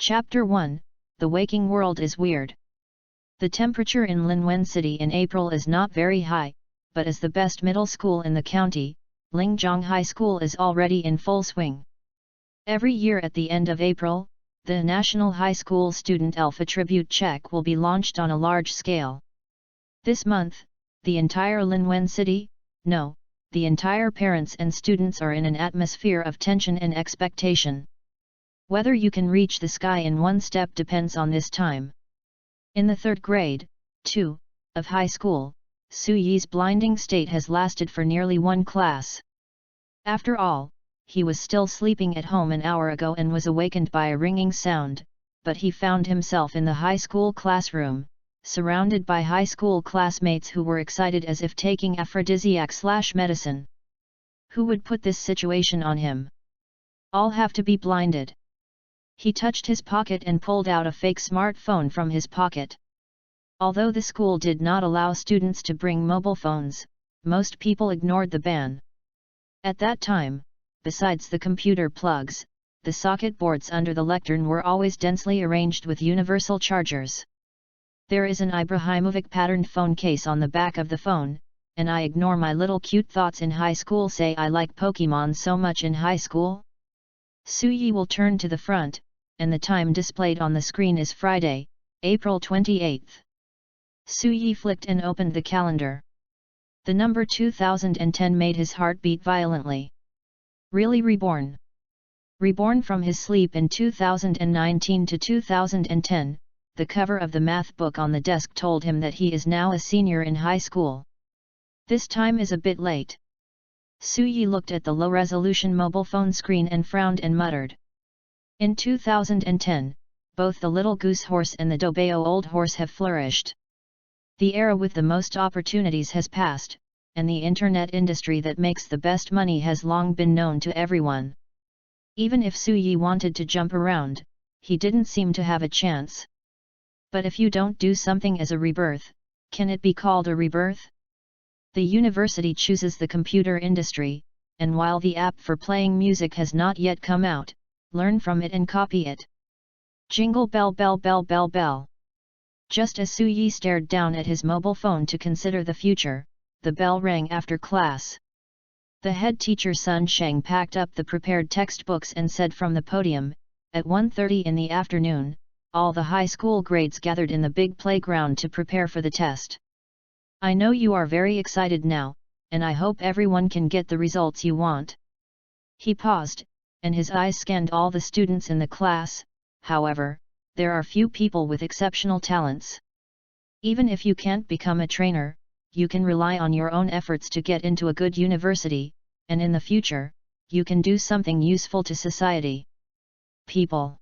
Chapter 1, The Waking World is Weird. The temperature in Linwen City in April is not very high, but as the best middle school in the county, Lingzhong High School is already in full swing. Every year at the end of April, the National High School Student Alpha Tribute Check will be launched on a large scale. This month, the entire Linwen City, the entire parents and students are in an atmosphere of tension and expectation. Whether you can reach the sky in one step depends on this time. In the third grade, 2, of high school, Su Yi's blinding state has lasted for nearly one class. After all, he was still sleeping at home an hour ago and was awakened by a ringing sound, but he found himself in the high school classroom, surrounded by high school classmates who were excited as if taking aphrodisiac/medicine. Who would put this situation on him? All have to be blinded. He touched his pocket and pulled out a fake smartphone from his pocket. Although the school did not allow students to bring mobile phones, most people ignored the ban. At that time, besides the computer plugs, the socket boards under the lectern were always densely arranged with universal chargers. There is an Ibrahimovic patterned phone case on the back of the phone, and I ignore my little cute thoughts in high school. Say I like Pokemon so much in high school. Su Yi will turn to the front, and the time displayed on the screen is Friday, April 28. Su Yi flicked and opened the calendar. The number 2010 made his heart beat violently. Really reborn? Reborn from his sleep in 2019 to 2010, the cover of the math book on the desk told him that he is now a senior in high school. This time is a bit late. Su Yi looked at the low-resolution mobile phone screen and frowned and muttered. In 2010, both the Little Goose Horse and the Dobeo Old Horse have flourished. The era with the most opportunities has passed, and the internet industry that makes the best money has long been known to everyone. Even if Su Yi wanted to jump around, he didn't seem to have a chance. But if you don't do something as a rebirth, can it be called a rebirth? The university chooses the computer industry, and while the app for playing music has not yet come out, learn from it and copy it. Jingle bell bell bell bell bell. Just as Su Yi stared down at his mobile phone to consider the future, the bell rang after class. The head teacher Sun Sheng packed up the prepared textbooks and said from the podium, at 1:30 in the afternoon, all the high school grades gathered in the big playground to prepare for the test. I know you are very excited now, and I hope everyone can get the results you want. He paused, and his eyes scanned all the students in the class. However, there are few people with exceptional talents. Even if you can't become a trainer, you can rely on your own efforts to get into a good university, and in the future, you can do something useful to society. People.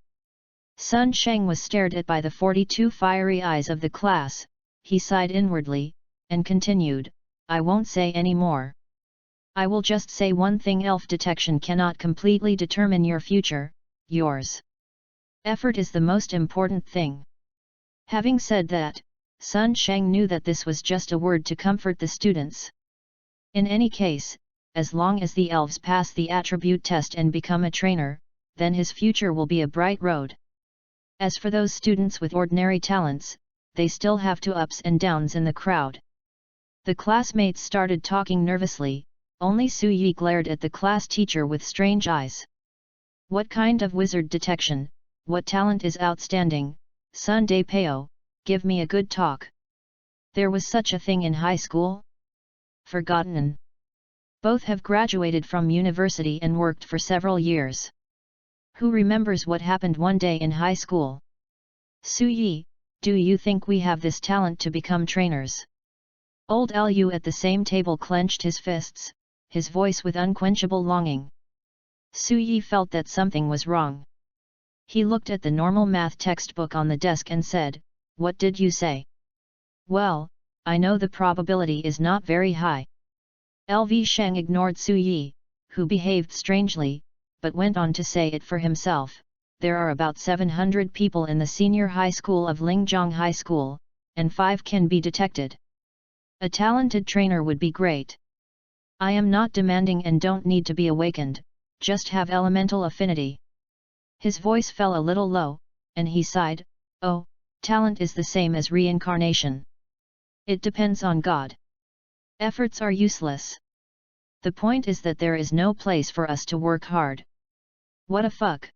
Sun Sheng was stared at by the 42 fiery eyes of the class. He sighed inwardly, and continued, I won't say any more. I will just say one thing: elf detection cannot completely determine your future, yours. Effort is the most important thing. Having said that, Sun Sheng knew that this was just a word to comfort the students. In any case, as long as the elves pass the attribute test and become a trainer, then his future will be a bright road. As for those students with ordinary talents, they still have to ups and downs in the crowd. The classmates started talking nervously. Only Su Yi glared at the class teacher with strange eyes. What kind of wizard detection? What talent is outstanding? Sun De Peo, give me a good talk. There was such a thing in high school? Forgotten. Both have graduated from university and worked for several years. Who remembers what happened one day in high school? Su Yi, do you think we have this talent to become trainers? Old Lu at the same table clenched his fists, his voice with unquenchable longing. Su Yi felt that something was wrong. He looked at the normal math textbook on the desk and said, What did you say? Well, I know the probability is not very high. LV Sheng ignored Su Yi, who behaved strangely, but went on to say it for himself. There are about 700 people in the senior high school of Lingzhong High School, and 5 can be detected. A talented trainer would be great. I am not demanding and don't need to be awakened, just have elemental affinity. His voice fell a little low, and he sighed, "Oh, talent is the same as reincarnation. It depends on God. Efforts are useless. The point is that there is no place for us to work hard." What a fuck.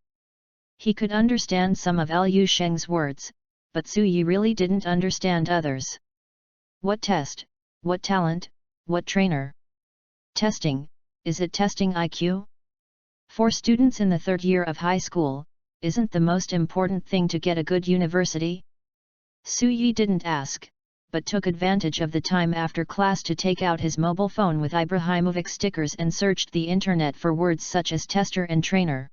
He could understand some of Liu Sheng's words, but Su Yi really didn't understand others. What test, what talent, what trainer? Testing, is it testing IQ? For students in the third year of high school, isn't the most important thing to get a good university? Su Yi didn't ask, but took advantage of the time after class to take out his mobile phone with Ibrahimovic stickers and searched the internet for words such as tester and trainer.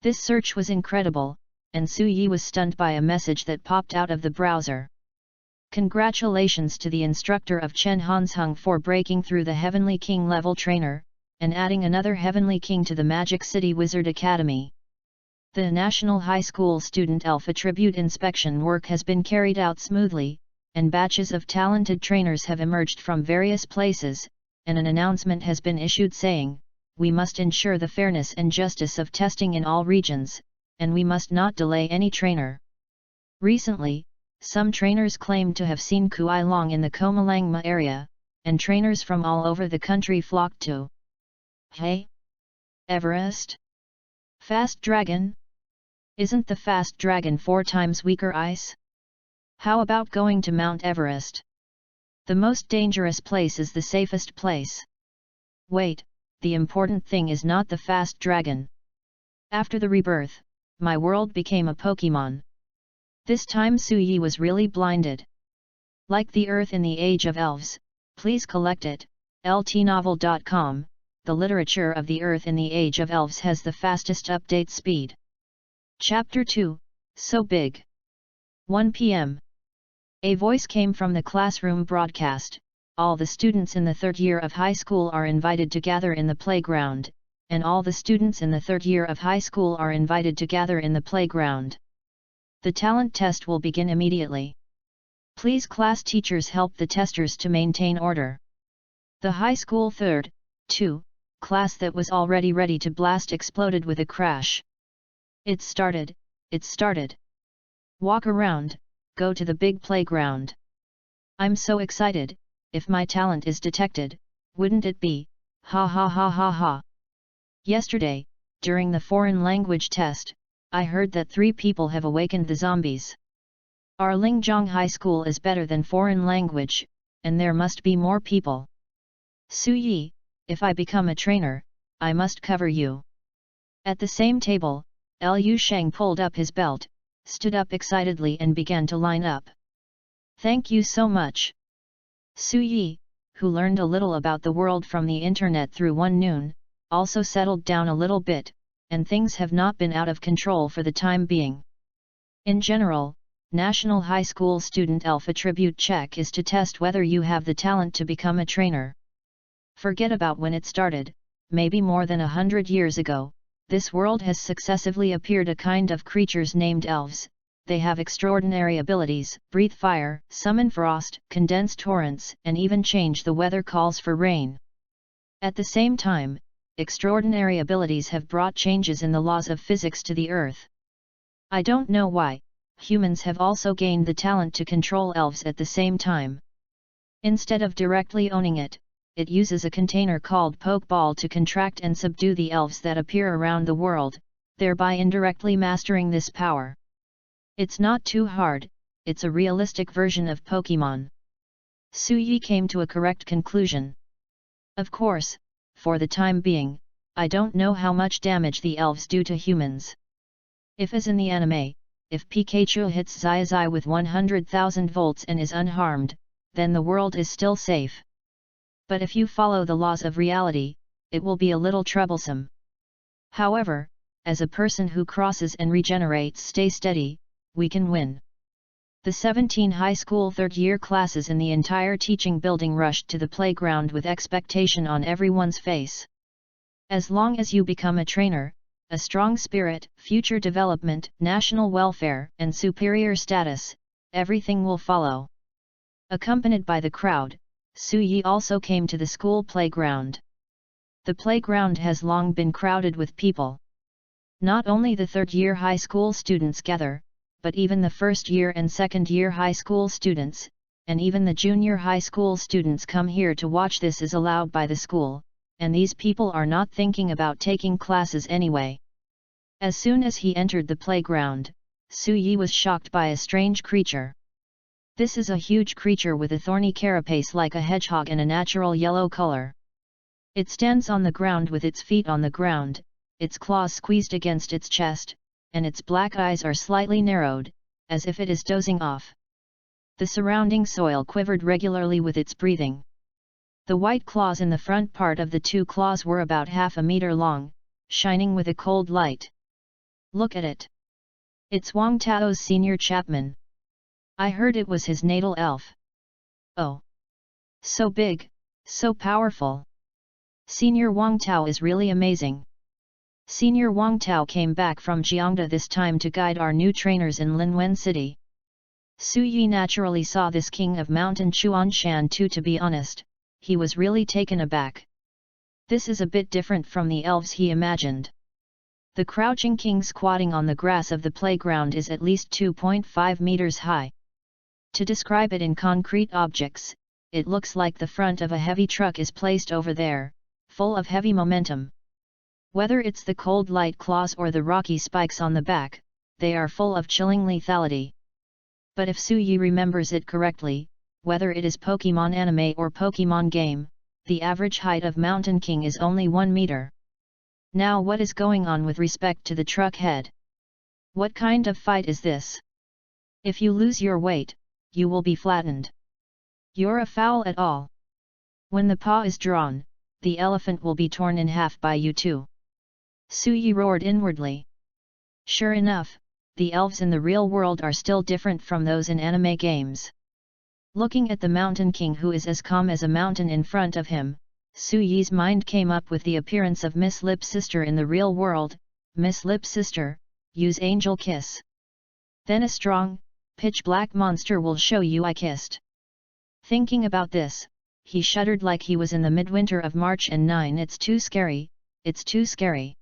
This search was incredible, and Su Yi was stunned by a message that popped out of the browser. Congratulations to the instructor of Chen Hanzheng for breaking through the Heavenly King level trainer, and adding another Heavenly King to the Magic City Wizard Academy. The National High School Student Alpha Tribute inspection work has been carried out smoothly, and batches of talented trainers have emerged from various places, and an announcement has been issued saying, "We must ensure the fairness and justice of testing in all regions, and we must not delay any trainer." Recently, some trainers claimed to have seen Kuai Long in the Komalangma area, and trainers from all over the country flocked to. Hey? Everest? Fast Dragon? Isn't the Fast Dragon 4 times weaker ice? How about going to Mount Everest? The most dangerous place is the safest place. Wait, the important thing is not the Fast Dragon. After the rebirth, my world became a Pokemon. This time Su Yi was really blinded. Like the Earth in the Age of Elves, please collect it, ltnovel.com. The literature of the Earth in the Age of Elves has the fastest update speed. Chapter 2, So Big. 1 p.m. A voice came from the classroom broadcast. All the students in the third year of high school are invited to gather in the playground, and all the students in the third year of high school are invited to gather in the playground. The talent test will begin immediately. Please class teachers help the testers to maintain order. The high school third, 2, class that was already ready to blast exploded with a crash. It started. Walk around, go to the big playground. I'm so excited, if my talent is detected, wouldn't it be, ha ha ha ha ha. Yesterday, during the foreign language test, I heard that 3 people have awakened the zombies. Our Lingzhong High School is better than foreign language, and there must be more people. Su Yi, if I become a trainer, I must cover you. At the same table, Liu Sheng pulled up his belt, stood up excitedly and began to line up. Thank you so much. Su Yi, who learned a little about the world from the internet through One Noon, also settled down a little bit, and things have not been out of control for the time being. In general, National High School Student Alpha Tribute Check is to test whether you have the talent to become a trainer. Forget about when it started, maybe more than 100 years ago, this world has successively appeared a kind of creatures named elves. They have extraordinary abilities, breathe fire, summon frost, condense torrents, and even change the weather calls for rain. At the same time, extraordinary abilities have brought changes in the laws of physics to the earth. I don't know why, humans have also gained the talent to control elves at the same time. Instead of directly owning it, it uses a container called Pokeball to contract and subdue the elves that appear around the world, thereby indirectly mastering this power. It's not too hard, it's a realistic version of Pokemon. Su Yi came to a correct conclusion. Of course, for the time being, I don't know how much damage the elves do to humans. If as in the anime, if Pikachu hits Xiaozai with 100,000 volts and is unharmed, then the world is still safe. But if you follow the laws of reality, it will be a little troublesome. However, as a person who crosses and regenerates, stay steady, we can win. The 17 high school third-year classes in the entire teaching building rushed to the playground with expectation on everyone's face. As long as you become a trainer, a strong spirit, future development, national welfare, and superior status, everything will follow. Accompanied by the crowd, Su Yi also came to the school playground. The playground has long been crowded with people. Not only the third-year high school students gather, but even the first year and second year high school students, and even the junior high school students come here to watch. This is allowed by the school, and these people are not thinking about taking classes anyway. As soon as he entered the playground, Su Yi was shocked by a strange creature. This is a huge creature with a thorny carapace like a hedgehog and a natural yellow color. It stands on the ground with its feet on the ground, its claws squeezed against its chest, and its black eyes are slightly narrowed, as if it is dozing off. The surrounding soil quivered regularly with its breathing. The white claws in the front part of the two claws were about half a meter long, shining with a cold light. Look at it. It's Wang Tao's senior chapman. I heard it was his natal elf. Oh! So big, so powerful. Senior Wang Tao is really amazing. Senior Wang Tao came back from Jiangda this time to guide our new trainers in Linwen City. Su Yi naturally saw this king of mountain Chuanshan too. To be honest, he was really taken aback. This is a bit different from the elves he imagined. The crouching king squatting on the grass of the playground is at least 2.5 meters high. To describe it in concrete objects, it looks like the front of a heavy truck is placed over there, full of heavy momentum. Whether it's the cold light claws or the rocky spikes on the back, they are full of chilling lethality. But if Su Yi remembers it correctly, whether it is Pokemon anime or Pokemon game, the average height of Mountain King is only 1 meter. Now what is going on with respect to the truck head? What kind of fight is this? If you lose your weight, you will be flattened. You're a foul at all. When the paw is drawn, the elephant will be torn in half by you too. Su Yi roared inwardly. Sure enough, the elves in the real world are still different from those in anime games. Looking at the Mountain King who is as calm as a mountain in front of him, Su Yi's mind came up with the appearance of Miss Lip Sister in the real world. Miss Lip Sister, use Angel Kiss. Then a strong, pitch-black monster will show you I kissed. Thinking about this, he shuddered like he was in the midwinter of March and 9. It's too scary, it's too scary.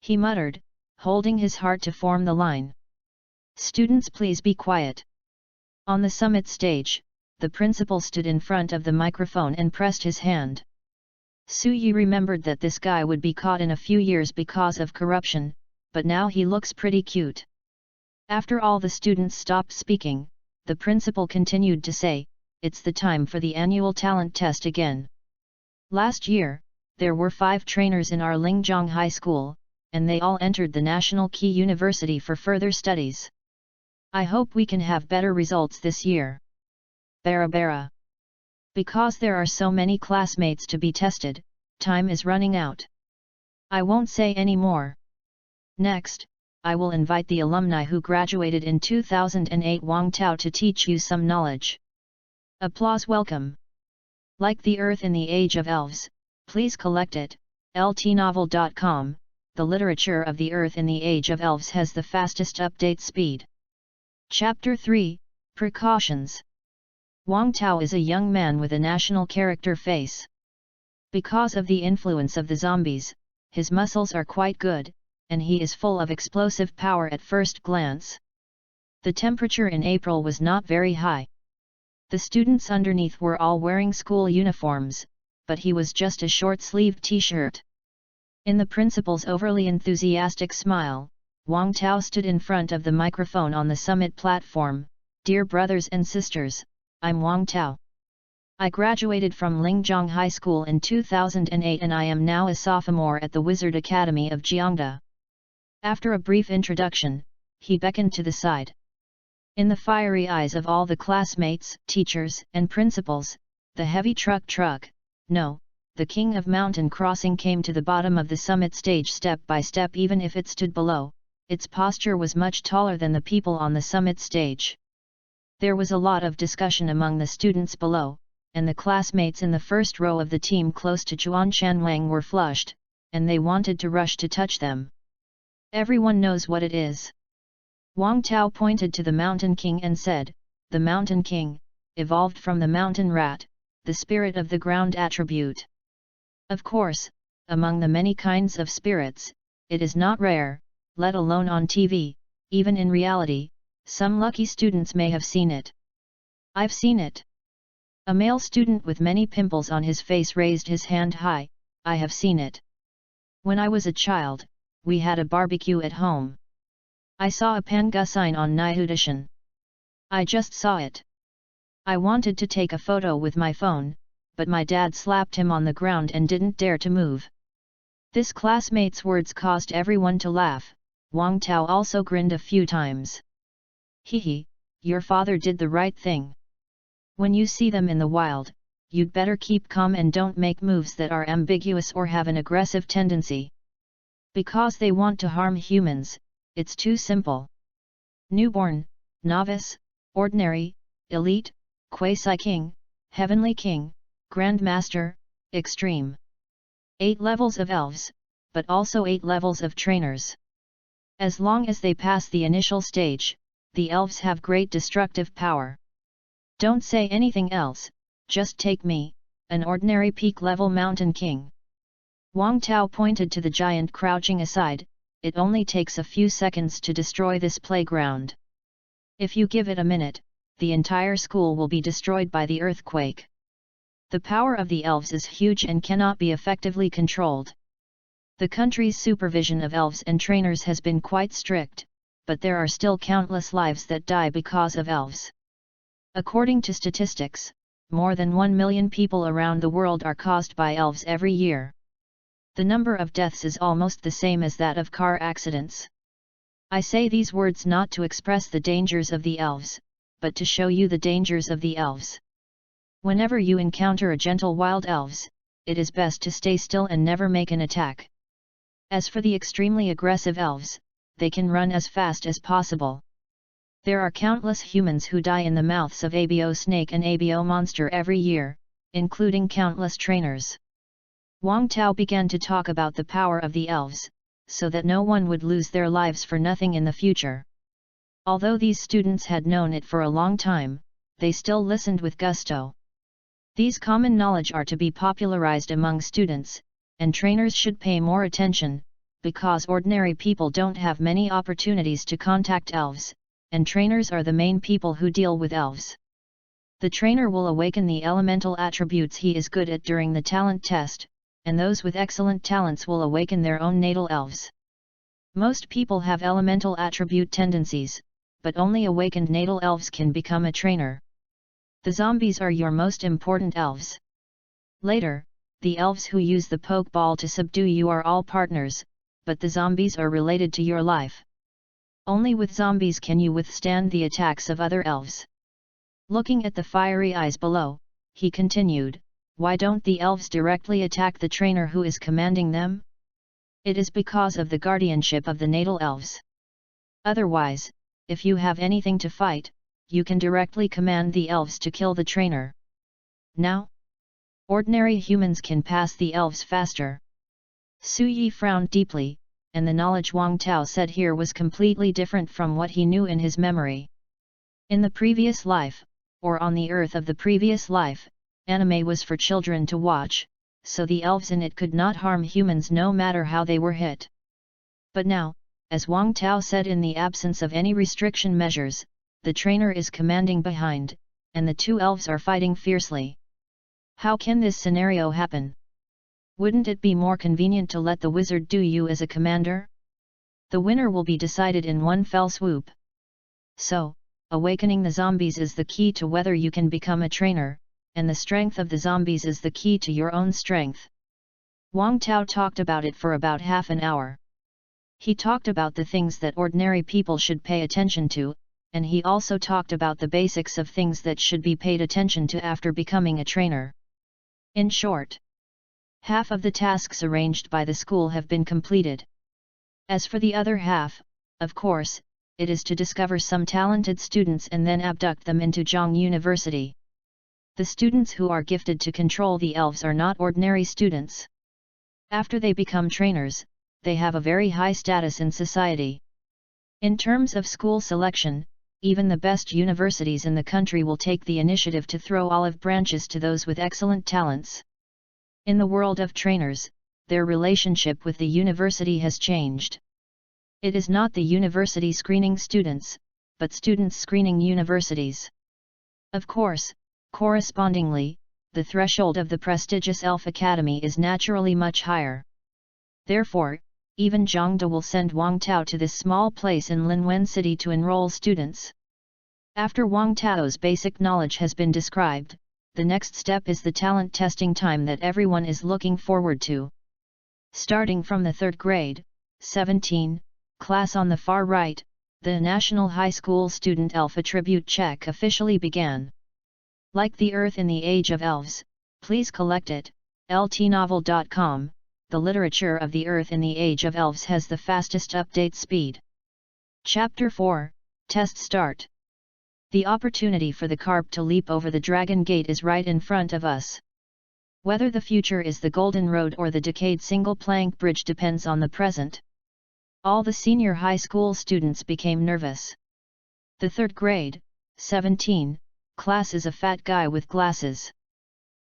He muttered, holding his heart to form the line. Students, please be quiet. On the summit stage, the principal stood in front of the microphone and pressed his hand. Su Yi remembered that this guy would be caught in a few years because of corruption, but now he looks pretty cute. After all the students stopped speaking, the principal continued to say, it's the time for the annual talent test again. Last year, there were 5 trainers in our Lingjiang High School, and they all entered the National Key University for further studies. I hope we can have better results this year. Bara. Because there are so many classmates to be tested, time is running out. I won't say any more. Next, I will invite the alumni who graduated in 2008 Wang Tao to teach you some knowledge. Applause. Welcome. Like the Earth in the Age of Elves, please collect it. ltnovel.com. The literature of the Earth in the Age of Elves has the fastest update speed. Chapter 3, Precautions. Wang Tao is a young man with a national character face. Because of the influence of the zombies, his muscles are quite good, and he is full of explosive power at first glance. The temperature in April was not very high. The students underneath were all wearing school uniforms, but he was just a short-sleeved t-shirt. In the principal's overly enthusiastic smile, Wang Tao stood in front of the microphone on the summit platform. Dear brothers and sisters, I'm Wang Tao. I graduated from Lingjiang High School in 2008 and I am now a sophomore at the Wizard Academy of Jiangda. After a brief introduction, he beckoned to the side. In the fiery eyes of all the classmates, teachers, and principals, the heavy truck, no, the king of mountain crossing came to the bottom of the summit stage step by step. Even if it stood below, its posture was much taller than the people on the summit stage. There was a lot of discussion among the students below, and the classmates in the first row of the team close to Chuanshan Wang were flushed, and they wanted to rush to touch them. Everyone knows what it is. Wang Tao pointed to the Mountain King and said, the Mountain King, evolved from the mountain rat, the spirit of the ground attribute. Of course, among the many kinds of spirits, it is not rare, let alone on TV, even in reality, some lucky students may have seen it. I've seen it. A male student with many pimples on his face raised his hand high. I have seen it. When I was a child, we had a barbecue at home. I saw a panga sign on Nyhudishan. I just saw it. I wanted to take a photo with my phone, but my dad slapped him on the ground and didn't dare to move. This classmate's words caused everyone to laugh. Wang Tao also grinned a few times. Hehe, your father did the right thing. When you see them in the wild, you'd better keep calm and don't make moves that are ambiguous or have an aggressive tendency. Because they want to harm humans, it's too simple. Newborn, novice, ordinary, elite, quasi-king, heavenly king, grandmaster, extreme. 8 levels of elves, but also 8 levels of trainers. As long as they pass the initial stage, the elves have great destructive power. Don't say anything else, just take me, an ordinary peak-level mountain king. Wang Tao pointed to the giant crouching aside. It only takes a few seconds to destroy this playground. If you give it a minute, the entire school will be destroyed by the earthquake. The power of the elves is huge and cannot be effectively controlled. The country's supervision of elves and trainers has been quite strict, but there are still countless lives that die because of elves. According to statistics, more than 1 million people around the world are caused by elves every year. The number of deaths is almost the same as that of car accidents. I say these words not to express the dangers of the elves, but to show you the dangers of the elves. Whenever you encounter a gentle wild elves, it is best to stay still and never make an attack. As for the extremely aggressive elves, they can run as fast as possible. There are countless humans who die in the mouths of abo snake and abo monster every year, including countless trainers. Wang Tao began to talk about the power of the elves, so that no one would lose their lives for nothing in the future. Although these students had known it for a long time, they still listened with gusto. These common knowledge are to be popularized among students, and trainers should pay more attention, because ordinary people don't have many opportunities to contact elves, and trainers are the main people who deal with elves. The trainer will awaken the elemental attributes he is good at during the talent test, and those with excellent talents will awaken their own natal elves. Most people have elemental attribute tendencies, but only awakened natal elves can become a trainer. The zombies are your most important elves. Later, the elves who use the pokeball to subdue you are all partners, but the zombies are related to your life. Only with zombies can you withstand the attacks of other elves. Looking at the fiery eyes below, he continued, why don't the elves directly attack the trainer who is commanding them? It is because of the guardianship of the natal elves. Otherwise, if you have anything to fight, you can directly command the elves to kill the trainer. Now, ordinary humans can pass the elves faster. Su Yi frowned deeply, and the knowledge Wang Tao said here was completely different from what he knew in his memory. In the previous life, or on the earth of the previous life, anime was for children to watch, so the elves in it could not harm humans no matter how they were hit. But now, as Wang Tao said, in the absence of any restriction measures, the trainer is commanding behind, and the 2 elves are fighting fiercely. How can this scenario happen? Wouldn't it be more convenient to let the wizard do you as a commander? The winner will be decided in one fell swoop. So, awakening the zombies is the key to whether you can become a trainer, and the strength of the zombies is the key to your own strength. Wang Tao talked about it for about half an hour. He talked about the things that ordinary people should pay attention to, and he also talked about the basics of things that should be paid attention to after becoming a trainer. In short, half of the tasks arranged by the school have been completed. As for the other half, of course, it is to discover some talented students and then abduct them into Zhang University. The students who are gifted to control the elves are not ordinary students. After they become trainers, they have a very high status in society. In terms of school selection, even the best universities in the country will take the initiative to throw olive branches to those with excellent talents. In the world of trainers, their relationship with the university has changed. It is not the university screening students, but students screening universities. Of course, correspondingly, the threshold of the prestigious Elf Academy is naturally much higher. Therefore, even Zhangde will send Wang Tao to this small place in Linwen City to enroll students. After Wang Tao's basic knowledge has been described, the next step is the talent testing time that everyone is looking forward to. Starting from the 3rd grade, 17, class on the far right, the National High School Student Elf Attribute Check officially began. Like the Earth in the Age of Elves, please collect it, ltnovel.com, the literature of the Earth in the Age of Elves has the fastest update speed. Chapter 4, Test Start. The opportunity for the carp to leap over the dragon gate is right in front of us. Whether the future is the golden road or the decayed single-plank bridge depends on the present. All the senior high school students became nervous. The 3rd grade, 17, class is a fat guy with glasses.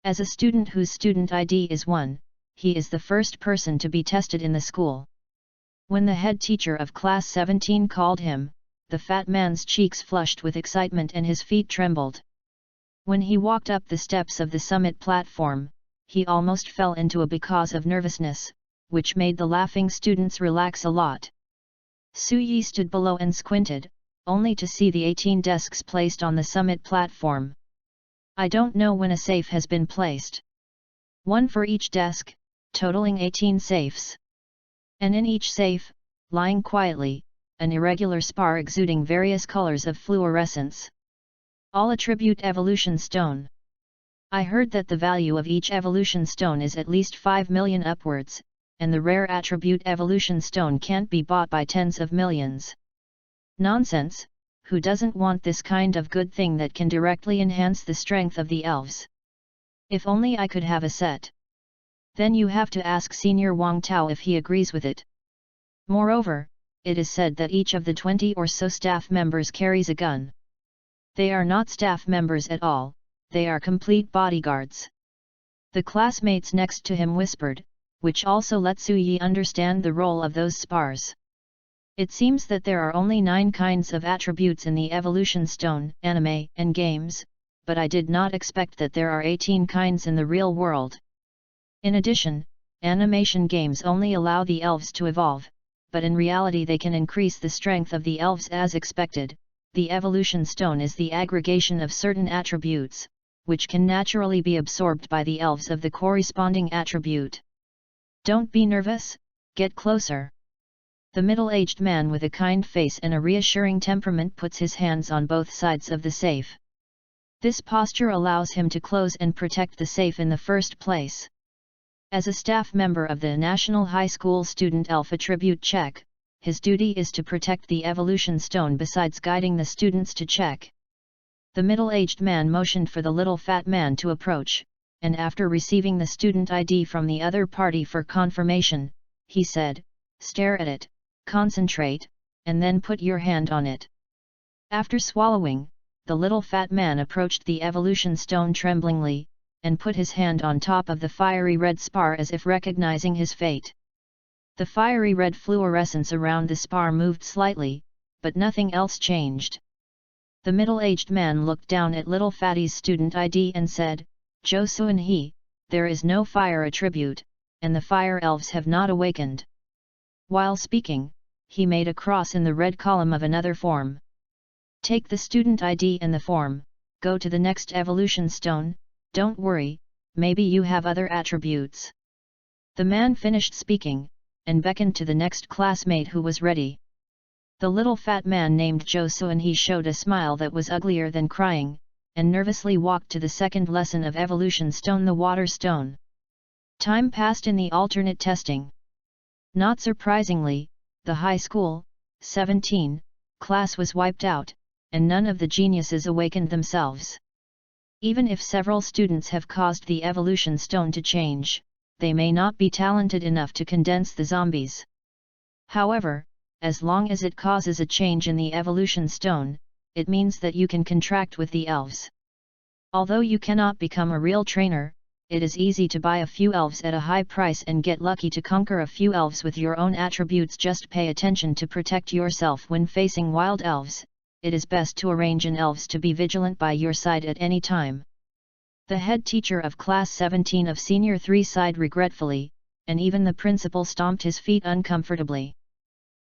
As a student whose student ID is 1, he is the first person to be tested in the school. When the head teacher of class 17 called him, the fat man's cheeks flushed with excitement and his feet trembled. When he walked up the steps of the summit platform, he almost fell into a because of nervousness, which made the laughing students relax a lot. Su Yi stood below and squinted, only to see the 18 desks placed on the summit platform. I don't know when a safe has been placed. 1 for each desk, totaling 18 safes. And in each safe, lying quietly, an irregular spar exuding various colors of fluorescence. All attribute evolution stone. I heard that the value of each evolution stone is at least 5 million upwards, and the rare attribute evolution stone can't be bought by tens of millions. Nonsense, who doesn't want this kind of good thing that can directly enhance the strength of the elves? If only I could have a set. Then you have to ask Senior Wang Tao if he agrees with it. Moreover, it is said that each of the 20 or so staff members carries a gun. They are not staff members at all, they are complete bodyguards. The classmates next to him whispered, which also let Su Yi understand the role of those spars. It seems that there are only 9 kinds of attributes in the evolution stone, anime, and games, but I did not expect that there are 18 kinds in the real world. In addition, animation games only allow the elves to evolve, but in reality they can increase the strength of the elves as expected. The evolution stone is the aggregation of certain attributes, which can naturally be absorbed by the elves of the corresponding attribute. Don't be nervous, get closer. The middle-aged man with a kind face and a reassuring temperament puts his hands on both sides of the safe. This posture allows him to close and protect the safe in the first place. As a staff member of the National High School Student Elf Attribute Check, his duty is to protect the evolution stone besides guiding the students to check. The middle-aged man motioned for the little fat man to approach, and after receiving the student ID from the other party for confirmation, he said, "Stare at it, concentrate, and then put your hand on it." After swallowing, the little fat man approached the evolution stone tremblingly, and put his hand on top of the fiery red spar as if recognizing his fate. The fiery red fluorescence around the spar moved slightly, but nothing else changed. The middle-aged man looked down at little fatty's student ID and said, "Zhou Suanhe, there is no fire attribute, and the fire elves have not awakened." While speaking, he made a cross in the red column of another form. "Take the student ID and the form, go to the next evolution stone, don't worry, maybe you have other attributes." The man finished speaking, and beckoned to the next classmate who was ready. The little fat man named Zhou Suanhe showed a smile that was uglier than crying, and nervously walked to the second lesson of evolution stone, the water stone. Time passed in the alternate testing. Not surprisingly, the high school, 17, class was wiped out, and none of the geniuses awakened themselves. Even if several students have caused the evolution stone to change, they may not be talented enough to condense the zombies. However, as long as it causes a change in the evolution stone, it means that you can contract with the elves. Although you cannot become a real trainer, it is easy to buy a few elves at a high price and get lucky to conquer a few elves with your own attributes. Just pay attention to protect yourself when facing wild elves, it is best to arrange an elves to be vigilant by your side at any time. The head teacher of Class 17 of Senior 3 sighed regretfully, and even the principal stomped his feet uncomfortably.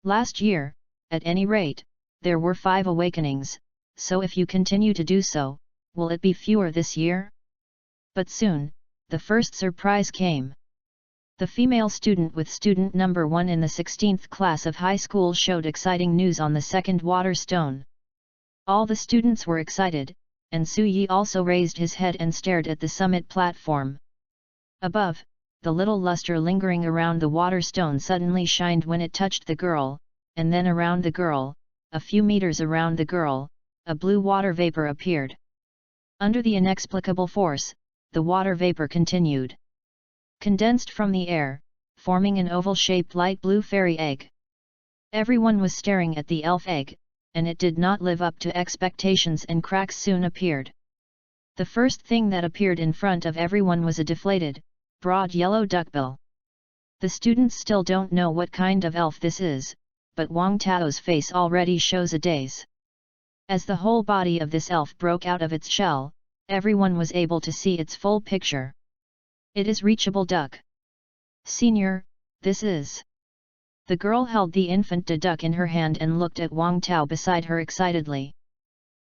Last year, at any rate, there were 5 awakenings, so if you continue to do so, will it be fewer this year? But soon, the first surprise came. The female student with student number 1 in the 16th class of high school showed exciting news on the second water stone. All the students were excited, and Su Yi also raised his head and stared at the summit platform. Above, the little luster lingering around the water stone suddenly shined when it touched the girl, and then around the girl, a few meters around the girl, a blue water vapor appeared. Under the inexplicable force, the water vapor continued. Condensed from the air, forming an oval-shaped light blue fairy egg. Everyone was staring at the elf egg, and it did not live up to expectations and cracks soon appeared. The first thing that appeared in front of everyone was a deflated, broad yellow duckbill. The students still don't know what kind of elf this is, but Wang Tao's face already shows a daze. As the whole body of this elf broke out of its shell, everyone was able to see its full picture. It is reachable duck. Senior, this is. The girl held the infant duck in her hand and looked at Wang Tao beside her excitedly.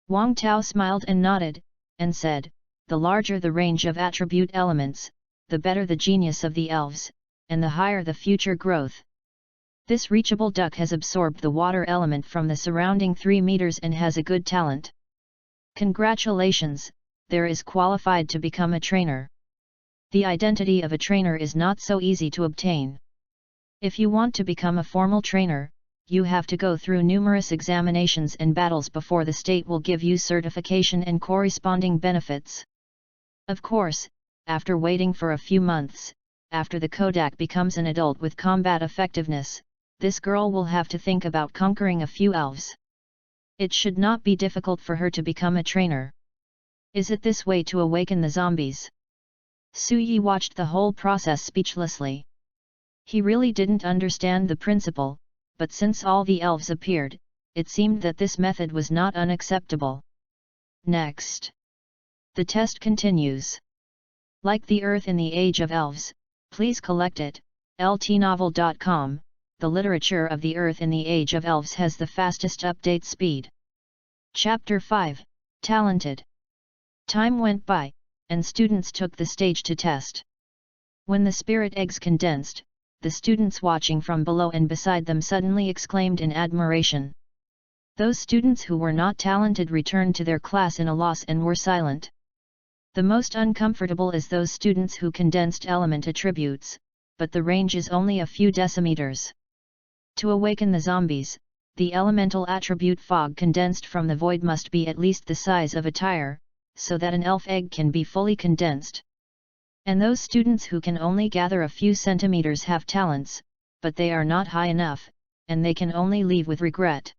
Wang Tao smiled and nodded, and said, the larger the range of attribute elements, the better the genius of the elves, and the higher the future growth. This reachable duck has absorbed the water element from the surrounding 3 meters and has a good talent. Congratulations, there is qualified to become a trainer. The identity of a trainer is not so easy to obtain. If you want to become a formal trainer, you have to go through numerous examinations and battles before the state will give you certification and corresponding benefits. Of course, after waiting for a few months, after the Kodak becomes an adult with combat effectiveness, this girl will have to think about conquering a few elves. It should not be difficult for her to become a trainer. Is it this way to awaken the zombies? Su Yi watched the whole process speechlessly. He really didn't understand the principle, but since all the elves appeared, it seemed that this method was not unacceptable. Next. The test continues. Like the Earth in the Age of Elves, please collect it, ltnovel.com, the literature of the Earth in the Age of Elves has the fastest update speed. Chapter 5, Talented. Time went by, and students took the stage to test. When the spirit eggs condensed, the students watching from below and beside them suddenly exclaimed in admiration. Those students who were not talented returned to their class in a loss and were silent. The most uncomfortable is those students who condensed element attributes, but the range is only a few decimeters. To awaken the zombies, the elemental attribute fog condensed from the void must be at least the size of a tire, so that an elf egg can be fully condensed. And those students who can only gather a few centimeters have talents, but they are not high enough, and they can only leave with regret.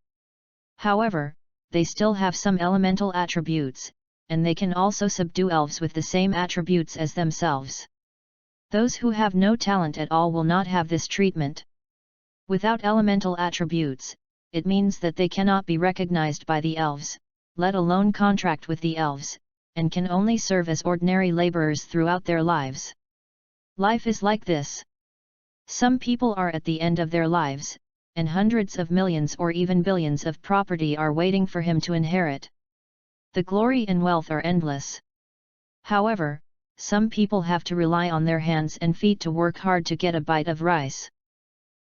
However, they still have some elemental attributes, and they can also subdue elves with the same attributes as themselves. Those who have no talent at all will not have this treatment. Without elemental attributes, it means that they cannot be recognized by the elves, let alone contract with the elves, and can only serve as ordinary laborers throughout their lives. Life is like this. Some people are at the end of their lives, and hundreds of millions or even billions of property are waiting for him to inherit. The glory and wealth are endless. However, some people have to rely on their hands and feet to work hard to get a bite of rice.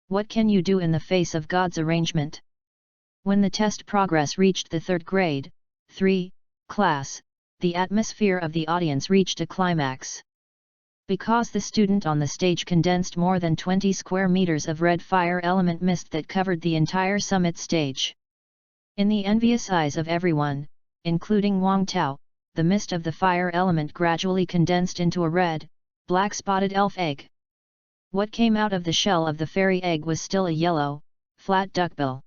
What can you do in the face of God's arrangement? When the test progress reached the 3rd grade, 3, class, the atmosphere of the audience reached a climax. Because the student on the stage condensed more than 20 square meters of red fire element mist that covered the entire summit stage. In the envious eyes of everyone, including Wang Tao, the mist of the fire element gradually condensed into a red, black-spotted elf egg. What came out of the shell of the fairy egg was still a yellow, flat duckbill.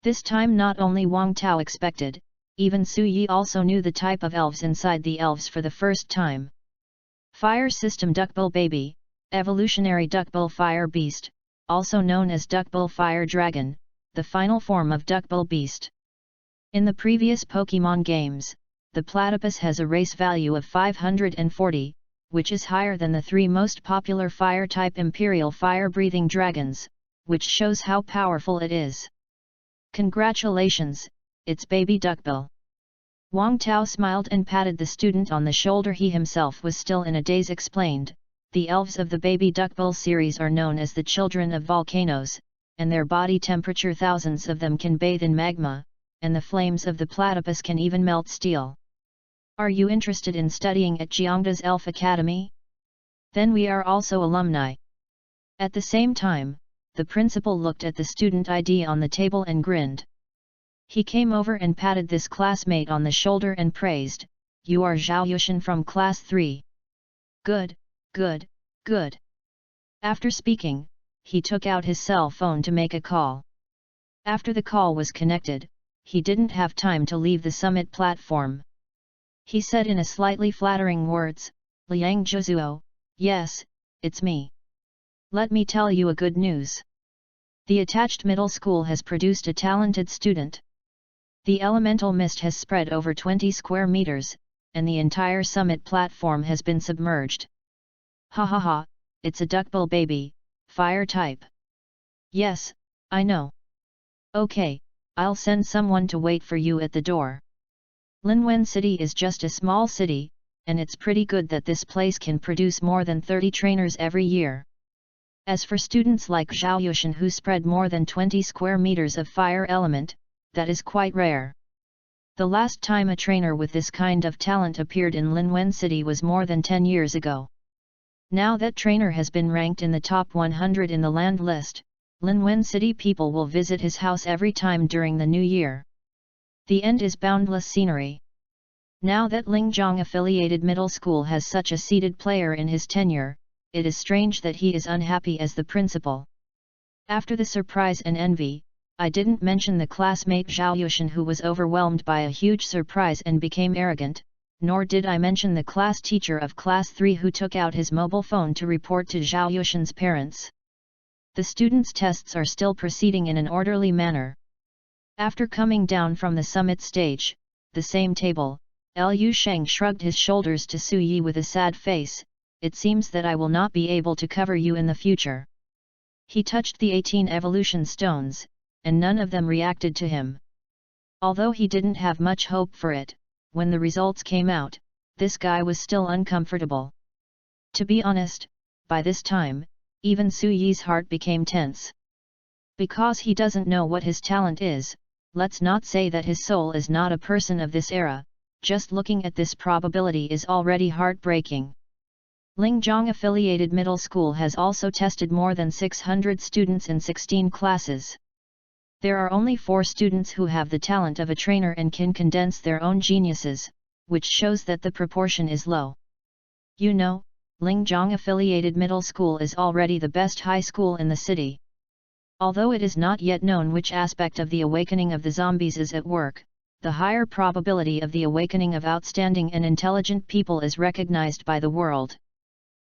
This time not only Wang Tao expected, even Su Yi also knew the type of elves inside the elves for the first time. Fire System Duckbill Baby, Evolutionary Duckbill Fire Beast, also known as Duckbill Fire Dragon, the final form of Duckbill Beast. In the previous Pokemon games, the platypus has a race value of 540, which is higher than the 3 most popular fire-type Imperial fire-breathing dragons, which shows how powerful it is. Congratulations, it's Baby Duckbill. Wang Tao smiled and patted the student on the shoulder. He himself was still in a daze. Explained, the elves of the Baby Duckbill series are known as the children of volcanoes, and their body temperature, thousands of them, can bathe in magma, and the flames of the platypus can even melt steel. Are you interested in studying at Jiangda's Elf Academy? Then we are also alumni. At the same time, the principal looked at the student ID on the table and grinned. He came over and patted this classmate on the shoulder and praised, "You are Zhao Yushin from class 3. Good, good, good." After speaking, he took out his cell phone to make a call. After the call was connected, he didn't have time to leave the summit platform. He said in a slightly flattering words, "Liang Zhuzuo, yes, it's me. Let me tell you a good news. The attached middle school has produced a talented student. The elemental mist has spread over 20 square meters, and the entire summit platform has been submerged. Ha ha ha, it's a duckbill baby, fire type. Yes, I know. Okay, I'll send someone to wait for you at the door." Linwen City is just a small city, and it's pretty good that this place can produce more than 30 trainers every year. As for students like Zhao Yushin who spread more than 20 square meters of fire element, that is quite rare. The last time a trainer with this kind of talent appeared in Linwen City was more than 10 years ago. Now that trainer has been ranked in the top 100 in the land list, Linwen City people will visit his house every time during the new year. The end is boundless scenery. Now that Lingjiang affiliated middle school has such a seated player in his tenure, it is strange that he is unhappy as the principal. After the surprise and envy, I didn't mention the classmate Zhao Yushin who was overwhelmed by a huge surprise and became arrogant, nor did I mention the class teacher of class 3 who took out his mobile phone to report to Zhao Yushin's parents. The students' tests are still proceeding in an orderly manner. After coming down from the summit stage, the same table, Liu Sheng shrugged his shoulders to Su Yi with a sad face, "It seems that I will not be able to cover you in the future." He touched the 18 evolution stones, and none of them reacted to him. Although he didn't have much hope for it, when the results came out, this guy was still uncomfortable. To be honest, by this time, even Su Yi's heart became tense. Because he doesn't know what his talent is, let's not say that his soul is not a person of this era, just looking at this probability is already heartbreaking. Lingjiang affiliated middle school has also tested more than 600 students in 16 classes. There are only 4 students who have the talent of a trainer and can condense their own geniuses, which shows that the proportion is low. You know, Lingjiang affiliated middle school is already the best high school in the city. Although it is not yet known which aspect of the awakening of the zombies is at work, the higher probability of the awakening of outstanding and intelligent people is recognized by the world.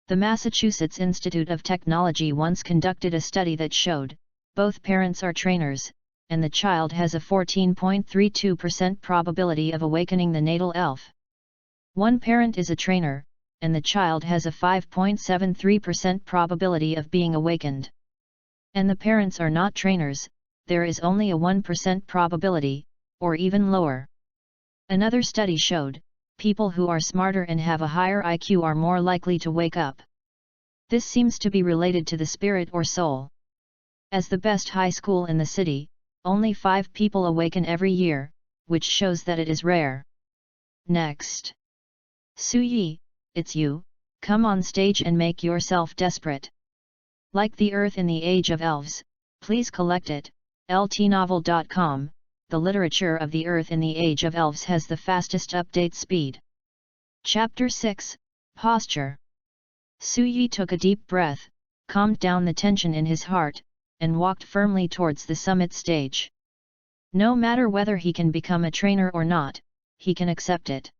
The Massachusetts Institute of Technology once conducted a study that showed, both parents are trainers, and the child has a 14.32% probability of awakening the natal elf. One parent is a trainer, and the child has a 5.73% probability of being awakened. And the parents are not trainers, there is only a 1% probability, or even lower. Another study showed, people who are smarter and have a higher IQ are more likely to wake up. This seems to be related to the spirit or soul. As the best high school in the city, only 5 people awaken every year, which shows that it is rare. Next. Su Yi, it's you, come on stage and make yourself desperate. Like the Earth in the Age of Elves, please collect it, ltnovel.com. The literature of the Earth in the Age of Elves has the fastest update speed. Chapter 6, Posture. Su Yi took a deep breath, calmed down the tension in his heart, and walked firmly towards the summit stage. No matter whether he can become a trainer or not, he can accept it.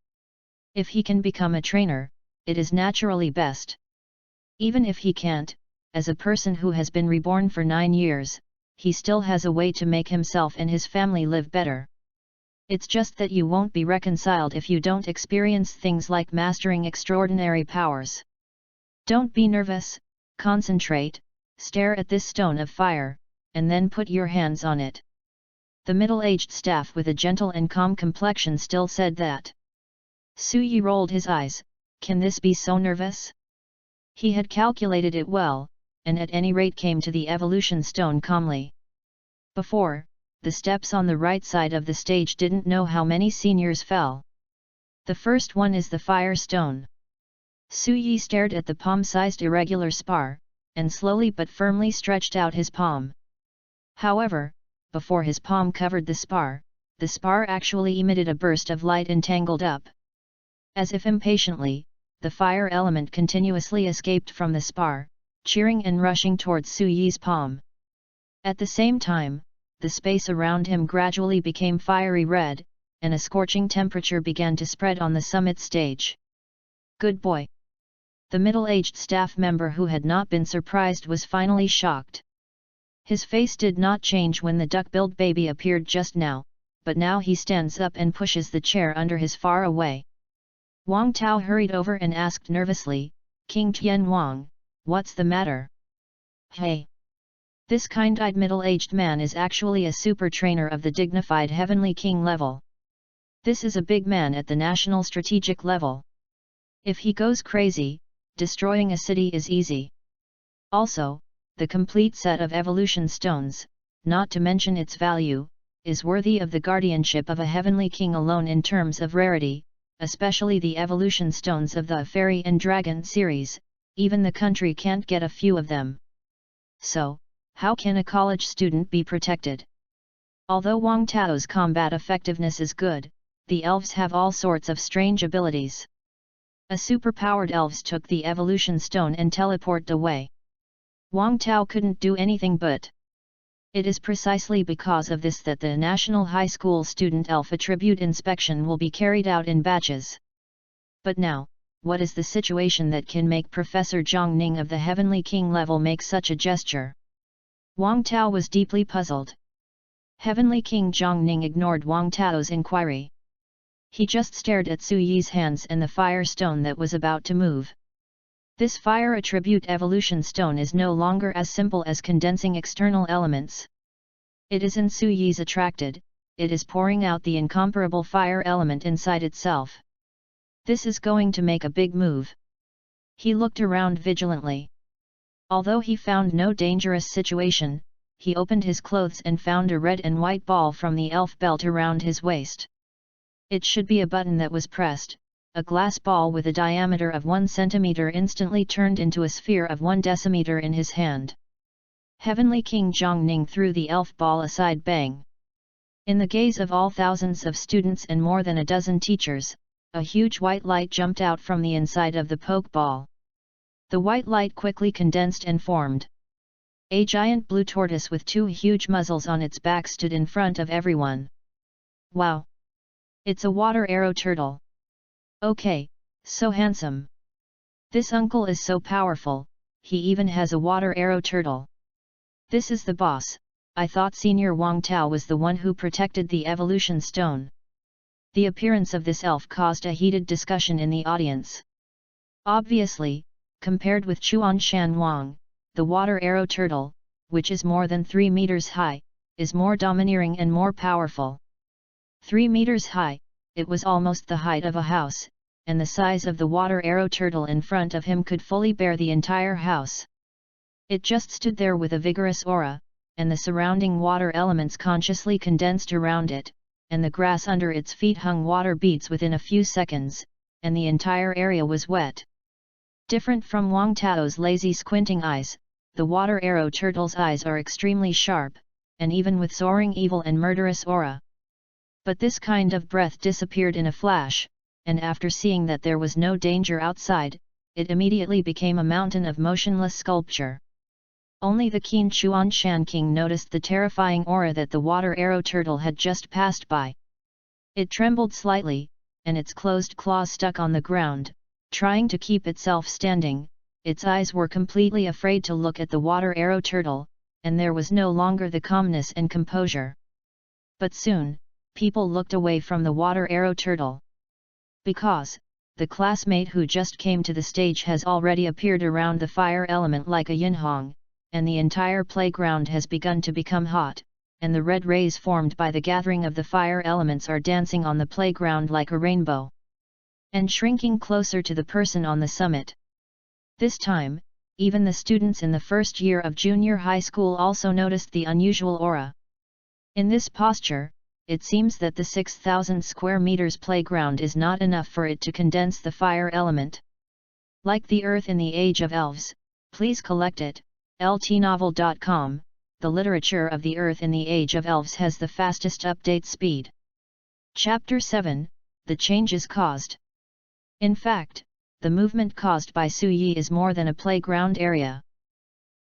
If he can become a trainer, it is naturally best. Even if he can't, as a person who has been reborn for 9 years, he still has a way to make himself and his family live better. It's just that you won't be reconciled if you don't experience things like mastering extraordinary powers. Don't be nervous, concentrate, stare at this stone of fire, and then put your hands on it." The middle-aged staff with a gentle and calm complexion still said that. Su Yi rolled his eyes. Can this be so nervous? He had calculated it well, and at any rate came to the evolution stone calmly. Before, the steps on the right side of the stage didn't know how many seniors fell. The first one is the fire stone. Su Yi stared at the palm-sized irregular spar, and slowly but firmly stretched out his palm. However, before his palm covered the spar actually emitted a burst of light and tangled up. As if impatiently, the fire element continuously escaped from the spar, cheering and rushing towards Su Yi's palm. At the same time, the space around him gradually became fiery red, and a scorching temperature began to spread on the summit stage. "Good boy." The middle-aged staff member who had not been surprised was finally shocked. His face did not change when the duck-billed baby appeared just now, but now he stands up and pushes the chair under his far away. Wang Tao hurried over and asked nervously, "King Tian Wang, what's the matter?" "Hey! This kind-eyed middle-aged man is actually a super trainer of the dignified Heavenly King level. This is a big man at the national strategic level. If he goes crazy, destroying a city is easy. Also, the complete set of evolution stones, not to mention its value, is worthy of the guardianship of a Heavenly King alone in terms of rarity, especially the evolution stones of the Fairy and Dragon series. Even the country can't get a few of them. So, how can a college student be protected?" Although Wang Tao's combat effectiveness is good, the elves have all sorts of strange abilities. A superpowered elves took the evolution stone and teleported away. Wang Tao couldn't do anything but. It is precisely because of this that the National High School Student Elf Attribute Inspection will be carried out in batches. But now, what is the situation that can make Professor Zhang Ning of the Heavenly King level make such a gesture? Wang Tao was deeply puzzled. Heavenly King Zhang Ning ignored Wang Tao's inquiry. He just stared at Su Yi's hands and the fire stone that was about to move. This fire attribute evolution stone is no longer as simple as condensing external elements. It is in Su Yi's attracted, it is pouring out the incomparable fire element inside itself. This is going to make a big move. He looked around vigilantly. Although he found no dangerous situation, he opened his clothes and found a red and white ball from the elf belt around his waist. It should be a button that was pressed. A glass ball with a diameter of 1 centimeter instantly turned into a sphere of 1 decimeter in his hand. Heavenly King Zhang Ning threw the elf ball aside bang. In the gaze of all thousands of students and more than a dozen teachers, a huge white light jumped out from the inside of the poke ball. The white light quickly condensed and formed. A giant blue tortoise with 2 huge muzzles on its back stood in front of everyone. Wow! It's a water arrow turtle. Okay, so handsome. This uncle is so powerful, he even has a water arrow turtle. This is the boss. I thought Senior Wang Tao was the one who protected the evolution stone. The appearance of this elf caused a heated discussion in the audience. Obviously, compared with Chuan Shan Wang, the water arrow turtle, which is more than 3 meters high, is more domineering and more powerful. 3 meters high, it was almost the height of a house, and the size of the water arrow turtle in front of him could fully bear the entire house. It just stood there with a vigorous aura, and the surrounding water elements consciously condensed around it, and the grass under its feet hung water beads within a few seconds, and the entire area was wet. Different from Wang Tao's lazy squinting eyes, the water arrow turtle's eyes are extremely sharp, and even with soaring evil and murderous aura. But this kind of breath disappeared in a flash, and after seeing that there was no danger outside, it immediately became a mountain of motionless sculpture. Only the keen Chuan Shan King noticed the terrifying aura that the water arrow turtle had just passed by. It trembled slightly, and its closed claws stuck on the ground, trying to keep itself standing. Its eyes were completely afraid to look at the water arrow turtle, and there was no longer the calmness and composure. But soon, people looked away from the water arrow turtle. Because, the classmate who just came to the stage has already appeared around the fire element like a yinhong, and the entire playground has begun to become hot, and the red rays formed by the gathering of the fire elements are dancing on the playground like a rainbow, and shrinking closer to the person on the summit. This time, even the students in the first year of junior high school also noticed the unusual aura. In this posture, it seems that the 6,000 square meters playground is not enough for it to condense the fire element. Like the Earth in the Age of Elves, please collect it. ltnovel.com, the literature of the Earth in the Age of Elves has the fastest update speed. Chapter 7, The Changes Caused. In fact, the movement caused by Su Yi is more than a playground area.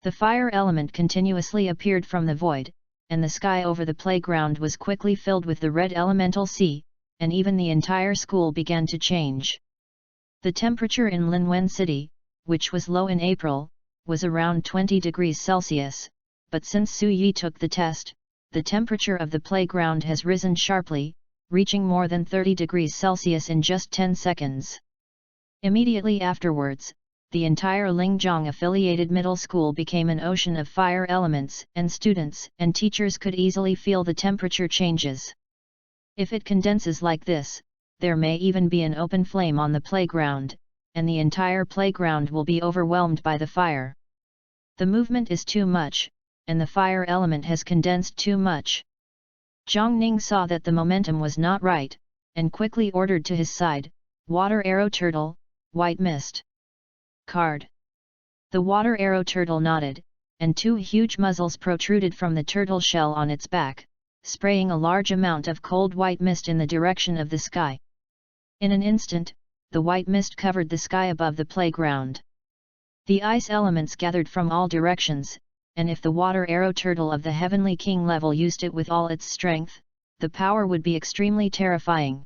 The fire element continuously appeared from the void, and the sky over the playground was quickly filled with the red elemental sea, and even the entire school began to change. The temperature in Linwen City, which was low in April, was around 20 degrees Celsius, but since Su Yi took the test, the temperature of the playground has risen sharply, reaching more than 30 degrees Celsius in just 10 seconds. Immediately afterwards, the entire Lingzhong affiliated middle school became an ocean of fire elements, and students and teachers could easily feel the temperature changes. If it condenses like this, there may even be an open flame on the playground, and the entire playground will be overwhelmed by the fire. The movement is too much, and the fire element has condensed too much. Zhang Ning saw that the momentum was not right, and quickly ordered to his side, "Water arrow turtle, white mist. Card." The water arrow turtle nodded, and two huge muzzles protruded from the turtle shell on its back, spraying a large amount of cold white mist in the direction of the sky. In an instant, the white mist covered the sky above the playground. The ice elements gathered from all directions, and if the water arrow turtle of the Heavenly King level used it with all its strength, the power would be extremely terrifying.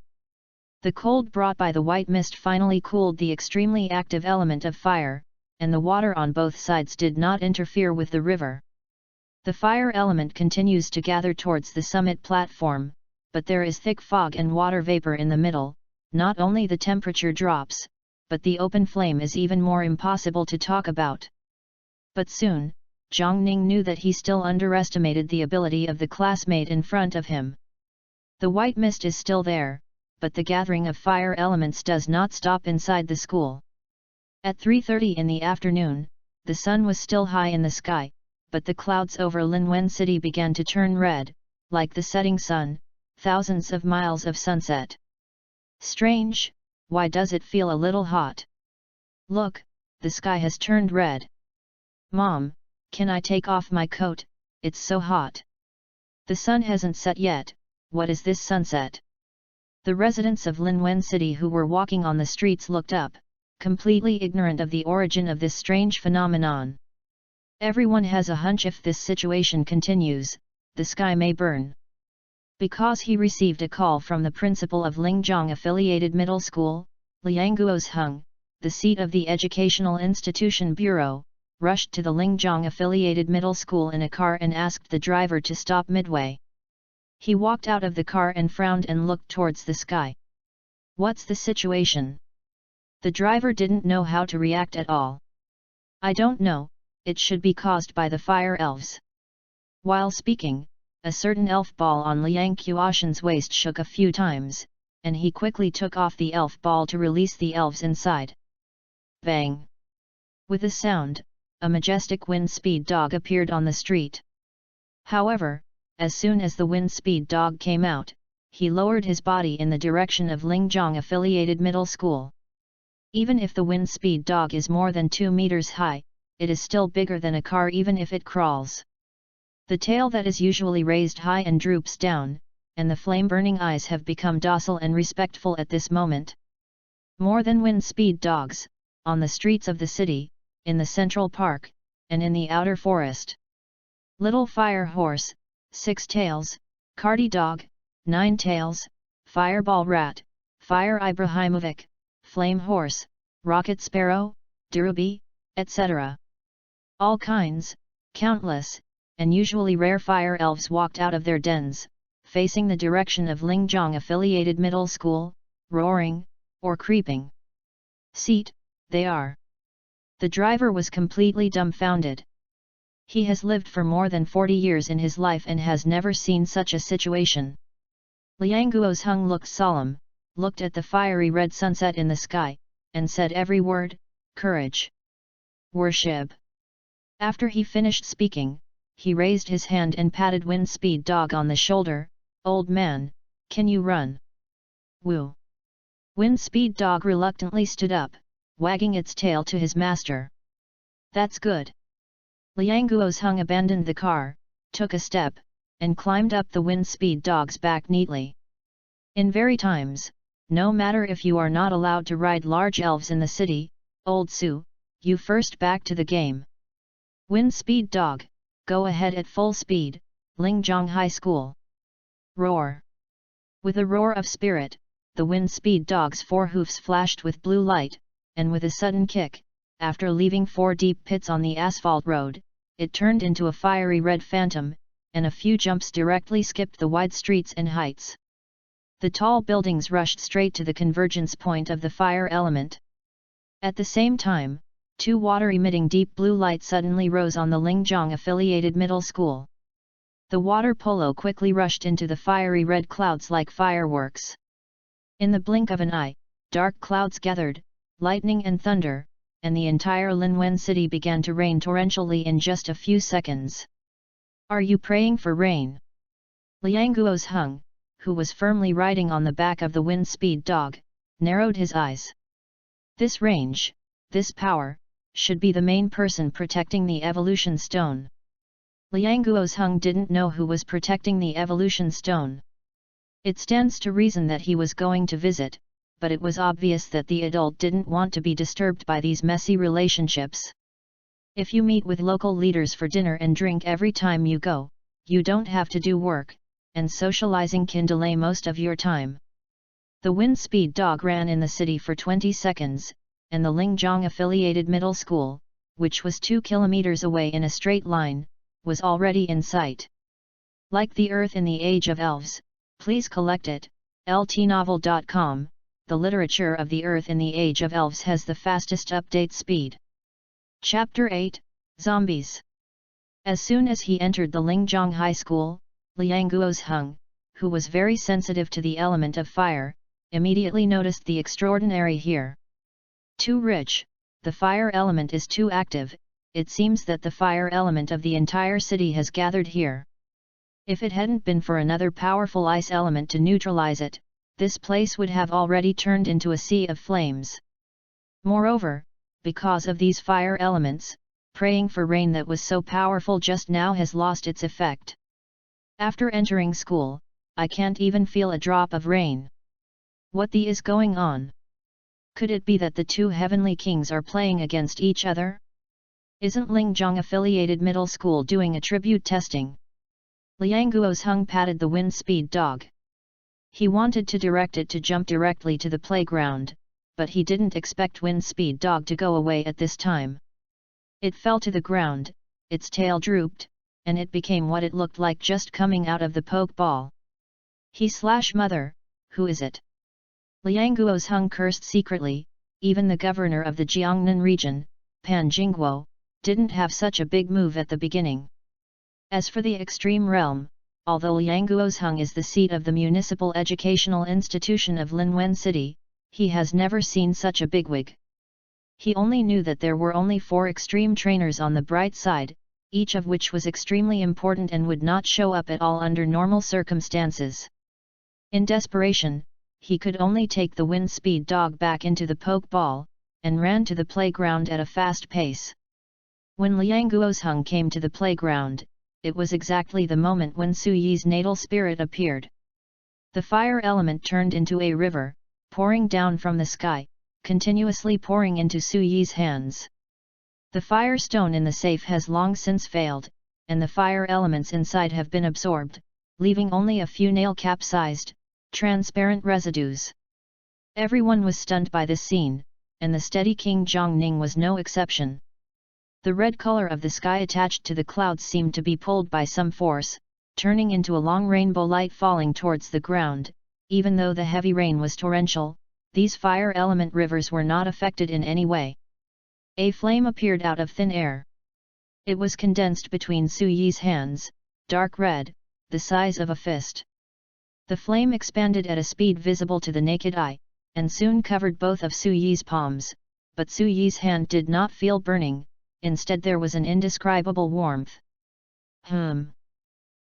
The cold brought by the white mist finally cooled the extremely active element of fire, and the water on both sides did not interfere with the river. The fire element continues to gather towards the summit platform, but there is thick fog and water vapor in the middle. Not only the temperature drops, but the open flame is even more impossible to talk about. But soon, Zhang Ning knew that he still underestimated the ability of the classmate in front of him. The white mist is still there, but the gathering of fire elements does not stop inside the school. At 3:30 in the afternoon, the sun was still high in the sky, but the clouds over Linwen City began to turn red, like the setting sun, thousands of miles of sunset. Strange, why does it feel a little hot? Look, the sky has turned red. Mom, can I take off my coat? It's so hot. The sun hasn't set yet. What is this sunset? The residents of Linwen City who were walking on the streets looked up, completely ignorant of the origin of this strange phenomenon. Everyone has a hunch if this situation continues, the sky may burn. Because he received a call from the principal of Lingzhong Affiliated Middle School, Liangguo's Hung, the seat of the Educational Institution Bureau, rushed to the Lingzhong Affiliated Middle School in a car and asked the driver to stop midway. He walked out of the car and frowned and looked towards the sky. What's the situation? The driver didn't know how to react at all. I don't know, it should be caused by the fire elves. While speaking, a certain elf ball on Liang Qiushan's waist shook a few times, and he quickly took off the elf ball to release the elves inside. Bang! With a sound, a majestic wind-speed dog appeared on the street. However, as soon as the wind-speed dog came out, he lowered his body in the direction of Lingzhong Affiliated Middle School. Even if the wind-speed dog is more than 2 meters high, it is still bigger than a car even if it crawls. The tail that is usually raised high and droops down, and the flame-burning eyes have become docile and respectful at this moment. More than wind-speed dogs, on the streets of the city, in the central park, and in the outer forest. Little fire horse, 6 tails, Cardi dog, 9 tails, fireball rat, fire Ibrahimovic, flame horse, rocket sparrow, Dirubi, etc. All kinds, countless, and usually rare fire elves walked out of their dens, facing the direction of Lingzhong affiliated middle school, roaring, or creeping. "Seat, they are." The driver was completely dumbfounded. He has lived for more than 40 years in his life and has never seen such a situation. Liang Guozheng looked solemn, looked at the fiery red sunset in the sky, and said every word, "Courage. Worship." After he finished speaking, he raised his hand and patted Wind Speed Dog on the shoulder. "Old man, can you run?" "Woo." Wind Speed Dog reluctantly stood up, wagging its tail to his master. "That's good." Liang Guozheng abandoned the car, took a step, and climbed up the Wind Speed Dog's back neatly. In very times, no matter if you are not allowed to ride large elves in the city, Old Su, you first back to the game. Wind Speed Dog, go ahead at full speed, Lingzhong High School. Roar. With a roar of spirit, the Wind Speed Dog's four hoofs flashed with blue light, and with a sudden kick, after leaving 4 deep pits on the asphalt road, it turned into a fiery red phantom, and a few jumps directly skipped the wide streets and heights. The tall buildings rushed straight to the convergence point of the fire element. At the same time, 2 water-emitting deep blue light suddenly rose on the Lingzhong affiliated middle school. The water polo quickly rushed into the fiery red clouds like fireworks. In the blink of an eye, dark clouds gathered, lightning and thunder, and the entire Linwen city began to rain torrentially in just a few seconds. "Are you praying for rain?" Liang Guozheng, who was firmly riding on the back of the Wind Speed Dog, narrowed his eyes. This range, this power, should be the main person protecting the evolution stone. Liang Guozheng didn't know who was protecting the evolution stone. It stands to reason that he was going to visit, but it was obvious that the adult didn't want to be disturbed by these messy relationships. If you meet with local leaders for dinner and drink every time you go, you don't have to do work, and socializing can delay most of your time. The Wind Speed Dog ran in the city for 20 seconds, and the Lingzhong affiliated middle school, which was 2 kilometers away in a straight line, was already in sight. Like the Earth in the Age of Elves, please collect it, ltnovel.com. The literature of the Earth in the Age of Elves has the fastest update speed. Chapter 8, Zombies. As soon as he entered the Lingzhong High School, Liang Guozheng, who was very sensitive to the element of fire, immediately noticed the extraordinary here. Too rich, the fire element is too active, it seems that the fire element of the entire city has gathered here. If it hadn't been for another powerful ice element to neutralize it, this place would have already turned into a sea of flames. Moreover, because of these fire elements, praying for rain that was so powerful just now has lost its effect. After entering school, I can't even feel a drop of rain. What the is going on? Could it be that the 2 heavenly kings are playing against each other? Isn't Lingzhong affiliated middle school doing a tribute testing? Liang Guozheng patted the Wind Speed Dog. He wanted to direct it to jump directly to the playground, but he didn't expect Wind Speed Dog to go away at this time. It fell to the ground, its tail drooped, and it became what it looked like just coming out of the poke ball. Mother, who is it? Liang Guozheng cursed secretly. Even the governor of the Jiangnan region, Pan Jingguo, didn't have such a big move at the beginning. As for the extreme realm, although Liang Guozheng is the seat of the municipal educational institution of Linwen City, he has never seen such a bigwig. He only knew that there were only 4 extreme trainers on the bright side, each of which was extremely important and would not show up at all under normal circumstances. In desperation, he could only take the Wind Speed Dog back into the poke ball, and ran to the playground at a fast pace. When Liang Guozheng came to the playground, it was exactly the moment when Su Yi's natal spirit appeared. The fire element turned into a river, pouring down from the sky, continuously pouring into Su Yi's hands. The fire stone in the safe has long since failed, and the fire elements inside have been absorbed, leaving only a few nail-cap-sized, transparent residues. Everyone was stunned by this scene, and the steady King Zhongning was no exception. The red color of the sky attached to the clouds seemed to be pulled by some force, turning into a long rainbow light falling towards the ground. Even though the heavy rain was torrential, these fire element rivers were not affected in any way. A flame appeared out of thin air. It was condensed between Su Yi's hands, dark red, the size of a fist. The flame expanded at a speed visible to the naked eye, and soon covered both of Su Yi's palms, but Su Yi's hand did not feel burning, instead there was an indescribable warmth. A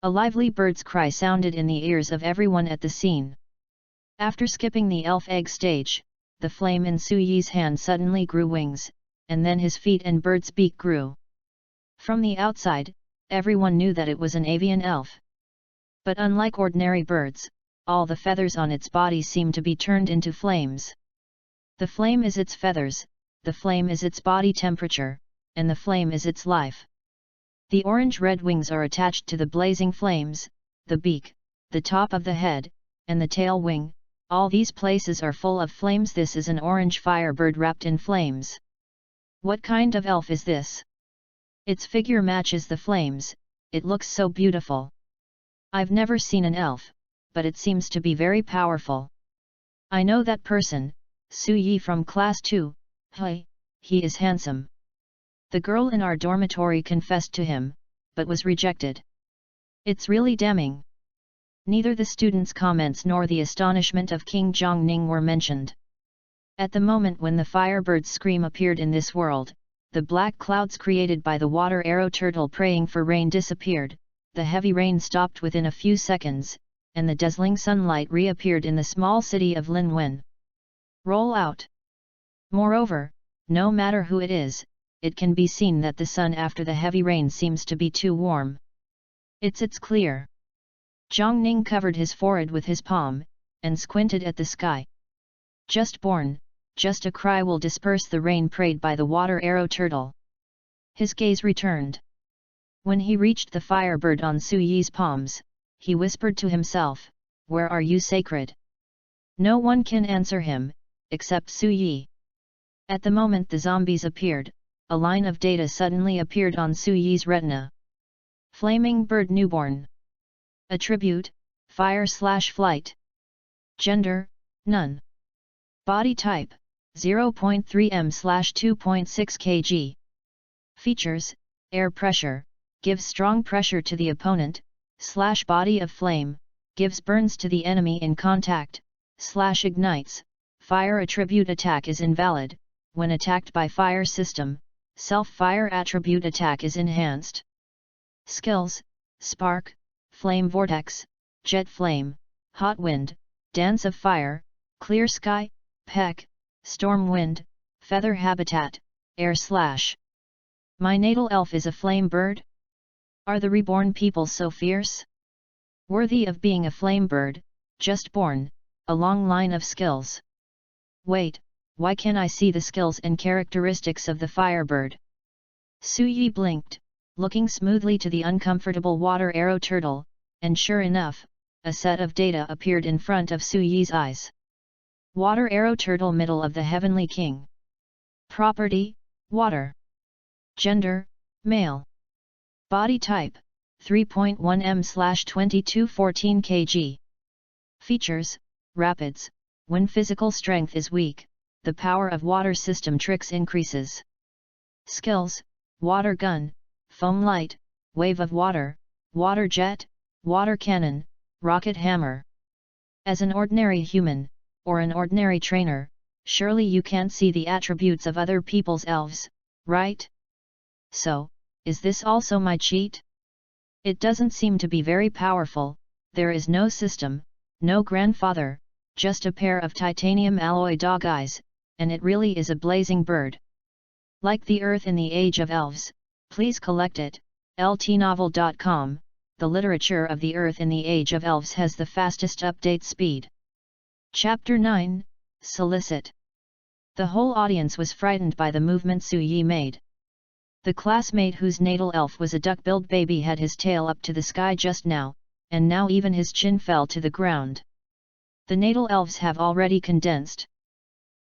lively bird's cry sounded in the ears of everyone at the scene. After skipping the elf egg stage, the flame in Su Yi's hand suddenly grew wings, and then his feet and bird's beak grew. From the outside, everyone knew that it was an avian elf. But unlike ordinary birds, all the feathers on its body seemed to be turned into flames. The flame is its feathers, the flame is its body temperature, and the flame is its life. The orange-red wings are attached to the blazing flames, the beak, the top of the head, and the tail wing. All these places are full of flames. This is an orange firebird wrapped in flames. What kind of elf is this? Its figure matches the flames, it looks so beautiful. I've never seen an elf, but it seems to be very powerful. I know that person, Su Yi from class 2, he is handsome. The girl in our dormitory confessed to him, but was rejected. It's really damning. Neither the students' comments nor the astonishment of King Zhongning were mentioned. At the moment when the firebird's scream appeared in this world, the black clouds created by the water arrow turtle praying for rain disappeared, the heavy rain stopped within a few seconds, and the dazzling sunlight reappeared in the small city of Linwen. Roll out. Moreover, no matter who it is, it can be seen that the sun after the heavy rain seems to be too warm. It's clear. Zhongning covered his forehead with his palm, and squinted at the sky. Just born, just a cry will disperse the rain prayed by the water arrow turtle. His gaze returned. When he reached the firebird on Su Yi's palms, he whispered to himself, "Where are you, sacred?" No one can answer him, except Su Yi. At the moment the zombies appeared, a line of data suddenly appeared on Su Yi's retina. Flaming bird newborn. Attribute, fire/flight. Gender, none. Body type, 0.3 m/2.6 kg. Features, air pressure, gives strong pressure to the opponent, /body of flame, gives burns to the enemy in contact, /ignites, fire attribute attack is invalid, when attacked by fire system, self-fire attribute attack is enhanced. Skills, spark, flame vortex, jet flame, hot wind, dance of fire, clear sky, peck, storm wind, feather habitat, air/. My natal elf is a flame bird? Are the reborn people so fierce? Worthy of being a flame bird, just born, a long line of skills. Wait, why can't I see the skills and characteristics of the firebird? Su Yi blinked, looking smoothly to the uncomfortable water arrow turtle, and sure enough, a set of data appeared in front of Su Yi's eyes. Water arrow turtle middle of the heavenly king. Property, water. Gender, male. Body type, 3.1 m/2214 kg. Features, rapids, when physical strength is weak, the power of water system tricks increases. Skills, water gun, foam light, wave of water, water jet, water cannon, rocket hammer. As an ordinary human, or an ordinary trainer, surely you can't see the attributes of other people's elves, right? So, is this also my cheat? It doesn't seem to be very powerful, there is no system, no grandfather, just a pair of titanium alloy dog eyes, and it really is a blazing bird. Like the Earth in the Age of Elves, please collect it, ltnovel.com, the literature of the Earth in the Age of Elves has the fastest update speed. Chapter 9, Solicit. The whole audience was frightened by the movement Su Yi made. The classmate whose natal elf was a duck-billed baby had his tail up to the sky just now, and now even his chin fell to the ground. The natal elves have already condensed.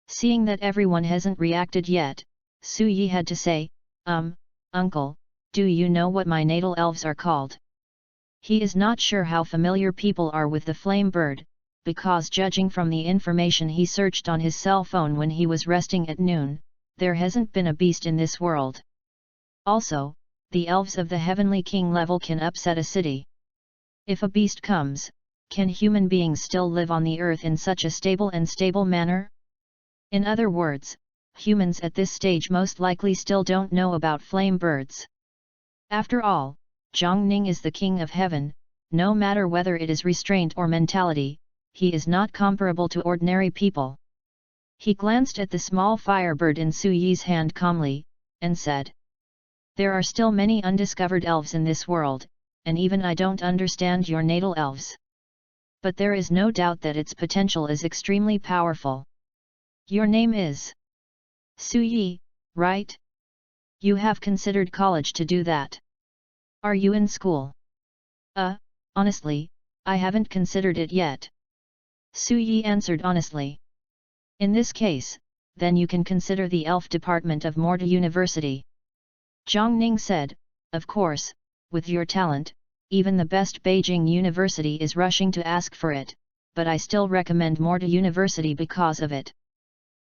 Seeing that everyone hasn't reacted yet, Su Yi had to say, Uncle, do you know what my natal elves are called? He is not sure how familiar people are with the flame bird, because judging from the information he searched on his cell phone when he was resting at noon, there hasn't been a beast in this world. Also, the elves of the Heavenly King level can upset a city. If a beast comes, can human beings still live on the earth in such a stable manner? In other words, humans at this stage most likely still don't know about flame birds. After all, Zhongning is the king of heaven, no matter whether it is restraint or mentality, he is not comparable to ordinary people. He glanced at the small firebird in Su Yi's hand calmly, and said, "There are still many undiscovered elves in this world, and even I don't understand your natal elves. But there is no doubt that its potential is extremely powerful. Your name is Su Yi, right? You have considered college to do that. Are you in school?" Honestly, I haven't considered it yet." Su Yi answered honestly. "In this case, then you can consider the elf department of Morta University." Zhang Ning said, "Of course, with your talent, even the best Beijing University is rushing to ask for it, but I still recommend Morta University because of it.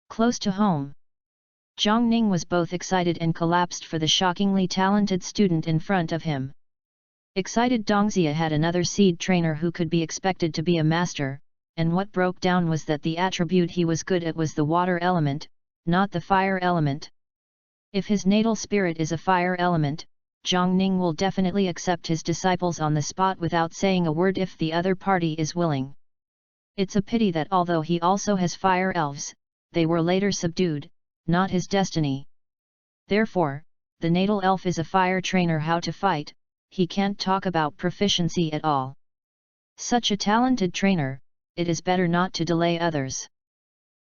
Close to home." Zhang Ning was both excited and collapsed for the shockingly talented student in front of him. Excited Dongxia had another seed trainer who could be expected to be a master, and what broke down was that the attribute he was good at was the water element, not the fire element. If his natal spirit is a fire element, Zhang Ning will definitely accept his disciples on the spot without saying a word if the other party is willing. It's a pity that although he also has fire elves, they were later subdued, not his destiny. Therefore, the natal elf is a fire trainer how to fight, he can't talk about proficiency at all. Such a talented trainer, it is better not to delay others.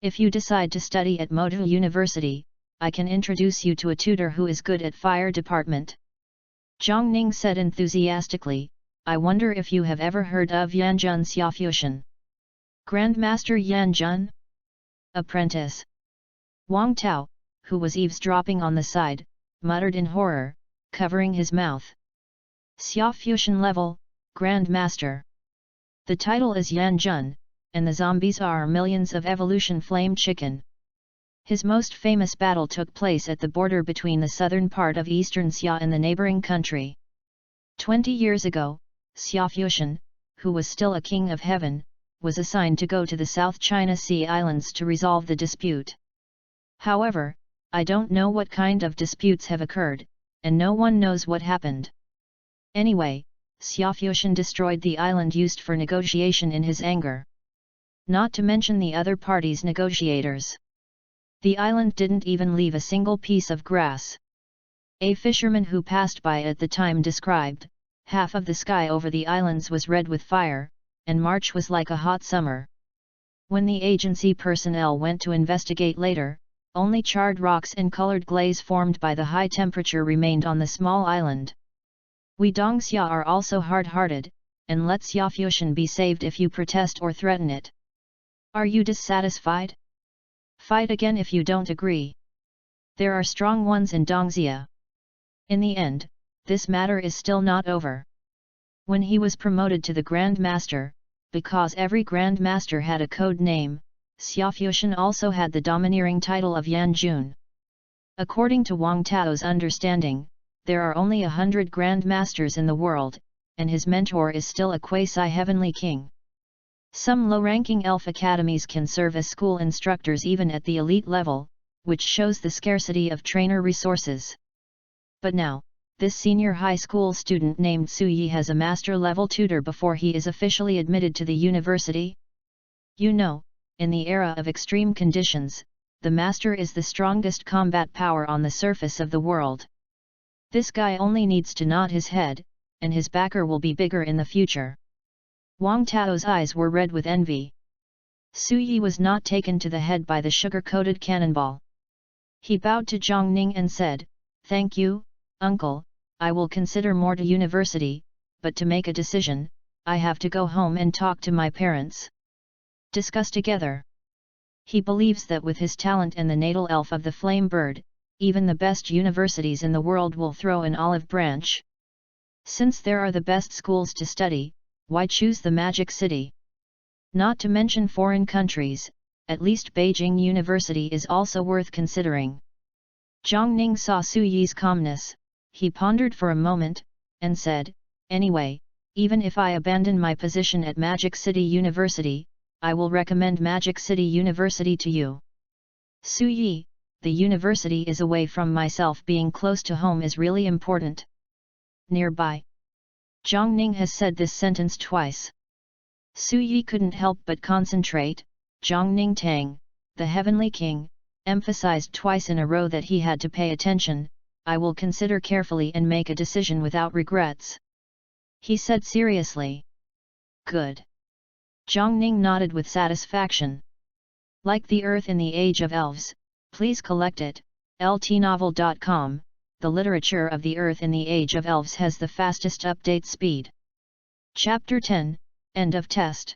If you decide to study at Morta University, I can introduce you to a tutor who is good at fire department." Zhang Ning said enthusiastically, "I wonder if you have ever heard of Yanjun Xiaofushan." "Grandmaster Yanjun? Apprentice?" Wang Tao, who was eavesdropping on the side, muttered in horror, covering his mouth. "Xiaofushan level, Grandmaster. The title is Yanjun, and the zombies are millions of evolution flame chicken. His most famous battle took place at the border between the southern part of eastern Xia and the neighboring country. 20 years ago, Xiaofushan, who was still a king of heaven, was assigned to go to the South China Sea Islands to resolve the dispute. However, I don't know what kind of disputes have occurred, and no one knows what happened. Anyway, Xiaofushan destroyed the island used for negotiation in his anger. Not to mention the other party's negotiators. The island didn't even leave a single piece of grass. A fisherman who passed by at the time described, half of the sky over the islands was red with fire, and March was like a hot summer. When the agency personnel went to investigate later, only charred rocks and colored glaze formed by the high temperature remained on the small island. We Dongxia are also hard-hearted, and let Xiaofushan be saved if you protest or threaten it. Are you dissatisfied? Fight again if you don't agree. There are strong ones in Dongxia. In the end, this matter is still not over." When he was promoted to the Grand Master, because every Grand Master had a code name, Xiaofushan also had the domineering title of Yanjun. According to Wang Tao's understanding, there are only 100 Grand Masters in the world, and his mentor is still a quasi-heavenly king. Some low-ranking elf academies can serve as school instructors even at the elite level, which shows the scarcity of trainer resources. But now, this senior high school student named Su Yi has a master-level tutor before he is officially admitted to the university. You know, in the era of extreme conditions, the master is the strongest combat power on the surface of the world. This guy only needs to nod his head, and his backer will be bigger in the future. Wang Tao's eyes were red with envy. Su Yi was not taken to the head by the sugar-coated cannonball. He bowed to Zhang Ning and said, "Thank you, uncle, I will consider Morta University, but to make a decision, I have to go home and talk to my parents. Discuss together." He believes that with his talent and the natal elf of the flame bird, even the best universities in the world will throw an olive branch. Since there are the best schools to study, why choose the Magic City? Not to mention foreign countries, at least Beijing University is also worth considering. Zhang Ning saw Su Yi's calmness, he pondered for a moment, and said, anyway, even if I abandon my position at Magic City University, I will recommend Magic City University to you. Su Yi, the university is away from myself, being close to home is really important. Nearby. Zhang Ning has said this sentence twice. Su Yi couldn't help but concentrate. Zhang Ning Tang, the Heavenly King, emphasized twice in a row that he had to pay attention. I will consider carefully and make a decision without regrets. He said seriously. Good. Zhang Ning nodded with satisfaction. Like the Earth in the Age of Elves, please collect it. ltnovel.com. The literature of the Earth in the Age of Elves has the fastest update speed. Chapter 10, End of Test.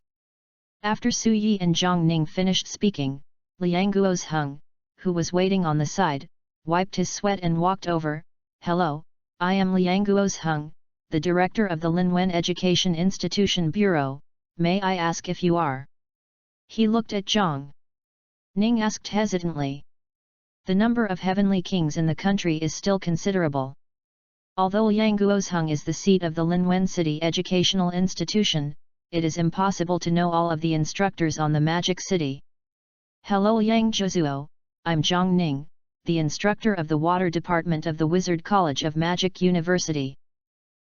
After Su Yi and Zhang Ning finished speaking, Liang Guo's Hung, who was waiting on the side, wiped his sweat and walked over. Hello, I am Liang Guo's Hung, the director of the Linwen Education Institution Bureau, may I ask if you are? He looked at Zhang Ning asked hesitantly. The number of heavenly kings in the country is still considerable. Although Liang Guo's Hung is the seat of the Linwen City Educational Institution, it is impossible to know all of the instructors on the Magic City. Hello Liang Zhuzuo, I'm Zhang Ning, the instructor of the Water Department of the Wizard College of Magic University.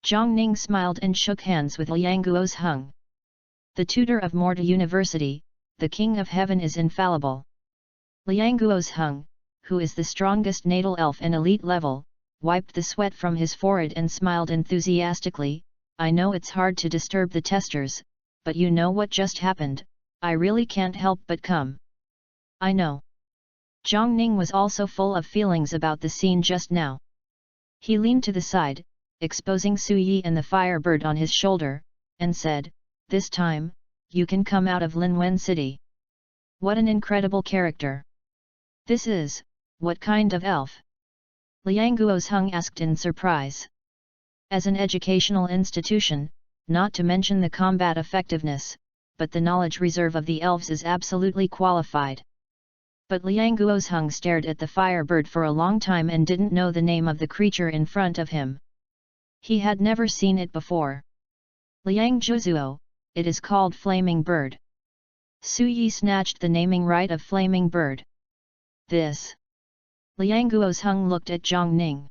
Zhang Ning smiled and shook hands with Liang Guo's Hung. The tutor of Morta University, the King of Heaven is infallible. Liang Guo's Hung, who is the strongest natal elf and elite level, wiped the sweat from his forehead and smiled enthusiastically. I know it's hard to disturb the testers, but you know what just happened, I really can't help but come. I know. Zhang Ning was also full of feelings about the scene just now. He leaned to the side, exposing Su Yi and the Firebird on his shoulder, and said, this time, you can come out of Linwen City. What an incredible character. This is, what kind of elf? Liang Guo's Hung asked in surprise. As an educational institution, not to mention the combat effectiveness, but the knowledge reserve of the elves is absolutely qualified. But Liang Guo's Hung stared at the Firebird for a long time and didn't know the name of the creature in front of him. He had never seen it before. Liang Zhuzuo, it is called Flaming Bird. Su Yi snatched the naming right of Flaming Bird. This. Liang Guo's Hung looked at Zhang Ning.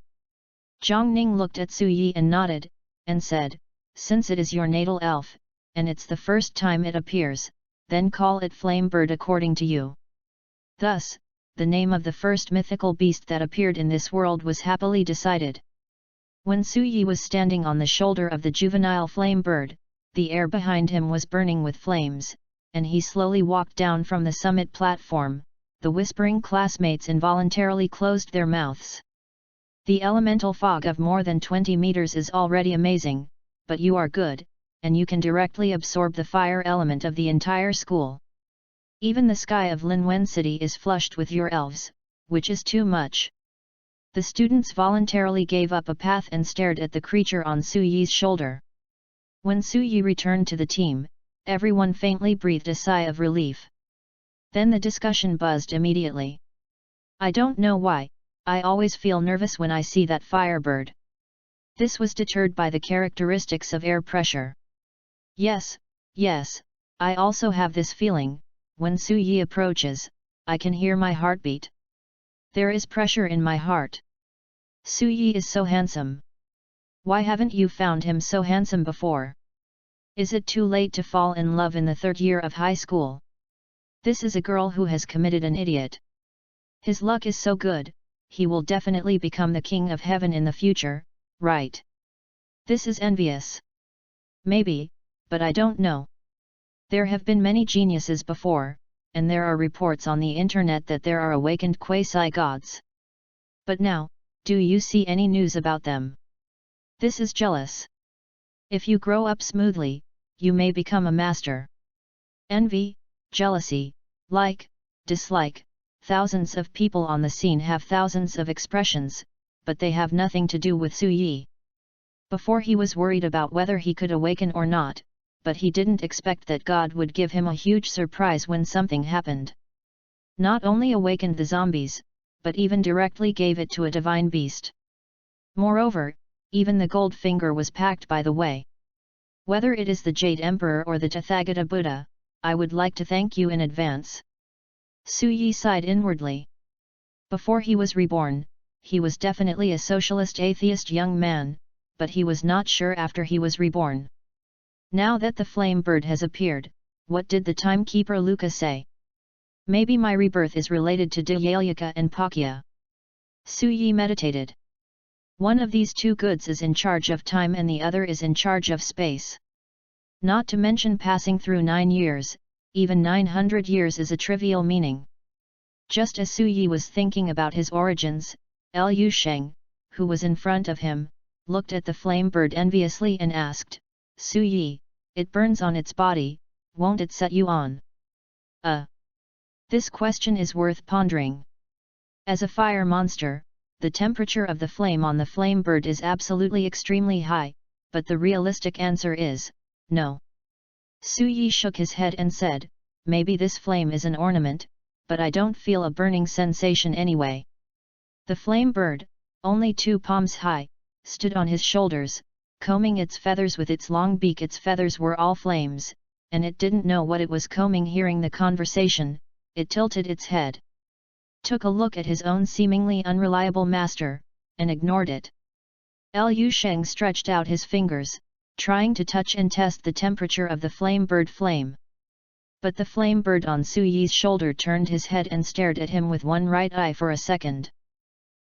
Zhang Ning looked at Su Yi and nodded, and said, since it is your natal elf, and it's the first time it appears, then call it Flame Bird according to you. Thus, the name of the first mythical beast that appeared in this world was happily decided. When Su Yi was standing on the shoulder of the juvenile Flame Bird, the air behind him was burning with flames, and he slowly walked down from the summit platform. The whispering classmates involuntarily closed their mouths. The elemental fog of more than 20 meters is already amazing, but you are good, and you can directly absorb the fire element of the entire school. Even the sky of Linwen City is flushed with your elves, which is too much. The students voluntarily gave up a path and stared at the creature on Su Yi's shoulder. When Su Yi returned to the team, everyone faintly breathed a sigh of relief. Then the discussion buzzed immediately. I don't know why, I always feel nervous when I see that Firebird. This was deterred by the characteristics of air pressure. Yes, I also have this feeling, when Su Yi approaches, I can hear my heartbeat. There is pressure in my heart. Su Yi is so handsome. Why haven't you found him so handsome before? Is it too late to fall in love in the third year of high school? This is a girl who has committed an idiot. His luck is so good, he will definitely become the King of Heaven in the future, right? This is envious. Maybe, but I don't know. There have been many geniuses before, and there are reports on the internet that there are awakened quasi-gods. But now, do you see any news about them? This is jealous. If you grow up smoothly, you may become a master. Envy, jealousy, like, dislike, thousands of people on the scene have thousands of expressions, but they have nothing to do with Su Yi. Before he was worried about whether he could awaken or not, but he didn't expect that God would give him a huge surprise when something happened. Not only awakened the zombies, but even directly gave it to a divine beast. Moreover, even the gold finger was packed by the way. Whether it is the Jade Emperor or the Tathagata Buddha, I would like to thank you in advance. Su Yi sighed inwardly. Before he was reborn, he was definitely a socialist atheist young man, but he was not sure after he was reborn. Now that the flame bird has appeared, what did the timekeeper Luca say? Maybe my rebirth is related to Dhyalaka and Pakya. Su Yi meditated. One of these two goods is in charge of time and the other is in charge of space. Not to mention passing through 9 years, even 900 years is a trivial meaning. Just as Su Yi was thinking about his origins, Liu Sheng, who was in front of him, looked at the flame bird enviously and asked, Su Yi, it burns on its body, won't it set you on? This question is worth pondering. As a fire monster, the temperature of the flame on the flame bird is absolutely extremely high, but the realistic answer is, no. Su Yi shook his head and said, maybe this flame is an ornament, but I don't feel a burning sensation anyway. The flame bird, only 2 palms high, stood on his shoulders, combing its feathers with its long beak. Its feathers were all flames, and it didn't know what it was combing. Hearing the conversation, it tilted its head, took a look at his own seemingly unreliable master, and ignored it. Liu Sheng stretched out his fingers, trying to touch and test the temperature of the flame bird flame. But the flame bird on Su Yi's shoulder turned his head and stared at him with one right eye for a second.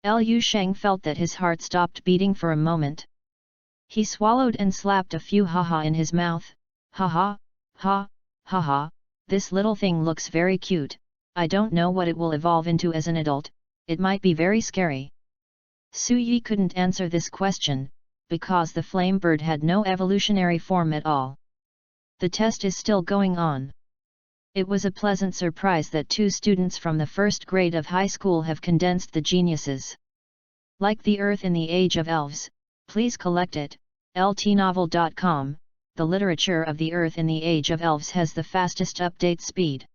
Liu Sheng felt that his heart stopped beating for a moment. He swallowed and slapped a few ha-ha in his mouth. Ha-ha, ha-ha, this little thing looks very cute. I don't know what it will evolve into as an adult, it might be very scary. Su Yi couldn't answer this question, because the flame bird had no evolutionary form at all. The test is still going on. It was a pleasant surprise that 2 students from the first grade of high school have condensed the geniuses. Like the Earth in the Age of Elves, please collect it, ltnovel.com, the literature of the Earth in the Age of Elves has the fastest update speed.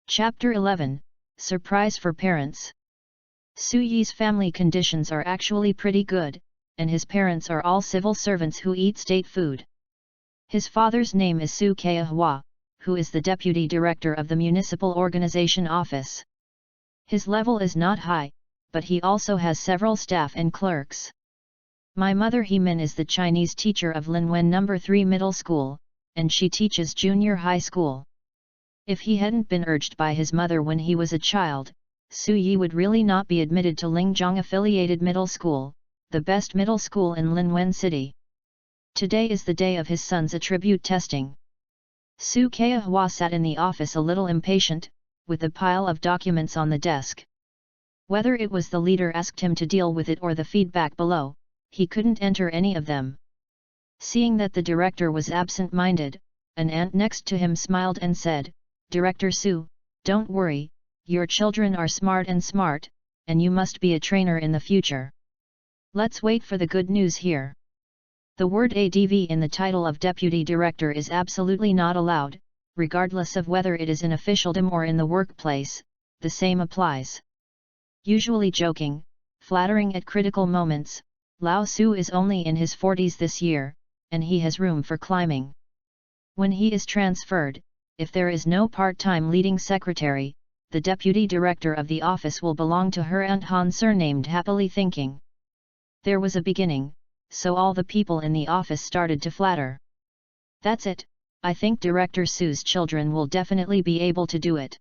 Chapter 11, Surprise for Parents. Su Yi's family conditions are actually pretty good, and his parents are all civil servants who eat state food. His father's name is Su Keahua, who is the deputy director of the municipal organization office. His level is not high, but he also has several staff and clerks. My mother He-min is the Chinese teacher of Linwen No. 3 Middle School, and she teaches junior high school. If he hadn't been urged by his mother when he was a child, Su Yi would really not be admitted to Lingzhong Affiliated Middle School, the best middle school in Linwen City. Today is the day of his son's attribute testing. Su Keahua sat in the office a little impatient, with a pile of documents on the desk. Whether it was the leader asked him to deal with it or the feedback below, he couldn't enter any of them. Seeing that the director was absent-minded, an aunt next to him smiled and said, Director Su, don't worry, your children are smart, and you must be a trainer in the future. Let's wait for the good news here. The word ADV in the title of deputy director is absolutely not allowed, regardless of whether it is in officialdom or in the workplace, the same applies. Usually joking, flattering at critical moments, Lao Su is only in his 40s this year, and he has room for climbing. When he is transferred, if there is no part-time leading secretary, the deputy director of the office will belong to her aunt Han, surnamed Happily Thinking. There was a beginning, so all the people in the office started to flatter. That's it, I think Director Su's children will definitely be able to do it.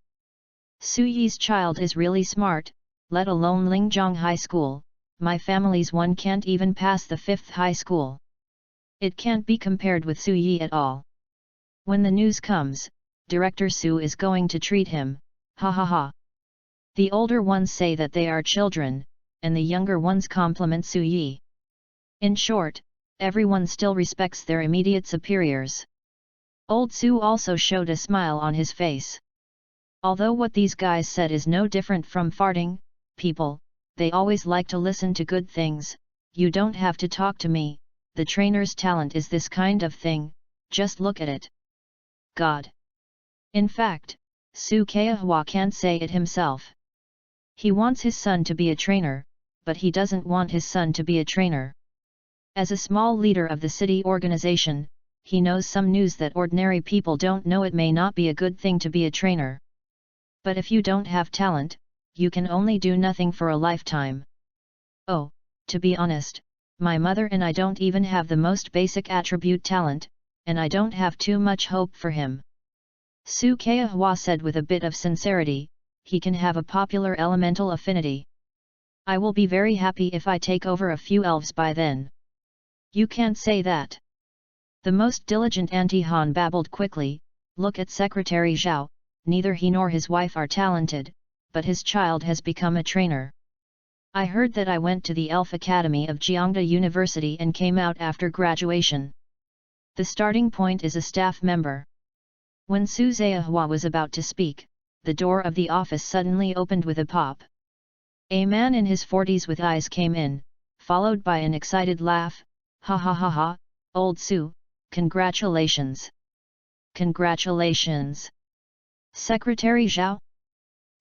Su Yi's child is really smart, let alone Lingzhong High School, my family's one can't even pass the 5th high school. It can't be compared with Su Yi at all. When the news comes, Director Su is going to treat him, ha ha ha. The older ones say that they are children, and the younger ones compliment Su Yi. In short, everyone still respects their immediate superiors. Old Su also showed a smile on his face. Although what these guys said is no different from farting, people, they always like to listen to good things, you don't have to talk to me, the trainer's talent is this kind of thing, just look at it. God. In fact, Su Keahua can't say it himself. He wants his son to be a trainer, but he doesn't want his son to be a trainer. As a small leader of the city organization, he knows some news that ordinary people don't know. It may not be a good thing to be a trainer. But if you don't have talent, you can only do nothing for a lifetime. Oh, to be honest, my mother and I don't even have the most basic attribute talent, and I don't have too much hope for him. Su Keahua said with a bit of sincerity, he can have a popular elemental affinity. I will be very happy if I take over a few elves by then. You can't say that. The most diligent Anti-Han babbled quickly, look at Secretary Zhao, neither he nor his wife are talented, but his child has become a trainer. I heard that I went to the Elf Academy of Jiangda University and came out after graduation. The starting point is a staff member. When Su Keahua was about to speak, the door of the office suddenly opened with a pop. A man in his 40s with eyes came in, followed by an excited laugh. Ha ha ha ha, old Su, congratulations. Congratulations. Secretary Zhao?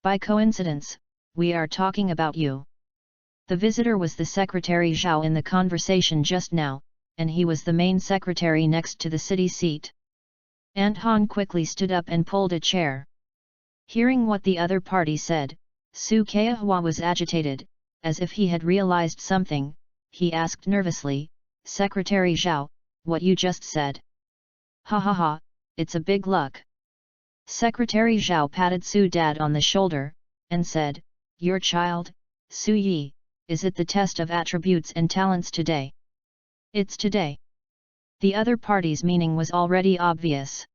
By coincidence, we are talking about you. The visitor was the Secretary Zhao in the conversation just now, and he was the main secretary next to the city seat. Anti-Han quickly stood up and pulled a chair. Hearing what the other party said, Su Keahua was agitated, as if he had realized something. He asked nervously, Secretary Zhao, what you just said? Ha ha ha, it's a big luck. Secretary Zhao patted Su Dad on the shoulder, and said, your child, Su Yi, is it the test of attributes and talents today? It's today. The other party's meaning was already obvious.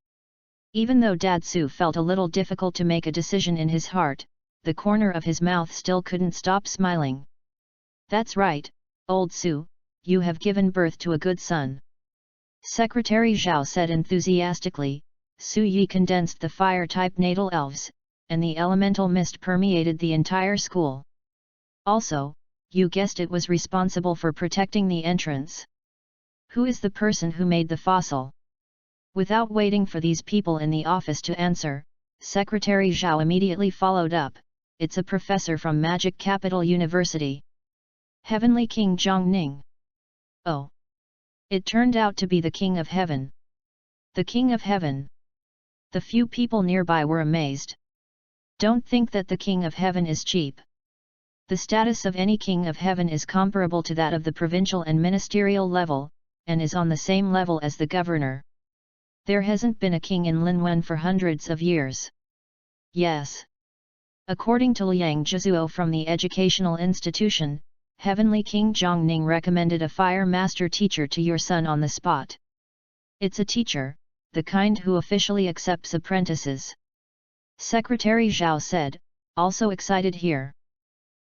Even though Dad Su felt a little difficult to make a decision in his heart, the corner of his mouth still couldn't stop smiling. That's right, old Su, you have given birth to a good son. Secretary Zhao said enthusiastically. Su Yi condensed the fire-type natal elves, and the elemental mist permeated the entire school. Also, you guessed it, was responsible for protecting the entrance. Who is the person who made the fossil? Without waiting for these people in the office to answer, Secretary Zhao immediately followed up. It's a professor from Magic Capital University. Heavenly King Zhongning. Oh. It turned out to be the King of Heaven. The King of Heaven. The few people nearby were amazed. Don't think that the King of Heaven is cheap. The status of any King of Heaven is comparable to that of the provincial and ministerial level, and is on the same level as the governor. There hasn't been a king in Linwen for hundreds of years. Yes. According to Liang Jizuo from the educational institution, Heavenly King Zhongning recommended a fire master teacher to your son on the spot. It's a teacher, the kind who officially accepts apprentices. Secretary Zhao said, also excited here.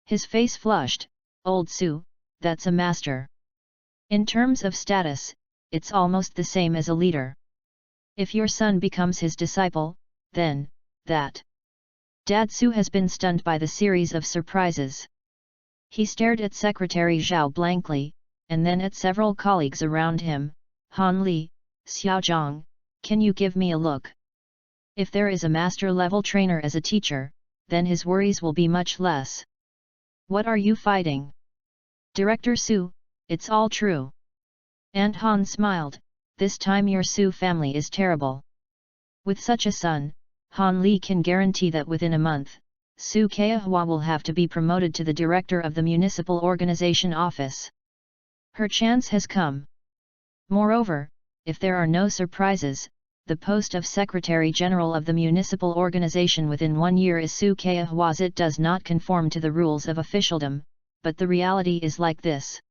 His face flushed. Old Su, that's a master. In terms of status, it's almost the same as a leader. If your son becomes his disciple, then, that. Dad Su has been stunned by the series of surprises. He stared at Secretary Zhao blankly, and then at several colleagues around him. Han Li, Xiaozhang, can you give me a look? If there is a master-level trainer as a teacher, then his worries will be much less. What are you fighting? Director Su, it's all true. Anti-Han smiled, this time your Su family is terrible. With such a son, Han Li can guarantee that within a month, Su Keahua will have to be promoted to the director of the municipal organization office. Her chance has come. Moreover, if there are no surprises, the post of Secretary General of the municipal organization within 1 year is Su Keahua's. It does not conform to the rules of officialdom, but the reality is like this.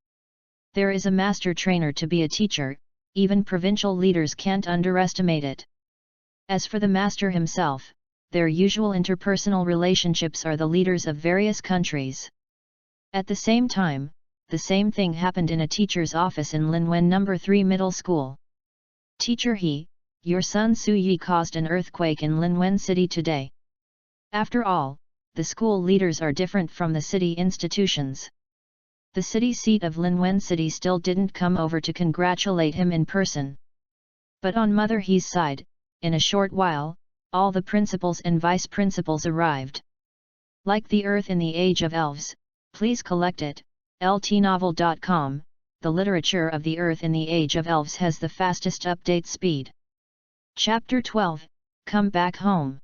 There is a master trainer to be a teacher, even provincial leaders can't underestimate it. As for the master himself, their usual interpersonal relationships are the leaders of various countries. At the same time, the same thing happened in a teacher's office in Linwen No. 3 Middle School. Teacher He, your son Su Yi caused an earthquake in Linwen City today. After all, the school leaders are different from the city institutions. The city seat of Linwen City still didn't come over to congratulate him in person. But on Mother He's side, in a short while, all the principals and vice principals arrived. Like the Earth in the Age of Elves, please collect it, ltnovel.com. The literature of the Earth in the Age of Elves has the fastest update speed. Chapter 12, Come Back Home.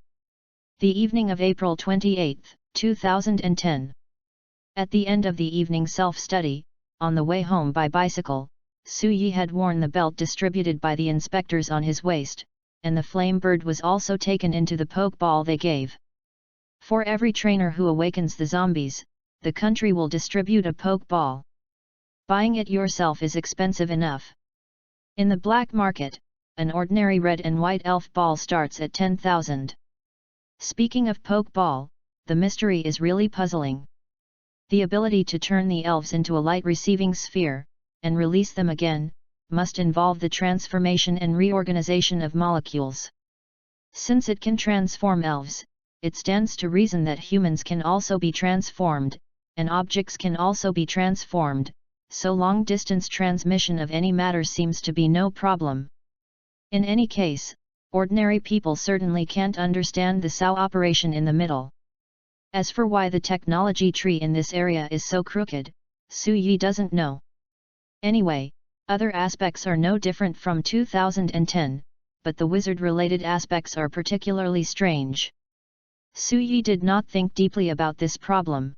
The evening of April 28, 2010. At the end of the evening self-study, on the way home by bicycle, Su Yi had worn the belt distributed by the inspectors on his waist, and the flame bird was also taken into the pokeball they gave. For every trainer who awakens the zombies, the country will distribute a pokeball. Buying it yourself is expensive enough. In the black market, an ordinary red and white elf ball starts at 10,000. Speaking of pokeball, the mystery is really puzzling. The ability to turn the elves into a light-receiving sphere, and release them again, must involve the transformation and reorganization of molecules. Since it can transform elves, it stands to reason that humans can also be transformed, and objects can also be transformed, so long-distance transmission of any matter seems to be no problem. In any case, ordinary people certainly can't understand the SOW operation in the middle. As for why the technology tree in this area is so crooked, Su Yi doesn't know. Anyway, other aspects are no different from 2010, but the wizard-related aspects are particularly strange. Su Yi did not think deeply about this problem.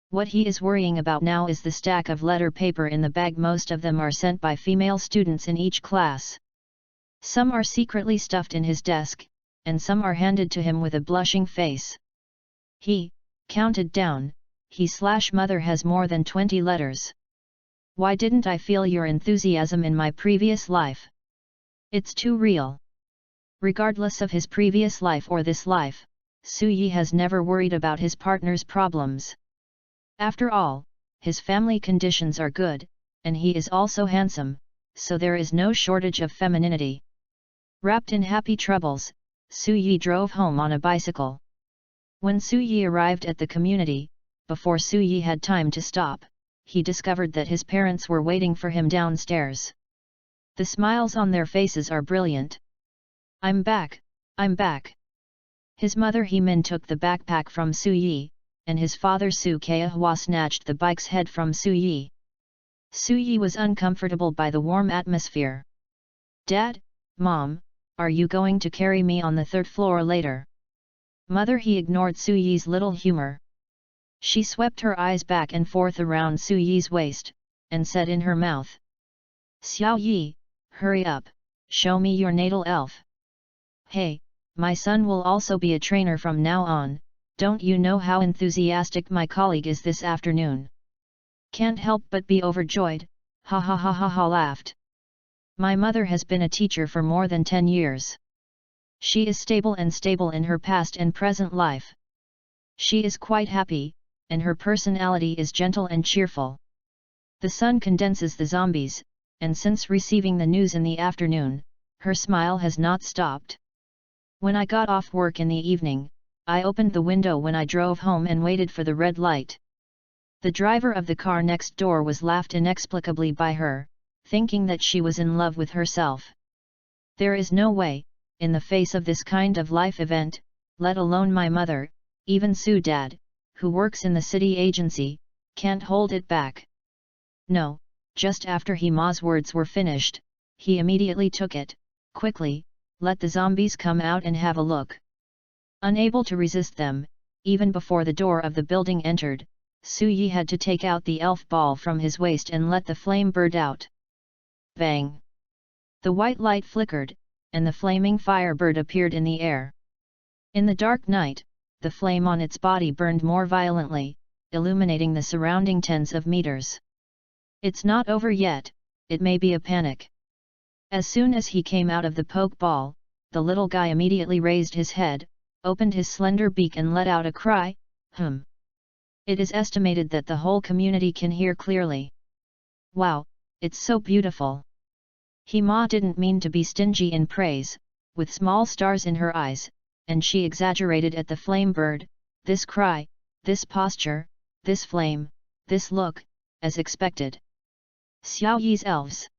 What he is worrying about now is the stack of letter paper in the bag. Most of them are sent by female students in each class. Some are secretly stuffed in his desk, and some are handed to him with a blushing face. He counted down, Mother has more than 20 letters. Why didn't I feel your enthusiasm in my previous life? It's too real. Regardless of his previous life or this life, Su Yi has never worried about his partner's problems. After all, his family conditions are good, and he is also handsome, so there is no shortage of femininity. Wrapped in happy troubles, Su Yi drove home on a bicycle. When Su Yi arrived at the community, before Su Yi had time to stop, he discovered that his parents were waiting for him downstairs. The smiles on their faces are brilliant. I'm back, I'm back. His mother He-min took the backpack from Su Yi, and his father Su Kaehwa snatched the bike's head from Su Yi. Su Yi was uncomfortable by the warm atmosphere. Dad, Mom, are you going to carry me on the third floor later? Mother He ignored Su Yi's little humor. She swept her eyes back and forth around Su Yi's waist, and said in her mouth, Xiao Yi, hurry up, show me your natal elf. Hey, my son will also be a trainer from now on, don't you know how enthusiastic my colleague is this afternoon? Can't help but be overjoyed, ha ha ha ha ha laughed. My mother has been a teacher for more than 10 years. She is stable in her past and present life. She is quite happy, and her personality is gentle and cheerful. The sun condenses the zombies, and since receiving the news in the afternoon, her smile has not stopped. When I got off work in the evening, I opened the window when I drove home and waited for the red light. The driver of the car next door was laughed inexplicably by her, thinking that she was in love with herself. There is no way, in the face of this kind of life event, let alone my mother, even Su Dad, who works in the city agency, can't hold it back. No, just after Ma's words were finished, he immediately took it, quickly, let the zombies come out and have a look. Unable to resist them, even before the door of the building entered, Su Yi had to take out the elf ball from his waist and let the flame bird out. Bang! The white light flickered, and the flaming firebird appeared in the air. In the dark night, the flame on its body burned more violently, illuminating the surrounding tens of meters. It's not over yet, it may be a panic. As soon as he came out of the poke ball, the little guy immediately raised his head, opened his slender beak and let out a cry, hum. It is estimated that the whole community can hear clearly. Wow, it's so beautiful. Ma didn't mean to be stingy in praise, with small stars in her eyes, and she exaggerated at the flame bird, this cry, this posture, this flame, this look, as expected. Xiao Yi's elves.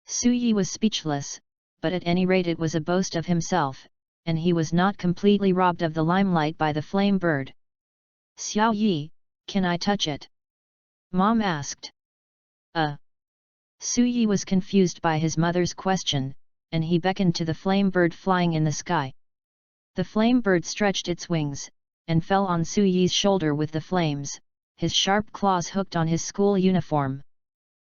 Su Yi was speechless, but at any rate it was a boast of himself, and he was not completely robbed of the limelight by the flame bird. Xiao Yi, can I touch it? Mom asked. Su Yi was confused by his mother's question, and he beckoned to the flame bird flying in the sky. The flame bird stretched its wings, and fell on Su Yi's shoulder with the flames, his sharp claws hooked on his school uniform.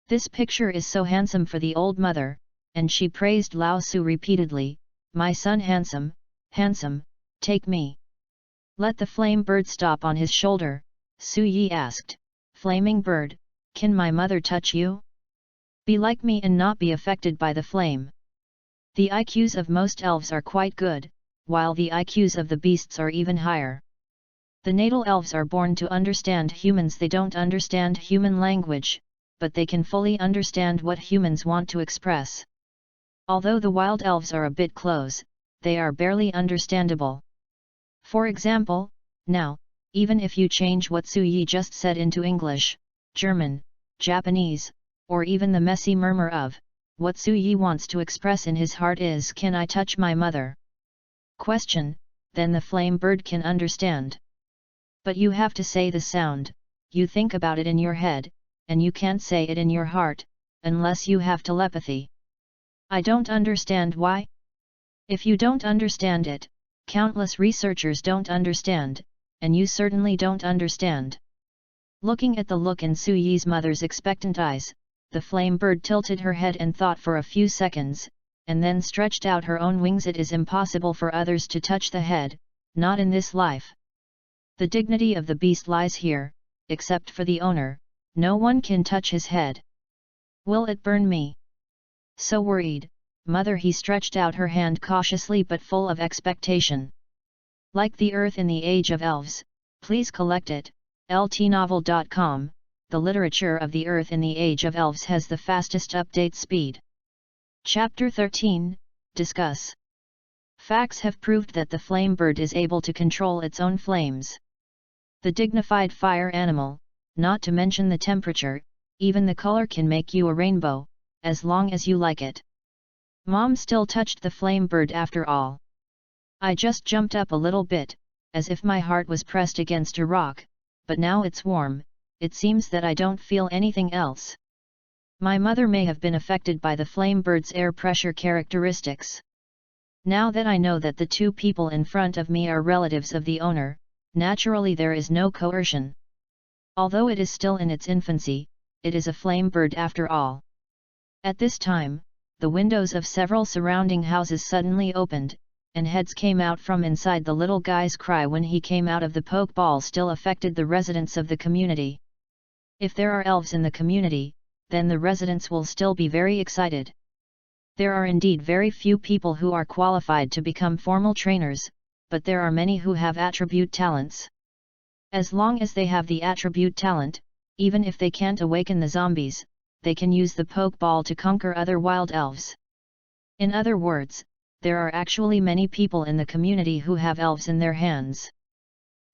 This picture is so handsome for the old mother, and she praised Lao Su repeatedly, "My son handsome, handsome, take me." Let the flame bird stop on his shoulder, Su Yi asked, "Flaming bird, can my mother touch you? Be like me and not be affected by the flame." The IQs of most elves are quite good, while the IQs of the beasts are even higher. The natal elves are born to understand humans. They don't understand human language, but they can fully understand what humans want to express. Although the wild elves are a bit close, they are barely understandable. For example, now, even if you change what Su Yi just said into English, German, Japanese, or even the messy murmur of, what Su Yi wants to express in his heart is, "Can I touch my mother?" Question, then the flame bird can understand. But you have to say the sound, you think about it in your head, and you can't say it in your heart, unless you have telepathy. I don't understand why. If you don't understand it, countless researchers don't understand, and you certainly don't understand. Looking at the look in Su Yi's mother's expectant eyes, the flame bird tilted her head and thought for a few seconds, and then stretched out her own wings. It is impossible for others to touch the head, not in this life. The dignity of the beast lies here, except for the owner, no one can touch his head. Will it burn me? So worried, mother, he stretched out her hand cautiously but full of expectation. Like the earth in the age of elves, please collect it, ltnovel.com. The literature of the earth in the age of elves has the fastest update speed. Chapter 13, Discuss. Facts have proved that the flame bird is able to control its own flames. The dignified fire animal, not to mention the temperature, even the color, can make you a rainbow, as long as you like it. Mom still touched the flame bird after all. I just jumped up a little bit, as if my heart was pressed against a rock, but now it's warm. It seems that I don't feel anything else. My mother may have been affected by the flame bird's air pressure characteristics. Now that I know that the two people in front of me are relatives of the owner, naturally there is no coercion. Although it is still in its infancy, it is a flame bird after all. At this time, the windows of several surrounding houses suddenly opened, and heads came out from inside. The little guy's cry when he came out of the poke ball still affected the residents of the community. If there are elves in the community, then the residents will still be very excited. There are indeed very few people who are qualified to become formal trainers, but there are many who have attribute talents. As long as they have the attribute talent, even if they can't awaken the zombies, they can use the poke ball to conquer other wild elves. In other words, there are actually many people in the community who have elves in their hands.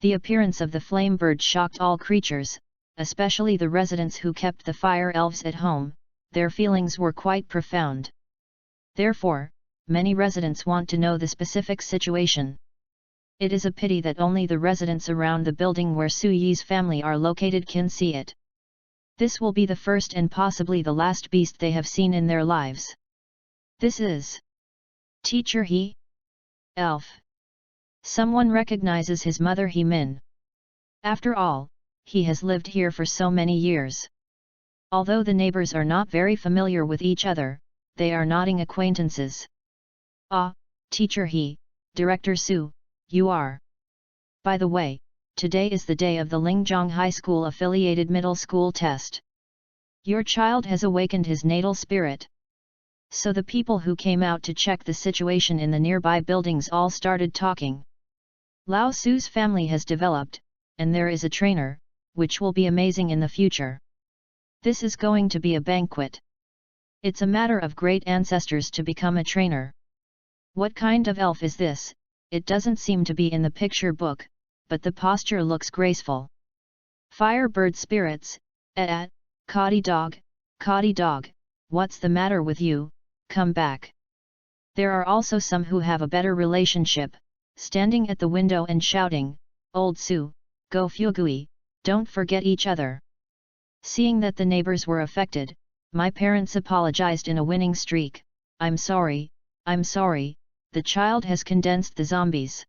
The appearance of the flame bird shocked all creatures, especially the residents who kept the fire elves at home. Their feelings were quite profound. Therefore, many residents want to know the specific situation. It is a pity that only the residents around the building where Su Yi's family are located can see it. This will be the first and possibly the last beast they have seen in their lives. This is Teacher He? Elf. Someone recognizes his mother He Min. After all, he has lived here for so many years. Although the neighbors are not very familiar with each other, they are nodding acquaintances. Ah, Teacher He, Director Su, you are. By the way, today is the day of the Lingzhong High School affiliated middle school test. Your child has awakened his natal spirit. So the people who came out to check the situation in the nearby buildings all started talking. Lao Su's family has developed, and there is a trainer, which will be amazing in the future. This is going to be a banquet. It's a matter of great ancestors to become a trainer. What kind of elf is this? It doesn't seem to be in the picture book, but the posture looks graceful. Firebird spirits, Caughty dog, what's the matter with you, come back." There are also some who have a better relationship, standing at the window and shouting, "Old Sue, go fugui, don't forget each other." Seeing that the neighbors were affected, my parents apologized in a winning streak. I'm sorry, the child has condensed the zombies."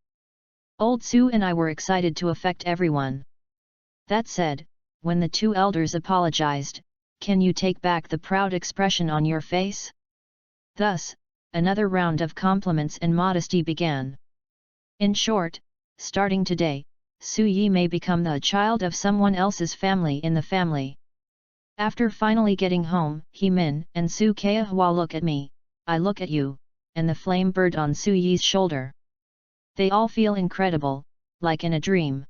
Old Sue and I were excited to affect everyone. That said, when the two elders apologized, can you take back the proud expression on your face? Thus, another round of compliments and modesty began. In short, starting today, Su Yi may become the child of someone else's family in the family. After finally getting home, He Min and Su Kaihua look at me, I look at you, and the flame bird on Su Yi's shoulder. They all feel incredible, like in a dream.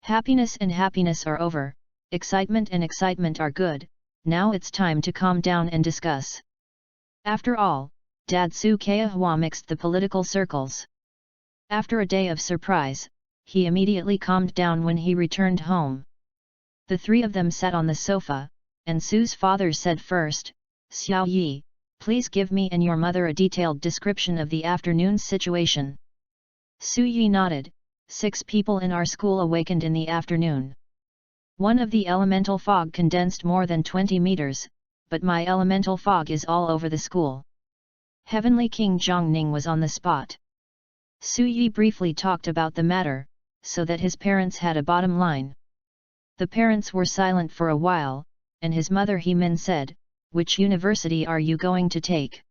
Happiness and happiness are over, excitement and excitement are good, now it's time to calm down and discuss. After all, Dad Su Kaihua mixed the political circles. After a day of surprise, he immediately calmed down when he returned home. The three of them sat on the sofa, and Su's father said first, "Xiao Yi, please give me and your mother a detailed description of the afternoon's situation." Su Yi nodded. 6 people in our school awakened in the afternoon. One of the elemental fog condensed more than 20 meters, but my elemental fog is all over the school. Heavenly King Zhongning was on the spot. Su Yi briefly talked about the matter, so that his parents had a bottom line. The parents were silent for a while, and his mother He Min said, "Which university are you going to take?"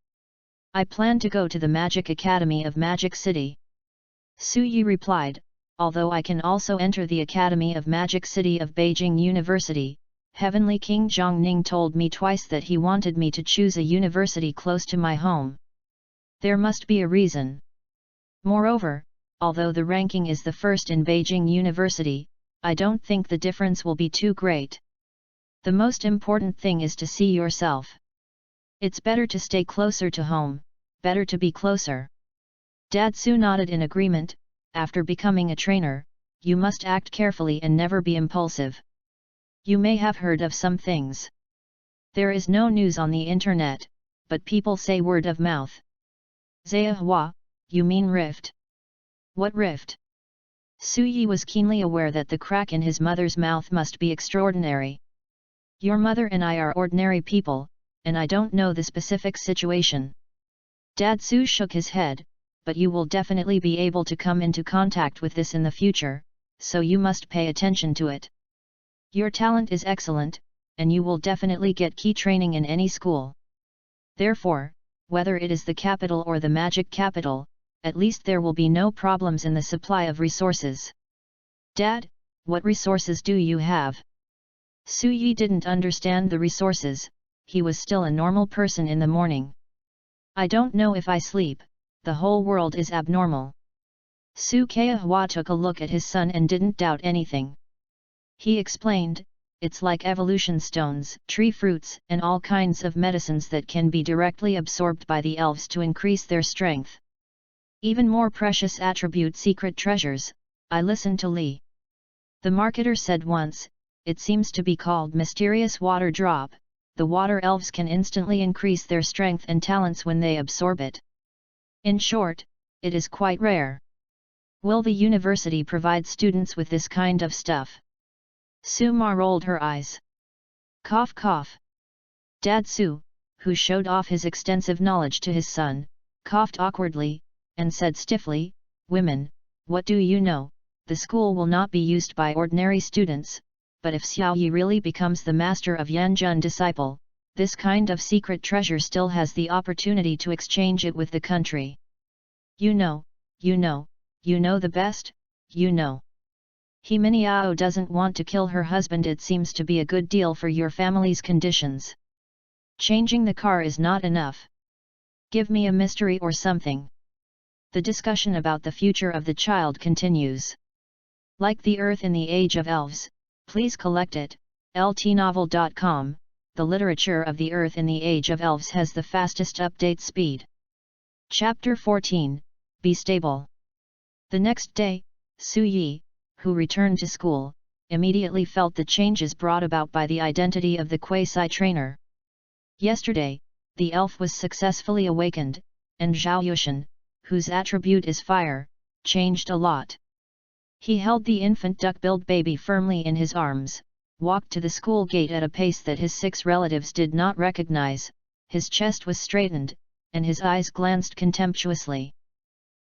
"I plan to go to the Magic Academy of Magic City." Su Yi replied, "Although I can also enter the Academy of Magic City of Beijing University, Heavenly King Zhongning told me twice that he wanted me to choose a university close to my home. There must be a reason. Moreover, although the ranking is the first in Beijing University, I don't think the difference will be too great. The most important thing is to see yourself. It's better to stay closer to home, better to be closer." Dad Su nodded in agreement. After becoming a trainer, you must act carefully and never be impulsive. You may have heard of some things. There is no news on the internet, but people say word of mouth. Zaihua, you mean rift? What rift? Su Yi was keenly aware that the crack in his mother's mouth must be extraordinary. Your mother and I are ordinary people, and I don't know the specific situation. Dad Su shook his head, but you will definitely be able to come into contact with this in the future, so you must pay attention to it. Your talent is excellent, and you will definitely get key training in any school. Therefore, whether it is the capital or the magic capital, at least there will be no problems in the supply of resources. Dad, what resources do you have? Su Yi didn't understand the resources, he was still a normal person in the morning. I don't know if I sleep, the whole world is abnormal. Su Kaihua took a look at his son and didn't doubt anything. He explained, it's like evolution stones, tree fruits, and all kinds of medicines that can be directly absorbed by the elves to increase their strength. Even more precious attribute secret treasures, I listened to Li. The marketer said once, it seems to be called mysterious water drop, the water elves can instantly increase their strength and talents when they absorb it. In short, it is quite rare. Will the university provide students with this kind of stuff? Su Ma rolled her eyes. Cough cough. Dad Su, who showed off his extensive knowledge to his son, coughed awkwardly, and said stiffly, "Women, what do you know? The school will not be used by ordinary students, but if Xiao Yi really becomes the master of Yanjun disciple, this kind of secret treasure still has the opportunity to exchange it with the country. You know the best, you know. He Miniao doesn't want to kill her husband. It seems to be a good deal for your family's conditions. Changing the car is not enough. Give me a mystery or something." The discussion about the future of the child continues. Like the Earth in the Age of Elves, please collect it, ltnovel.com. The literature of the Earth in the Age of Elves has the fastest update speed. Chapter 14, Be Stable. The next day, Su Yi, who returned to school, immediately felt the changes brought about by the identity of the quasi-trainer. Yesterday, the elf was successfully awakened, and Zhao Yushan, whose attribute is fire, changed a lot. He held the infant duck-billed baby firmly in his arms, walked to the school gate at a pace that his 6 relatives did not recognize, his chest was straightened, and his eyes glanced contemptuously.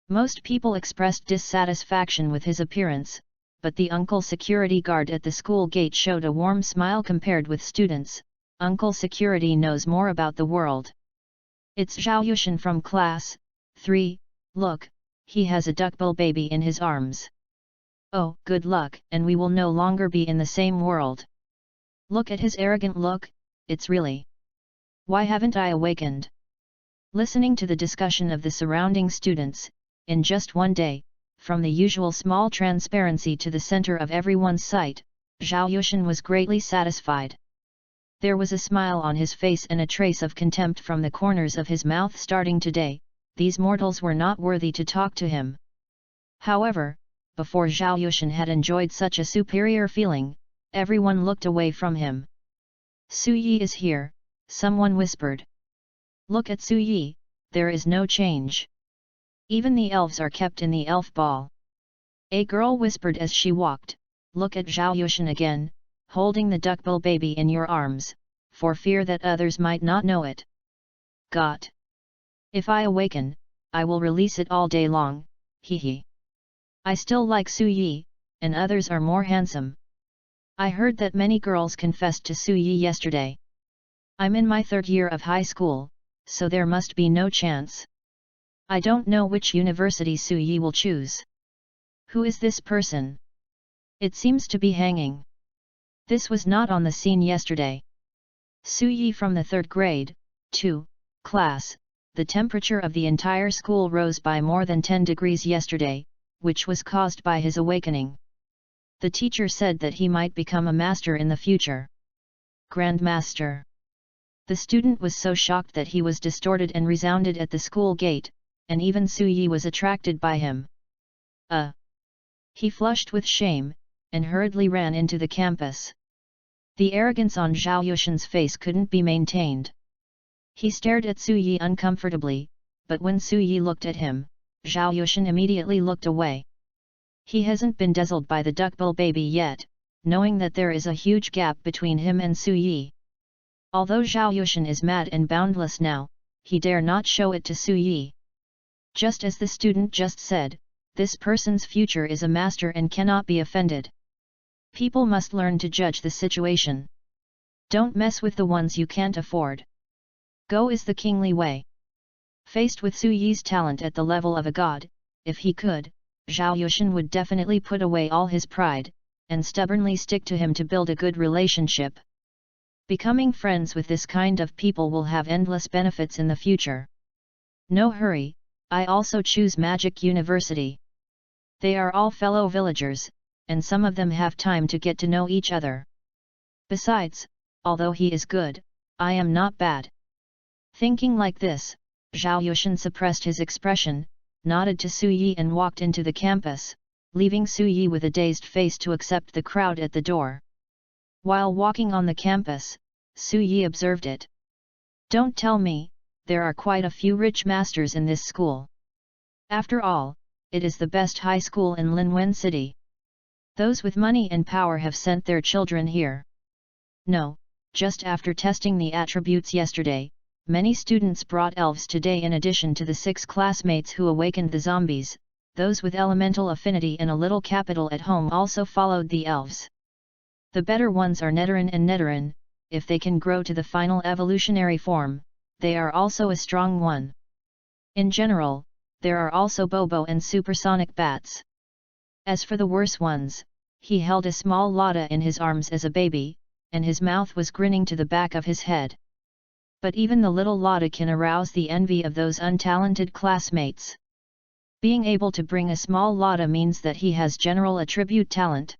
Most people expressed dissatisfaction with his appearance, but the uncle security guard at the school gate showed a warm smile. Compared with students, Uncle Security knows more about the world. It's Zhao Yushan from class 3, look, he has a duckbill baby in his arms. Oh, good luck, and we will no longer be in the same world. Look at his arrogant look, it's really. Why haven't I awakened? Listening to the discussion of the surrounding students, in just one day, from the usual small transparency to the center of everyone's sight, Zhao Yushan was greatly satisfied. There was a smile on his face and a trace of contempt from the corners of his mouth. Starting today, these mortals were not worthy to talk to him. However, before Zhao Yushan had enjoyed such a superior feeling, everyone looked away from him. Su Yi is here, someone whispered. Look at Su Yi, there is no change. Even the elves are kept in the elf ball. A girl whispered as she walked, look at Zhao Yushan again, holding the duckbill baby in your arms, for fear that others might not know it. Got. If I awaken, I will release it all day long, hee hee. I still like Su Yi, and others are more handsome. I heard that many girls confessed to Su Yi yesterday. I'm in my 3rd year of high school, so there must be no chance. I don't know which university Su Yi will choose. Who is this person? It seems to be hanging. This was not on the scene yesterday. Su Yi from the 3rd grade, 2, class. The temperature of the entire school rose by more than 10 degrees yesterday, which was caused by his awakening. The teacher said that he might become a master in the future. Grandmaster. The student was so shocked that he was distorted and resounded at the school gate, and even Su Yi was attracted by him. He flushed with shame, and hurriedly ran into the campus. The arrogance on Zhao Yushan's face couldn't be maintained. He stared at Su Yi uncomfortably, but when Su Yi looked at him, Zhao Yushan immediately looked away. He hasn't been dazzled by the duckbill baby yet, knowing that there is a huge gap between him and Su Yi. Although Zhao Yushan is mad and boundless now, he dare not show it to Su Yi. Just as the student just said, this person's future is a master and cannot be offended. People must learn to judge the situation. Don't mess with the ones you can't afford. Go is the kingly way. Faced with Su Yi's talent at the level of a god, if he could, Zhao Yushan would definitely put away all his pride, and stubbornly stick to him to build a good relationship. Becoming friends with this kind of people will have endless benefits in the future. No hurry, I also choose Magic University. They are all fellow villagers, and some of them have time to get to know each other. Besides, although he is good, I am not bad. Thinking like this, Zhao Yushan suppressed his expression, nodded to Su Yi and walked into the campus, leaving Su Yi with a dazed face to accept the crowd at the door. While walking on the campus, Su Yi observed it. Don't tell me, there are quite a few rich masters in this school. After all, it is the best high school in Linwen City. Those with money and power have sent their children here. No, just after testing the attributes yesterday, many students brought elves today. In addition to the 6 classmates who awakened the zombies, those with elemental affinity and a little capital at home also followed the elves. The better ones are Neterin and Neterin. If they can grow to the final evolutionary form, they are also a strong one. In general, there are also Bobo and supersonic bats. As for the worse ones, he held a small Lotta in his arms as a baby, and his mouth was grinning to the back of his head. But even the little Lotta can arouse the envy of those untalented classmates. Being able to bring a small Lotta means that he has general attribute talent.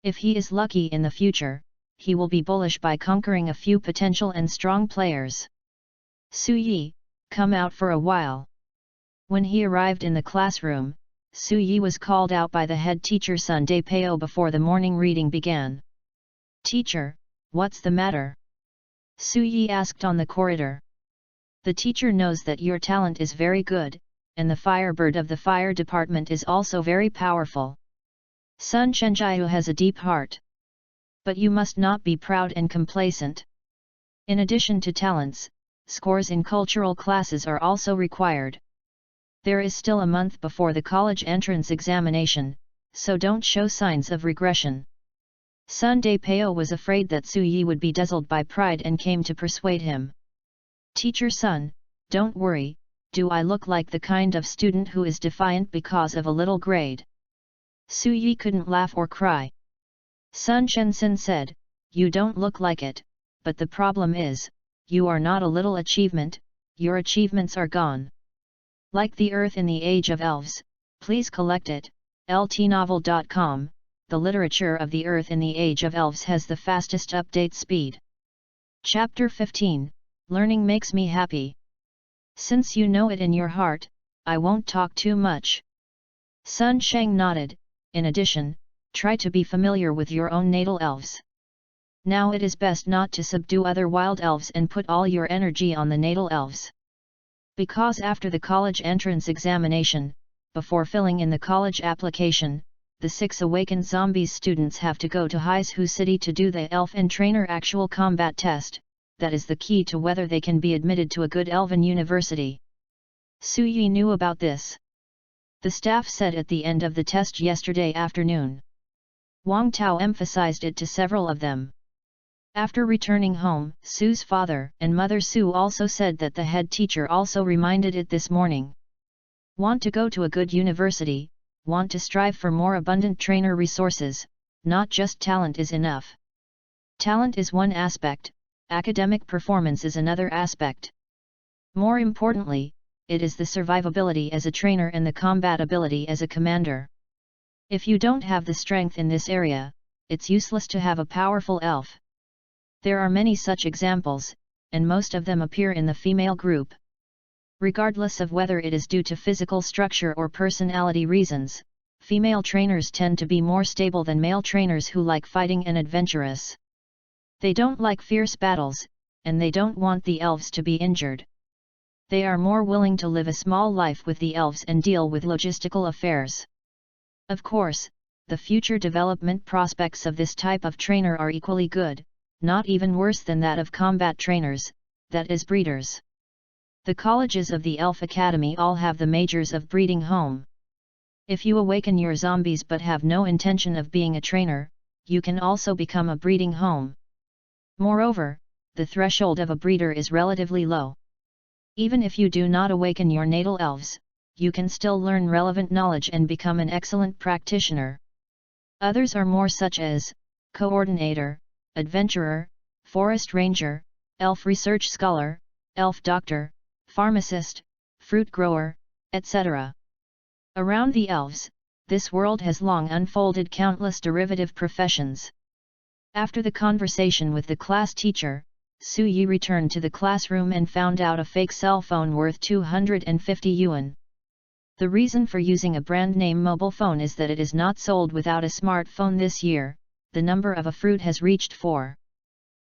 If he is lucky in the future, he will be bullish by conquering a few potential and strong players. Su Yi, come out for a while. When he arrived in the classroom, Su Yi was called out by the head teacher Sun Depao before the morning reading began. "Teacher, what's the matter?" Su Yi asked on the corridor. "The teacher knows that your talent is very good, and the firebird of the fire department is also very powerful. Sun Chenjiu has a deep heart. But you must not be proud and complacent. In addition to talents, scores in cultural classes are also required. There is still a month before the college entrance examination, so don't show signs of regression." Sun Depao was afraid that Su Yi would be dazzled by pride and came to persuade him. "Teacher Sun, don't worry, do I look like the kind of student who is defiant because of a little grade?" Su Yi couldn't laugh or cry. Sun Chensin said, "You don't look like it, but the problem is, you are not a little achievement, your achievements are gone. Like the earth in the age of elves, please collect it." LTnovel.com, the literature of the earth in the age of elves has the fastest update speed. Chapter 15, Learning Makes Me Happy. Since you know it in your heart, I won't talk too much. Sun Sheng nodded. In addition, try to be familiar with your own natal elves. Now it is best not to subdue other wild elves and put all your energy on the natal elves. Because after the college entrance examination, before filling in the college application, the 6 awakened zombies students have to go to Haizu City to do the elf and trainer actual combat test. That is the key to whether they can be admitted to a good elven university. Su Yi knew about this. The staff said at the end of the test yesterday afternoon. Wang Tao emphasized it to several of them. After returning home, Su's father and mother Su also said that the head teacher also reminded it this morning. Want to go to a good university, want to strive for more abundant trainer resources, not just talent is enough. Talent is one aspect, academic performance is another aspect. More importantly, it is the survivability as a trainer and the combat ability as a commander. If you don't have the strength in this area, it's useless to have a powerful elf. There are many such examples, and most of them appear in the female group. Regardless of whether it is due to physical structure or personality reasons, female trainers tend to be more stable than male trainers who like fighting and adventurous. They don't like fierce battles, and they don't want the elves to be injured. They are more willing to live a small life with the elves and deal with logistical affairs. Of course, the future development prospects of this type of trainer are equally good, not even worse than that of combat trainers, that is breeders. The colleges of the Elf Academy all have the majors of breeding home. If you awaken your zombies but have no intention of being a trainer, you can also become a breeding home. Moreover, the threshold of a breeder is relatively low. Even if you do not awaken your natal elves, you can still learn relevant knowledge and become an excellent practitioner. Others are more such as coordinator, adventurer, forest ranger, elf research scholar, elf doctor, pharmacist, fruit grower, etc. Around the elves, this world has long unfolded countless derivative professions. After the conversation with the class teacher, Su Yi returned to the classroom and found out a fake cell phone worth 250 yuan. The reason for using a brand name mobile phone is that it is not sold without a smartphone this year. The number of a fruit has reached 4.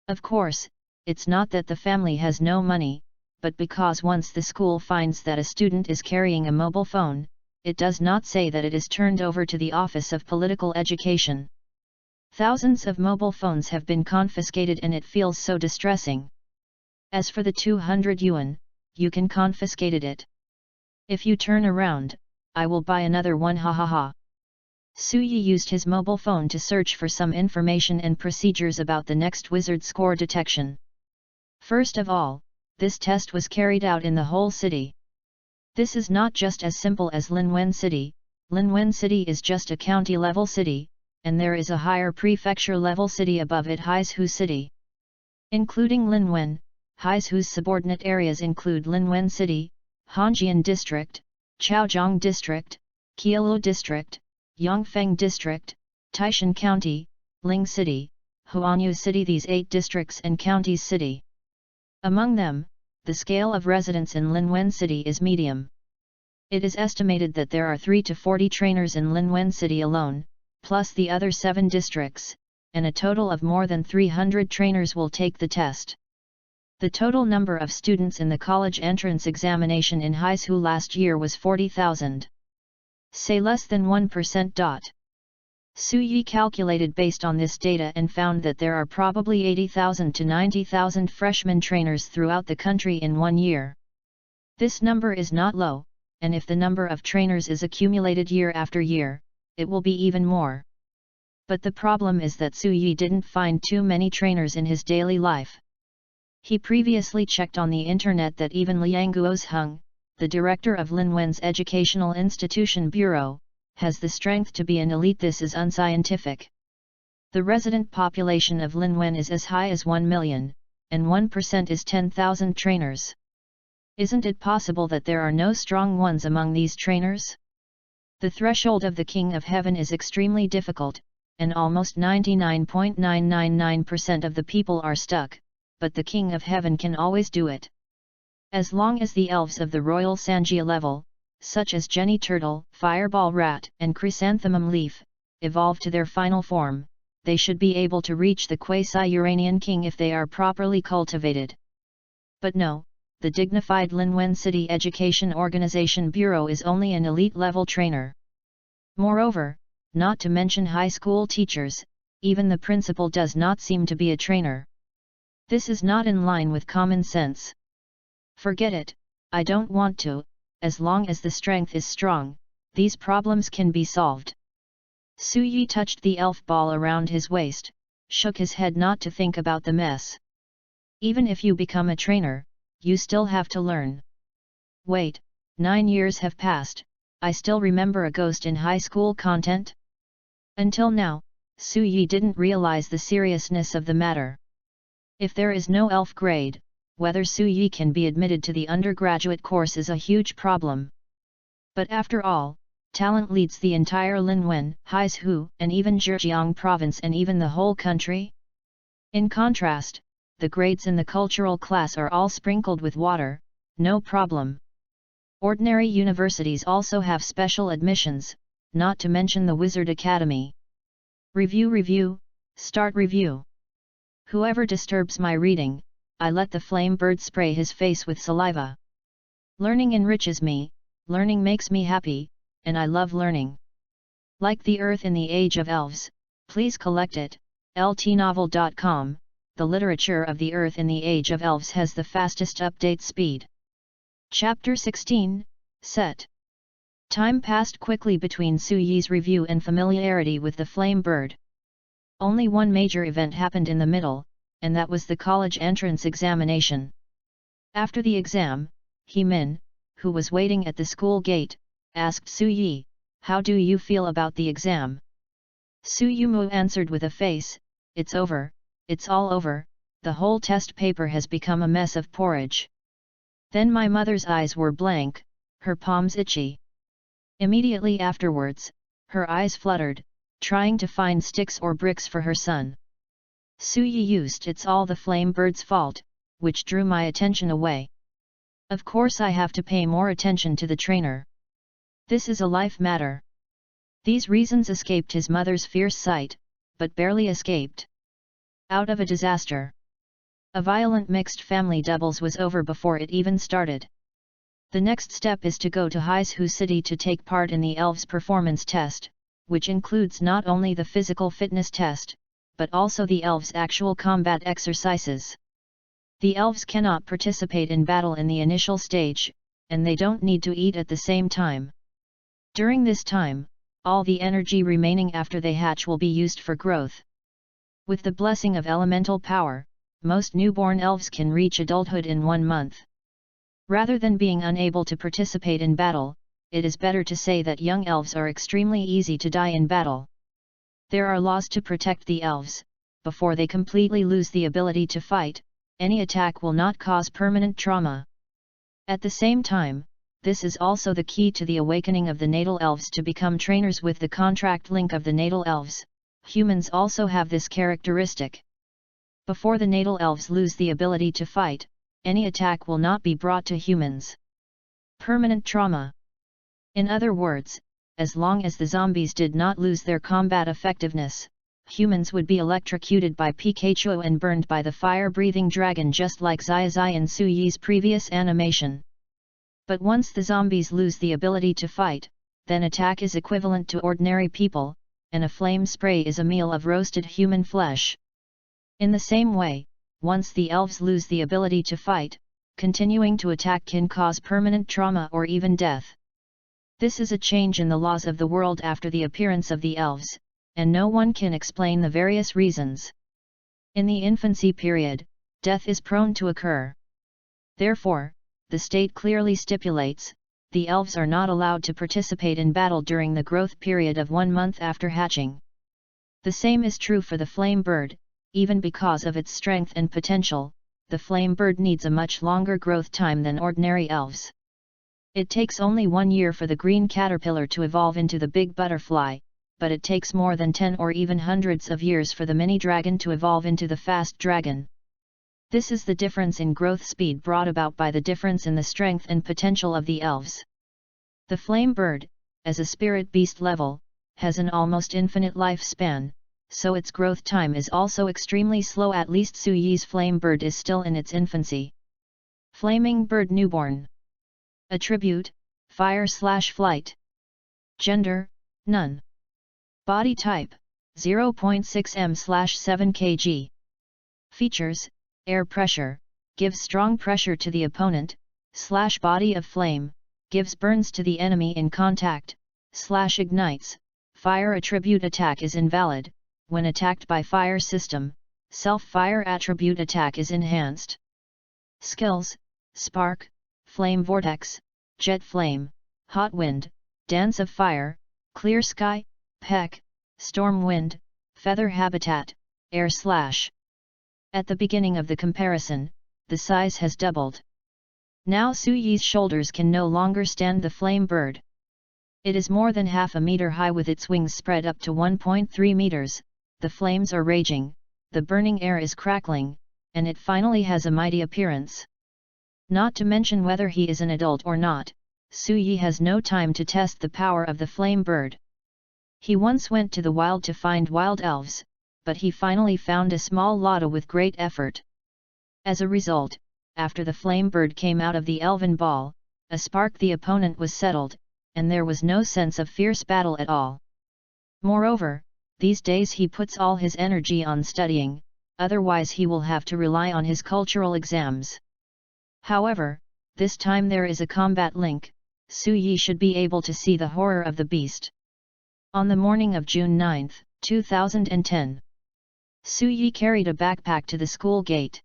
Of course, it's not that the family has no money, but because once the school finds that a student is carrying a mobile phone, it does not say that it is turned over to the Office of Political Education. Thousands of mobile phones have been confiscated and it feels so distressing. As for the 200 yuan, you can confiscate it. If you turn around, I will buy another one, ha ha ha. Su Yi used his mobile phone to search for some information and procedures about the next wizard score detection. First of all, this test was carried out in the whole city. This is not just as simple as Linwen City. Linwen City is just a county-level city, and there is a higher prefecture-level city above it, Haizu City. Including Linwen, Haizu's subordinate areas include Linwen City, Hongjian District, Chaozhong District, Qiulu District, Yongfeng District, Taishan County, Ling City, Huanyu City. These 8 districts and counties city. Among them, the scale of residence in Linwen City is medium. It is estimated that there are 3 to 40 trainers in Linwen City alone, plus the other 7 districts, and a total of more than 300 trainers will take the test. The total number of students in the college entrance examination in Haizu last year was 40,000. Say less than 1%. Su Yi calculated based on this data and found that there are probably 80,000 to 90,000 freshman trainers throughout the country in 1 year. This number is not low, and if the number of trainers is accumulated year after year, it will be even more. But the problem is that Su Yi didn't find too many trainers in his daily life. He previously checked on the internet that even Liang Guozheng, the director of Linwen's Educational Institution Bureau, has the strength to be an elite. This is unscientific. The resident population of Linwen is as high as 1 million, and 1% is 10,000 trainers. Isn't it possible that there are no strong ones among these trainers? The threshold of the King of Heaven is extremely difficult, and almost 99.999% of the people are stuck, but the King of Heaven can always do it. As long as the elves of the Royal Sanjia level, such as Jenny Turtle, Fireball Rat and Chrysanthemum Leaf, evolve to their final form, they should be able to reach the quasi-Uranian King if they are properly cultivated. But no, the dignified Linwen City Education Organization Bureau is only an elite-level trainer. Moreover, not to mention high school teachers, even the principal does not seem to be a trainer. This is not in line with common sense. Forget it, I don't want to. As long as the strength is strong, these problems can be solved. Su Yi touched the elf ball around his waist, shook his head not to think about the mess. Even if you become a trainer, you still have to learn. Wait, 9 years have passed, I still remember a ghost in high school content? Until now, Su Yi didn't realize the seriousness of the matter. If there is no elf grade, whether Su Yi can be admitted to the undergraduate course is a huge problem. But after all, talent leads the entire Linwen, Haizu, and even Zhejiang province and even the whole country. In contrast, the grades in the cultural class are all sprinkled with water, no problem. Ordinary universities also have special admissions, not to mention the Wizard Academy. Review, start review. Whoever disturbs my reading, I let the flame bird spray his face with saliva. Learning enriches me, learning makes me happy, and I love learning. Like the Earth in the Age of Elves, please collect it. ltnovel.com. The literature of the Earth in the Age of Elves has the fastest update speed. Chapter 16, Set. Time passed quickly between Su Yi's review and familiarity with the flame bird. Only one major event happened in the middle, and that was the college entrance examination. After the exam, He Min, who was waiting at the school gate, asked Su Yi, "How do you feel about the exam?" Su Yumu answered with a face, "It's over, it's all over, the whole test paper has become a mess of porridge." Then my mother's eyes were blank, her palms itchy. Immediately afterwards, her eyes fluttered, trying to find sticks or bricks for her son. Su Yi used "It's all the flame bird's fault," which drew my attention away. Of course I have to pay more attention to the trainer. This is a life matter. These reasons escaped his mother's fierce sight, but barely escaped. Out of a disaster. A violent mixed family doubles was over before it even started. The next step is to go to Haizu City to take part in the Elves Performance Test, which includes not only the physical fitness test, but also the elves' actual combat exercises. The elves cannot participate in battle in the initial stage, and they don't need to eat at the same time. During this time, all the energy remaining after they hatch will be used for growth. With the blessing of elemental power, most newborn elves can reach adulthood in 1 month. Rather than being unable to participate in battle, it is better to say that young elves are extremely easy to die in battle. There are laws to protect the elves. Before they completely lose the ability to fight, any attack will not cause permanent trauma. At the same time, this is also the key to the awakening of the natal elves to become trainers with the contract link of the natal elves. Humans also have this characteristic. Before the natal elves lose the ability to fight, any attack will not be brought to humans. Permanent trauma. In other words, as long as the zombies did not lose their combat effectiveness, humans would be electrocuted by Pikachu and burned by the fire-breathing dragon, just like Zai in Suyi's previous animation. But once the zombies lose the ability to fight, then attack is equivalent to ordinary people, and a flame spray is a meal of roasted human flesh. In the same way, once the elves lose the ability to fight, continuing to attack can cause permanent trauma or even death. This is a change in the laws of the world after the appearance of the elves, and no one can explain the various reasons. In the infancy period, death is prone to occur. Therefore, the state clearly stipulates, the elves are not allowed to participate in battle during the growth period of 1 month after hatching. The same is true for the flame bird. Even because of its strength and potential, the flame bird needs a much longer growth time than ordinary elves. It takes only 1 year for the green caterpillar to evolve into the big butterfly, but it takes more than 10 or even hundreds of years for the mini dragon to evolve into the fast dragon. This is the difference in growth speed brought about by the difference in the strength and potential of the elves. The flame bird, as a spirit beast level, has an almost infinite lifespan, so its growth time is also extremely slow. At least Suyi's flame bird is still in its infancy. Flaming bird newborn. Attribute, fire/flight. Gender, none. Body type, 0.6 m/7 kg. Features, air pressure, gives strong pressure to the opponent, /body of flame, gives burns to the enemy in contact, /ignites, fire attribute attack is invalid. When attacked by fire system, self-fire attribute attack is enhanced. Skills, spark, flame vortex, jet flame, hot wind, dance of fire, clear sky, peck, storm wind, feather habitat, air slash. At the beginning of the comparison, the size has doubled. Now Suyi's shoulders can no longer stand the flame bird. It is more than half a meter high with its wings spread up to 1.3 meters. The flames are raging, the burning air is crackling, and it finally has a mighty appearance. Not to mention whether he is an adult or not, Suyi has no time to test the power of the flame bird. He once went to the wild to find wild elves, but he finally found a small Lotta with great effort. As a result, after the flame bird came out of the elven ball, a spark the opponent was settled, and there was no sense of fierce battle at all. Moreover, these days he puts all his energy on studying, otherwise he will have to rely on his cultural exams. However, this time there is a combat link. Suyi should be able to see the horror of the beast. On the morning of June 9, 2010, Suyi carried a backpack to the school gate.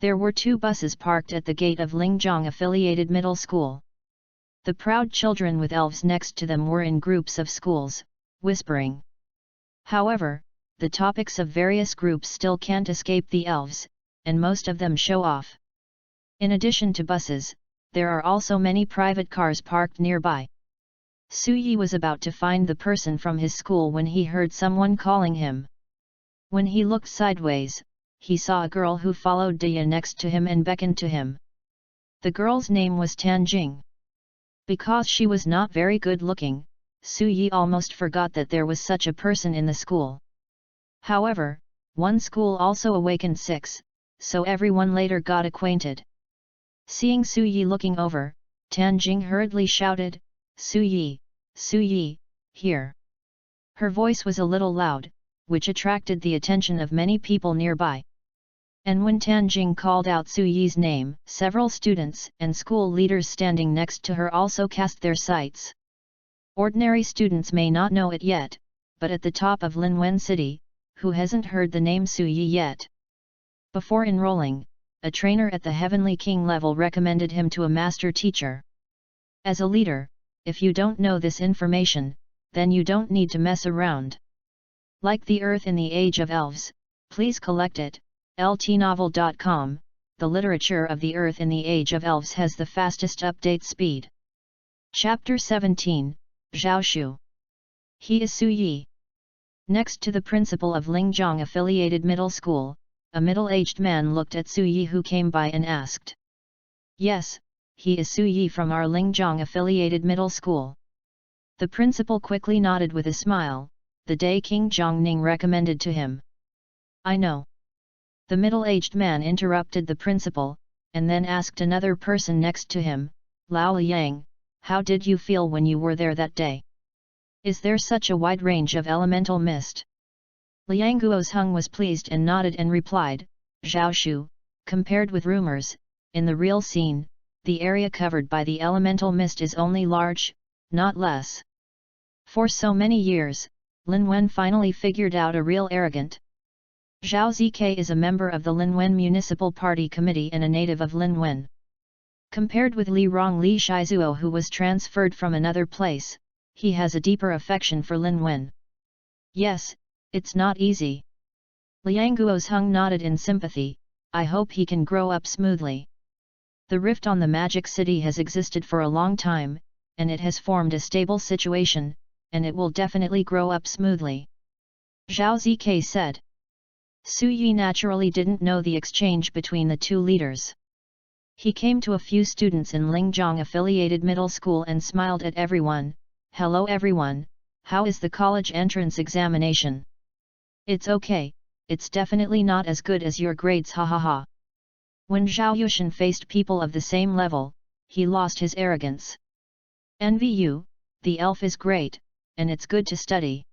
There were 2 buses parked at the gate of Lingjiang Affiliated Middle School. The proud children with elves next to them were in groups of schools, whispering. However, the topics of various groups still can't escape the elves, and most of them show off. In addition to buses, there are also many private cars parked nearby. Suyi was about to find the person from his school when he heard someone calling him. When he looked sideways, he saw a girl who followed Dia next to him and beckoned to him. The girl's name was Tanjing. Because she was not very good looking, Suyi almost forgot that there was such a person in the school. However, one school also awakened 6, so everyone later got acquainted. Seeing Suyi looking over, Tanjing hurriedly shouted, "Suyi, Suyi, here!" Her voice was a little loud, which attracted the attention of many people nearby. And when Tanjing called out Suyi's name, several students and school leaders standing next to her also cast their sights. Ordinary students may not know it yet, but at the top of Linwen City, who hasn't heard the name Suyi yet? Before enrolling, a trainer at the Heavenly King level recommended him to a master teacher. As a leader, if you don't know this information, then you don't need to mess around. Like the Earth in the Age of Elves, please collect it. LTnovel.com, the literature of the Earth in the Age of Elves has the fastest update speed. Chapter 17, Zhaoshu. He is Suyi. Next to the principal of Lingjiang Affiliated Middle School, a middle-aged man looked at Suyi who came by and asked. Yes, he is Suyi from our Lingjiang Affiliated Middle School. The principal quickly nodded with a smile, the day King Zhongning recommended to him. I know. The middle-aged man interrupted the principal, and then asked another person next to him, Lao Liang, how did you feel when you were there that day? Is there such a wide range of elemental mist? Liang Guozheng was pleased and nodded and replied, Zhao Shu, compared with rumors, in the real scene, the area covered by the elemental mist is only large, not less. For so many years, Lin Wen finally figured out a real arrogant. Zhao Zk is a member of the Lin Wen Municipal Party Committee and a native of Lin Wen. Compared with Li Rong Li Shizuo, who was transferred from another place, he has a deeper affection for Lin Wen. Yes, it's not easy. Liang Guozheng nodded in sympathy, I hope he can grow up smoothly. The rift on the Magic City has existed for a long time, and it has formed a stable situation, and it will definitely grow up smoothly. Zhao Zk said. Su Yi naturally didn't know the exchange between the two leaders. He came to a few students in Lingzhong affiliated middle school and smiled at everyone. Hello everyone, how is the college entrance examination? It's okay, it's definitely not as good as your grades, ha ha ha. When Zhao Yushan faced people of the same level, he lost his arrogance. Envy you, the elf is great, and it's good to study.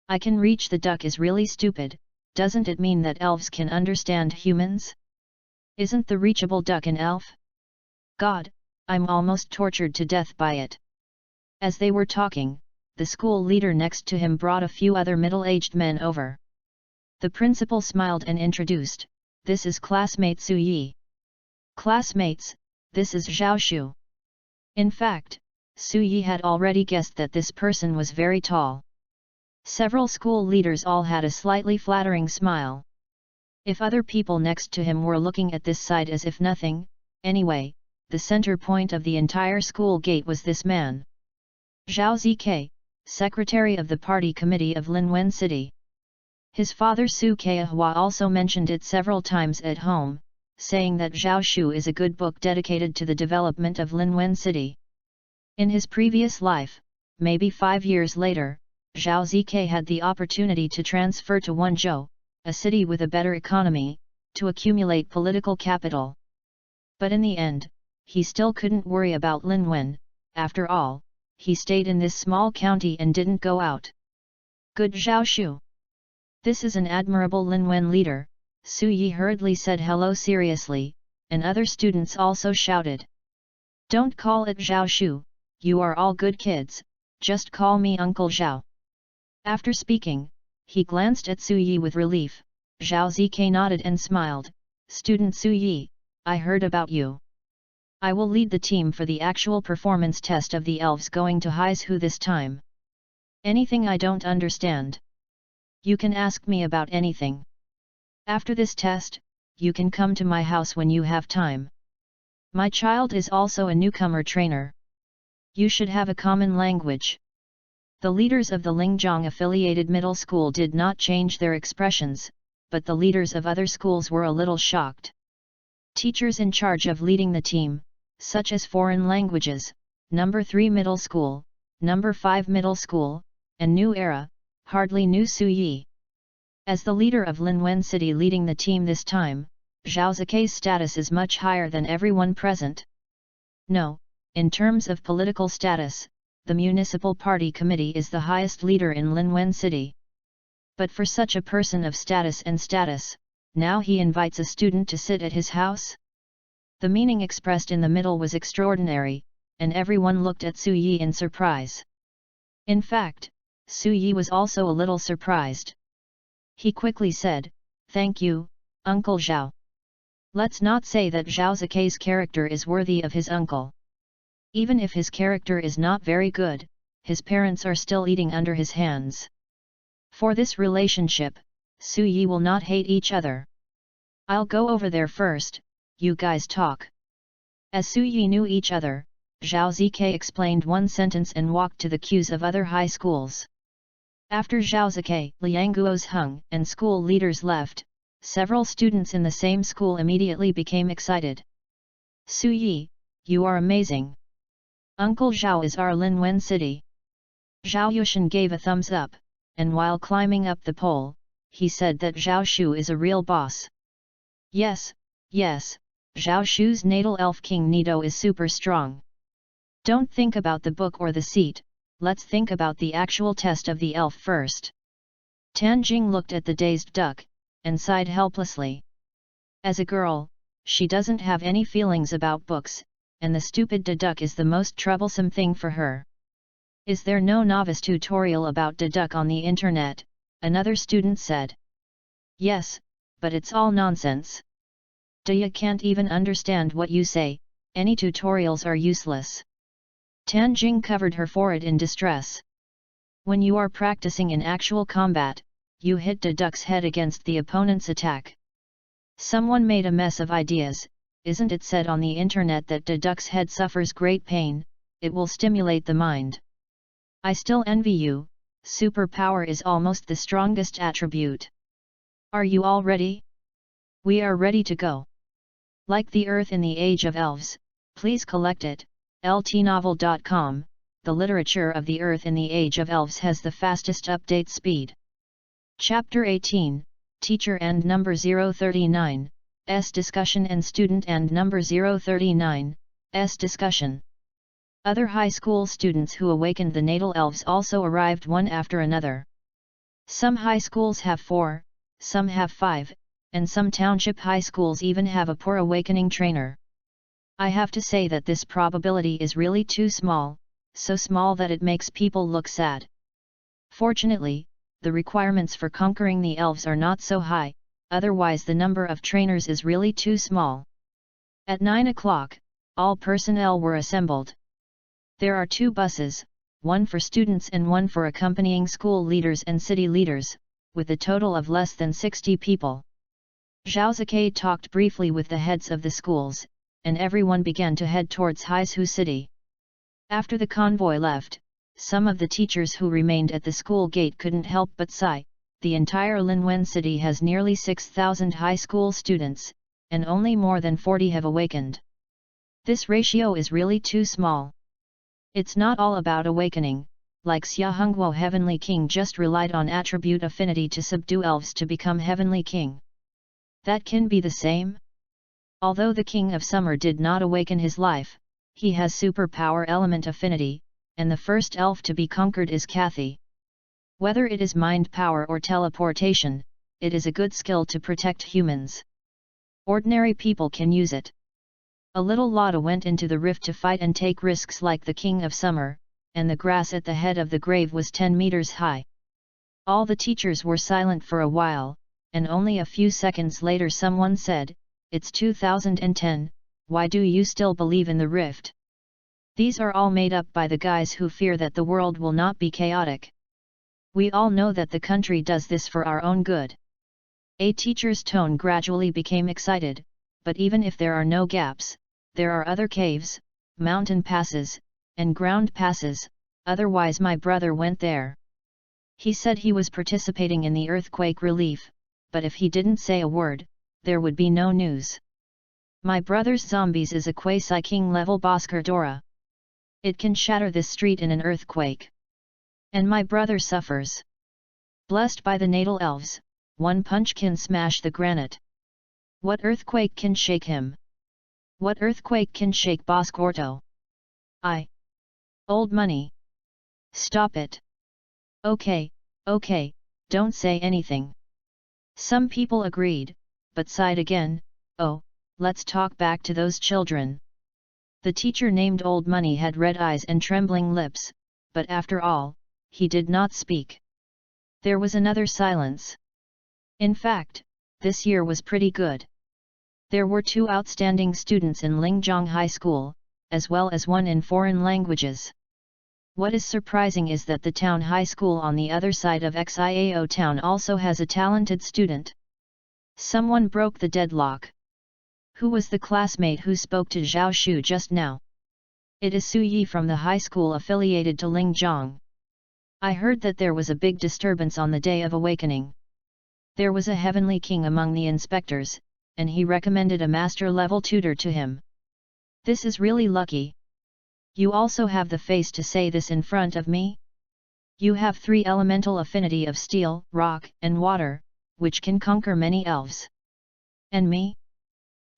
I can reach the duck is really stupid, doesn't it mean that elves can understand humans? Isn't the reachable duck an elf? God, I'm almost tortured to death by it. As they were talking, the school leader next to him brought a few other middle-aged men over. The principal smiled and introduced, this is classmate Su Yi. Classmates, this is Zhao Shu. In fact, Su Yi had already guessed that this person was very tall. Several school leaders all had a slightly flattering smile. If other people next to him were looking at this side as if nothing, anyway, the center point of the entire school gate was this man. Zhao Zk, secretary of the party committee of Lin Wen City. His father Su Keihua also mentioned it several times at home, saying that Zhao Shu is a good book dedicated to the development of Lin Wen City. In his previous life, maybe 5 years later, Zhao Zk had the opportunity to transfer to Wenzhou, a city with a better economy, to accumulate political capital. But in the end, he still couldn't worry about Lin Wen. After all, he stayed in this small county and didn't go out. Good Zhao Shu. This is an admirable Lin Wen leader, Su Yi hurriedly said hello seriously, and other students also shouted. Don't call it Zhao Shu, you are all good kids, just call me Uncle Zhao. After speaking, he glanced at Su Yi with relief. Zhao Zk nodded and smiled, Student Su Yi, I heard about you. I will lead the team for the actual performance test of the elves going to Haizu this time. Anything I don't understand, you can ask me about anything. After this test, you can come to my house when you have time. My child is also a newcomer trainer. You should have a common language. The leaders of the Lingzhong affiliated middle school did not change their expressions, but the leaders of other schools were a little shocked. Teachers in charge of leading the team, such as foreign languages, number 3 middle school, number 5 middle school, and New Era, hardly knew Su Yi. As the leader of Lin Wen City leading the team this time, Zhao Zik's status is much higher than everyone present. No, in terms of political status, the Municipal Party Committee is the highest leader in Lin Wen City. But for such a person of status, now he invites a student to sit at his house? The meaning expressed in the middle was extraordinary, and everyone looked at Su Yi in surprise. In fact, Su Yi was also a little surprised. He quickly said, Thank you, Uncle Zhao. Let's not say that Zhao Zik's character is worthy of his uncle. Even if his character is not very good, his parents are still eating under his hands. For this relationship, Su Yi will not hate each other. I'll go over there first, you guys talk. As Su Yi knew each other, Zhao Zk explained one sentence and walked to the queues of other high schools. After Zhao Zk, Liang Guozheng, and school leaders left, several students in the same school immediately became excited. Su Yi, you are amazing. Uncle Zhao is our Lin Wen City. Zhao Yushan gave a thumbs up, and while climbing up the pole, he said that Zhao Shu is a real boss. Yes, yes, Zhao Shu's natal elf King Nito is super strong. Don't think about the book or the seat, let's think about the actual test of the elf first. Tan Jing looked at the dazed duck, and sighed helplessly. As a girl, she doesn't have any feelings about books, and the stupid duck is the most troublesome thing for her. Is there no novice tutorial about duck on the internet? Another student said. Yes, but it's all nonsense. You can't even understand what you say, any tutorials are useless. Tan Jing covered her forehead in distress. When you are practicing in actual combat, you hit duck's head against the opponent's attack. Someone made a mess of ideas. Isn't it said on the internet that duck's head suffers great pain? It will stimulate the mind. I still envy you, superpower is almost the strongest attribute. Are you all ready? We are ready to go. Like the Earth in the Age of Elves, please collect it, ltnovel.com, the literature of the Earth in the Age of Elves has the fastest update speed. Chapter 18, Teacher and Number 039, S Discussion and Student and Number 039, S Discussion. Other high school students who awakened the natal elves also arrived one after another. Some high schools have 4, some have 5, and some township high schools even have a poor awakening trainer. I have to say that this probability is really too small, so small that it makes people look sad. Fortunately, the requirements for conquering the elves are not so high, otherwise the number of trainers is really too small. At 9 o'clock, all personnel were assembled. There are 2 buses, one for students and one for accompanying school leaders and city leaders, with a total of less than 60 people. Zhao Zikai talked briefly with the heads of the schools, and everyone began to head towards Haizu City. After the convoy left, some of the teachers who remained at the school gate couldn't help but sigh. The entire Linwen city has nearly 6,000 high school students, and only more than 40 have awakened. This ratio is really too small. It's not all about awakening, like Xia Hongguo Heavenly King just relied on attribute affinity to subdue elves to become Heavenly King. That can be the same? Although the King of Summer did not awaken his life, he has superpower element affinity, and the first elf to be conquered is Kathy. Whether it is mind power or teleportation, it is a good skill to protect humans. Ordinary people can use it. A little Lotta went into the rift to fight and take risks like the King of Summer, and the grass at the head of the grave was 10 meters high. All the teachers were silent for a while, and only a few seconds later someone said, "It's 2010, why do you still believe in the rift?" These are all made up by the guys who fear that the world will not be chaotic. We all know that the country does this for our own good. A teacher's tone gradually became excited, but even if there are no gaps, there are other caves, mountain passes, and ground passes, otherwise my brother went there. He said he was participating in the earthquake relief, but if he didn't say a word, there would be no news. My brother's zombies is a quasi-king level Bhaskar Dora. It can shatter this street in an earthquake. And my brother suffers. Blessed by the natal elves, one punch can smash the granite. What earthquake can shake him? What earthquake can shake Boscorto? Old money. Stop it. Okay, don't say anything. Some people agreed, but sighed again. Oh, let's talk back to those children. The teacher named Old Money had red eyes and trembling lips, but after all, he did not speak. There was another silence. In fact, this year was pretty good. There were 2 outstanding students in Lingjiang High School, as well as one in foreign languages. What is surprising is that the town high school on the other side of Xiao town also has a talented student. Someone broke the deadlock. Who was the classmate who spoke to Zhao Shu just now? It is Su Yi from the high school affiliated to Lingjiang. I heard that there was a big disturbance on the day of awakening. There was a heavenly king among the inspectors, and he recommended a master-level tutor to him. This is really lucky. You also have the face to say this in front of me? You have 3 elemental affinity of steel, rock, and water, which can conquer many elves. And me?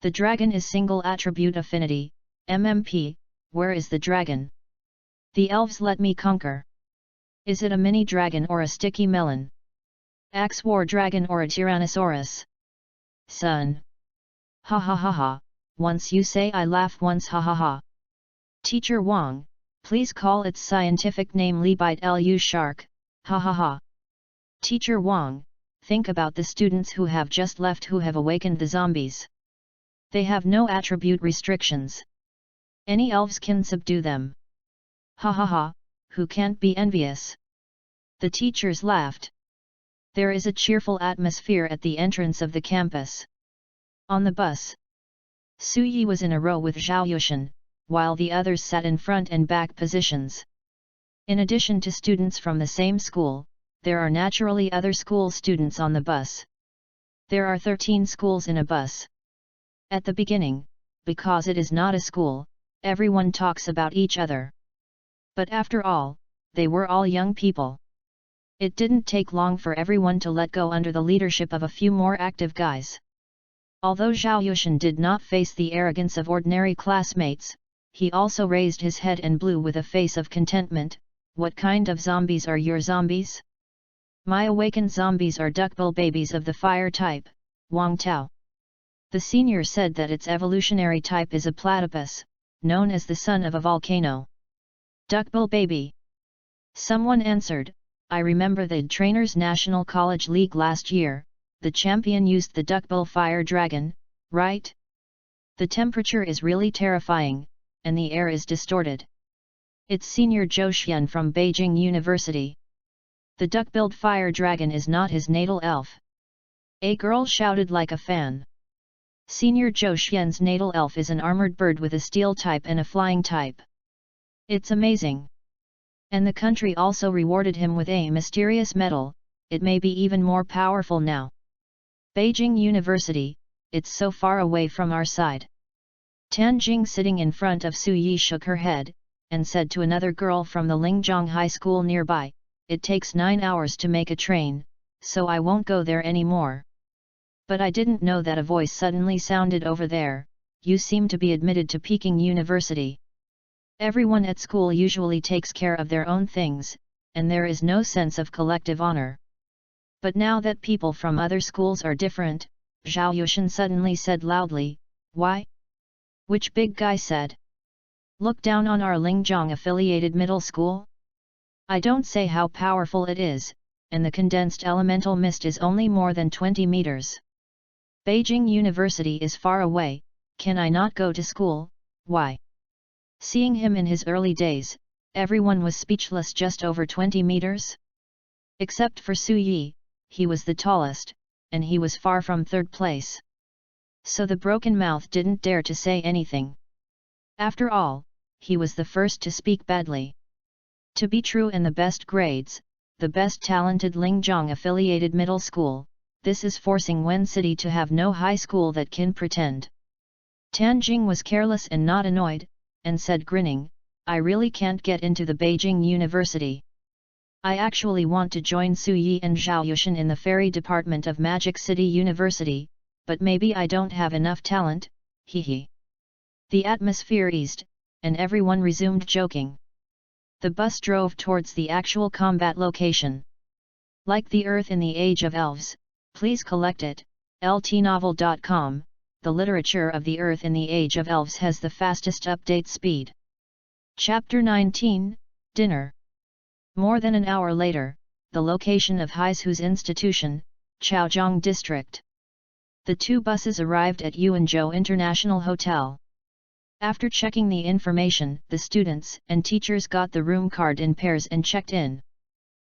The dragon is single attribute affinity, MMP, where is the dragon? The elves let me conquer. Is it a mini dragon or a sticky melon? Axe war dragon or a tyrannosaurus? Son. Ha ha ha ha, once you say I laugh once ha ha ha. Teacher Wang, please call its scientific name Lebite Lu shark, ha ha ha. Teacher Wang, think about the students who have just left who have awakened the zombies. They have no attribute restrictions. Any elves can subdue them. Ha ha ha, who can't be envious? The teachers laughed. There is a cheerful atmosphere at the entrance of the campus. On the bus, Su Yi was in a row with Zhao Yushan, while the others sat in front and back positions. In addition to students from the same school, there are naturally other school students on the bus. There are 13 schools in a bus. At the beginning, because it is not a school, everyone talks about each other. But after all, they were all young people. It didn't take long for everyone to let go under the leadership of a few more active guys. Although Zhao Yushan did not face the arrogance of ordinary classmates, he also raised his head and blew with a face of contentment. What kind of zombies are your zombies? My awakened zombies are duckbill babies of the fire type, Wang Tao. The senior said that its evolutionary type is a platypus, known as the son of a volcano. Duckbill baby. Someone answered, I remember the Trainers National College League last year, the champion used the duckbill fire dragon, right? The temperature is really terrifying, and the air is distorted. It's Senior Zhou Xian from Beijing University. The duck-billed fire dragon is not his natal elf. A girl shouted like a fan. Senior Zhou Xian's natal elf is an armored bird with a steel type and a flying type. It's amazing. And the country also rewarded him with a mysterious medal. It may be even more powerful now. Beijing University, it's so far away from our side. Tan Jing sitting in front of Su Yi shook her head, and said to another girl from the Lingzhong High School nearby, it takes 9 hours to make a train, so I won't go there anymore. But I didn't know that a voice suddenly sounded over there, you seem to be admitted to Peking University. Everyone at school usually takes care of their own things, and there is no sense of collective honor. But now that people from other schools are different, Zhao Yushan suddenly said loudly, why? Which big guy said? Look down on our Lingzhong affiliated middle school? I don't say how powerful it is, and the condensed elemental mist is only more than 20 meters. Beijing University is far away, can I not go to school, why? Seeing him in his early days, everyone was speechless. Just over 20 meters? Except for Su Yi, he was the tallest, and he was far from third place. So the broken mouth didn't dare to say anything. After all, he was the first to speak badly. To be true in the best grades, the best talented Lingzhong affiliated middle school, this is forcing Wen City to have no high school that can pretend. Tan Jing was careless and not annoyed, and said grinning, I really can't get into the Beijing University. I actually want to join Su Yi and Zhao Yushan in the fairy department of Magic City University, but maybe I don't have enough talent, hee. The atmosphere eased, and everyone resumed joking. The bus drove towards the actual combat location. Like the Earth in the Age of Elves, please collect it, ltnovel.com, the literature of the Earth in the Age of Elves has the fastest update speed. Chapter 19, Dinner. More than an hour later, the location of Haizhu's institution, Chaozhong District. The 2 buses arrived at Yuanzhou International Hotel. After checking the information, the students and teachers got the room card in pairs and checked in.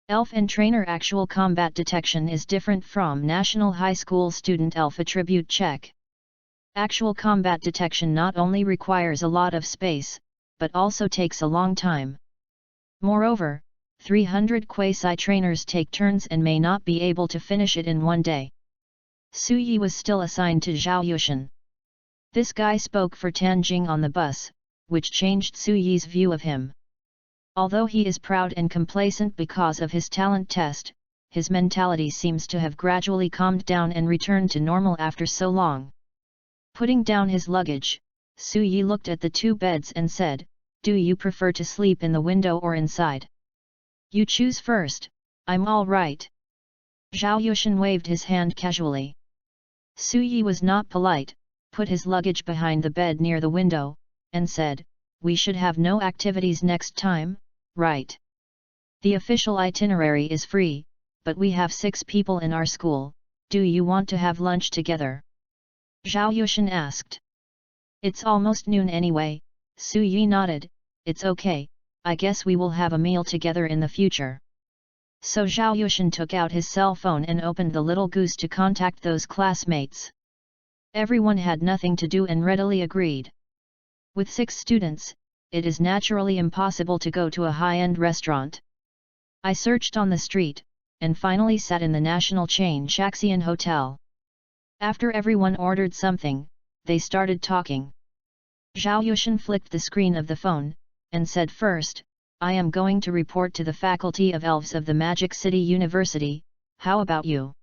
Elf and Trainer actual combat detection is different from National High School student elf attribute check. Actual combat detection not only requires a lot of space, but also takes a long time. Moreover, 300 quasi-trainers take turns and may not be able to finish it in one day. Su Yi was still assigned to Zhao Yushan. This guy spoke for Tan Jing on the bus, which changed Su Yi's view of him. Although he is proud and complacent because of his talent test, his mentality seems to have gradually calmed down and returned to normal after so long. Putting down his luggage, Su Yi looked at the two beds and said, "Do you prefer to sleep in the window or inside? You choose first, I'm all right." Zhao Yushan waved his hand casually. Su Yi was not polite, put his luggage behind the bed near the window, and said, "We should have no activities next time, right? The official itinerary is free, but we have 6 people in our school, do you want to have lunch together?" Zhao Yushan asked. "It's almost noon anyway," Su Yi nodded, "it's okay, I guess we will have a meal together in the future." So Zhao Yushan took out his cell phone and opened the little goose to contact those classmates. Everyone had nothing to do and readily agreed. With 6 students, it is naturally impossible to go to a high-end restaurant. I searched on the street, and finally sat in the national chain Shaxian Hotel. After everyone ordered something, they started talking. Zhao Yushan flicked the screen of the phone, and said, "First, I am going to report to the Faculty of Elves of the Magic City University, how about you?"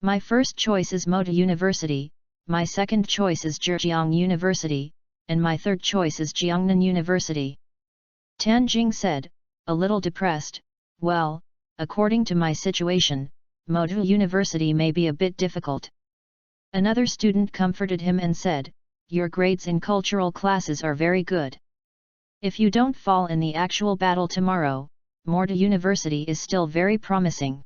"My first choice is Moda University, my second choice is Zhejiang University, and my third choice is Jiangnan University." Tan Jing said, a little depressed, "Well, according to my situation, Moda University may be a bit difficult." Another student comforted him and said, "Your grades in cultural classes are very good. If you don't fall in the actual battle tomorrow, Moda University is still very promising."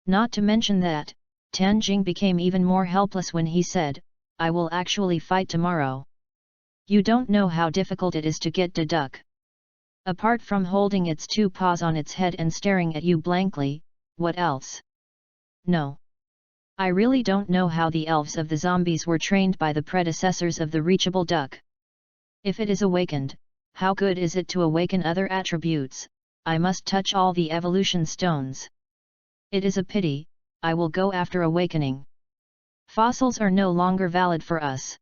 Not to mention that, Tan Jing became even more helpless when he said, "I will actually fight tomorrow. You don't know how difficult it is to get the duck. Apart from holding its 2 paws on its head and staring at you blankly, what else? No. I really don't know how the elves of the zombies were trained by the predecessors of the reachable duck. If it is awakened, how good is it to awaken other attributes? I must touch all the evolution stones. It is a pity, I will go after awakening. Fossils are no longer valid for us."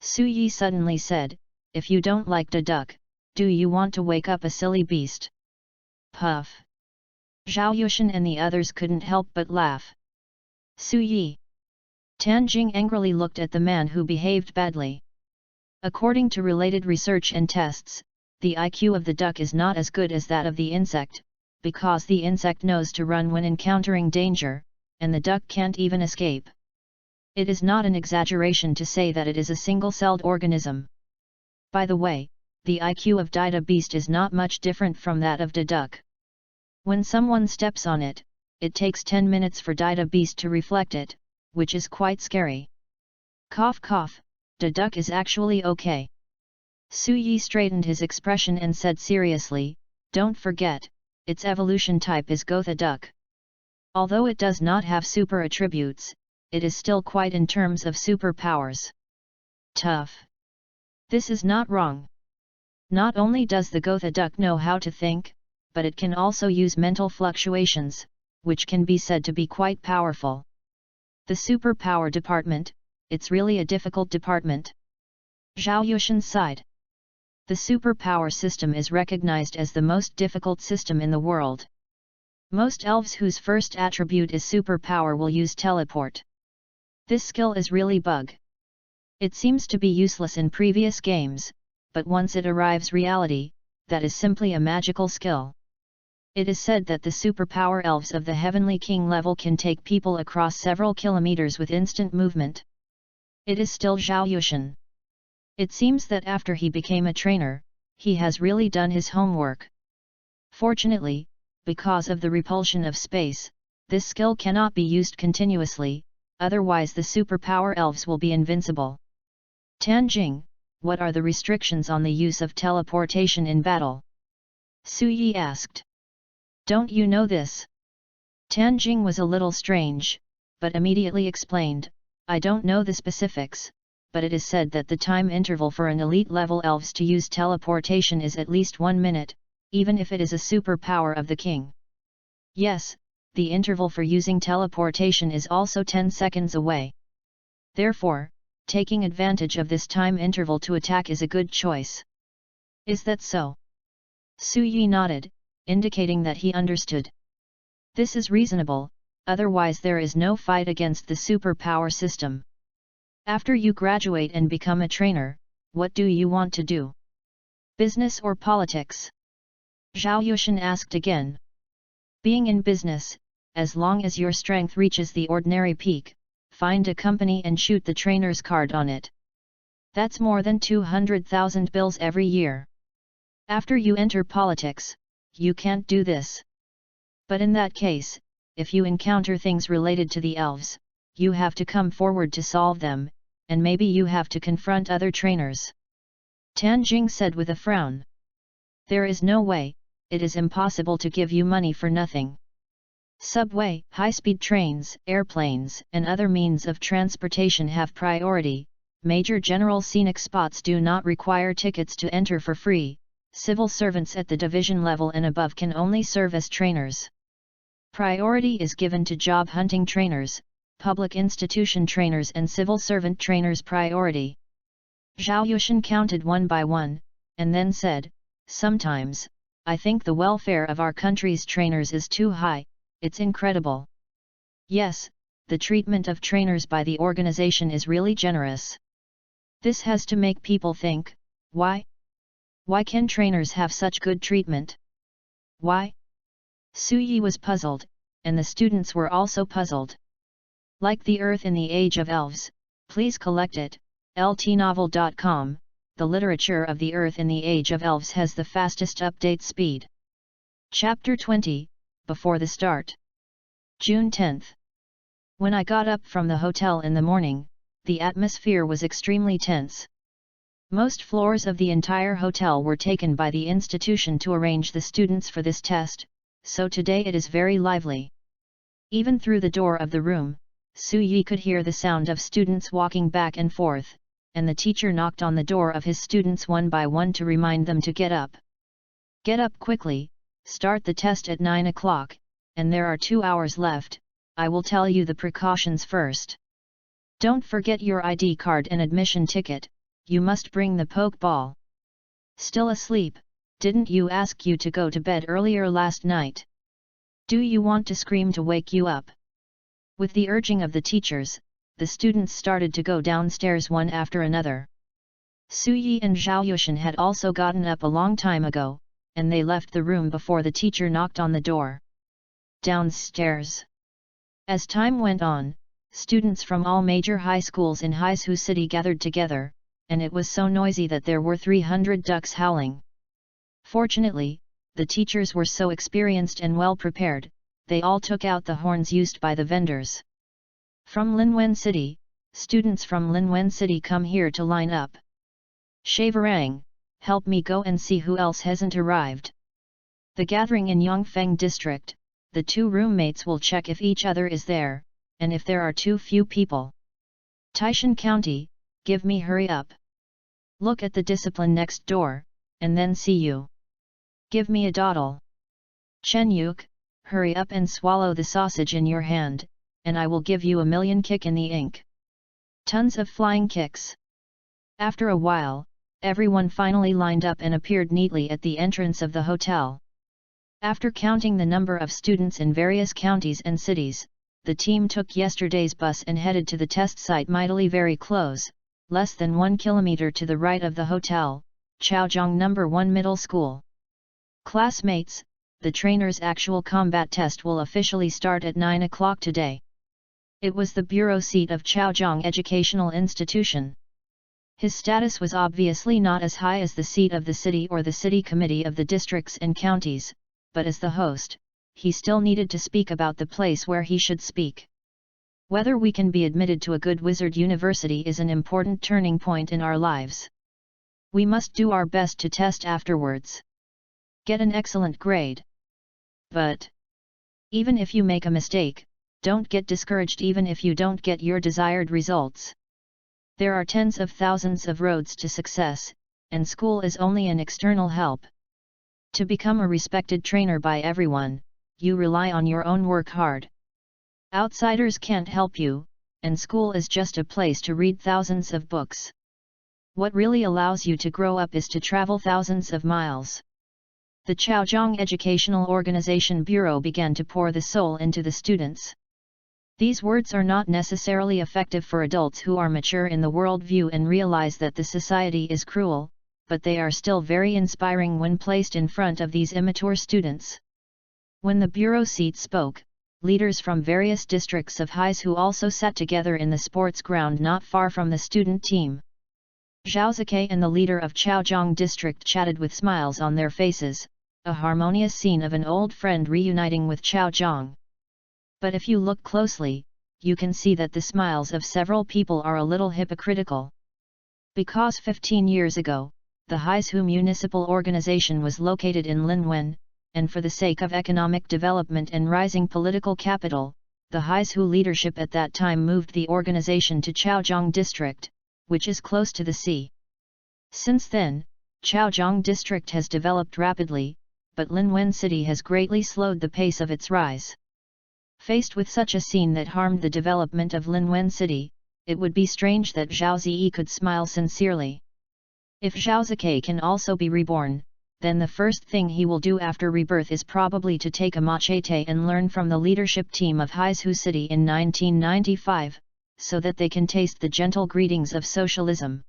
Su Yi suddenly said, "If you don't like the duck, do you want to wake up a silly beast?" Puff. Zhao Yushan and the others couldn't help but laugh. Su Yi. Tan Jing angrily looked at the man who behaved badly. According to related research and tests, the IQ of the duck is not as good as that of the insect, because the insect knows to run when encountering danger, and the duck can't even escape. It is not an exaggeration to say that it is a single-celled organism. By the way, the IQ of Dida beast is not much different from that of the duck. When someone steps on it, it takes 10 minutes for Dida beast to reflect it, which is quite scary. Cough cough, the duck is actually okay. Su Yi straightened his expression and said seriously, "Don't forget, its evolution type is Gotha duck. Although it does not have super attributes, it is still quite in terms of superpowers. Tough. This is not wrong. Not only does the Gotha duck know how to think, but it can also use mental fluctuations, which can be said to be quite powerful. The superpower department, it's really a difficult department." Zhao Yushan sighed. The superpower system is recognized as the most difficult system in the world. Most elves whose first attribute is superpower will use teleport. This skill is really bug. It seems to be useless in previous games, but once it arrives reality, that is simply a magical skill. It is said that the superpower elves of the Heavenly King level can take people across several kilometers with instant movement. It is still Zhao Yushan. It seems that after he became a trainer, he has really done his homework. Fortunately, because of the repulsion of space, this skill cannot be used continuously, otherwise the superpower elves will be invincible. Tan Jing, what are the restrictions on the use of teleportation in battle? Su Yi asked. Don't you know this? Tan Jing was a little strange, but immediately explained, I don't know the specifics, but it is said that the time interval for an elite level elves to use teleportation is at least 1 minute, even if it is a superpower of the king. Yes, the interval for using teleportation is also 10 seconds away. Therefore, taking advantage of this time interval to attack is a good choice. Is that so? Su Yi nodded, indicating that he understood. This is reasonable, otherwise there is no fight against the superpower system. After you graduate and become a trainer, what do you want to do? Business or politics? Zhao Yushan asked again. Being in business, as long as your strength reaches the ordinary peak, find a company and shoot the trainer's card on it. That's more than 200,000 bills every year. After you enter politics, you can't do this. But in that case, if you encounter things related to the elves, you have to come forward to solve them, and maybe you have to confront other trainers. Tan Jing said with a frown. There is no way, it is impossible to give you money for nothing. Subway, high-speed trains, airplanes, and other means of transportation have priority. Major general scenic spots do not require tickets to enter for free. Civil servants at the division level and above can only serve as trainers. Priority is given to job hunting trainers, public institution trainers and civil servant trainers priority. Zhao Yushan counted one by one, and then said, sometimes, I think the welfare of our country's trainers is too high, it's incredible. Yes, the treatment of trainers by the organization is really generous. This has to make people think, why? Why can trainers have such good treatment? Why? Su Yi was puzzled, and the students were also puzzled. Like the Earth in the Age of Elves, please collect it, ltnovel.com, the literature of the Earth in the Age of Elves has the fastest update speed. Chapter 20, Before the Start. June 10th. When I got up from the hotel in the morning, the atmosphere was extremely tense. Most floors of the entire hotel were taken by the institution to arrange the students for this test, so today it is very lively. Even through the door of the room, Su Yi could hear the sound of students walking back and forth, and the teacher knocked on the door of his students one by one to remind them to get up. Get up quickly, start the test at 9 o'clock, and there are 2 hours left. I will tell you the precautions first. Don't forget your ID card and admission ticket, you must bring the poke ball. Still asleep, didn't you ask you to go to bed earlier last night? Do you want to scream to wake you up? With the urging of the teachers, the students started to go downstairs one after another. Su Yi and Zhao Yushan had also gotten up a long time ago, and they left the room before the teacher knocked on the door. Downstairs. As time went on, students from all major high schools in Haisu City gathered together, and it was so noisy that there were 300 ducks howling. Fortunately, the teachers were so experienced and well prepared, they all took out the horns used by the vendors. From Linwen City, students from Linwen City come here to line up. Shavarang, help me go and see who else hasn't arrived. The gathering in Yongfeng district, the two roommates will check if each other is there, and if there are too few people. Taishan County, give me hurry up. Look at the discipline next door, and then see you. Give me a dawdle. Chen Yuk, hurry up and swallow the sausage in your hand, and I will give you a million kick in the ink. Tons of flying kicks. After a while, everyone finally lined up and appeared neatly at the entrance of the hotel. After counting the number of students in various counties and cities, the team took yesterday's bus and headed to the test site mightily very close, less than 1 kilometer to the right of the hotel, Chaozhong No. 1 Middle School. Classmates, the trainer's actual combat test will officially start at 9 o'clock today. It was the bureau seat of Chaozhong Educational Institution. His status was obviously not as high as the seat of the city or the city committee of the districts and counties, but as the host, he still needed to speak about the place where he should speak. Whether we can be admitted to a good wizard university is an important turning point in our lives. We must do our best to test afterwards. Get an excellent grade. But even if you make a mistake, don't get discouraged even if you don't get your desired results. There are tens of thousands of roads to success, and school is only an external help. To become a respected trainer by everyone, you rely on your own work hard. Outsiders can't help you, and school is just a place to read thousands of books. What really allows you to grow up is to travel thousands of miles. The Chaozhong Educational Organization Bureau began to pour the soul into the students. These words are not necessarily effective for adults who are mature in the worldview and realize that the society is cruel, but they are still very inspiring when placed in front of these immature students. When the bureau seat spoke, leaders from various districts of Haizu also sat together in the sports ground not far from the student team. Zhao Zikai and the leader of Chaozhong district chatted with smiles on their faces, a harmonious scene of an old friend reuniting with Chaozhong. But if you look closely, you can see that the smiles of several people are a little hypocritical. Because 15 years ago, the Haizu Municipal Organization was located in Linwen, and for the sake of economic development and rising political capital, the Haizu leadership at that time moved the organization to Chaozhong district, which is close to the sea. Since then, Chaozhong district has developed rapidly, but Linwen city has greatly slowed the pace of its rise. Faced with such a scene that harmed the development of Linwen city, it would be strange that Zhao Ziyi could smile sincerely. If Zhao Zikai can also be reborn, then the first thing he will do after rebirth is probably to take a machete and learn from the leadership team of Haizu City in 1995, so that they can taste the gentle greetings of socialism.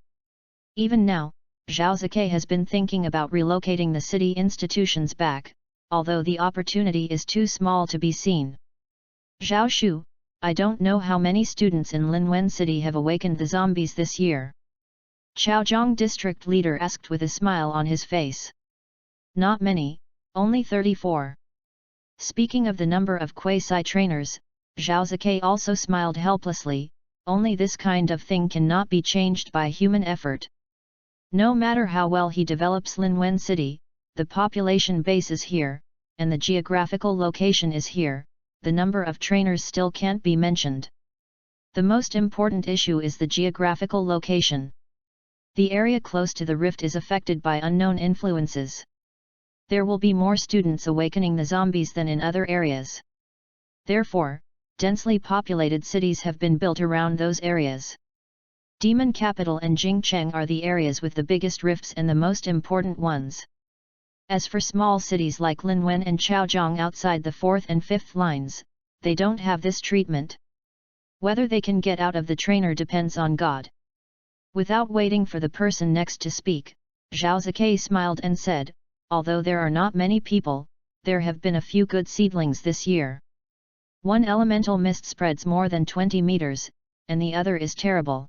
Even now, Zhao Zikai has been thinking about relocating the city institutions back, although the opportunity is too small to be seen. Zhao Shu, I don't know how many students in Linwen City have awakened the zombies this year. Chaozhong district leader asked with a smile on his face. Not many, only 34. Speaking of the number of quasi-trainers, Zhao Zikai also smiled helplessly, only this kind of thing cannot be changed by human effort. No matter how well he develops Linwen City, the population base is here, and the geographical location is here, the number of trainers still can't be mentioned. The most important issue is the geographical location. The area close to the rift is affected by unknown influences. There will be more students awakening the zombies than in other areas. Therefore, densely populated cities have been built around those areas. Demon Capital and Jingcheng are the areas with the biggest rifts and the most important ones. As for small cities like Linwen and Chaozhong outside the 4th and 5th lines, they don't have this treatment. Whether they can get out of the trainer depends on God. Without waiting for the person next to speak, Zhao Zikai smiled and said, although there are not many people, there have been a few good seedlings this year. One elemental mist spreads more than 20 meters, and the other is terrible.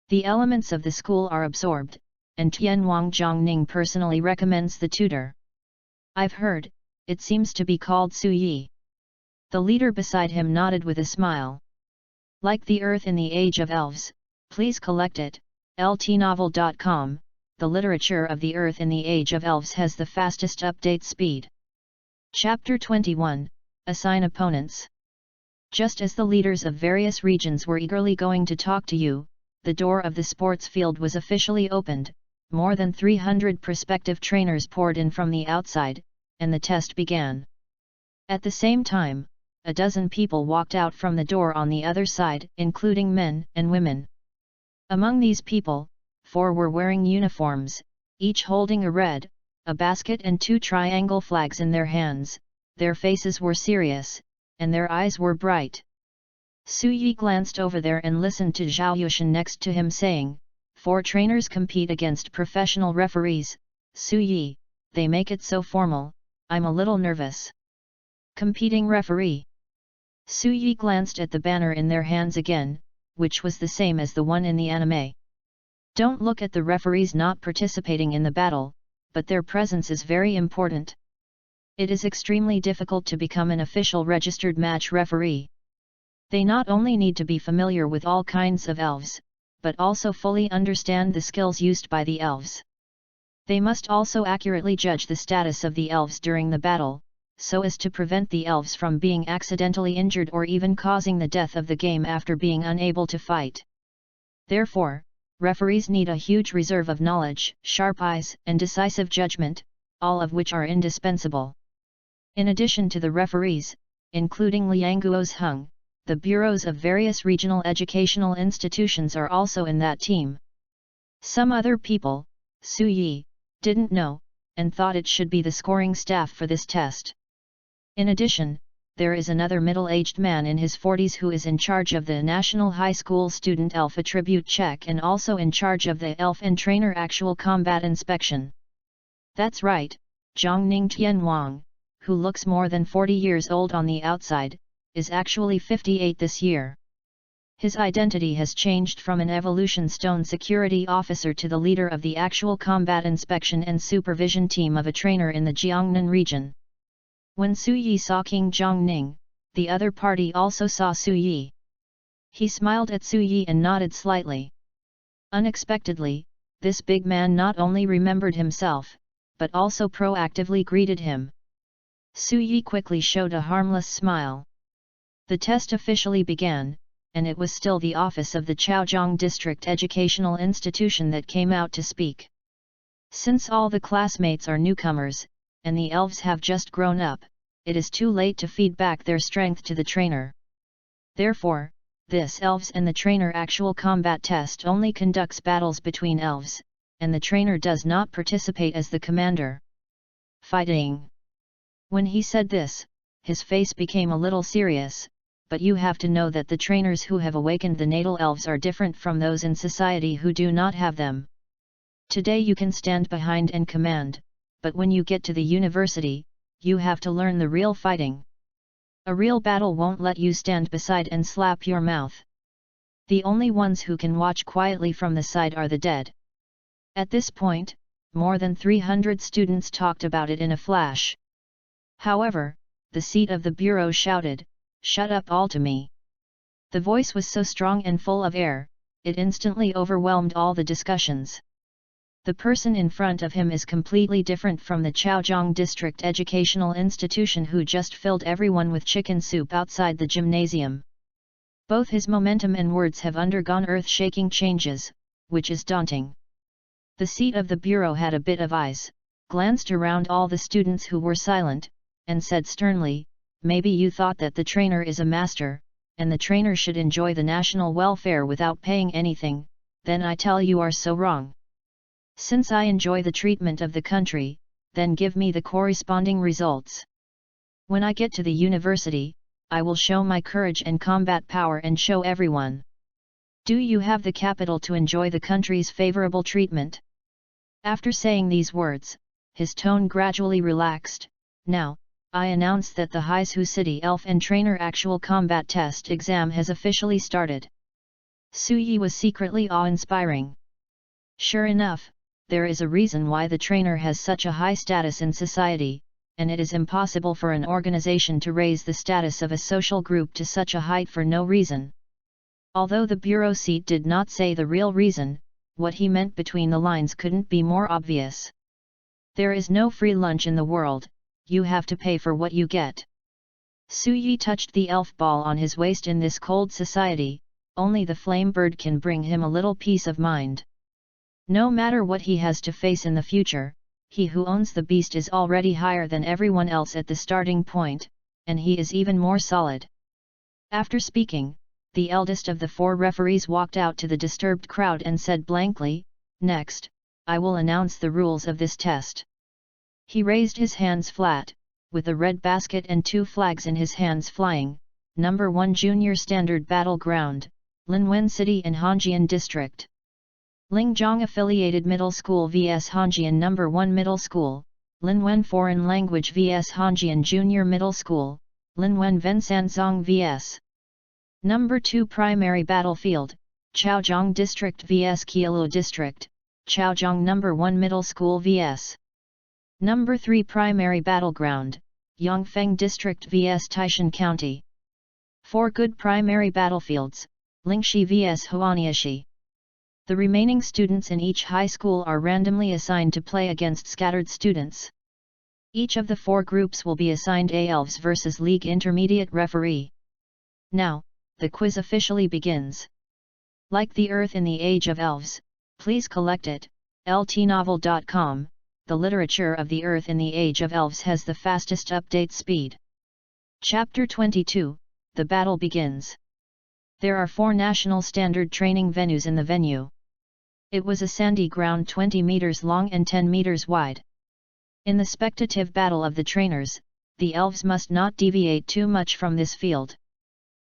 The elements of the school are absorbed, and Tianwang Zhongning personally recommends the tutor. I've heard, it seems to be called Su Yi. The leader beside him nodded with a smile. Like the earth in the age of elves, please collect it, ltnovel.com, the literature of the earth in the age of elves has the fastest update speed. Chapter 21, Assign Opponents. Just as the leaders of various regions were eagerly going to talk to you, the door of the sports field was officially opened, more than 300 prospective trainers poured in from the outside, and the test began. At the same time, a dozen people walked out from the door on the other side, including men and women. Among these people, 4 were wearing uniforms, each holding a basket and 2 triangle flags in their hands. Their faces were serious, and their eyes were bright. Su Yi glanced over there and listened to Zhao Yushan next to him saying, 4 trainers compete against professional referees. Su Yi, they make it so formal, I'm a little nervous. Competing referee. Su Yi glanced at the banner in their hands again, which was the same as the one in the anime. Don't look at the referees not participating in the battle, but their presence is very important. It is extremely difficult to become an official registered match referee. They not only need to be familiar with all kinds of elves, but also fully understand the skills used by the elves. They must also accurately judge the status of the elves during the battle, so as to prevent the elves from being accidentally injured or even causing the death of the game after being unable to fight. Therefore, referees need a huge reserve of knowledge, sharp eyes, and decisive judgment, all of which are indispensable. In addition to the referees, including Lianguo's Hung, the bureaus of various regional educational institutions are also in that team. Some other people, Su Yi, didn't know, and thought it should be the scoring staff for this test. In addition, there is another middle-aged man in his 40s who is in charge of the National High School Student ELF Attribute Check and also in charge of the ELF and Trainer Actual Combat Inspection. That's right, Zhongning Tianwang, who looks more than 40 years old on the outside, is actually 58 this year. His identity has changed from an Evolution Stone security officer to the leader of the Actual Combat Inspection and Supervision team of a trainer in the Jiangnan region. When Su Yi saw King Zhongning, the other party also saw Su Yi. He smiled at Su Yi and nodded slightly. Unexpectedly, this big man not only remembered himself, but also proactively greeted him. Su Yi quickly showed a harmless smile. The test officially began, and it was still the office of the Chaozhong District Educational Institution that came out to speak. Since all the classmates are newcomers, and the elves have just grown up, it is too late to feed back their strength to the trainer. Therefore, this elves and the trainer actual combat test only conducts battles between elves, and the trainer does not participate as the commander. Fighting. When he said this, his face became a little serious, but you have to know that the trainers who have awakened the natal elves are different from those in society who do not have them. Today you can stand behind and command, but when you get to the university, you have to learn the real fighting. A real battle won't let you stand beside and slap your mouth. The only ones who can watch quietly from the side are the dead. At this point, more than 300 students talked about it in a flash. However, the seat of the bureau shouted, "Shut up all to me." The voice was so strong and full of air, it instantly overwhelmed all the discussions. The person in front of him is completely different from the Chaozhong District Educational Institution who just filled everyone with chicken soup outside the gymnasium. Both his momentum and words have undergone earth-shaking changes, which is daunting. The seat of the bureau had a bit of eyes, glanced around all the students who were silent, and said sternly, "Maybe you thought that the trainer is a master, and the trainer should enjoy the national welfare without paying anything, then I tell you are so wrong. Since I enjoy the treatment of the country, then give me the corresponding results. When I get to the university, I will show my courage and combat power and show everyone. Do you have the capital to enjoy the country's favorable treatment?" After saying these words, his tone gradually relaxed. "Now, I announce that the Haizu City Elf and Trainer Actual Combat Test exam has officially started." Su Yi was secretly awe-inspiring. Sure enough, there is a reason why the trainer has such a high status in society, and it is impossible for an organization to raise the status of a social group to such a height for no reason. Although the bureau seat did not say the real reason, what he meant between the lines couldn't be more obvious. There is no free lunch in the world, you have to pay for what you get. Su Yi touched the elf ball on his waist. In this cold society, only the flame bird can bring him a little peace of mind. No matter what he has to face in the future, he who owns the beast is already higher than everyone else at the starting point, and he is even more solid. After speaking, the eldest of the four referees walked out to the disturbed crowd and said blankly, "Next, I will announce the rules of this test." He raised his hands flat, with a red basket and two flags in his hands flying. Number 1 Junior Standard Battleground, Linwen City and Hongjian District. Lingzhong Affiliated Middle School vs Hongjian Number 1 Middle School, Linwen Foreign Language vs Hongjian Junior Middle School, Linwen Vensanzong vs. Number 2 Primary Battlefield, Chaozhong District vs Qilu District, Chaozhong Number 1 Middle School vs. Number 3 Primary Battleground, Yongfeng District vs Taishan County. 4 good primary battlefields, Lingxi vs Huaniashi. The remaining students in each high school are randomly assigned to play against scattered students. Each of the 4 groups will be assigned a Elves vs League Intermediate referee. Now, the quiz officially begins. Like the Earth in the Age of Elves, please collect it. ltnovel.com. The literature of the Earth in the Age of Elves has the fastest update speed. Chapter 22, The Battle Begins. There are 4 national standard training venues in the venue. It was a sandy ground 20 meters long and 10 meters wide. In the spectative battle of the trainers, the elves must not deviate too much from this field.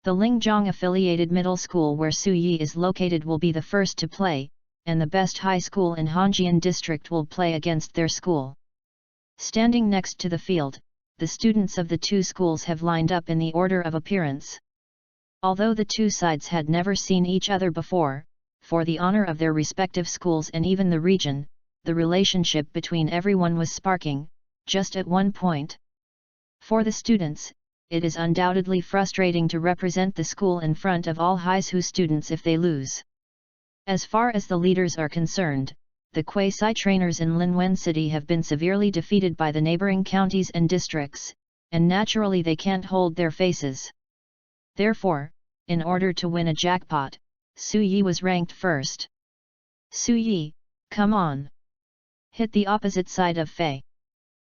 The Lingzhong affiliated middle school where Su Yi is located will be the first to play, and the best high school in Hongjian district will play against their school. Standing next to the field, the students of the two schools have lined up in the order of appearance. Although the two sides had never seen each other before, for the honor of their respective schools and even the region, the relationship between everyone was sparking, just at one point. For the students, it is undoubtedly frustrating to represent the school in front of all high school students if they lose. As far as the leaders are concerned, the quasi-trainers in Linwen City have been severely defeated by the neighboring counties and districts, and naturally they can't hold their faces. Therefore, in order to win a jackpot, Su Yi was ranked first. Su Yi, come on! Hit the opposite side of Fei.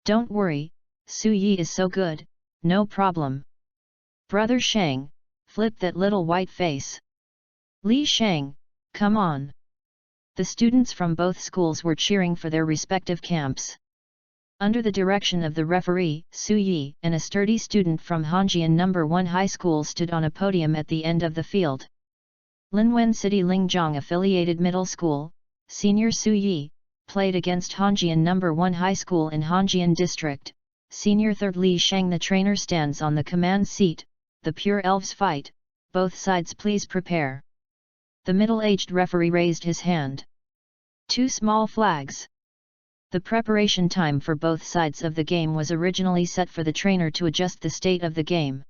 Don't worry, Su Yi is so good, no problem. Brother Shang, flip that little white face. Li Shang, come on! The students from both schools were cheering for their respective camps. Under the direction of the referee, Su Yi and a sturdy student from Hongjian No. 1 High School stood on a podium at the end of the field. Linwen City Lingzhong Affiliated Middle School, Senior Su Yi, played against Hongjian No. 1 High School in Hongjian District. Senior 3rd Li Shang. The trainer stands on the command seat. The pure elves fight, both sides please prepare. The middle-aged referee raised his hand. 2 small flags. The preparation time for both sides of the game was originally set for the trainer to adjust the state of the game.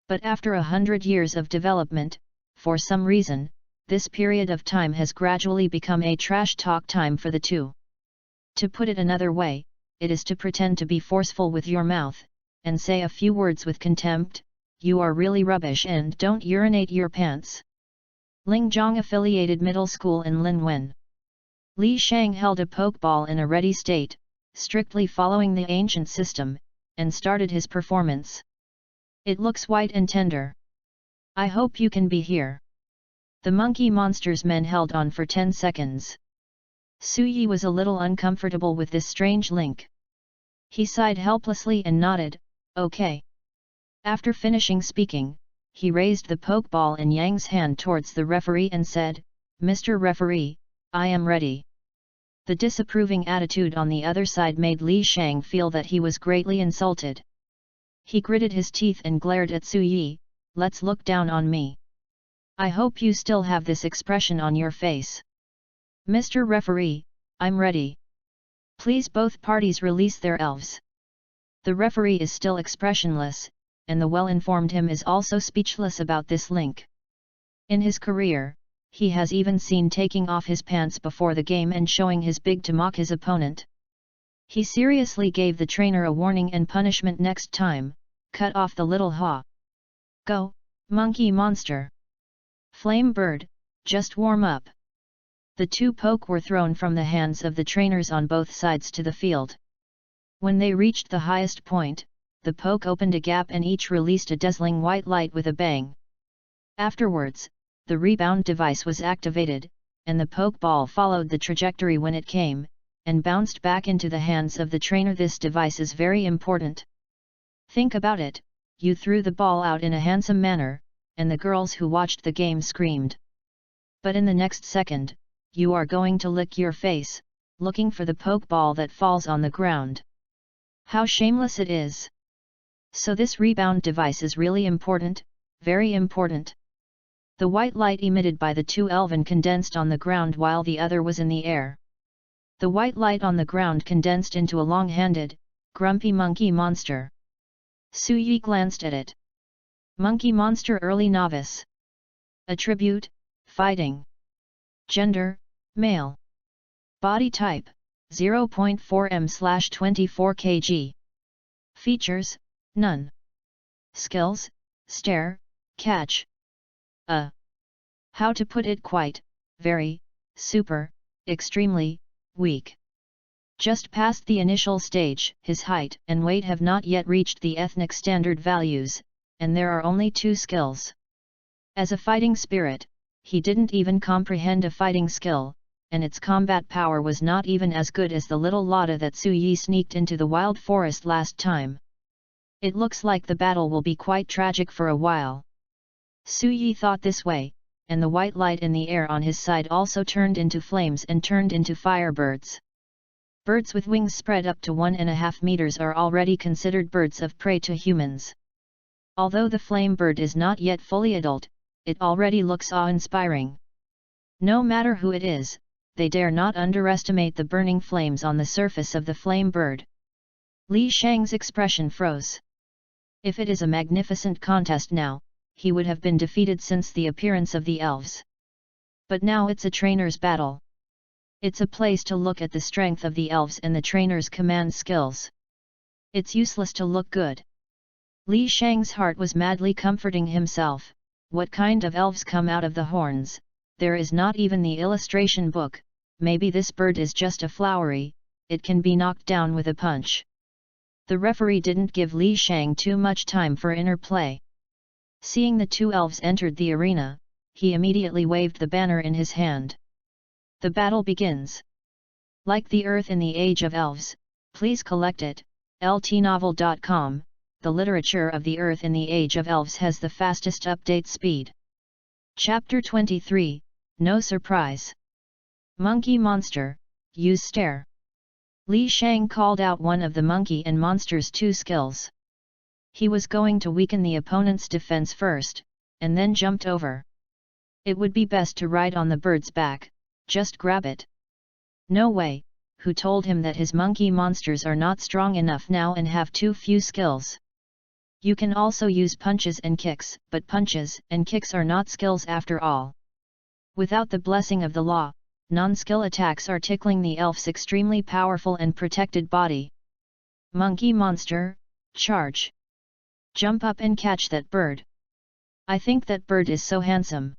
But after 100 years of development, for some reason, this period of time has gradually become a trash talk time for the two. To put it another way, it is to pretend to be forceful with your mouth, and say a few words with contempt. You are really rubbish and don't urinate your pants. Lingzhong Affiliated Middle School in Linwen. Li Shang held a pokeball in a ready state, strictly following the ancient system, and started his performance. It looks white and tender. I hope you can be here. The monkey monster's men held on for 10 seconds. Su Yi was a little uncomfortable with this strange link. He sighed helplessly and nodded, okay. After finishing speaking, he raised the pokeball in Yang's hand towards the referee and said, Mr. Referee, I am ready. The disapproving attitude on the other side made Li Shang feel that he was greatly insulted. He gritted his teeth and glared at Su Yi, let's look down on me. I hope you still have this expression on your face. Mr. Referee, I'm ready. Please both parties release their elves. The referee is still expressionless, and the well-informed him is also speechless about this link. In his career, he has even seen taking off his pants before the game and showing his big to mock his opponent. He seriously gave the trainer a warning and punishment next time, cut off the little haw. Go, monkey monster! Flame bird, just warm up. The 2 poke were thrown from the hands of the trainers on both sides to the field. When they reached the highest point, the poke opened a gap and each released a dazzling white light with a bang. Afterwards, the rebound device was activated, and the poke ball followed the trajectory when it came, and bounced back into the hands of the trainer. This device is very important. Think about it, you threw the ball out in a handsome manner, and the girls who watched the game screamed. But in the next second, you are going to lick your face, looking for the poke ball that falls on the ground. How shameless it is! So this rebound device is really important, very important. The white light emitted by the 2 elven condensed on the ground while the other was in the air. The white light on the ground condensed into a long-handed, grumpy monkey monster. Su Yi glanced at it. Monkey monster early novice. Attribute, fighting. Gender, male. Body type, 0.4 m/24 kg. Features, none. Skills, stare, catch. How to put it quite, very, super, extremely, weak. Just past the initial stage, his height and weight have not yet reached the ethnic standard values, and there are only 2 skills. As a fighting spirit, he didn't even comprehend a fighting skill, and its combat power was not even as good as the little Lotta that Su Yi sneaked into the wild forest last time. It looks like the battle will be quite tragic for a while. Su Yi thought this way, and the white light in the air on his side also turned into flames and turned into firebirds. Birds with wings spread up to 1.5 meters are already considered birds of prey to humans. Although the flame bird is not yet fully adult, it already looks awe-inspiring. No matter who it is, they dare not underestimate the burning flames on the surface of the flame bird. Li Shang's expression froze. If it is a magnificent contest now, he would have been defeated since the appearance of the elves. But now it's a trainer's battle. It's a place to look at the strength of the elves and the trainer's command skills. It's useless to look good. Li Shang's heart was madly comforting himself. What kind of elves come out of the horns? There is not even the illustration book. Maybe this bird is just a flowery, it can be knocked down with a punch. The referee didn't give Li Shang too much time for interplay. Seeing the two elves entered the arena, he immediately waved the banner in his hand. The battle begins. Like the earth in the age of elves, please collect it. ltnovel.com, the literature of the earth in the age of elves has the fastest update speed. Chapter 23, No Surprise. Monkey Monster, use stare. Li Shang called out one of the monkey and monster's 2 skills. He was going to weaken the opponent's defense first, and then jumped over. It would be best to ride on the bird's back, just grab it. No way, who told him that his monkey monsters are not strong enough now and have too few skills? You can also use punches and kicks, but punches and kicks are not skills after all. Without the blessing of the law, non-skill attacks are tickling the elf's extremely powerful and protected body. Monkey monster, charge! Jump up and catch that bird. I think that bird is so handsome.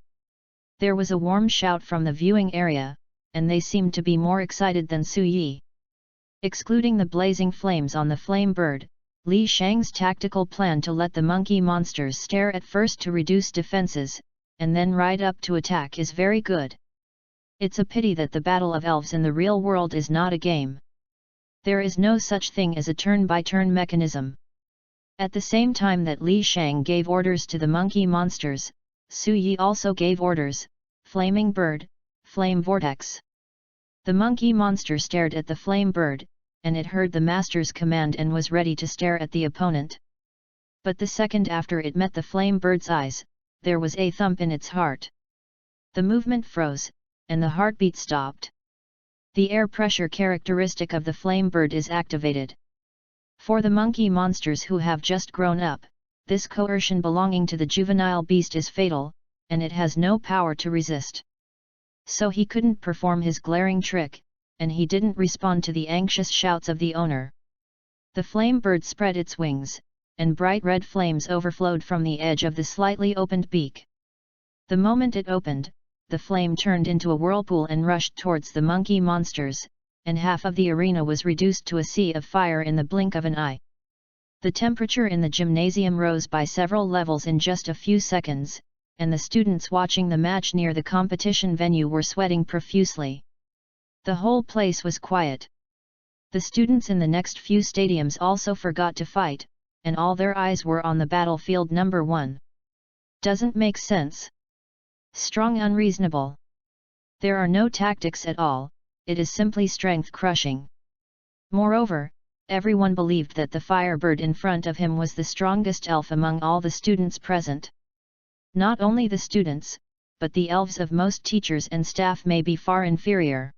There was a warm shout from the viewing area, and they seemed to be more excited than Su Yi. Excluding the blazing flames on the flame bird, Li Shang's tactical plan to let the monkey monsters stare at first to reduce defenses, and then ride up to attack is very good. It's a pity that the battle of elves in the real world is not a game. There is no such thing as a turn-by-turn mechanism. At the same time that Li Shang gave orders to the monkey monsters, Su Yi also gave orders, Flaming Bird, Flame Vortex. The monkey monster stared at the flame bird, and it heard the master's command and was ready to stare at the opponent. But the second after it met the flame bird's eyes, there was a thump in its heart. The movement froze, and the heartbeat stopped. The air pressure characteristic of the flame bird is activated. For the monkey monsters who have just grown up, this coercion belonging to the juvenile beast is fatal, and it has no power to resist. So he couldn't perform his glaring trick, and he didn't respond to the anxious shouts of the owner. The flame bird spread its wings, and bright red flames overflowed from the edge of the slightly opened beak. The moment it opened, the flame turned into a whirlpool and rushed towards the monkey monsters, and half of the arena was reduced to a sea of fire in the blink of an eye. The temperature in the gymnasium rose by several levels in just a few seconds, and the students watching the match near the competition venue were sweating profusely. The whole place was quiet. The students in the next few stadiums also forgot to fight, and all their eyes were on the battlefield number 1. Doesn't make sense. Strong unreasonable. There are no tactics at all, it is simply strength crushing. Moreover, everyone believed that the firebird in front of him was the strongest elf among all the students present. Not only the students, but the elves of most teachers and staff may be far inferior.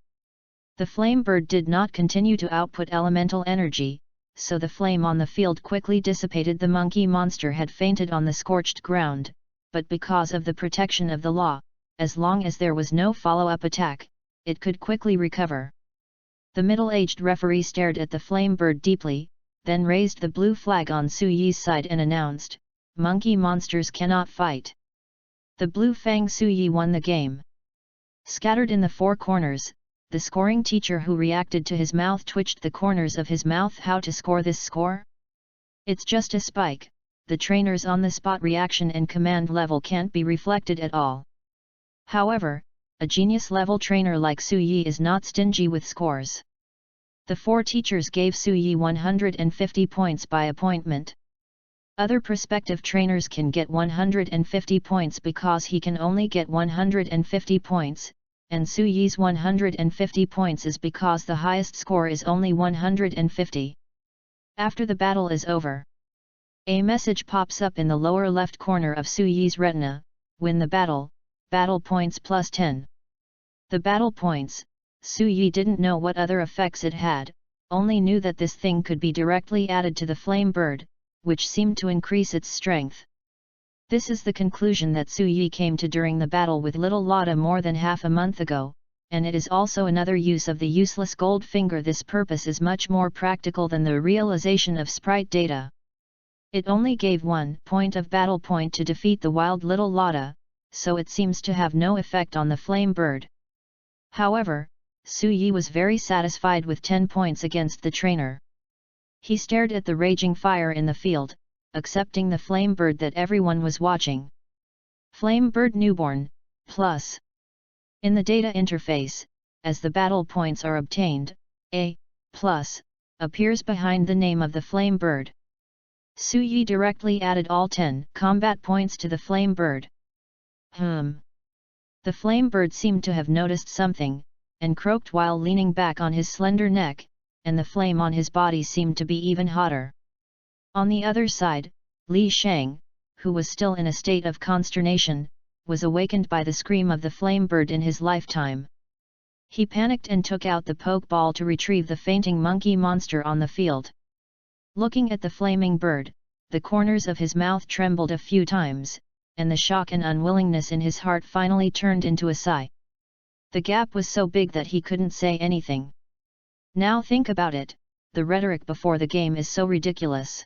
The flame bird did not continue to output elemental energy, so the flame on the field quickly dissipated. The monkey monster had fainted on the scorched ground, but because of the protection of the law, as long as there was no follow-up attack, it could quickly recover. The middle-aged referee stared at the flame bird deeply, then raised the blue flag on Su Yi's side and announced, "Monkey monsters cannot fight." The Blue Fang Su Yi won the game. Scattered in the 4 corners, the scoring teacher who reacted to his mouth twitched the corners of his mouth. How to score this score? It's just a spike. The trainer's on-the-spot reaction and command level can't be reflected at all. However, a genius-level trainer like Su Yi is not stingy with scores. The 4 teachers gave Su Yi 150 points by appointment. Other prospective trainers can get 150 points because he can only get 150 points, and Su Yi's 150 points is because the highest score is only 150. After the battle is over, a message pops up in the lower left corner of Su Yi's retina: win the battle, battle points plus 10. The battle points, Su Yi didn't know what other effects it had, only knew that this thing could be directly added to the flame bird, which seemed to increase its strength. This is the conclusion that Su Yi came to during the battle with little Lotta more than half a month ago, and it is also another use of the useless gold finger. This purpose is much more practical than the realization of sprite data. It only gave 1 point of battle point to defeat the wild little Lotta, so it seems to have no effect on the flame bird. However, Su Yi was very satisfied with 10 points against the trainer. He stared at the raging fire in the field, accepting the flame bird that everyone was watching. Flame bird newborn, plus. In the data interface, as the battle points are obtained, a plus appears behind the name of the flame bird. Su Yi directly added all 10 combat points to the flame bird. The flame bird seemed to have noticed something, and croaked while leaning back on his slender neck, and the flame on his body seemed to be even hotter. On the other side, Li Shang, who was still in a state of consternation, was awakened by the scream of the flame bird in his lifetime. He panicked and took out the poke ball to retrieve the fainting monkey monster on the field. Looking at the flaming bird, the corners of his mouth trembled a few times, and the shock and unwillingness in his heart finally turned into a sigh. The gap was so big that he couldn't say anything. Now think about it, the rhetoric before the game is so ridiculous.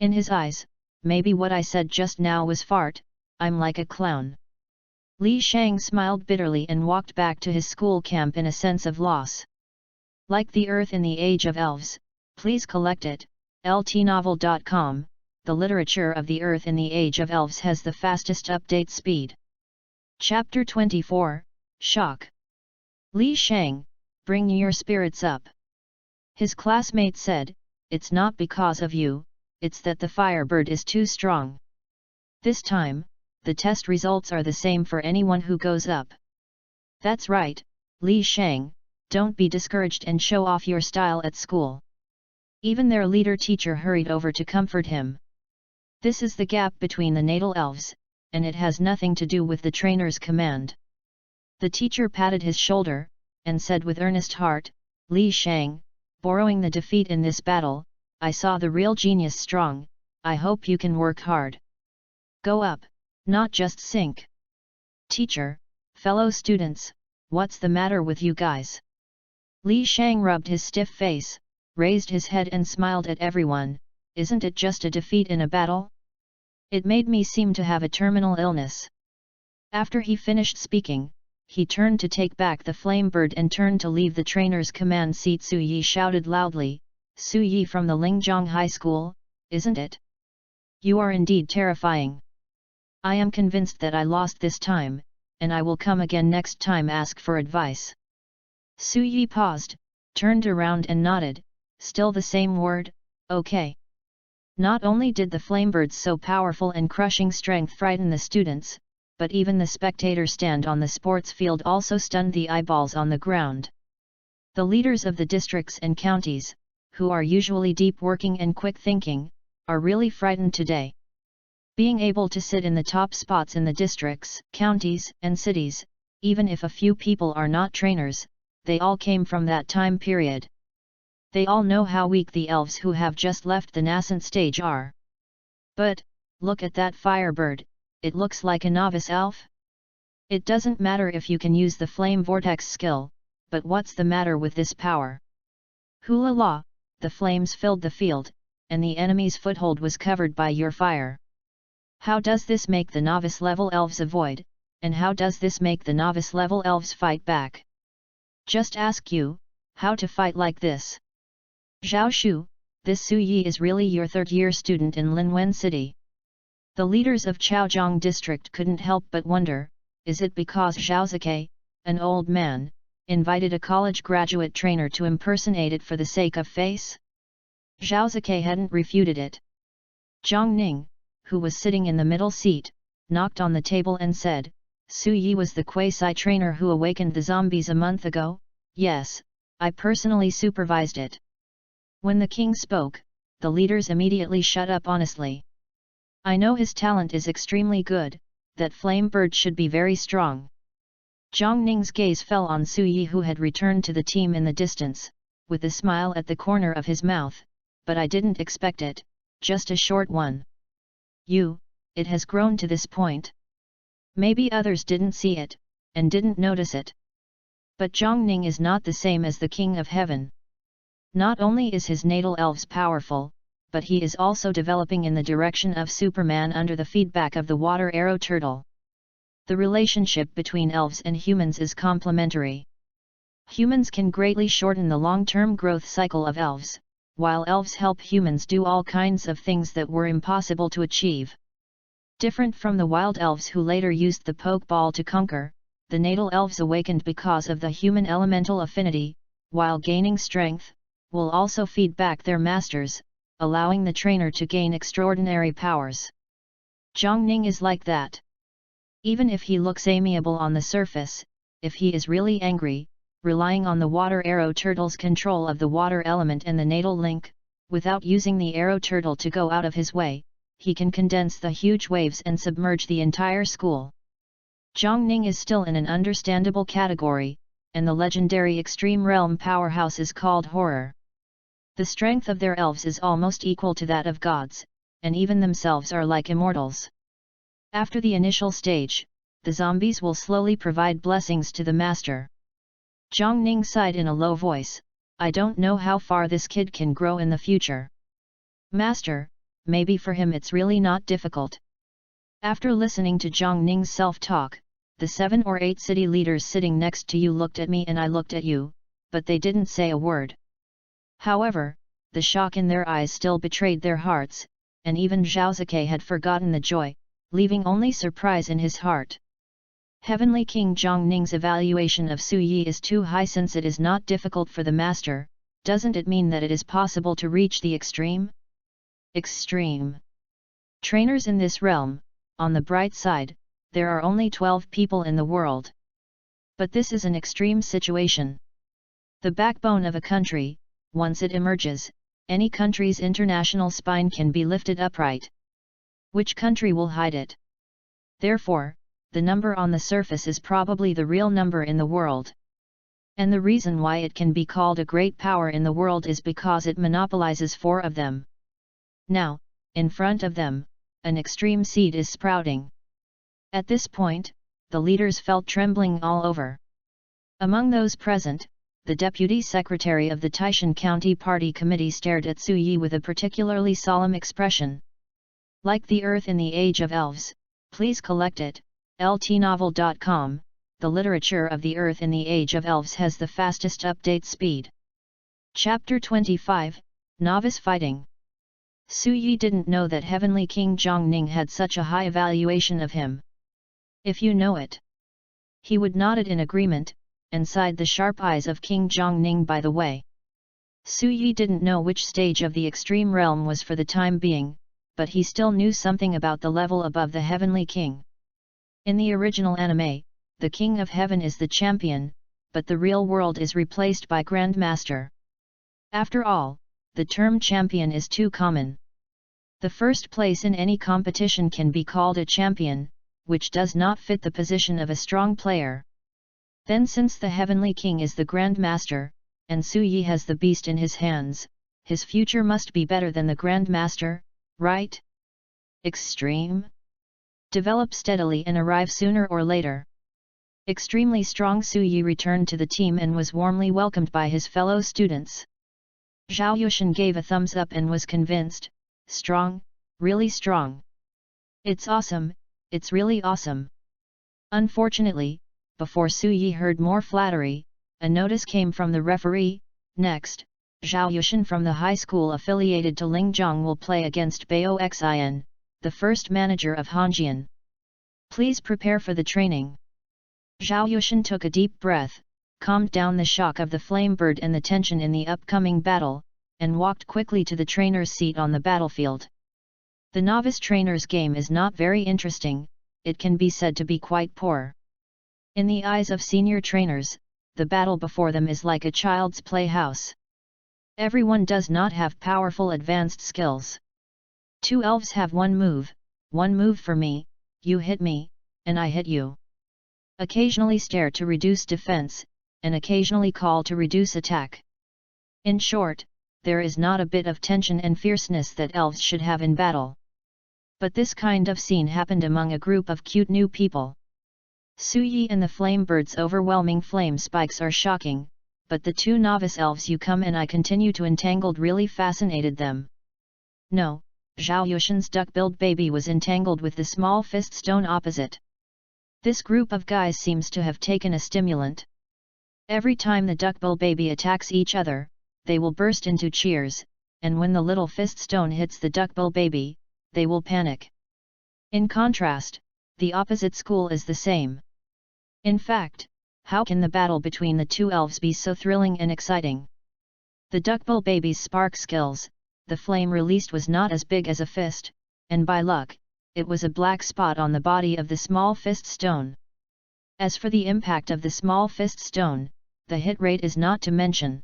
In his eyes, maybe what I said just now was fart, I'm like a clown. Li Shang smiled bitterly and walked back to his school camp in a sense of loss. Like the Earth in the Age of Elves, please collect it, ltnovel.com. The literature of the Earth in the Age of Elves has the fastest update speed. Chapter 24, Shock. Li Shang, bring your spirits up. His classmate said, it's not because of you, it's that the firebird is too strong. This time, the test results are the same for anyone who goes up. That's right, Li Shang, don't be discouraged and show off your style at school. Even their leader teacher hurried over to comfort him. This is the gap between the natal elves, and it has nothing to do with the trainer's command. The teacher patted his shoulder, and said with earnest heart, Li Shang, borrowing the defeat in this battle, I saw the real genius strong, I hope you can work hard. Go up, not just sink. Teacher, fellow students, what's the matter with you guys? Li Shang rubbed his stiff face, raised his head and smiled at everyone, isn't it just a defeat in a battle? It made me seem to have a terminal illness. After he finished speaking, he turned to take back the flame bird and turned to leave the trainer's command seat. Su Yi shouted loudly, Su Yi from the Lingjiang High School, isn't it? You are indeed terrifying. I am convinced that I lost this time, and I will come again next time. Ask for advice. Su Yi paused, turned around and nodded, still the same word, okay. Not only did the flamebird's so powerful and crushing strength frighten the students, but even the spectator stand on the sports field also stunned the eyeballs on the ground. The leaders of the districts and counties, who are usually deep working and quick thinking, are really frightened today. Being able to sit in the top spots in the districts, counties, and cities, even if a few people are not trainers, they all came from that time period. They all know how weak the elves who have just left the nascent stage are. But, look at that firebird, it looks like a novice elf? It doesn't matter if you can use the flame vortex skill, but what's the matter with this power? Hula la, the flames filled the field, and the enemy's foothold was covered by your fire. How does this make the novice level elves avoid, and how does this make the novice level elves fight back? Just ask you, how to fight like this. Zhao Shu, this Su Yi is really your third-year student in Linwen City. The leaders of Chaojiang district couldn't help but wonder, is it because Zhao Zike, an old man, invited a college graduate trainer to impersonate it for the sake of face? Zhao Zikai hadn't refuted it. Zhang Ning, who was sitting in the middle seat, knocked on the table and said, Su Yi was the quasi-trainer who awakened the zombies a month ago? Yes, I personally supervised it. When the king spoke, the leaders immediately shut up honestly. I know his talent is extremely good, that flame bird should be very strong. Zhang Ning's gaze fell on Su Yi, who had returned to the team in the distance, with a smile at the corner of his mouth, but I didn't expect it, just a short one. It has grown to this point. Maybe others didn't see it, and didn't notice it. But Zhang Ning is not the same as the King of Heaven. Not only is his natal elves powerful, but he is also developing in the direction of Superman under the feedback of the water arrow turtle. The relationship between elves and humans is complementary. Humans can greatly shorten the long-term growth cycle of elves, while elves help humans do all kinds of things that were impossible to achieve. Different from the wild elves who later used the pokeball to conquer, the natal elves awakened because of the human elemental affinity, while gaining strength, will also feed back their masters, allowing the trainer to gain extraordinary powers. Zhang Ning is like that. Even if he looks amiable on the surface, if he is really angry, relying on the water arrow turtle's control of the water element and the natal link, without using the arrow turtle to go out of his way, he can condense the huge waves and submerge the entire school. Zhang Ning is still in an understandable category, and the legendary extreme realm powerhouse is called horror. The strength of their elves is almost equal to that of gods, and even themselves are like immortals. After the initial stage, the zombies will slowly provide blessings to the master. Zhang Ning sighed in a low voice, I don't know how far this kid can grow in the future. Master, maybe for him it's really not difficult. After listening to Zhang Ning's self-talk, the 7 or 8 city leaders sitting next to you looked at me and I looked at you, but they didn't say a word. However, the shock in their eyes still betrayed their hearts, and even Zhao Zikai had forgotten the joy, leaving only surprise in his heart. Heavenly King Zhang Ning's evaluation of Su Yi is too high. Since it is not difficult for the master, doesn't it mean that it is possible to reach the extreme? Extreme trainers in this realm. On the bright side, there are only 12 people in the world. But this is an extreme situation. The backbone of a country, once it emerges, any country's international spine can be lifted upright. Which country will hide it? Therefore, the number on the surface is probably the real number in the world. And the reason why it can be called a great power in the world is because it monopolizes 4 of them. Now, in front of them, an extreme seed is sprouting. At this point, the leaders felt trembling all over. Among those present, the deputy secretary of the Taishan County Party Committee stared at Su Yi with a particularly solemn expression. Like the earth in the Age of Elves, please collect it. LTnovel.com, the literature of the Earth in the Age of Elves has the fastest update speed. Chapter 25, Novice Fighting. Su Yi didn't know that Heavenly King Zhang Ning had such a high evaluation of him. If you know it. He would nodded in agreement, and sighed the sharp eyes of King Zhang Ning by the way. Su Yi didn't know which stage of the extreme realm was for the time being, but he still knew something about the level above the Heavenly King. In the original anime, the King of Heaven is the champion, but the real world is replaced by Grandmaster. After all, the term champion is too common. The first place in any competition can be called a champion, which does not fit the position of a strong player. Then since the Heavenly King is the Grandmaster, and Su Yi has the beast in his hands, his future must be better than the Grandmaster, right? Extreme? Develop steadily and arrive sooner or later. Extremely strong Su Yi returned to the team and was warmly welcomed by his fellow students. Zhao Yushan gave a thumbs up and was convinced, strong, really strong. It's awesome, it's really awesome. Unfortunately, before Su Yi heard more flattery, a notice came from the referee. Next, Zhao Yushan from the high school affiliated to Lingjiang will play against Baoxin, the first manager of Hongjian. Please prepare for the training. Zhao Yushan took a deep breath, calmed down the shock of the flame bird and the tension in the upcoming battle, and walked quickly to the trainer's seat on the battlefield. The novice trainer's game is not very interesting, it can be said to be quite poor. In the eyes of senior trainers, the battle before them is like a child's playhouse. Everyone does not have powerful advanced skills. 2 elves have one move for me, you hit me, and I hit you. Occasionally stare to reduce defense, and occasionally call to reduce attack. In short, there is not a bit of tension and fierceness that elves should have in battle. But this kind of scene happened among a group of cute new people. Su Yi and the flame bird's overwhelming flame spikes are shocking, but the 2 novice elves you come and I continue to entangled really fascinated them. No, Zhao Yushan's duck-billed baby was entangled with the small fist stone opposite. This group of guys seems to have taken a stimulant. Every time the duckbill baby attacks each other, they will burst into cheers, and when the little fist stone hits the duckbill baby, they will panic. In contrast, the opposite school is the same. In fact, how can the battle between the 2 elves be so thrilling and exciting? The duckbill baby's spark skills, the flame released was not as big as a fist, and by luck, it was a black spot on the body of the small fist stone. As for the impact of the small fist stone, the hit rate is not to mention.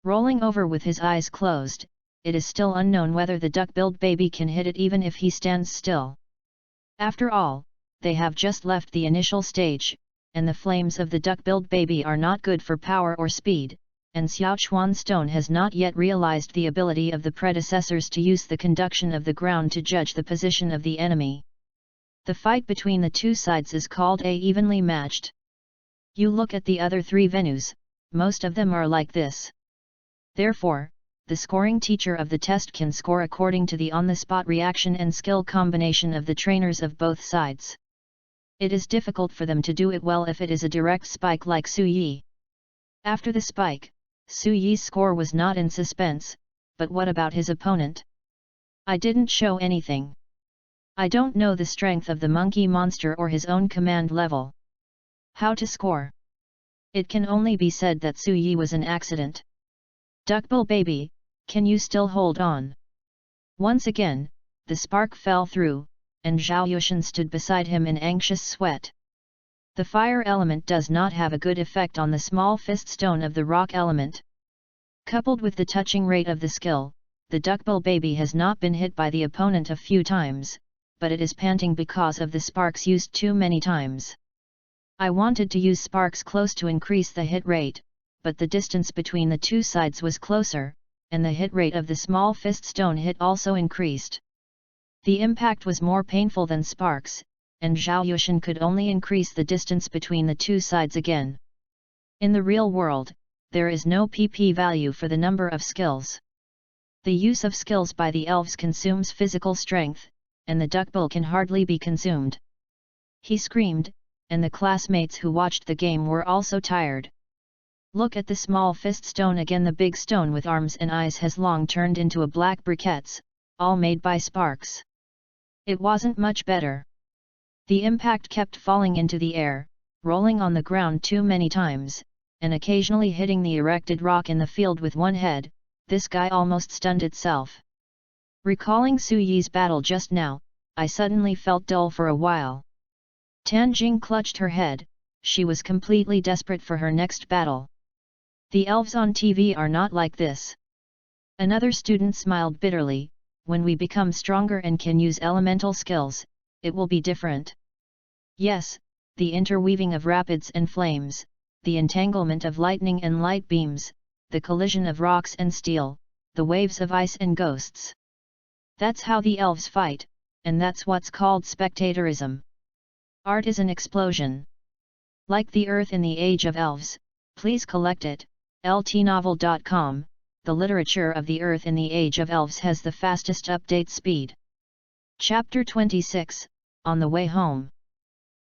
Rolling over with his eyes closed, it is still unknown whether the duck-billed baby can hit it even if he stands still. After all, they have just left the initial stage, and the flames of the duck-billed baby are not good for power or speed, and Xiaochuan Stone has not yet realized the ability of the predecessors to use the conduction of the ground to judge the position of the enemy. The fight between the 2 sides is called a evenly matched. You look at the other 3 venues, most of them are like this. Therefore, the scoring teacher of the test can score according to the on-the-spot reaction and skill combination of the trainers of both sides. It is difficult for them to do it well if it is a direct spike like Su Yi. After the spike, Su Yi's score was not in suspense, but what about his opponent? I didn't show anything. I don't know the strength of the monkey monster or his own command level. How to score? It can only be said that Su Yi was an accident. Duckbill baby, can you still hold on? Once again, the spark fell through, and Zhao Yushan stood beside him in anxious sweat. The fire element does not have a good effect on the small fist stone of the rock element. Coupled with the touching rate of the skill, the duckbill baby has not been hit by the opponent a few times, but it is panting because of the sparks used too many times. I wanted to use sparks close to increase the hit rate, but the distance between the 2 sides was closer, and the hit rate of the small fist stone hit also increased. The impact was more painful than sparks, and Zhao Yushan could only increase the distance between the 2 sides again. In the real world, there is no PP value for the number of skills. The use of skills by the elves consumes physical strength, and the duckbill can hardly be consumed. He screamed, and the classmates who watched the game were also tired. Look at the small fist stone again. The big stone with arms and eyes has long turned into a black briquettes, all made by sparks. It wasn't much better. The impact kept falling into the air, rolling on the ground too many times, and occasionally hitting the erected rock in the field with one head. This guy almost stunned itself. Recalling Su Yi's battle just now, I suddenly felt dull for a while. Tanjing clutched her head, she was completely desperate for her next battle. The elves on TV are not like this. Another student smiled bitterly, when we become stronger and can use elemental skills, it will be different. Yes, the interweaving of rapids and flames, the entanglement of lightning and light beams, the collision of rocks and steel, the waves of ice and ghosts. That's how the elves fight, and that's what's called spectatorism. Art is an explosion. Like the earth in the age of elves, please collect it. ltnovel.com, the literature of the earth in the age of elves has the fastest update speed. Chapter 26, On the Way Home.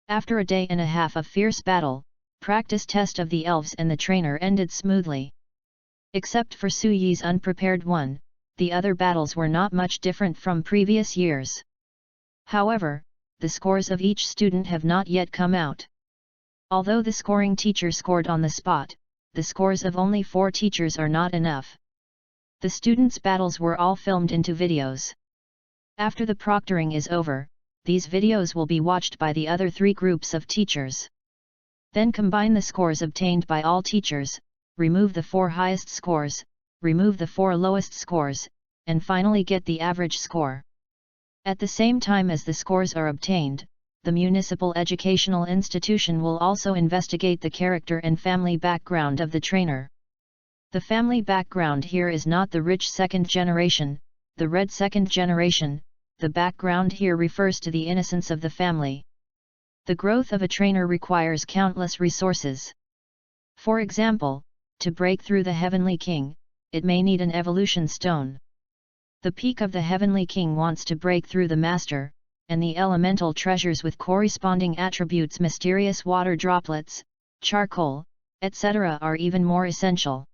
After a day and a half of fierce battle, practice test of the elves and the trainer ended smoothly. Except for Su Yi's unprepared one, the other battles were not much different from previous years. However, the scores of each student have not yet come out. Although the scoring teacher scored on the spot, the scores of only 4 teachers are not enough. The students' battles were all filmed into videos. After the proctoring is over, these videos will be watched by the other 3 groups of teachers. Then combine the scores obtained by all teachers, remove the 4 highest scores, remove the 4 lowest scores, and finally get the average score. At the same time as the scores are obtained, the municipal educational institution will also investigate the character and family background of the trainer. The family background here is not the rich second generation, the red second generation. The background here refers to the innocence of the family. The growth of a trainer requires countless resources. For example, to break through the Heavenly King, it may need an evolution stone. The peak of the Heavenly King wants to break through the Master, and the elemental treasures with corresponding attributes, mysterious water droplets, charcoal, etc. are even more essential.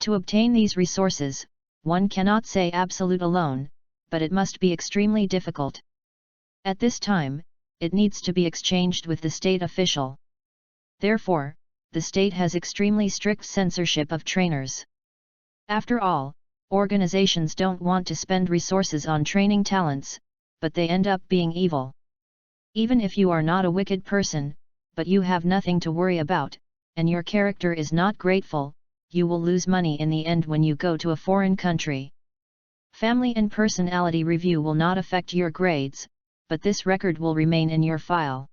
To obtain these resources, one cannot say absolute alone, but it must be extremely difficult. At this time, it needs to be exchanged with the state official. Therefore, the state has extremely strict censorship of trainers. After all, organizations don't want to spend resources on training talents, but they end up being evil. Even if you are not a wicked person, but you have nothing to worry about, and your character is not grateful, you will lose money in the end when you go to a foreign country. Family and personality review will not affect your grades, but this record will remain in your file.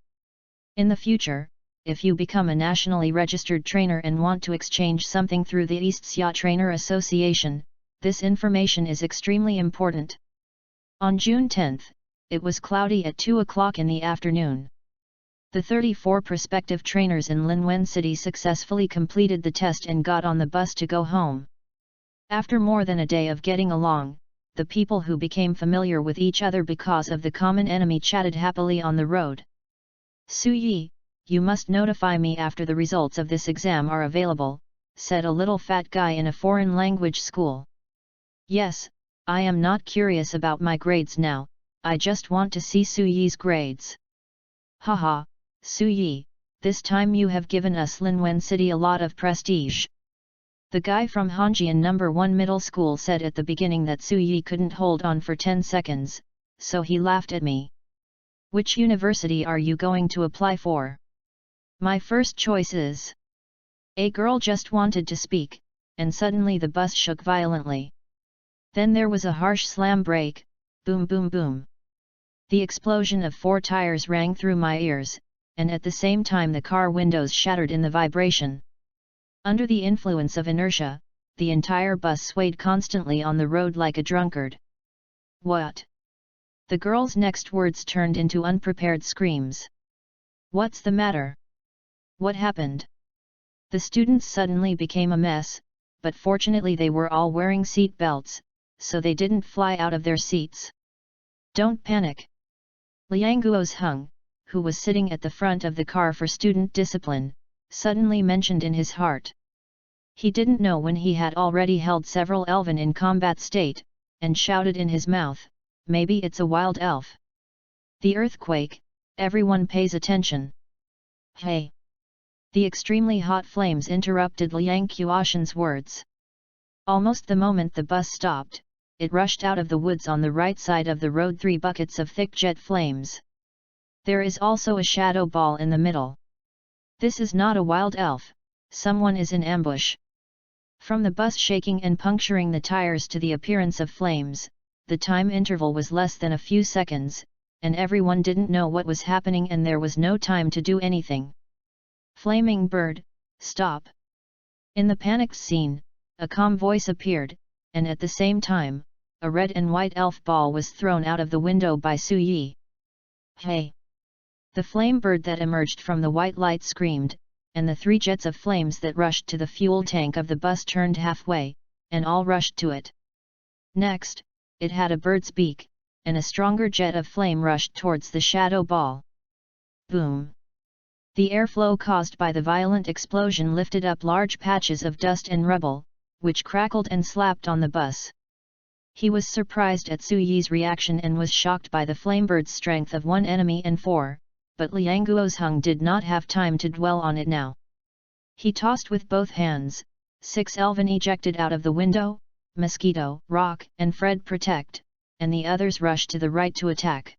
In the future, if you become a nationally registered trainer and want to exchange something through the East Xia Trainer Association, this information is extremely important. On June 10, it was cloudy at 2 o'clock in the afternoon. The 34 prospective trainers in Linwen City successfully completed the test and got on the bus to go home. After more than a day of getting along, the people who became familiar with each other because of the common enemy chatted happily on the road. "Su Yi, you must notify me after the results of this exam are available," said a little fat guy in a foreign language school. "Yes, I am not curious about my grades now, I just want to see Su Yi's grades." "Haha, Su Yi, this time you have given us Linwen City a lot of prestige." The guy from Hongjian No. 1 Middle School said at the beginning that Su Yi couldn't hold on for 10 seconds, so he laughed at me. "Which university are you going to apply for?" "My first choice is..." A girl just wanted to speak, and suddenly the bus shook violently. Then there was a harsh slam brake, boom boom boom. The explosion of 4 tires rang through my ears, and at the same time the car windows shattered in the vibration. Under the influence of inertia, the entire bus swayed constantly on the road like a drunkard. "What?" The girl's next words turned into unprepared screams. "What's the matter? What happened?" The students suddenly became a mess, but fortunately they were all wearing seat belts, so they didn't fly out of their seats. "Don't panic." Liang Guo's Hung, who was sitting at the front of the car for student discipline, suddenly mentioned in his heart. He didn't know when he had already held several elven in combat state, and shouted in his mouth, "Maybe it's a wild elf." The earthquake, everyone pays attention. "Hey!" The extremely hot flames interrupted Liang Qiushan's words. Almost the moment the bus stopped, it rushed out of the woods on the right side of the road 3 buckets of thick jet flames. There is also a shadow ball in the middle. This is not a wild elf, someone is in ambush. From the bus shaking and puncturing the tires to the appearance of flames, the time interval was less than a few seconds, and everyone didn't know what was happening and there was no time to do anything. "Flaming bird, stop!" In the panicked scene, a calm voice appeared, and at the same time, a red and white elf ball was thrown out of the window by Su Yi. "Hey!" The flame bird that emerged from the white light screamed, and the 3 jets of flames that rushed to the fuel tank of the bus turned halfway, and all rushed to it. Next, it had a bird's beak, and a stronger jet of flame rushed towards the shadow ball. Boom! The airflow caused by the violent explosion lifted up large patches of dust and rubble, which crackled and slapped on the bus. He was surprised at Su Yi's reaction and was shocked by the flamebird's strength of 1 enemy and 4, but Lianguo's Hung did not have time to dwell on it now. He tossed with both hands, 6 elven ejected out of the window, Mosquito, Rock, and Fred protect, and the others rushed to the right to attack.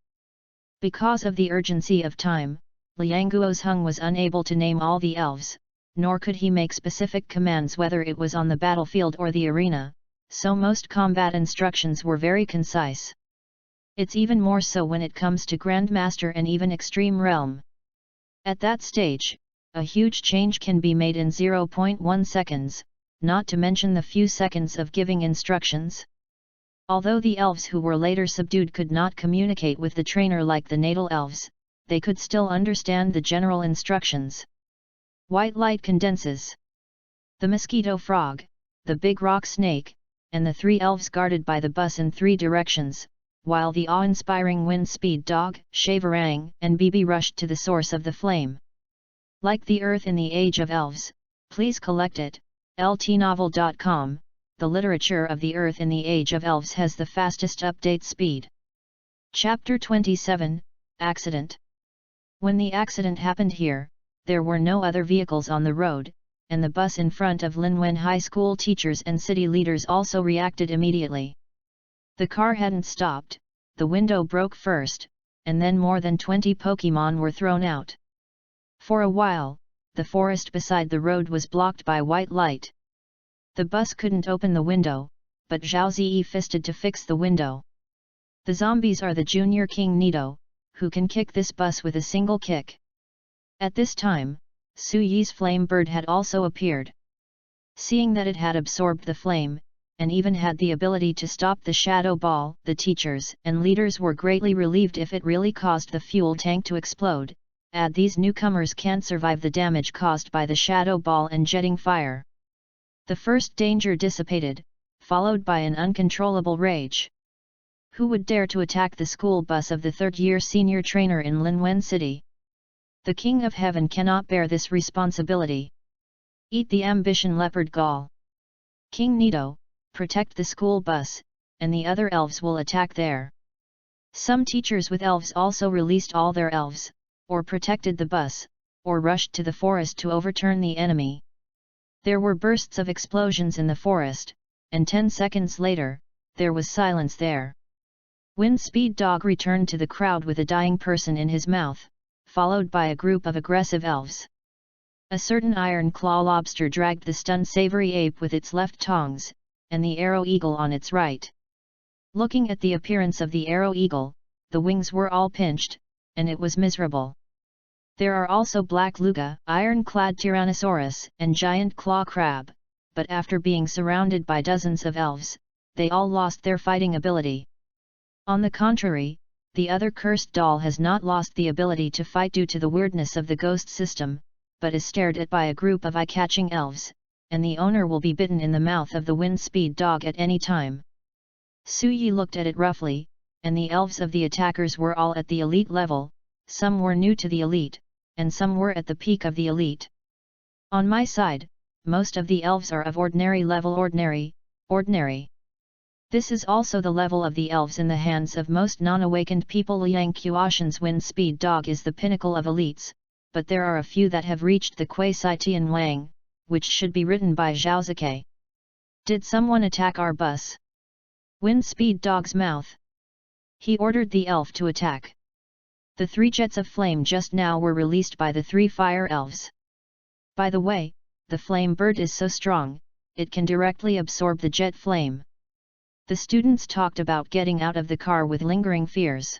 Because of the urgency of time, Lianguo's Hung was unable to name all the elves, nor could he make specific commands whether it was on the battlefield or the arena, so most combat instructions were very concise. It's even more so when it comes to Grandmaster and even Extreme Realm. At that stage, a huge change can be made in 0.1 seconds, not to mention the few seconds of giving instructions. Although the elves who were later subdued could not communicate with the trainer like the natal elves, they could still understand the general instructions. White light condenses. The mosquito frog, the big rock snake, and the 3 elves guarded by the bus in 3 directions, while the awe-inspiring wind speed dog, Shavarang, and BB rushed to the source of the flame. Like the Earth in the Age of Elves, please collect it, ltnovel.com, the literature of the Earth in the Age of Elves has the fastest update speed. Chapter 27, Accident. When the accident happened here, there were no other vehicles on the road, and the bus in front of Linwen High School teachers and city leaders also reacted immediately. The car hadn't stopped, the window broke first, and then more than 20 Pokémon were thrown out. For a while, the forest beside the road was blocked by white light. The bus couldn't open the window, but Zhao Ziyi fisted to fix the window. The zombies are the Junior King Nito, who can kick this bus with a single kick. At this time, Su Yi's flame bird had also appeared. Seeing that it had absorbed the flame, and even had the ability to stop the shadow ball, the teachers and leaders were greatly relieved if it really caused the fuel tank to explode. Add these newcomers can't survive the damage caused by the shadow ball and jetting fire. The first danger dissipated, followed by an uncontrollable rage. Who would dare to attack the school bus of the third-year senior trainer in Linwen City? The King of Heaven cannot bear this responsibility. Eat the ambition leopard gall. King Nito, protect the school bus, and the other elves will attack there. Some teachers with elves also released all their elves, or protected the bus, or rushed to the forest to overturn the enemy. There were bursts of explosions in the forest, and 10 seconds later, there was silence there. Wind Speed Dog returned to the crowd with a dying person in his mouth, followed by a group of aggressive elves. A certain Iron Claw Lobster dragged the stunned Savory Ape with its left tongs, and the Arrow Eagle on its right. Looking at the appearance of the Arrow Eagle, the wings were all pinched, and it was miserable. There are also Black Luga, Iron-clad Tyrannosaurus, and Giant Claw Crab, but after being surrounded by dozens of elves, they all lost their fighting ability. On the contrary, the other cursed doll has not lost the ability to fight due to the weirdness of the ghost system, but is stared at by a group of eye-catching elves, and the owner will be bitten in the mouth of the Wind Speed Dog at any time. Su Yi looked at it roughly, and the elves of the attackers were all at the elite level, some were new to the elite, and some were at the peak of the elite. On my side, most of the elves are of ordinary level ordinary. This is also the level of the elves in the hands of most non-awakened people. Liang Qiaoshan's Wind Speed Dog is the pinnacle of elites, but there are a few that have reached the Kuei Tian Wang, which should be ridden by Zhao Zikai. Did someone attack our bus? Wind Speed Dog's mouth. He ordered the elf to attack. The 3 jets of flame just now were released by the 3 fire elves. By the way, the flame bird is so strong, it can directly absorb the jet flame. The students talked about getting out of the car with lingering fears.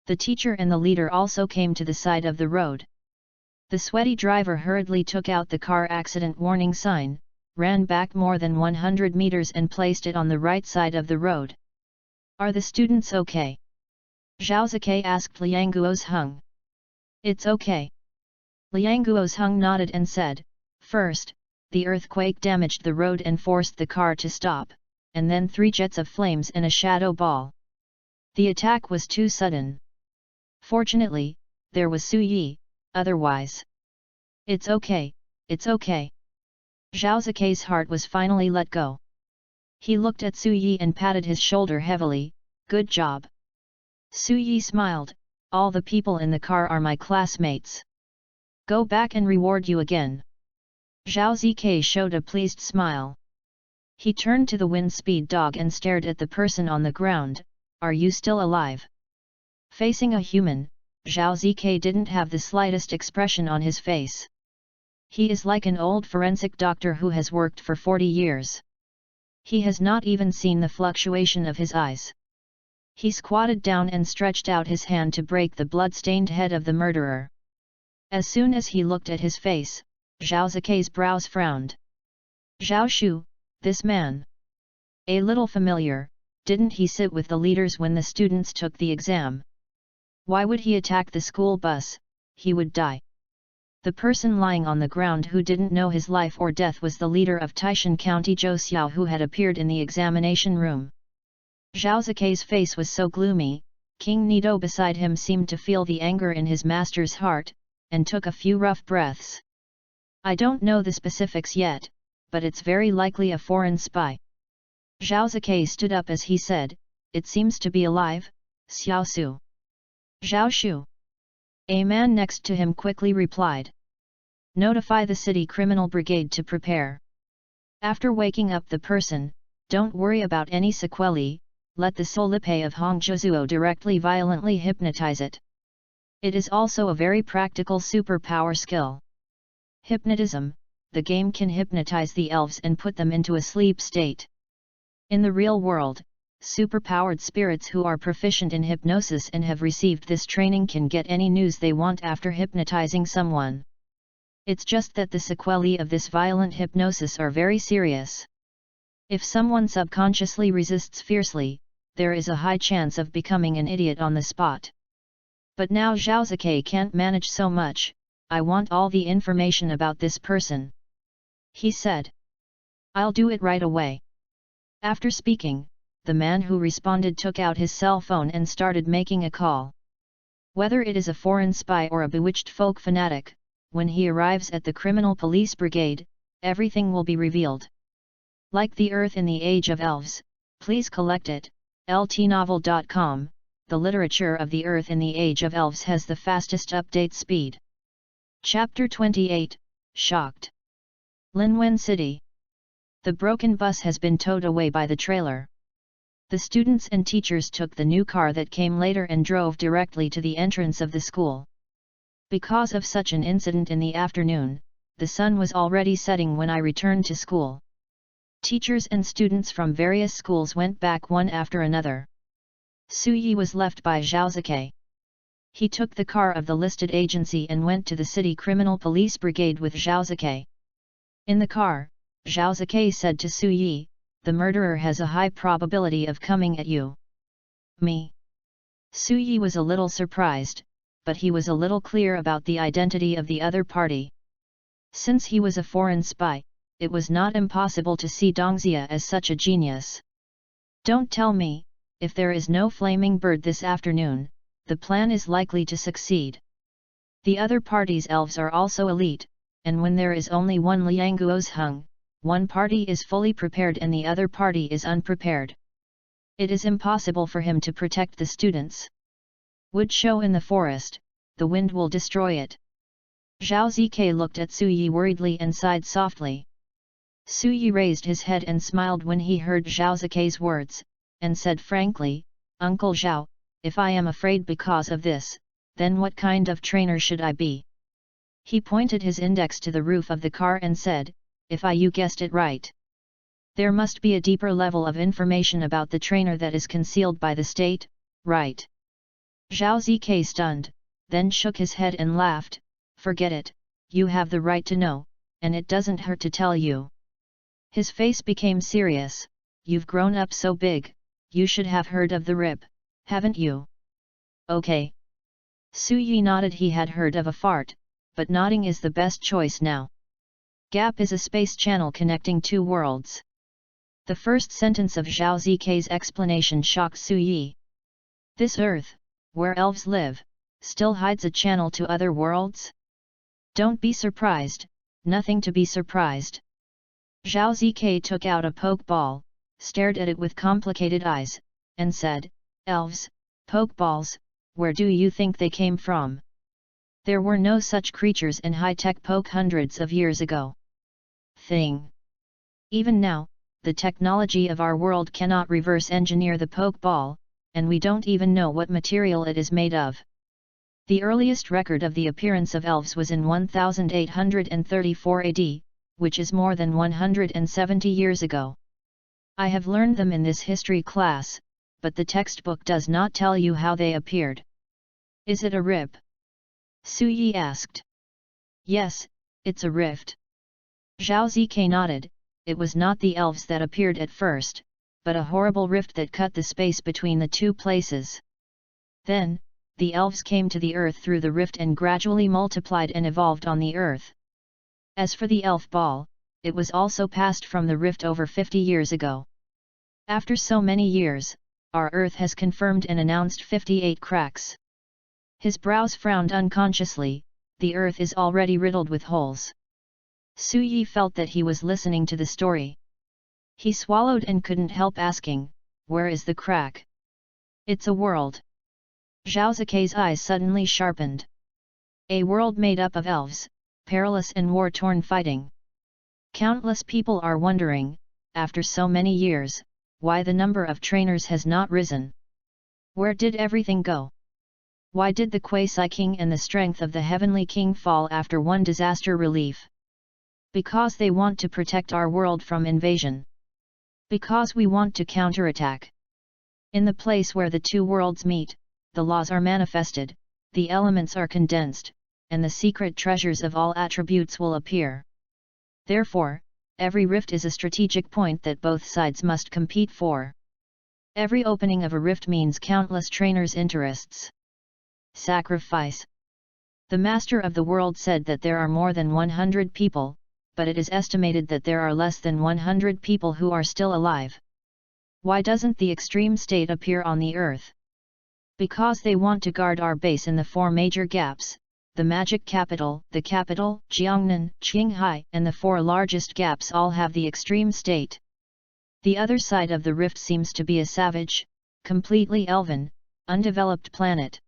The teacher and the leader also came to the side of the road. The sweaty driver hurriedly took out the car accident warning sign, ran back more than 100 meters and placed it on the right side of the road. Are the students okay? Zhao Zikai asked Lianguo's Hung. It's okay. Lianguo's Hung nodded and said, first, the earthquake damaged the road and forced the car to stop, and then 3 jets of flames and a shadow ball. The attack was too sudden. Fortunately, there was Su Yi, otherwise. It's okay, it's okay. Zhao Zikai's heart was finally let go. He looked at Su Yi and patted his shoulder heavily, good job. Su Yi smiled, All the people in the car are my classmates. Go back and reward you again. Zhao Zk showed a pleased smile. He turned to the wind speed dog and stared at the person on the ground. Are you still alive? Facing a human, Zhao Zk didn't have the slightest expression on his face. He is like an old forensic doctor who has worked for 40 years. He has not even seen the fluctuation of his eyes. He squatted down and stretched out his hand to break the blood-stained head of the murderer. As soon as he looked at his face, Zhao Zikei's brows frowned. Zhao Shu, this man. A little familiar, didn't he sit with the leaders when the students took the exam? Why would he attack the school bus? He would die. The person lying on the ground who didn't know his life or death was the leader of Taishan County Zhou Xiao, who had appeared in the examination room. Zhao Zikei's face was so gloomy, King Nido beside him seemed to feel the anger in his master's heart, and took a few rough breaths. I don't know the specifics yet, but it's very likely a foreign spy. Zhao Zikei stood up as he said, it seems to be alive, Xiao Su. Zhao Shu. A man next to him quickly replied. Notify the city criminal brigade to prepare. After waking up the person, don't worry about any sequelae, let the Solipe of Hongzhouzuo directly violently hypnotize it. It is also a very practical superpower skill. Hypnotism, the game can hypnotize the elves and put them into a sleep state. In the real world, superpowered spirits who are proficient in hypnosis and have received this training can get any news they want after hypnotizing someone. It's just that the sequelae of this violent hypnosis are very serious. If someone subconsciously resists fiercely, there is a high chance of becoming an idiot on the spot. But now Zhao Zikei can't manage so much, I want all the information about this person. He said. I'll do it right away. After speaking, the man who responded took out his cell phone and started making a call. Whether it is a foreign spy or a bewitched folk fanatic, when he arrives at the criminal police brigade, everything will be revealed. Like the Earth in the Age of Elves, please collect it. ltnovel.com, the literature of the Earth in the Age of Elves has the fastest update speed. Chapter 28, Shocked. Linwen City. The broken bus has been towed away by the trailer. The students and teachers took the new car that came later and drove directly to the entrance of the school. Because of such an incident in the afternoon, the sun was already setting when I returned to school. Teachers and students from various schools went back one after another. Su Yi was left by Zhao Zikei. He took the car of the listed agency and went to the city criminal police brigade with Zhao Zikei. In the car, Zhao Zikei said to Su Yi, the murderer has a high probability of coming at you. Me? Su Yi was a little surprised, but he was a little clear about the identity of the other party. Since he was a foreign spy, it was not impossible to see Dongxia as such a genius. Don't tell me, if there is no flaming bird this afternoon, the plan is likely to succeed. The other party's elves are also elite, and when there is only one Lianguo's hung, one party is fully prepared and the other party is unprepared. It is impossible for him to protect the students. Wood show in the forest, the wind will destroy it. Zhao Zk looked at Su Yi worriedly and sighed softly. Su Yi raised his head and smiled when he heard Zhao Zk's words, and said frankly, Uncle Zhao, if I am afraid because of this, then what kind of trainer should I be? He pointed his index to the roof of the car and said, if you guessed it right. There must be a deeper level of information about the trainer that is concealed by the state, right? Zhao Zk stunned, then shook his head and laughed, forget it, you have the right to know, and it doesn't hurt to tell you. His face became serious, you've grown up so big, you should have heard of the RIP, haven't you? Okay. Su Yi nodded. He had heard of a fart, but nodding is the best choice now. Gap is a space channel connecting two worlds. The first sentence of Zhao Zk's explanation shocked Su Yi. This Earth, where elves live, still hides a channel to other worlds? Don't be surprised, nothing to be surprised. Zhao Zk took out a pokeball, stared at it with complicated eyes, and said, elves, pokeballs, where do you think they came from? There were no such creatures in high-tech poke hundreds of years ago. Thing. Even now, the technology of our world cannot reverse engineer the poke ball, and we don't even know what material it is made of. The earliest record of the appearance of elves was in 1834 AD, which is more than 170 years ago. I have learned them in this history class, but the textbook does not tell you how they appeared. Is it a rip? Su Yi asked. Yes, it's a rift. Zhao Zike nodded. It was not the elves that appeared at first, but a horrible rift that cut the space between the two places. Then, the elves came to the earth through the rift and gradually multiplied and evolved on the earth. As for the elf ball, it was also passed from the rift over 50 years ago. After so many years, our earth has confirmed and announced 58 cracks. His brows frowned unconsciously. The earth is already riddled with holes. Su Yi felt that he was listening to the story. He swallowed and couldn't help asking, where is the crack? It's a world. Zhao Zike's eyes suddenly sharpened. A world made up of elves, perilous and war-torn fighting. Countless people are wondering, after so many years, why the number of trainers has not risen. Where did everything go? Why did the Quasi King and the strength of the Heavenly King fall after one disaster relief? Because they want to protect our world from invasion. Because we want to counterattack. In the place where the two worlds meet, the laws are manifested, the elements are condensed, and the secret treasures of all attributes will appear. Therefore, every rift is a strategic point that both sides must compete for. Every opening of a rift means countless trainers' interests. Sacrifice. The Master of the World said that there are more than 100 people, but it is estimated that there are less than 100 people who are still alive. Why doesn't the extreme state appear on the earth? Because they want to guard our base in the four major gaps, the magic capital, the capital, Jiangnan, Qinghai, and the four largest gaps all have the extreme state. The other side of the rift seems to be a savage, completely elven, undeveloped planet.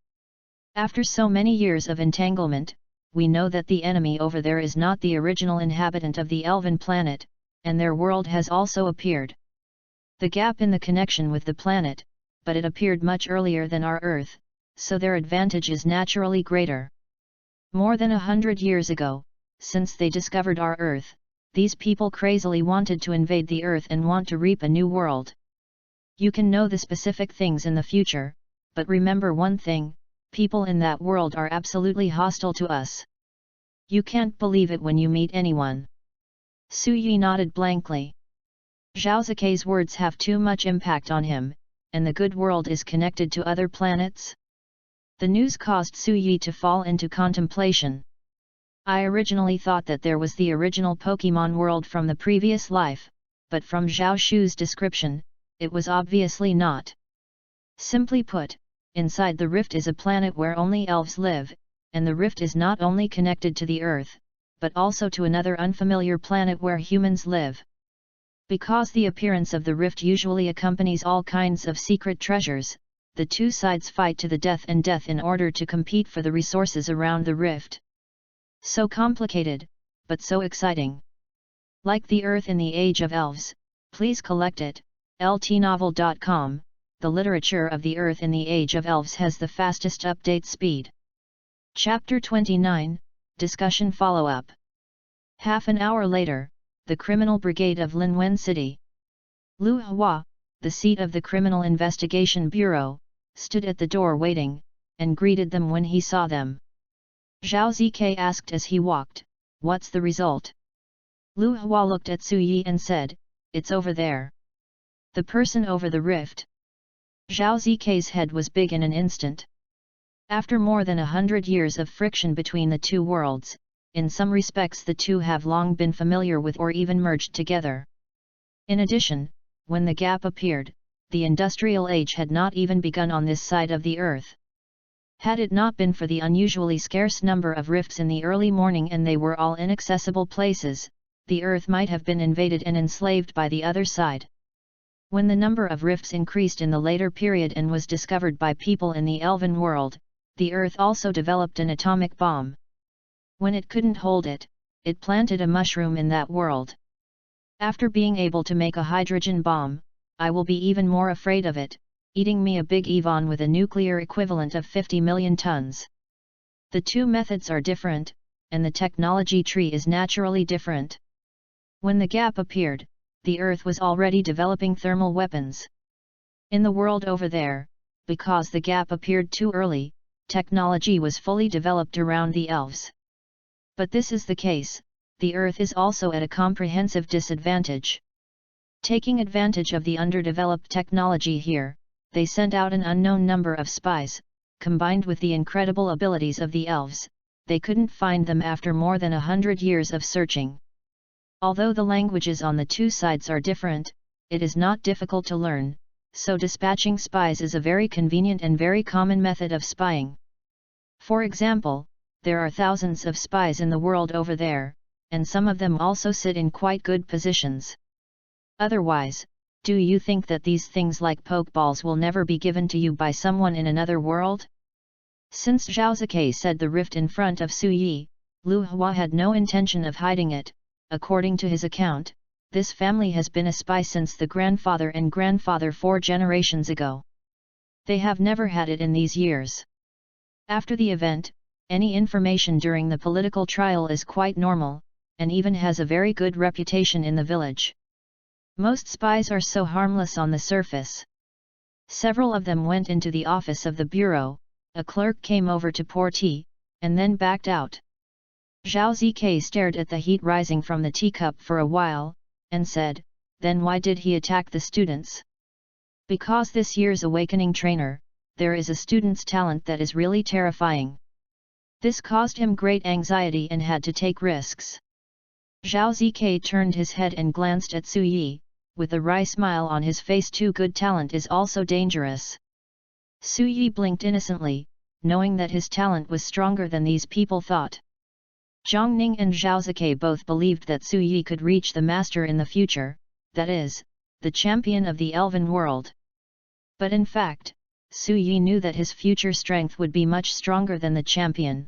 After so many years of entanglement, we know that the enemy over there is not the original inhabitant of the elven planet, and their world has also appeared. The gap in the connection with the planet, but it appeared much earlier than our Earth, so their advantage is naturally greater. More than 100 years ago, since they discovered our Earth, these people crazily wanted to invade the Earth and want to reap a new world. You can know the specific things in the future, but remember one thing, people in that world are absolutely hostile to us. You can't believe it when you meet anyone. Su Yi nodded blankly. Zhao Zike's words have too much impact on him, and the good world is connected to other planets? The news caused Su Yi to fall into contemplation. I originally thought that there was the original Pokemon world from the previous life, but from Zhao Shu's description, it was obviously not. Simply put, inside the rift is a planet where only elves live, and the rift is not only connected to the Earth, but also to another unfamiliar planet where humans live. Because the appearance of the rift usually accompanies all kinds of secret treasures, the two sides fight to the death in order to compete for the resources around the rift. So complicated, but so exciting. Like the Earth in the Age of Elves, please collect it, ltnovel.com. The literature of the Earth in the Age of Elves has the fastest update speed. Chapter 29, Discussion Follow-up. Half an hour later, the Criminal Brigade of Linwen City. Lu Hua, the seat of the Criminal Investigation Bureau, stood at the door waiting, and greeted them when he saw them. Zhao Zike asked as he walked, "What's the result?" Lu Hua looked at Su Yi and said, "It's over there. The person over the rift." Zhao Zike's head was big in an instant. After more than 100 years of friction between the two worlds, in some respects the two have long been familiar with or even merged together. In addition, when the gap appeared, the industrial age had not even begun on this side of the Earth. Had it not been for the unusually scarce number of rifts in the early morning and they were all inaccessible places, the Earth might have been invaded and enslaved by the other side. When the number of rifts increased in the later period and was discovered by people in the elven world, the Earth also developed an atomic bomb. When it couldn't hold it, it planted a mushroom in that world. After being able to make a hydrogen bomb, I will be even more afraid of it, eating me a big Evon with a nuclear equivalent of 50 million tons. The two methods are different, and the technology tree is naturally different. When the gap appeared, the Earth was already developing thermal weapons. In the world over there, because the gap appeared too early, technology was fully developed around the elves. But this is the case, the Earth is also at a comprehensive disadvantage. Taking advantage of the underdeveloped technology here, they sent out an unknown number of spies. Combined with the incredible abilities of the elves, they couldn't find them after more than 100 years of searching. Although the languages on the two sides are different, it is not difficult to learn, so dispatching spies is a very convenient and very common method of spying. For example, there are thousands of spies in the world over there, and some of them also sit in quite good positions. Otherwise, do you think that these things like pokeballs will never be given to you by someone in another world? Since Zhao Zikai said the rift in front of Su Yi, Lu Hua had no intention of hiding it. According to his account, this family has been a spy since the grandfather and grandfather 4 generations ago. They have never had it in these years. After the event, any information during the political trial is quite normal, and even has a very good reputation in the village. Most spies are so harmless on the surface. Several of them went into the office of the bureau, a clerk came over to pour tea, and then backed out. Zhao Zikai stared at the heat rising from the teacup for a while, and said, "Then why did he attack the students?" "Because this year's awakening trainer, there is a student's talent that is really terrifying. This caused him great anxiety and had to take risks." Zhao Zikai turned his head and glanced at Su Yi, with a wry smile on his face. Too good talent is also dangerous. Su Yi blinked innocently, knowing that his talent was stronger than these people thought. Zhang Ning and Zhao Zikai both believed that Su Yi could reach the master in the future, that is, the champion of the elven world. But in fact, Su Yi knew that his future strength would be much stronger than the champion.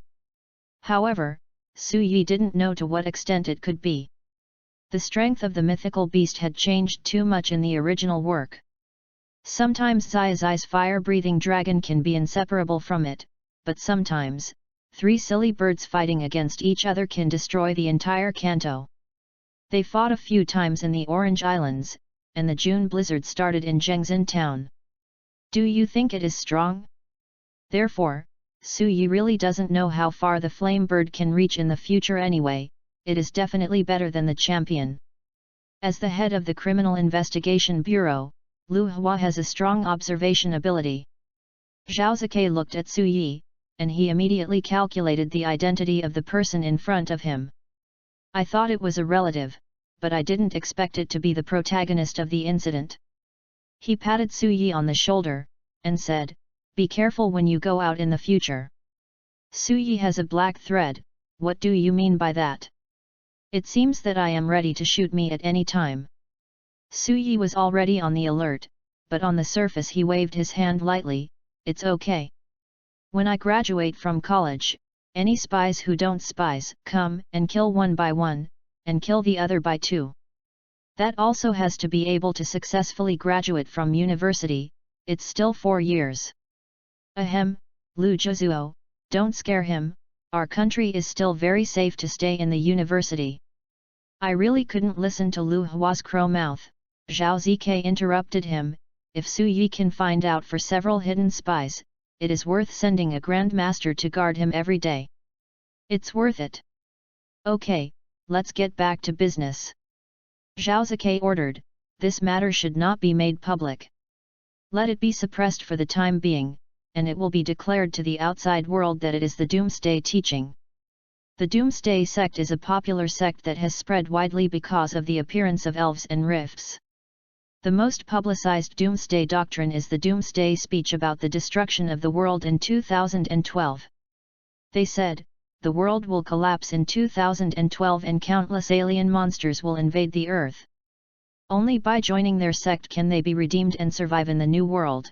However, Su Yi didn't know to what extent it could be. The strength of the mythical beast had changed too much in the original work. Sometimes Zai Zai's fire-breathing dragon can be inseparable from it, but sometimes, 3 silly birds fighting against each other can destroy the entire canto. They fought a few times in the Orange Islands, and the June blizzard started in Zhengzhen town. Do you think it is strong? Therefore, Su Yi really doesn't know how far the flame bird can reach in the future anyway. It is definitely better than the champion. As the head of the Criminal Investigation Bureau, Lu Hua has a strong observation ability. Zhao Zikai looked at Su Yi, and he immediately calculated the identity of the person in front of him. "I thought it was a relative, but I didn't expect it to be the protagonist of the incident." He patted Su Yi on the shoulder, and said, "Be careful when you go out in the future." "Su Yi has a black thread, what do you mean by that?" "It seems that I am ready to shoot me at any time." Su Yi was already on the alert, but on the surface he waved his hand lightly, "It's okay. When I graduate from college, any spies who don't spies come and kill one by one, and kill the other by 2. That also has to be able to successfully graduate from university, it's still 4 years. Ahem, Lu Zhuzuo, don't scare him, our country is still very safe to stay in the university." I really couldn't listen to Lu Hua's crow mouth. Zhao Zikai interrupted him, "If Su Yi can find out for several hidden spies, it is worth sending a grandmaster to guard him every day. It's worth it." "Okay, let's get back to business." Zhao Zikai ordered, "This matter should not be made public. Let it be suppressed for the time being, and it will be declared to the outside world that it is the Doomsday teaching." The Doomsday sect is a popular sect that has spread widely because of the appearance of elves and rifts. The most publicized Doomsday doctrine is the Doomsday speech about the destruction of the world in 2012. They said, "The world will collapse in 2012 and countless alien monsters will invade the Earth." Only by joining their sect can they be redeemed and survive in the new world.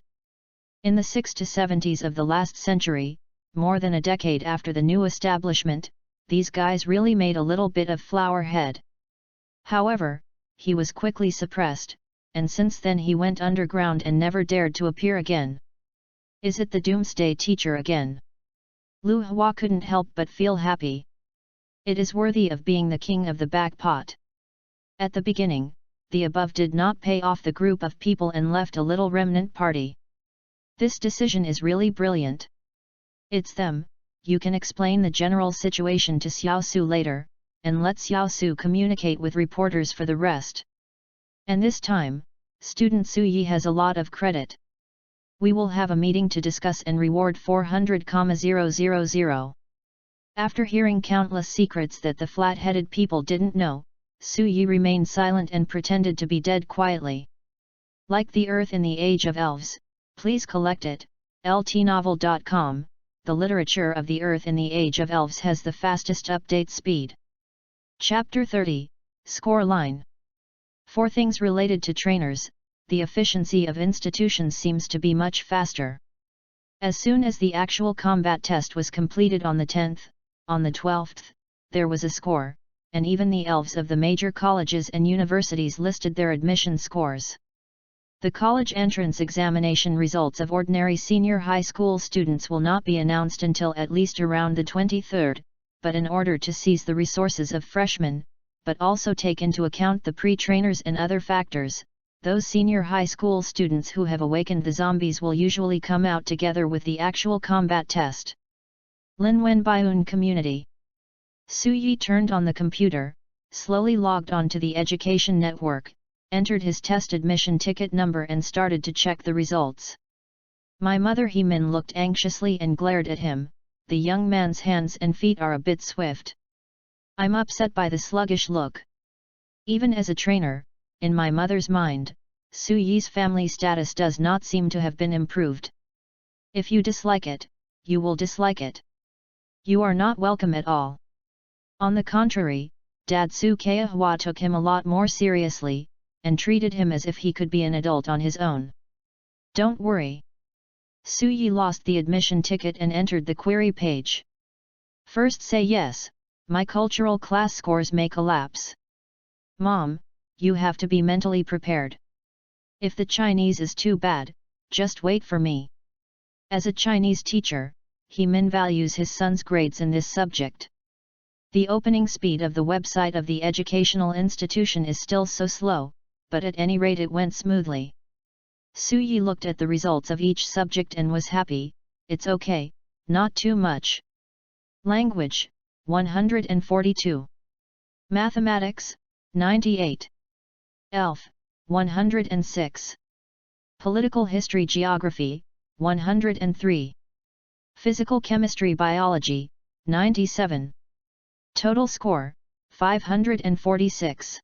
In the 60s to 70s of the last century, more than a decade after the new establishment, these guys really made a little bit of flower head. However, he was quickly suppressed, and since then he went underground and never dared to appear again. Is it the doomsday teacher again? Lu Hua couldn't help but feel happy. It is worthy of being the king of the back pot. At the beginning, the above did not pay off the group of people and left a little remnant party. This decision is really brilliant. It's them. You can explain the general situation to Xiao Su later, and let Xiao Su communicate with reporters for the rest. And this time, student Su Yi has a lot of credit. We will have a meeting to discuss and reward 400,000. After hearing countless secrets that the flat-headed people didn't know, Su Yi remained silent and pretended to be dead quietly. Like the Earth in the Age of Elves, please collect it, ltnovel.com. The literature of the Earth in the Age of Elves has the fastest update speed. Chapter 30, Score Line. For things related to trainers, the efficiency of institutions seems to be much faster. As soon as the actual combat test was completed on the 10th, on the 12th, there was a score, and even the elves of the major colleges and universities listed their admission scores. The college entrance examination results of ordinary senior high school students will not be announced until at least around the 23rd, but in order to seize the resources of freshmen, but also take into account the pre-trainers and other factors, those senior high school students who have awakened the zombies will usually come out together with the actual combat test. Linwen Baiun Community. Su Yi turned on the computer, slowly logged on to the education network, entered his test admission ticket number and started to check the results. My mother He-min looked anxiously and glared at him. The young man's hands and feet are a bit swift. I'm upset by the sluggish look. Even as a trainer, in my mother's mind, Su Yi's family status does not seem to have been improved. If you dislike it, you will dislike it. You are not welcome at all. On the contrary, Dad Su Keahua took him a lot more seriously, and treated him as if he could be an adult on his own. Don't worry. Su Yi lost the admission ticket and entered the query page. First say yes, my cultural class scores may collapse. Mom, you have to be mentally prepared. If the Chinese is too bad, just wait for me. As a Chinese teacher, He-min values his son's grades in this subject. The opening speed of the website of the educational institution is still so slow, but at any rate it went smoothly. Su Yi looked at the results of each subject and was happy. It's okay, not too much. Language, 142. Mathematics, 98. Elf, 106. Political History Geography, 103. Physical Chemistry Biology, 97. Total score, 546.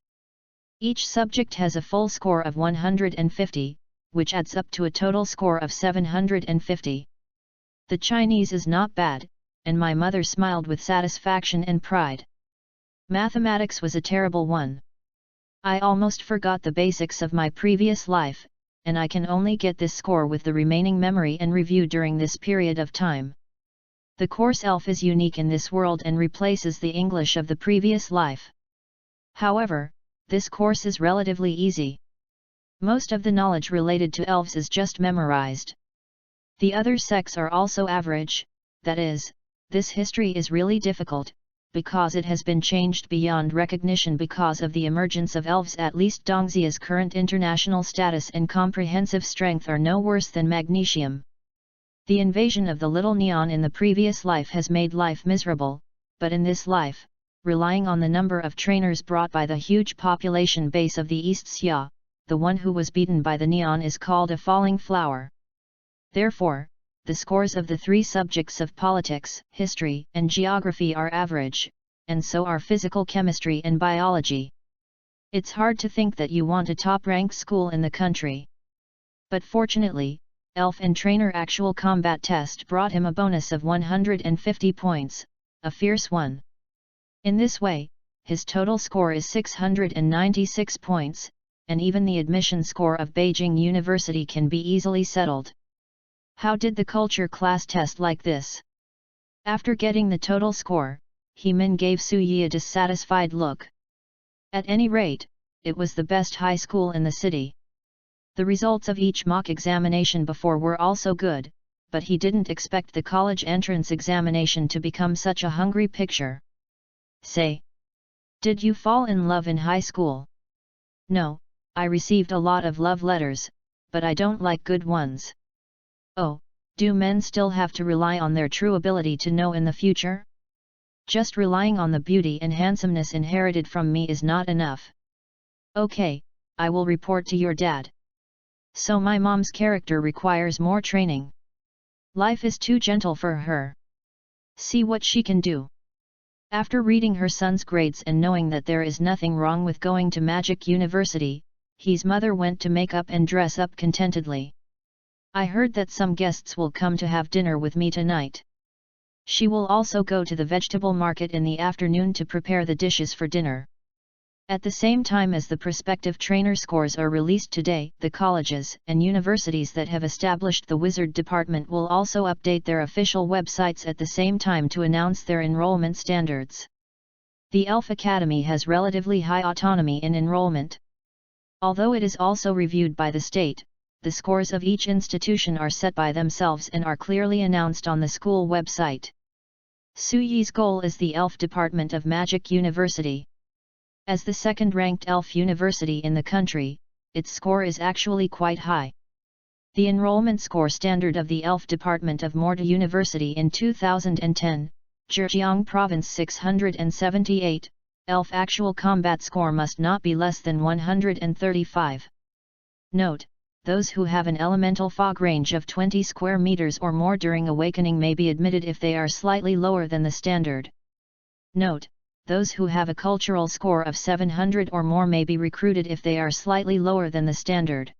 Each subject has a full score of 150, which adds up to a total score of 750. The Chinese is not bad, and my mother smiled with satisfaction and pride. Mathematics was a terrible one. I almost forgot the basics of my previous life, and I can only get this score with the remaining memory and review during this period of time. The course ELF is unique in this world and replaces the English of the previous life. However, this course is relatively easy. Most of the knowledge related to elves is just memorized. The other sects are also average, that is, this history is really difficult, because it has been changed beyond recognition because of the emergence of elves. At least Dongxia's current international status and comprehensive strength are no worse than magnesium. The invasion of the Little Neon in the previous life has made life miserable, but in this life, relying on the number of trainers brought by the huge population base of the East Xia, the one who was beaten by the Neon is called a falling flower. Therefore, the scores of the three subjects of politics, history, and geography are average, and so are physical chemistry and biology. It's hard to think that you want a top-ranked school in the country. But fortunately, Elf and Trainer actual combat test brought him a bonus of 150 points, a fierce one. In this way, his total score is 696 points, and even the admission score of Beijing University can be easily settled. How did the culture class test like this? After getting the total score, He-min gave Su-yi a dissatisfied look. At any rate, it was the best high school in the city. The results of each mock examination before were also good, but he didn't expect the college entrance examination to become such a hungry picture. Say, did you fall in love in high school? No, I received a lot of love letters, but I don't like good ones. Oh, do men still have to rely on their true ability to know in the future? Just relying on the beauty and handsomeness inherited from me is not enough. Okay, I will report to your dad. So my mom's character requires more training. Life is too gentle for her. See what she can do. After reading her son's grades and knowing that there is nothing wrong with going to Magic University, his mother went to make up and dress up contentedly. I heard that some guests will come to have dinner with me tonight. She will also go to the vegetable market in the afternoon to prepare the dishes for dinner. At the same time as the prospective trainer scores are released today, the colleges and universities that have established the Wizard department will also update their official websites at the same time to announce their enrollment standards. The Elf Academy has relatively high autonomy in enrollment. Although it is also reviewed by the state, the scores of each institution are set by themselves and are clearly announced on the school website. Su-yi's goal is the Elf department of Magic University. As the second-ranked elf university in the country, its score is actually quite high. The enrollment score standard of the elf department of Morta University in 2010, Zhejiang Province 678, elf actual combat score must not be less than 135. Note, those who have an elemental fog range of 20 square meters or more during awakening may be admitted if they are slightly lower than the standard. Note, those who have a cultural score of 700 or more may be recruited if they are slightly lower than the standard.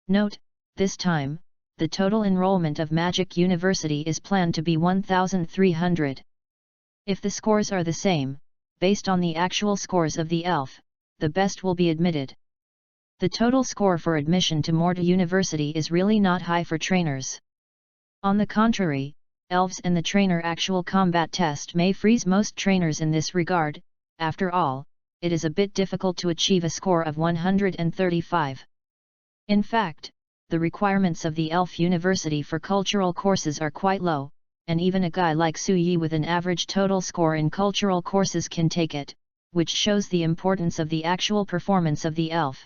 Note, this time, the total enrollment of Magic University is planned to be 1,300. If the scores are the same, based on the actual scores of the elf, the best will be admitted. The total score for admission to Morta University is really not high for trainers. On the contrary, elves and the trainer actual combat test may freeze most trainers in this regard. After all, it is a bit difficult to achieve a score of 135. In fact, the requirements of the elf university for cultural courses are quite low, and even a guy like Su-yi with an average total score in cultural courses can take it, which shows the importance of the actual performance of the elf.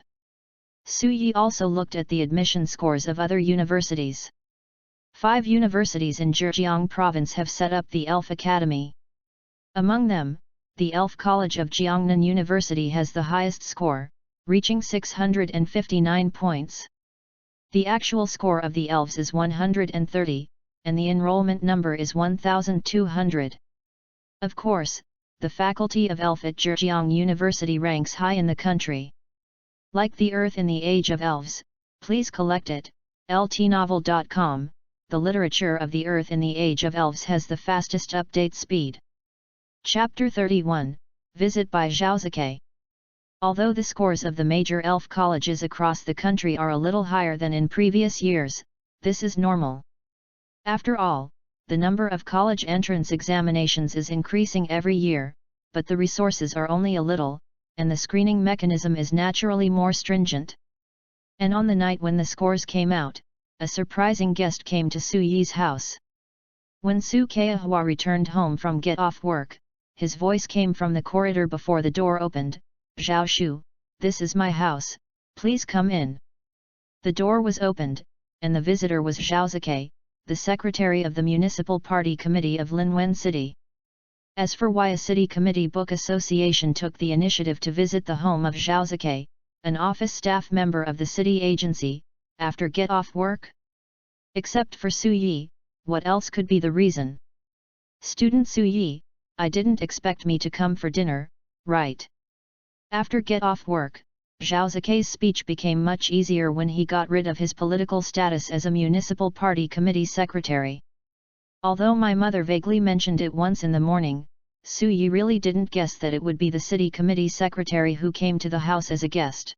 Su-yi also looked at the admission scores of other universities. 5 universities in Zhejiang Province have set up the Elf Academy. Among them, the Elf College of Jiangnan University has the highest score, reaching 659 points. The actual score of the elves is 130, and the enrollment number is 1,200. Of course, the Faculty of Elf at Zhejiang University ranks high in the country. Like the Earth in the Age of Elves, please collect it, ltnovel.com. The literature of the Earth in the Age of Elves has the fastest update speed. Chapter 31, Visit by Zhaozuke. Although the scores of the major elf colleges across the country are a little higher than in previous years, this is normal. After all, the number of college entrance examinations is increasing every year, but the resources are only a little, and the screening mechanism is naturally more stringent. And on the night when the scores came out, a surprising guest came to Su-yi's house. When Su Keihua returned home from get off work, his voice came from the corridor before the door opened. "Zhao Shu, this is my house, please come in." The door was opened, and the visitor was Zhaozuke, the secretary of the Municipal Party Committee of Linwen City. As for why a city committee book association took the initiative to visit the home of Zhaozuke, an office staff member of the city agency, after get off work? Except for Su-yi, what else could be the reason? "Student Su-yi, I didn't expect me to come for dinner, right?" After get off work, Zhaozuke's speech became much easier when he got rid of his political status as a municipal party committee secretary. Although my mother vaguely mentioned it once in the morning, Su-yi really didn't guess that it would be the city committee secretary who came to the house as a guest.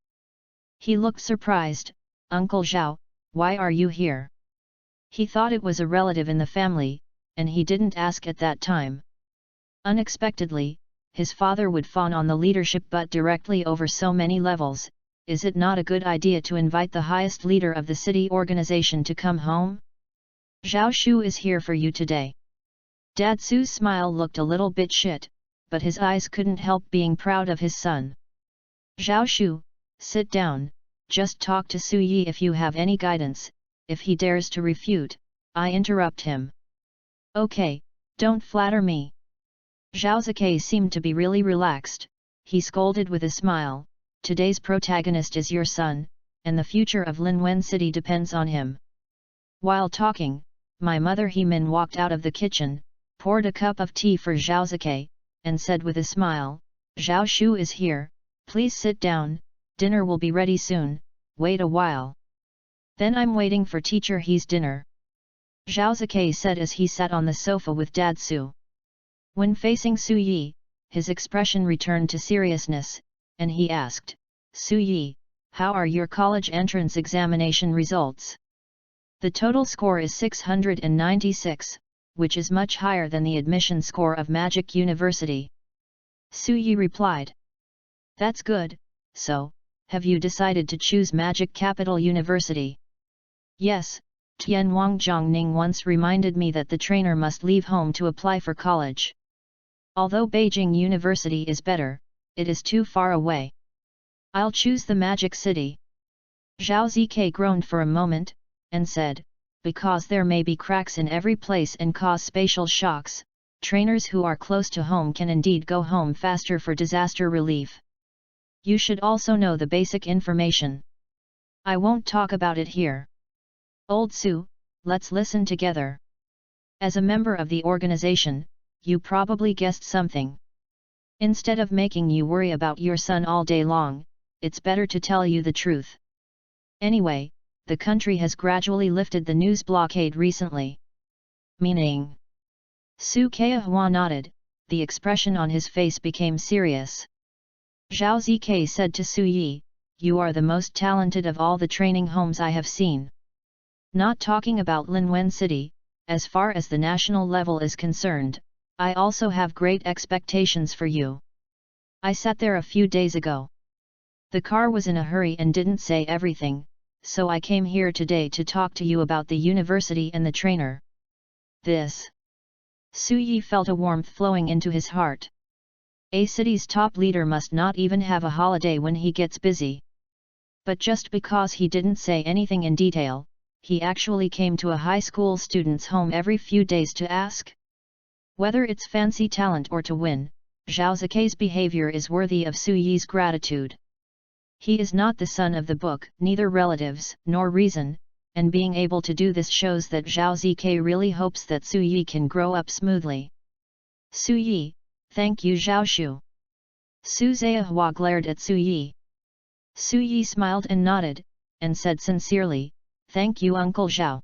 He looked surprised. "Uncle Zhao, why are you here?" He thought it was a relative in the family, and he didn't ask at that time. Unexpectedly, his father would fawn on the leadership but directly over so many levels. Is it not a good idea to invite the highest leader of the city organization to come home? Zhao Shu is here for you today. Dad Su's smile looked a little bit shit, but his eyes couldn't help being proud of his son. Zhao Shu, sit down, just talk to Su Yi if you have any guidance. If he dares to refute, I interrupt him. Okay, don't flatter me. Zhao Zikai seemed to be really relaxed. He scolded with a smile. Today's protagonist is your son, and the future of Linwen City depends on him. While talking, my mother Hemin walked out of the kitchen, poured a cup of tea for Zhao Zikai, and said with a smile, Zhao Shu is here, please sit down, dinner will be ready soon, wait a while. Then I'm waiting for teacher He's dinner. Zhao Zikai said as he sat on the sofa with Dad Su. When facing Su Yi, his expression returned to seriousness, and he asked, Su Yi, how are your college entrance examination results? The total score is 696, which is much higher than the admission score of Magic University. Su Yi replied. That's good, so, have you decided to choose Magic Capital University? Yes, Tian Wang Zhongning once reminded me that the trainer must leave home to apply for college. Although Beijing University is better, it is too far away. I'll choose the Magic City. Zhao Zikai groaned for a moment, and said, because there may be cracks in every place and cause spatial shocks, trainers who are close to home can indeed go home faster for disaster relief. You should also know the basic information. I won't talk about it here. Old Su, let's listen together. As a member of the organization, you probably guessed something. Instead of making you worry about your son all day long, it's better to tell you the truth. Anyway, the country has gradually lifted the news blockade recently. Meaning? Su Keihua nodded, the expression on his face became serious. Zhao Zikai said to Su Yi, you are the most talented of all the training homes I have seen. Not talking about Linwen City, as far as the national level is concerned, I also have great expectations for you. I sat there a few days ago. The car was in a hurry and didn't say everything, so I came here today to talk to you about the university and the trainer. This. Su Yi felt a warmth flowing into his heart. A city's top leader must not even have a holiday when he gets busy. But just because he didn't say anything in detail, he actually came to a high school student's home every few days to ask. Whether it's fancy talent or to win, Zhao Zikai's behavior is worthy of Su Yi's gratitude. He is not the son of the book, neither relatives, nor reason, and being able to do this shows that Zhao Zikai really hopes that Su Yi can grow up smoothly. Su Yi, thank you Zhao Shu. Su Zaihua glared at Su Yi. Su Yi smiled and nodded, and said sincerely, thank you Uncle Zhao.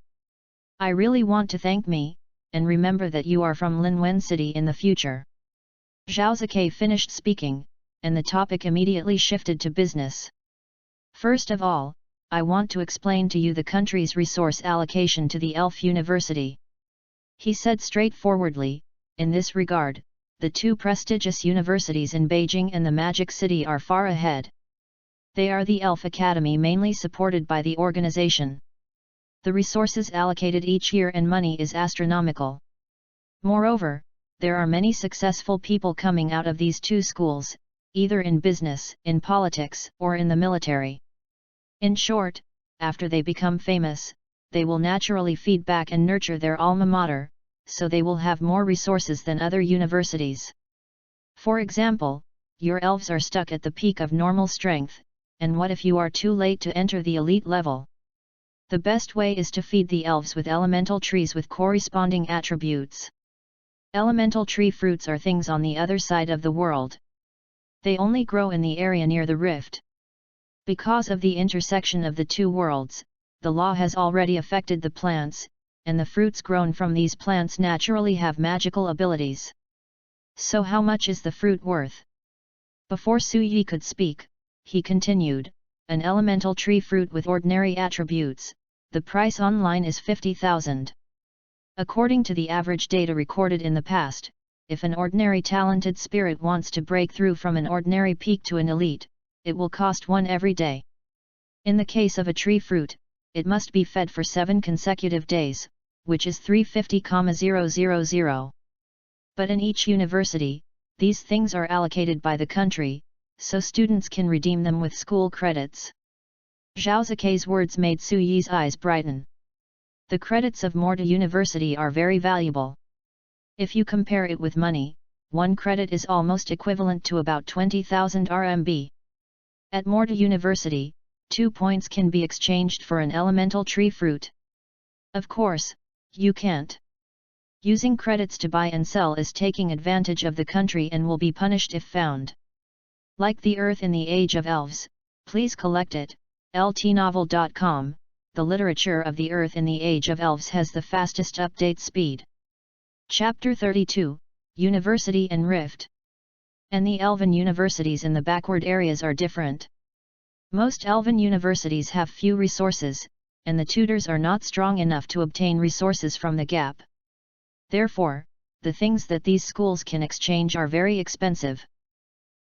I really want to thank me, and remember that you are from Linwen City in the future. Zhao Zikai finished speaking, and the topic immediately shifted to business. First of all, I want to explain to you the country's resource allocation to the Elf University. He said straightforwardly, in this regard, the two prestigious universities in Beijing and the Magic City are far ahead. They are the Elf Academy mainly supported by the organization. The resources allocated each year and money is astronomical. Moreover, there are many successful people coming out of these two schools, either in business, in politics, or in the military. In short, after they become famous, they will naturally feed back and nurture their alma mater, so they will have more resources than other universities. For example, your elves are stuck at the peak of normal strength, and what if you are too late to enter the elite level? The best way is to feed the elves with elemental trees with corresponding attributes. Elemental tree fruits are things on the other side of the world. They only grow in the area near the rift. Because of the intersection of the two worlds, the law has already affected the plants, and the fruits grown from these plants naturally have magical abilities. So how much is the fruit worth? Before Su Yi could speak, he continued, an elemental tree fruit with ordinary attributes, the price online is 50,000. According to the average data recorded in the past, if an ordinary talented spirit wants to break through from an ordinary peak to an elite, it will cost 1 every day. In the case of a tree fruit, it must be fed for 7 consecutive days, which is 350,000. But in each university, these things are allocated by the country, so students can redeem them with school credits. Zhao Zikei's words made Su Yi's eyes brighten. The credits of Morta University are very valuable. If you compare it with money, 1 credit is almost equivalent to about 20,000 RMB. At Morta University, 2 points can be exchanged for an elemental tree fruit. Of course, you can't. Using credits to buy and sell is taking advantage of the country and will be punished if found. Like the Earth in the Age of Elves, please collect it. ltnovel.com, the literature of the Earth in the Age of Elves has the fastest update speed. Chapter 32, University and Rift. And the Elven universities in the backward areas are different. Most Elven universities have few resources, and the tutors are not strong enough to obtain resources from the gap. Therefore, the things that these schools can exchange are very expensive.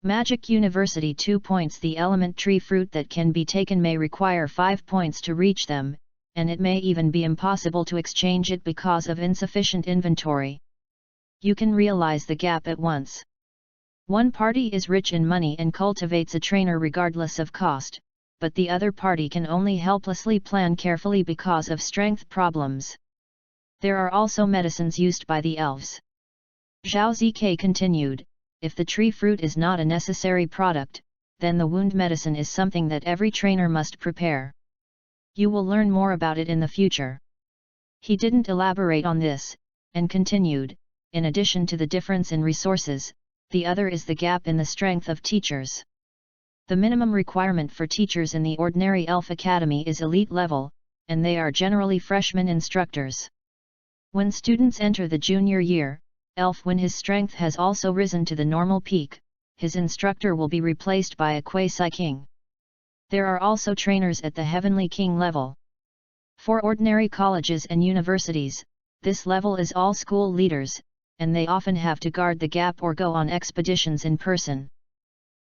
Magic University 2 points. The element tree fruit that can be taken may require 5 points to reach them, and it may even be impossible to exchange it because of insufficient inventory. You can realize the gap at once. One party is rich in money and cultivates a trainer regardless of cost, but the other party can only helplessly plan carefully because of strength problems. There are also medicines used by the elves. Zhao Zikei continued, if the tree fruit is not a necessary product, then the wound medicine is something that every trainer must prepare. You will learn more about it in the future. He didn't elaborate on this, and continued, in addition to the difference in resources, the other is the gap in the strength of teachers. The minimum requirement for teachers in the ordinary elf academy is elite level, and they are generally freshman instructors. When students enter the junior year, elf when his strength has also risen to the normal peak, his instructor will be replaced by a quasi-king. There are also trainers at the heavenly king level. For ordinary colleges and universities, this level is all school leaders, and they often have to guard the gap or go on expeditions in person.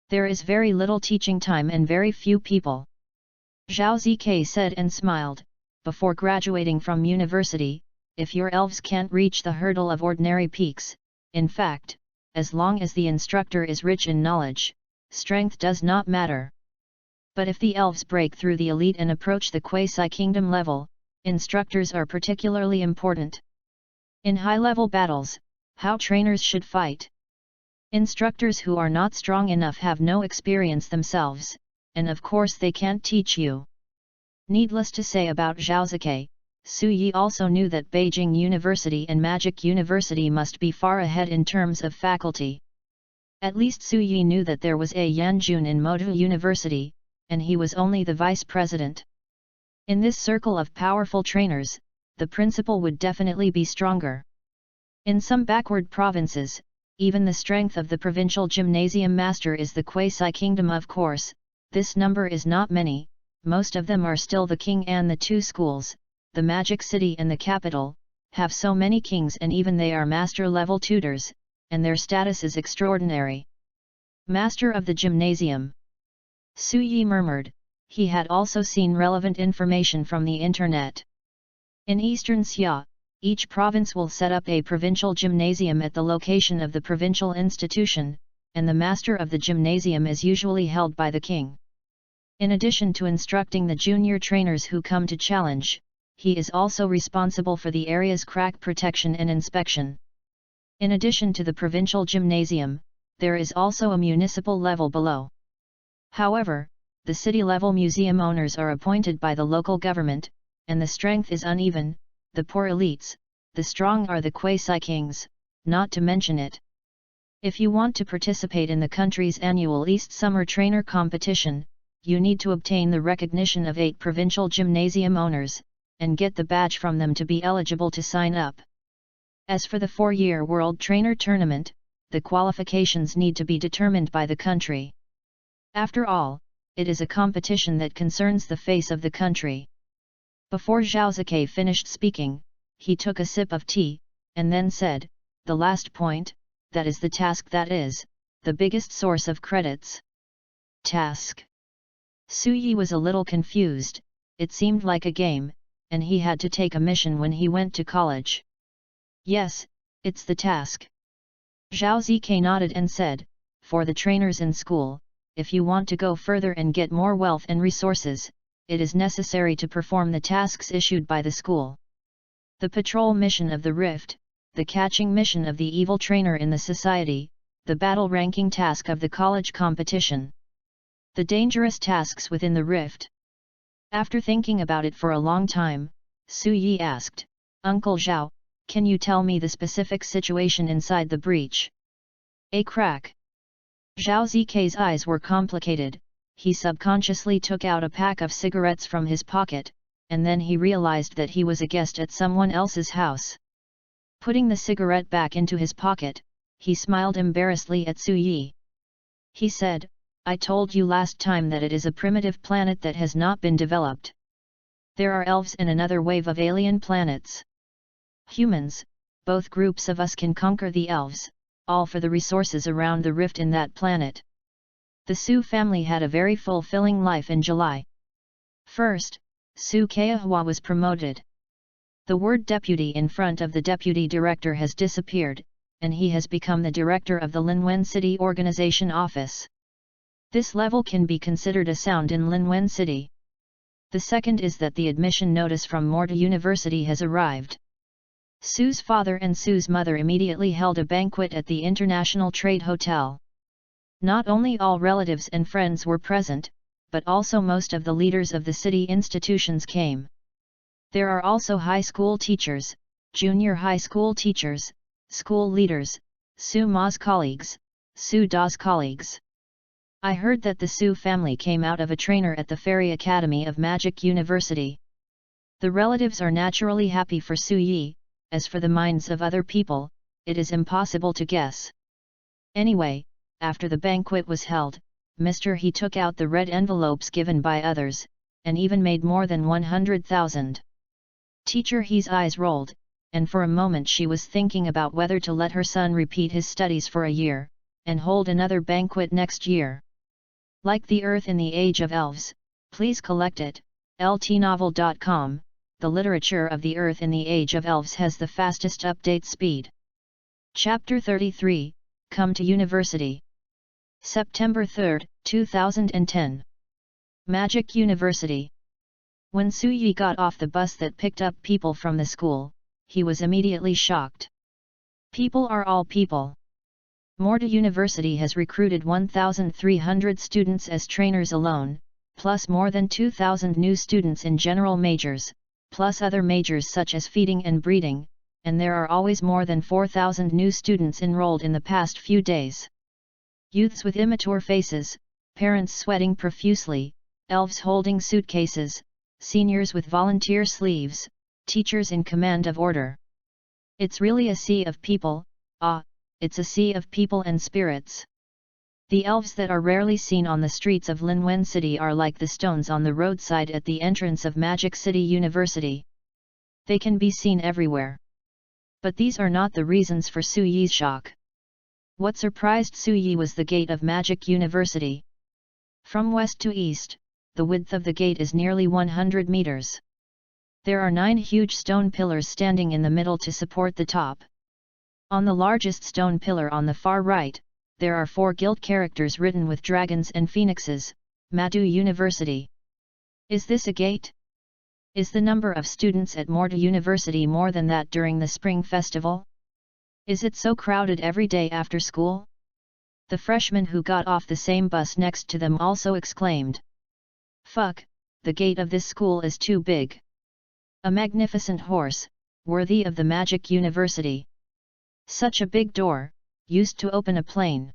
There is very little teaching time and very few people. Zhao Zikei said and smiled, before graduating from university, if your elves can't reach the hurdle of ordinary peaks, in fact, as long as the instructor is rich in knowledge, strength does not matter. But if the elves break through the elite and approach the quasi-kingdom level, instructors are particularly important. In high-level battles, how trainers should fight. Instructors who are not strong enough have no experience themselves, and of course they can't teach you. Needless to say about Zhao Zikei, Su Yi also knew that Beijing University and Magic University must be far ahead in terms of faculty. At least Su Yi knew that there was a Yanjun in Motu University, and he was only the vice president. In this circle of powerful trainers, the principal would definitely be stronger. In some backward provinces, even the strength of the provincial gymnasium master is the quasi-kingdom. Of course, this number is not many, most of them are still the king, and the 2 schools, the Magic City and the capital, have so many kings, and even they are master-level tutors, and their status is extraordinary. Master of the gymnasium. Su Yi murmured, he had also seen relevant information from the internet. In eastern Xia, each province will set up a provincial gymnasium at the location of the provincial institution, and the master of the gymnasium is usually held by the king. In addition to instructing the junior trainers who come to challenge, he is also responsible for the area's crack protection and inspection. In addition to the provincial gymnasium, there is also a municipal level below. However, the city-level museum owners are appointed by the local government, and the strength is uneven, the poor elites, the strong are the quasi-kings, not to mention it. If you want to participate in the country's annual East Summer Trainer Competition, you need to obtain the recognition of 8 provincial gymnasium owners, and get the badge from them to be eligible to sign up. As for the 4-year World Trainer Tournament, the qualifications need to be determined by the country. After all, it is a competition that concerns the face of the country. Before Zhao Zikai finished speaking, he took a sip of tea, and then said, the last point, that is the task that is, the biggest source of credits. Task. Su Yi was a little confused, it seemed like a game, and he had to take a mission when he went to college. Yes, it's the task. Zhao Zikai nodded and said, for the trainers in school, if you want to go further and get more wealth and resources, it is necessary to perform the tasks issued by the school. The patrol mission of the Rift, the catching mission of the evil trainer in the society, the battle ranking task of the college competition. The dangerous tasks within the Rift. After thinking about it for a long time, Su Yi asked, Uncle Zhao, can you tell me the specific situation inside the breach? A crack. Zhao Zikai's eyes were complicated, he subconsciously took out a pack of cigarettes from his pocket, and then he realized that he was a guest at someone else's house. Putting the cigarette back into his pocket, he smiled embarrassedly at Su Yi. He said, I told you last time that it is a primitive planet that has not been developed. There are elves and another wave of alien planets. Humans, both groups of us can conquer the elves, all for the resources around the rift in that planet. The Su family had a very fulfilling life in July. First, Su Kaihua was promoted. The word deputy in front of the deputy director has disappeared, and he has become the director of the Linwen City Organization Office. This level can be considered a sound in Linwen City. The second is that the admission notice from Morta University has arrived. Su's father and Su's mother immediately held a banquet at the International Trade Hotel. Not only all relatives and friends were present, but also most of the leaders of the city institutions came. There are also high school teachers, junior high school teachers, school leaders, Su Ma's colleagues, Su Da's colleagues. I heard that the Su family came out of a trainer at the Fairy Academy of Magic University. The relatives are naturally happy for Su Yi, as for the minds of other people, it is impossible to guess. Anyway, after the banquet was held, Mr. He took out the red envelopes given by others, and even made more than 100,000. Teacher He's eyes rolled, and for a moment she was thinking about whether to let her son repeat his studies for a year, and hold another banquet next year. Like the Earth in the Age of Elves, please collect it, ltnovel.com, the literature of the Earth in the Age of Elves has the fastest update speed. Chapter 33, Come to University. September 3, 2010. Magic University. When Su Yi got off the bus that picked up people from the school, he was immediately shocked. People are all people. Morta University has recruited 1,300 students as trainers alone, plus more than 2,000 new students in general majors, plus other majors such as feeding and breeding, and there are always more than 4,000 new students enrolled in the past few days. Youths with immature faces, parents sweating profusely, elves holding suitcases, seniors with volunteer sleeves, teachers in command of order. It's really a sea of people, it's a sea of people and spirits. The elves that are rarely seen on the streets of Linwen City are like the stones on the roadside at the entrance of Magic City University. They can be seen everywhere. But these are not the reasons for Su Yi's shock. What surprised Su Yi was the gate of Magic University. From west to east, the width of the gate is nearly 100 meters. There are 9 huge stone pillars standing in the middle to support the top. On the largest stone pillar on the far right, there are 4 gilt characters written with dragons and phoenixes, Madu University. Is this a gate? Is the number of students at Morta University more than that during the spring festival? Is it so crowded every day after school? The freshman who got off the same bus next to them also exclaimed. Fuck, the gate of this school is too big. A magnificent horse, worthy of the Magic University. Such a big door, used to open a plane.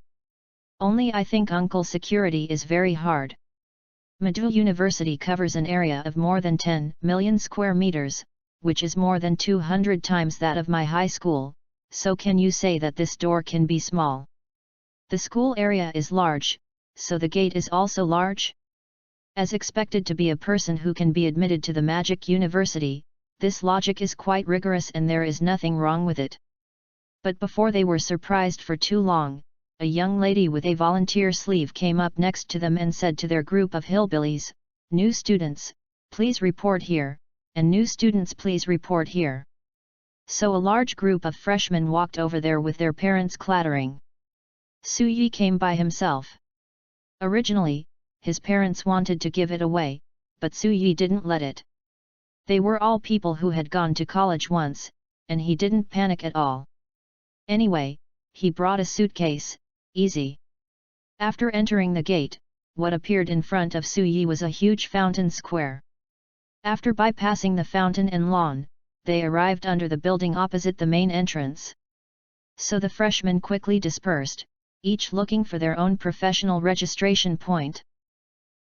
Only I think Uncle security is very hard. Madu University covers an area of more than 10 million square meters, which is more than 200 times that of my high school, so can you say that this door can be small? The school area is large, so the gate is also large? As expected to be a person who can be admitted to the magic university, this logic is quite rigorous and there is nothing wrong with it. But before they were surprised for too long, a young lady with a volunteer sleeve came up next to them and said to their group of hillbillies, "New students, please report here, and new students please report here." So a large group of freshmen walked over there with their parents clattering. Su Yi came by himself. Originally, his parents wanted to give it away, but Su Yi didn't let it. They were all people who had gone to college once, and he didn't panic at all. Anyway, he brought a suitcase, easy. After entering the gate, what appeared in front of Su Yi was a huge fountain square. After bypassing the fountain and lawn, they arrived under the building opposite the main entrance. So the freshmen quickly dispersed, each looking for their own professional registration point.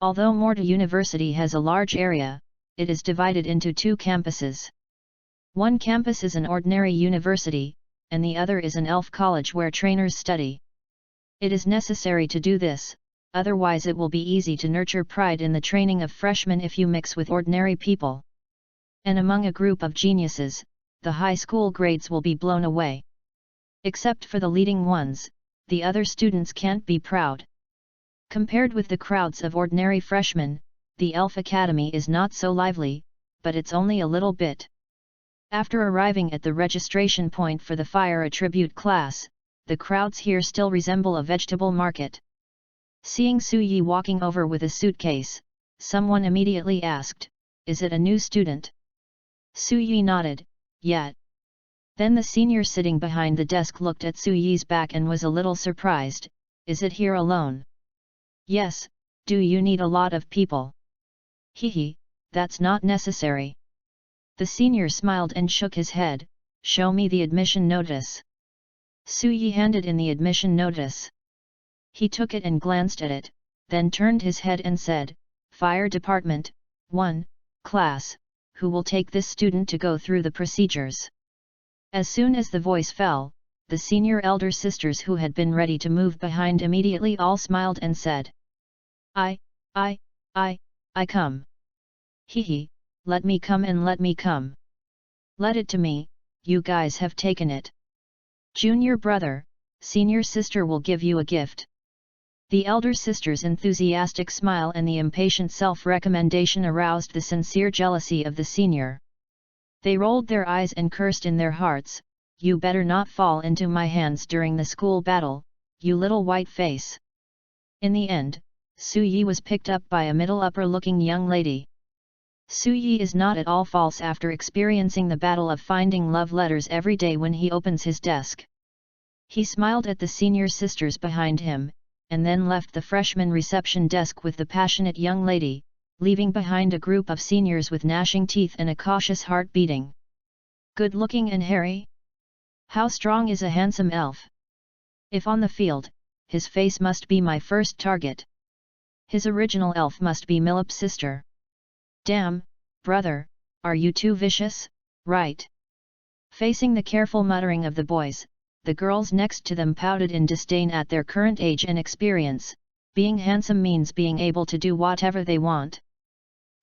Although Morta University has a large area, it is divided into two campuses. One campus is an ordinary university, and the other is an elf college where trainers study. It is necessary to do this, otherwise it will be easy to nurture pride in the training of freshmen if you mix with ordinary people. And among a group of geniuses, the high school grades will be blown away. Except for the leading ones, the other students can't be proud. Compared with the crowds of ordinary freshmen, the Elf Academy is not so lively, but it's only a little bit. After arriving at the registration point for the fire attribute class, the crowds here still resemble a vegetable market. Seeing Su Yi walking over with a suitcase, someone immediately asked, "Is it a new student?" Su Yi nodded, "Yeah." Then the senior sitting behind the desk looked at Su Yi's back and was a little surprised, "Is it here alone?" "Yes, do you need a lot of people?" "Hehe, that's not necessary." The senior smiled and shook his head, "Show me the admission notice." Su Yi handed in the admission notice. He took it and glanced at it, then turned his head and said, "Fire Department, 1, class, who will take this student to go through the procedures?" As soon as the voice fell, the senior elder sisters who had been ready to move behind immediately all smiled and said, I come. Hehe, let me come and let me come. Let it to me, you guys have taken it. Junior brother, senior sister will give you a gift." The elder sister's enthusiastic smile and the impatient self-recommendation aroused the sincere jealousy of the senior. They rolled their eyes and cursed in their hearts, "You better not fall into my hands during the school battle, you little white face." In the end, Su Yi was picked up by a middle-upper-looking young lady. Su Yi is not at all false after experiencing the battle of finding love letters every day when he opens his desk. He smiled at the senior sisters behind him, and then left the freshman reception desk with the passionate young lady, leaving behind a group of seniors with gnashing teeth and a cautious heart beating. Good-looking and hairy? How strong is a handsome elf? If on the field, his face must be my first target. His original elf must be Millip's sister. Damn, brother, are you too vicious, right? Facing the careful muttering of the boys, the girls next to them pouted in disdain at their current age and experience. Being handsome means being able to do whatever they want.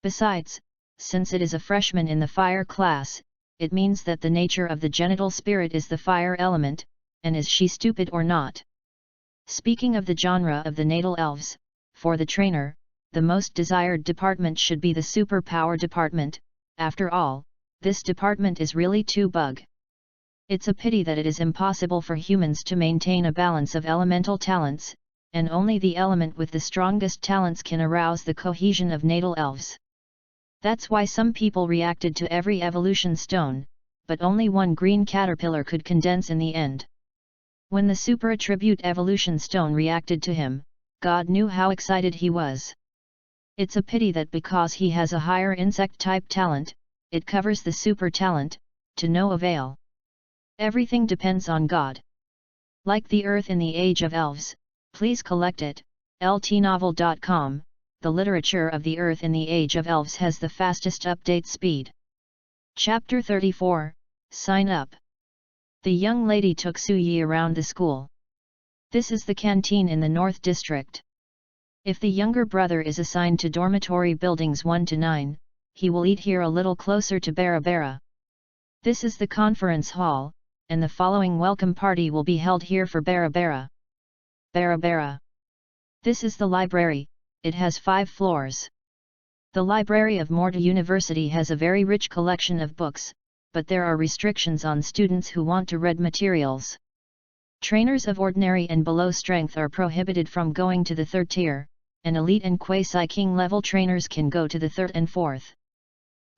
Besides, since it is a freshman in the fire class, it means that the nature of the genital spirit is the fire element, and is she stupid or not? Speaking of the genre of the natal elves, for the trainer, the most desired department should be the superpower department. After all, this department is really too bug. It's a pity that it is impossible for humans to maintain a balance of elemental talents, and only the element with the strongest talents can arouse the cohesion of natal elves. That's why some people reacted to every evolution stone, but only one green caterpillar could condense in the end. When the super attribute evolution stone reacted to him, God knew how excited he was. It's a pity that because he has a higher insect type talent, it covers the super talent, to no avail. Everything depends on God. Like the earth in the age of elves, please collect it, ltnovel.com. The literature of the earth in the age of elves has the fastest update speed. Chapter 34, Sign Up. The young lady took Su Yi around the school. This is the canteen in the North District. If the younger brother is assigned to dormitory buildings 1 to 9, he will eat here a little closer to Bara. This is the conference hall, and the following welcome party will be held here for Bara. This is the library, it has 5 floors. The library of Morta University has a very rich collection of books, but there are restrictions on students who want to read materials. Trainers of ordinary and below strength are prohibited from going to the 3rd tier, and elite and quasi-king level trainers can go to the 3rd and 4th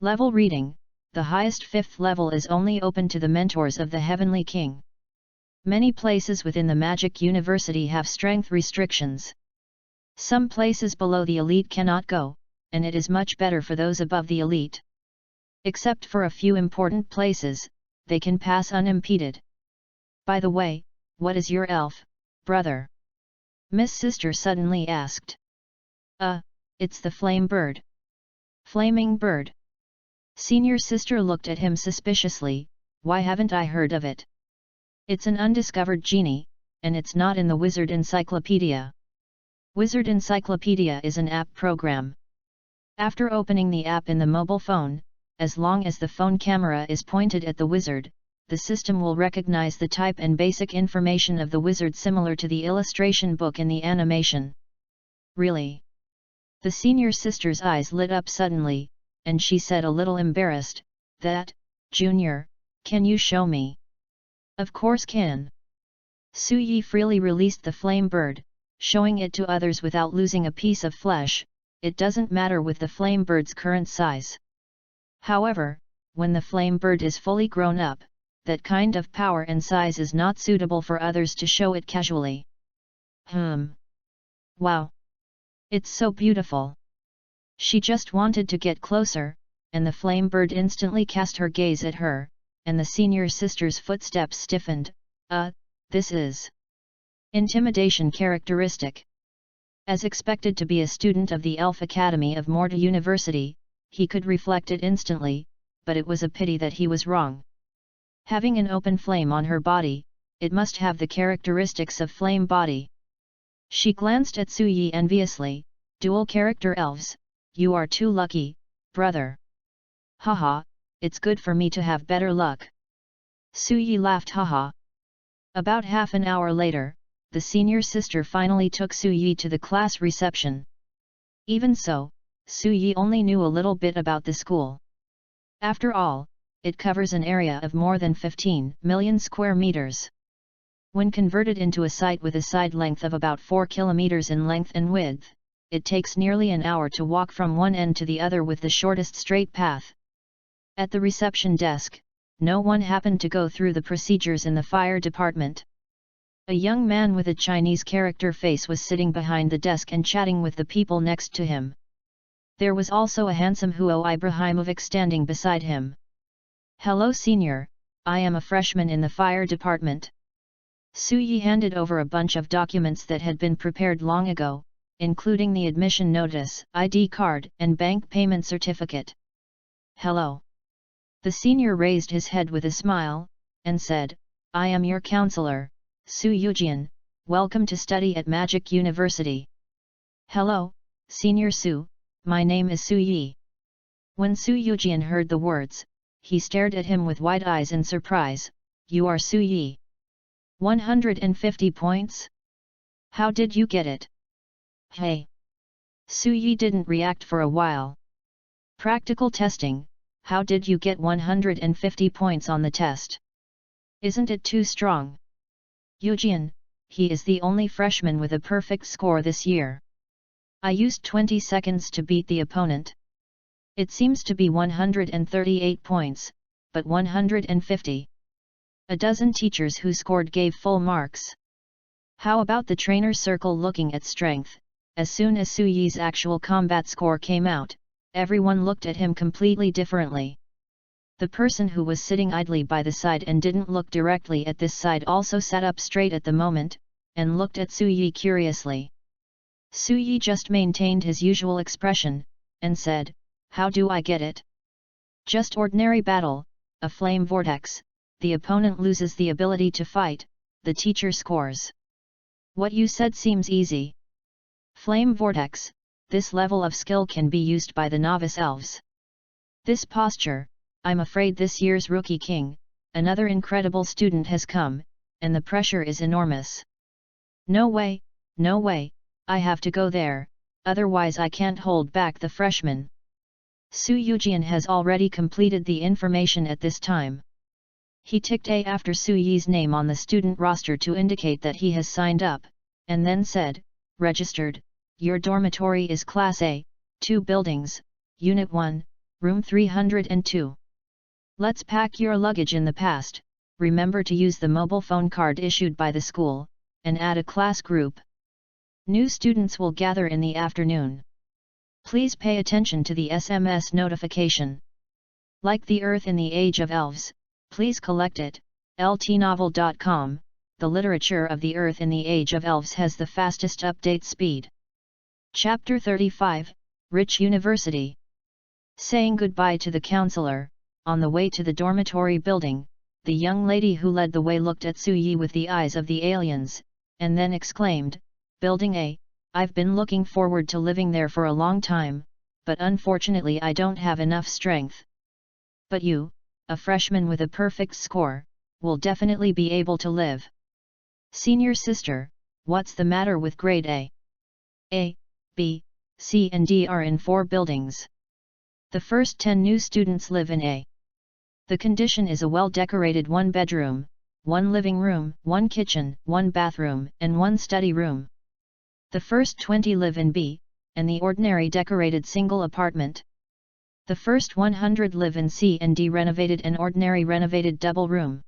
level reading. The highest 5th level is only open to the mentors of the Heavenly King. Many places within the Magic University have strength restrictions. Some places below the elite cannot go, and it is much better for those above the elite. Except for a few important places, they can pass unimpeded. By the way, what is your elf, brother? Miss Sister suddenly asked. It's the flame bird. Flaming bird. Senior Sister looked at him suspiciously. Why haven't I heard of it? It's an undiscovered genie, and it's not in the Wizard Encyclopedia. Wizard Encyclopedia is an app program. After opening the app in the mobile phone, as long as the phone camera is pointed at the wizard, the system will recognize the type and basic information of the wizard similar to the illustration book in the animation. Really? The Senior Sister's eyes lit up suddenly, and she said a little embarrassed, "That, Junior, can you show me?" "Of course can." Su Yi freely released the flame bird, showing it to others without losing a piece of flesh. It doesn't matter with the flame bird's current size. However, when the flame bird is fully grown up, that kind of power and size is not suitable for others to show it casually. Wow! It's so beautiful! She just wanted to get closer, and the flame bird instantly cast her gaze at her, and the Senior Sister's footsteps stiffened. This is intimidation characteristic. As expected to be a student of the Elf Academy of Morta University, he could reflect it instantly, but it was a pity that he was wrong. Having an open flame on her body, it must have the characteristics of flame body. She glanced at Su Yi enviously. Dual character elves, you are too lucky, brother. Haha, it's good for me to have better luck. Su Yi laughed haha. About half an hour later, the Senior Sister finally took Su Yi to the class reception. Even so, Su Yi only knew a little bit about the school. After all, it covers an area of more than 15 million square meters. When converted into a site with a side length of about 4 kilometers in length and width, it takes nearly an hour to walk from one end to the other with the shortest straight path. At the reception desk, no one happened to go through the procedures in the fire department. A young man with a Chinese character face was sitting behind the desk and chatting with the people next to him. There was also a handsome Huo Ibrahimovic standing beside him. "Hello senior, I am a freshman in the fire department." Su Yi handed over a bunch of documents that had been prepared long ago, including the admission notice, ID card, and bank payment certificate. "Hello." The senior raised his head with a smile, and said, "I am your counselor, Su Yujian, welcome to study at Magic University." "Hello, Senior Su, my name is Su Yi." When Su Yujian heard the words, he stared at him with wide eyes in surprise. "You are Su Yi? 150 points? How did you get it?" "Hey!" Su Yi didn't react for a while. "Practical testing, how did you get 150 points on the test? Isn't it too strong?" "Yujian, he is the only freshman with a perfect score this year. I used 20 seconds to beat the opponent. It seems to be 138 points, but 150. A dozen teachers who scored gave full marks. How about the trainer circle looking at strength?" As soon as Su Yi's actual combat score came out, everyone looked at him completely differently. The person who was sitting idly by the side and didn't look directly at this side also sat up straight at the moment, and looked at Su Yi curiously. Su Yi just maintained his usual expression, and said, "How do I get it?" "Just ordinary battle, a flame vortex, the opponent loses the ability to fight, the teacher scores." "What you said seems easy." Flame Vortex, this level of skill can be used by the novice elves. This posture, I'm afraid this year's Rookie King, another incredible student has come, and the pressure is enormous. No way, I have to go there, otherwise I can't hold back the freshmen. Su Yujian has already completed the information at this time. He ticked A after Su Yi's name on the student roster to indicate that he has signed up, and then said, "Registered, your dormitory is Class A, 2 buildings, Unit 1, Room 302. Let's pack your luggage in the past, remember to use the mobile phone card issued by the school, and add a class group. New students will gather in the afternoon. Please pay attention to the SMS notification. Like the Earth in the Age of Elves, please collect it." LTnovel.com, the literature of the Earth in the Age of Elves has the fastest update speed. Chapter 35, Rich University. Saying goodbye to the counselor, on the way to the dormitory building, the young lady who led the way looked at Su Yi with the eyes of the aliens, and then exclaimed, "Building A, I've been looking forward to living there for a long time, but unfortunately I don't have enough strength. But you, a freshman with a perfect score, will definitely be able to live. Senior sister, what's the matter with grade A? A, B, C and D are in 4 buildings. The first 10 new students live in A. The condition is a well-decorated 1-bedroom, 1 living room, 1 kitchen, 1 bathroom, and 1 study room. The first 20 live in B, and the ordinary decorated single apartment. The first 100 live in C and D renovated and ordinary renovated double room."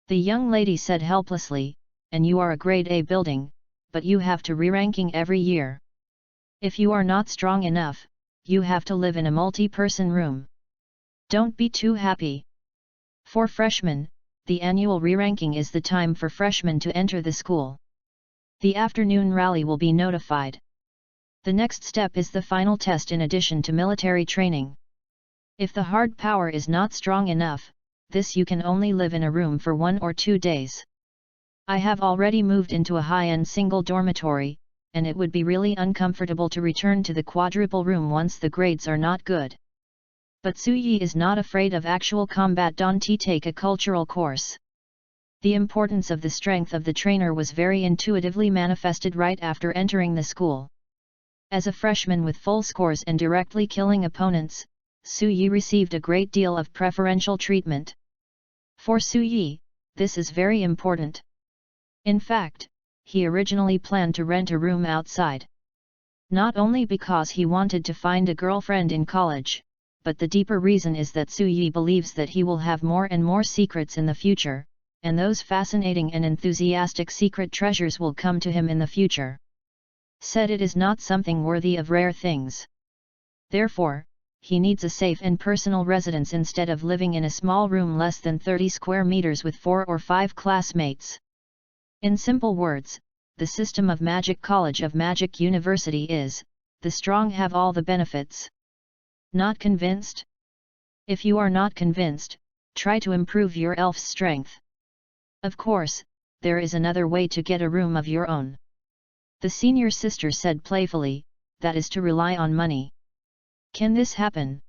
The young lady said helplessly, "And you are a grade A building, but you have to re-ranking every year. If you are not strong enough, you have to live in a multi-person room. Don't be too happy. For freshmen, the annual re-ranking is the time for freshmen to enter the school. The afternoon rally will be notified. The next step is the final test in addition to military training. If the hard power is not strong enough, this you can only live in a room for 1 or 2 days. I have already moved into a high-end single dormitory, and it would be really uncomfortable to return to the quadruple room once the grades are not good." But Su Yi is not afraid of actual combat. Don't take a cultural course. The importance of the strength of the trainer was very intuitively manifested right after entering the school. As a freshman with full scores and directly killing opponents, Su Yi received a great deal of preferential treatment. For Su Yi, this is very important. In fact, he originally planned to rent a room outside. Not only because he wanted to find a girlfriend in college, but the deeper reason is that Su Yi believes that he will have more and more secrets in the future, and those fascinating and enthusiastic secret treasures will come to him in the future. Said it is not something worthy of rare things. Therefore, he needs a safe and personal residence instead of living in a small room less than 30 square meters with 4 or 5 classmates. In simple words, the system of Magic College of Magic University is, the strong have all the benefits. Not convinced? If you are not convinced, try to improve your elf's strength. Of course, there is another way to get a room of your own. The senior sister said playfully, that is to rely on money. Can this happen?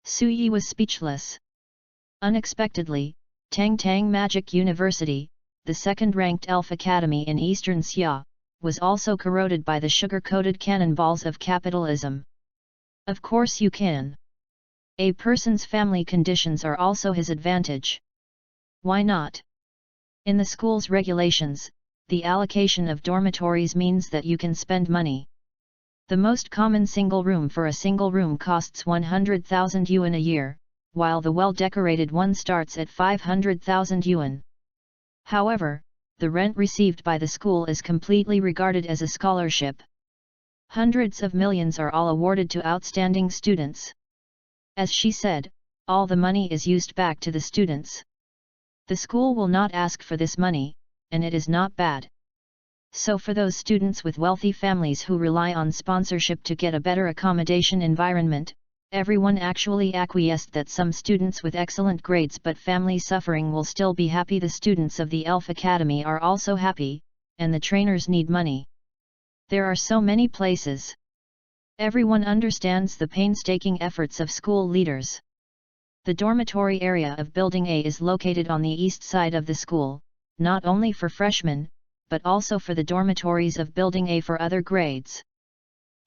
Su Yi was speechless. Unexpectedly, Tang Tang Magic University, the second-ranked elf academy in Eastern Xia, was also corroded by the sugar-coated cannonballs of capitalism. Of course you can. A person's family conditions are also his advantage. Why not? In the school's regulations, the allocation of dormitories means that you can spend money. The most common single room for a single room costs 100,000 yuan a year, while the well-decorated one starts at 500,000 yuan. However, the rent received by the school is completely regarded as a scholarship. Hundreds of millions are all awarded to outstanding students. As she said, all the money is used back to the students. The school will not ask for this money, and it is not bad. So for those students with wealthy families who rely on sponsorship to get a better accommodation environment, everyone actually acquiesced that some students with excellent grades but family suffering will still be happy. The students of the Elf Academy are also happy, and the trainers need money. There are so many places. Everyone understands the painstaking efforts of school leaders. The dormitory area of Building A is located on the east side of the school, not only for freshmen, but also for the dormitories of Building A for other grades.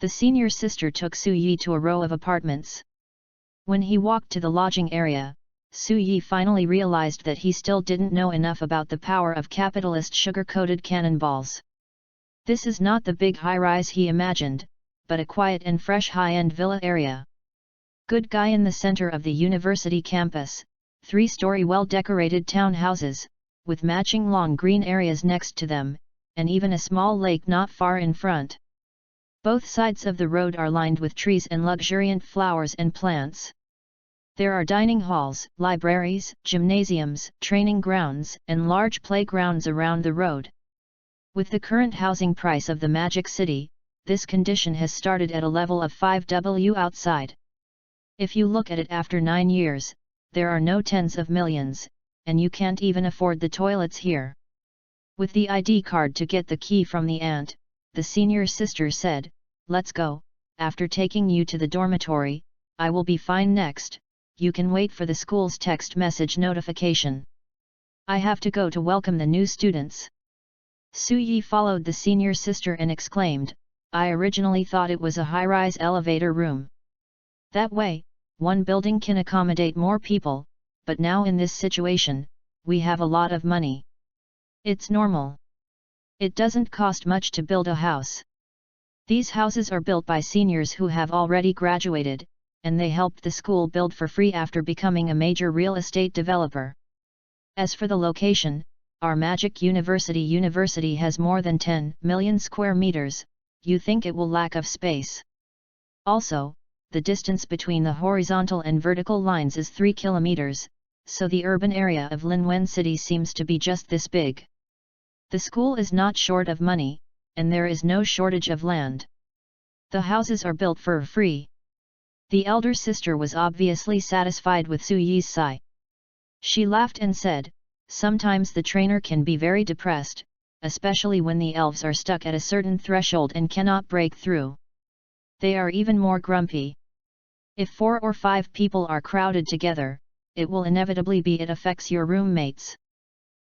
The senior sister took Su Yi to a row of apartments. When he walked to the lodging area, Su Yi finally realized that he still didn't know enough about the power of capitalist sugar-coated cannonballs. This is not the big high-rise he imagined, but a quiet and fresh high-end villa area. Good guy in the center of the university campus, 3-story well-decorated townhouses, with matching long green areas next to them, and even a small lake not far in front. Both sides of the road are lined with trees and luxuriant flowers and plants. There are dining halls, libraries, gymnasiums, training grounds, and large playgrounds around the road. With the current housing price of the Magic City, this condition has started at a level of 5W outside. If you look at it after 9 years, there are no tens of millions, and you can't even afford the toilets here. With the ID card to get the key from the aunt, the senior sister said, "Let's go, after taking you to the dormitory, I will be fine next, you can wait for the school's text message notification. I have to go to welcome the new students." Su Yi followed the senior sister and exclaimed, "I originally thought it was a high-rise elevator room. That way, one building can accommodate more people, but now in this situation, we have a lot of money. It's normal. It doesn't cost much to build a house. These houses are built by seniors who have already graduated, and they helped the school build for free after becoming a major real estate developer. As for the location, our Magic University has more than 10 million square meters, you think it will lack of space. Also, the distance between the horizontal and vertical lines is 3 kilometers, so the urban area of Linwen City seems to be just this big. The school is not short of money, and there is no shortage of land. The houses are built for free." The elder sister was obviously satisfied with Su Yi's sigh. She laughed and said, "Sometimes the trainer can be very depressed, especially when the elves are stuck at a certain threshold and cannot break through. They are even more grumpy. If 4 or 5 people are crowded together, it will inevitably be it affects your roommates.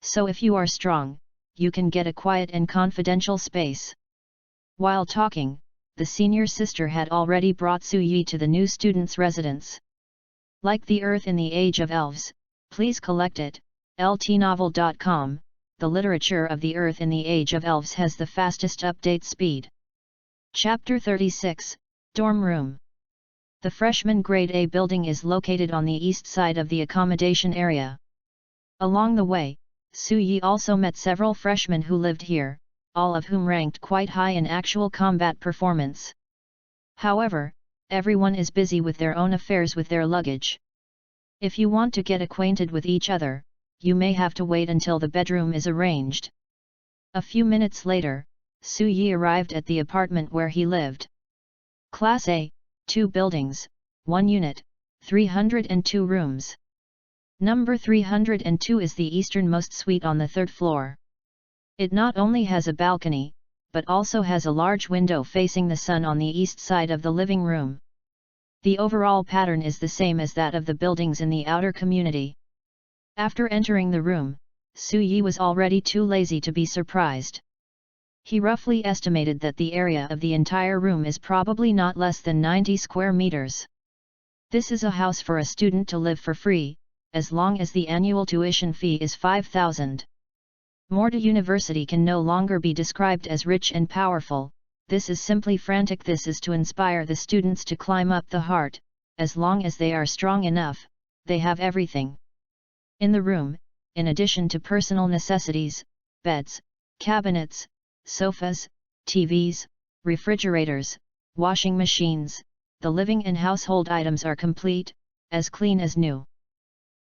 So if you are strong, you can get a quiet and confidential space." While talking, the senior sister had already brought Su Yi to the new student's residence. Like the Earth in the Age of Elves, please collect it, ltnovel.com, the literature of the Earth in the Age of Elves has the fastest update speed. Chapter 36, Dorm Room. The freshman grade A building is located on the east side of the accommodation area. Along the way, Su Yi also met several freshmen who lived here, all of whom ranked quite high in actual combat performance. However, everyone is busy with their own affairs with their luggage. If you want to get acquainted with each other, you may have to wait until the bedroom is arranged. A few minutes later, Su Yi arrived at the apartment where he lived. Class A, 2 buildings, 1 unit, 302 rooms. Number 302 is the easternmost suite on the 3rd floor. It not only has a balcony, but also has a large window facing the sun on the east side of the living room. The overall pattern is the same as that of the buildings in the outer community. After entering the room, Su Yi was already too lazy to be surprised. He roughly estimated that the area of the entire room is probably not less than 90 square meters. This is a house for a student to live for free, as long as the annual tuition fee is 5,000. Morta University can no longer be described as rich and powerful, this is simply frantic. This is to inspire the students to climb up the heart, as long as they are strong enough, they have everything. In the room, in addition to personal necessities, beds, cabinets, sofas, TVs, refrigerators, washing machines, the living and household items are complete, as clean as new.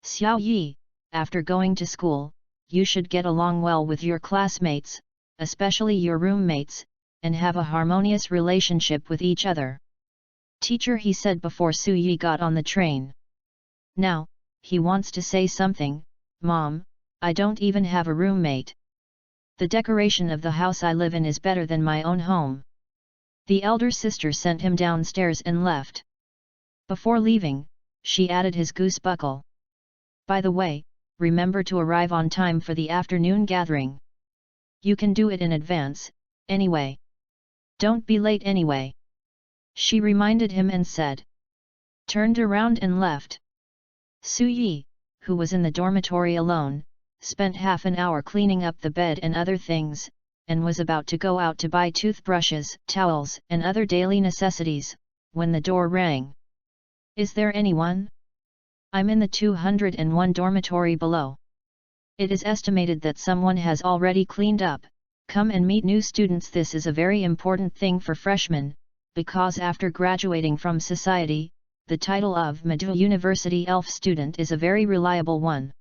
Xiao Yi, after going to school, you should get along well with your classmates, especially your roommates, and have a harmonious relationship with each other. Teacher, he said before Su Yi got on the train. Now, he wants to say something. Mom, I don't even have a roommate. The decoration of the house I live in is better than my own home. The elder sister sent him downstairs and left. Before leaving, she added his goose buckle. By the way, remember to arrive on time for the afternoon gathering. You can do it in advance, anyway. Don't be late anyway. She reminded him and said. Turned around and left. Su Yi, who was in the dormitory alone, spent half an hour cleaning up the bed and other things, and was about to go out to buy toothbrushes, towels, and other daily necessities, when the door rang. Is there anyone? I'm in the 201 dormitory below. It is estimated that someone has already cleaned up. Come and meet new students. This is a very important thing for freshmen, because after graduating from society, the title of Madu University Elf student is a very reliable one.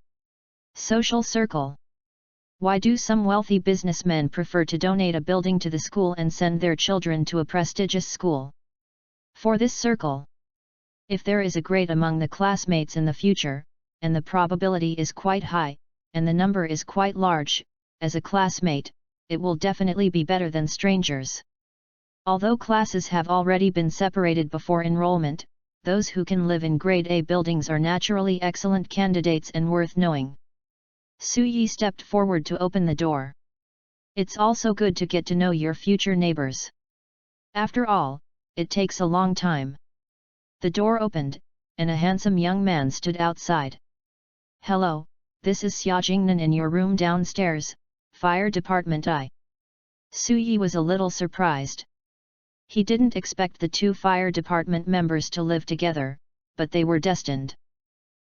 Social circle. Why do some wealthy businessmen prefer to donate a building to the school and send their children to a prestigious school? For this circle. If there is a grade among the classmates in the future, and the probability is quite high, and the number is quite large, as a classmate, it will definitely be better than strangers. Although classes have already been separated before enrollment, those who can live in grade A buildings are naturally excellent candidates and worth knowing. Su Yi stepped forward to open the door. It's also good to get to know your future neighbors. After all, it takes a long time. The door opened, and a handsome young man stood outside. Hello, this is Xia Jingnan in your room downstairs, Fire Department I. Su Yi was a little surprised. He didn't expect the two fire department members to live together, but they were destined.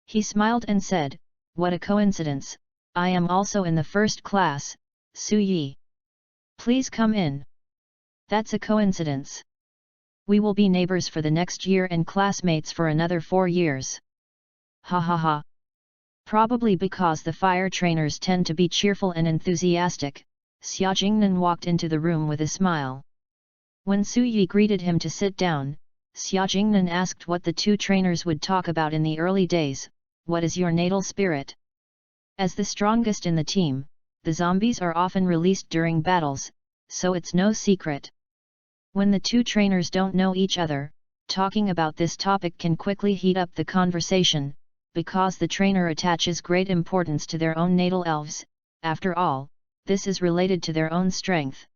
He smiled and said, what a coincidence, I am also in the first class, Su Yi. Please come in. That's a coincidence. We will be neighbors for the next year and classmates for another 4 years. Ha ha ha. Probably because the fire trainers tend to be cheerful and enthusiastic, Xia Jingnan walked into the room with a smile. When Su Yi greeted him to sit down, Xia Jingnan asked what the two trainers would talk about in the early days. What is your natal spirit? As the strongest in the team, the zombies are often released during battles, so it's no secret. When the two trainers don't know each other, talking about this topic can quickly heat up the conversation, because the trainer attaches great importance to their own natal elves. After all, this is related to their own strength.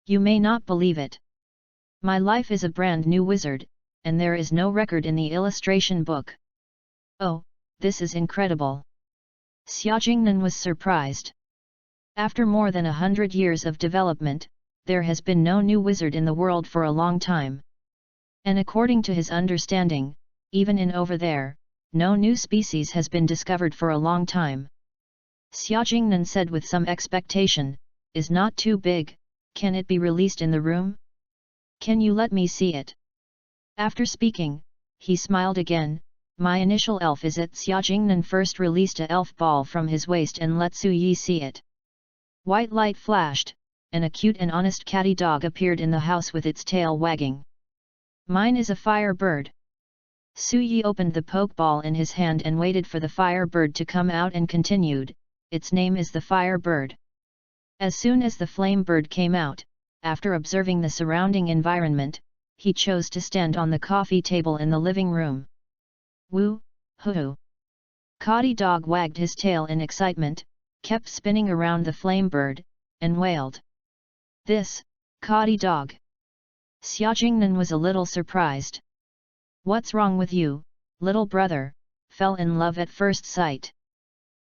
You may not believe it. My life is a brand new wizard, and there is no record in the illustration book. Oh, this is incredible. Xia Jingnan was surprised. After more than 100 years of development, there has been no new wizard in the world for a long time. And according to his understanding, even in over there, no new species has been discovered for a long time. Xia Jingnan said with some expectation, is not too big, can it be released in the room? Can you let me see it? After speaking, he smiled again. My initial elf is it. Xia Jingnan first released a elf ball from his waist and let Su Yi see it. White light flashed, and a cute and honest catty dog appeared in the house with its tail wagging. Mine is a fire bird. Su Yi opened the pokeball in his hand and waited for the fire bird to come out and continued, its name is the fire bird. As soon as the flame bird came out, after observing the surrounding environment, he chose to stand on the coffee table in the living room. Woo, hoo. Catty dog wagged his tail in excitement, kept spinning around the flame bird, and wailed. This, catty dog. Xia Jingnan was a little surprised. What's wrong with you, little brother? Fell in love at first sight.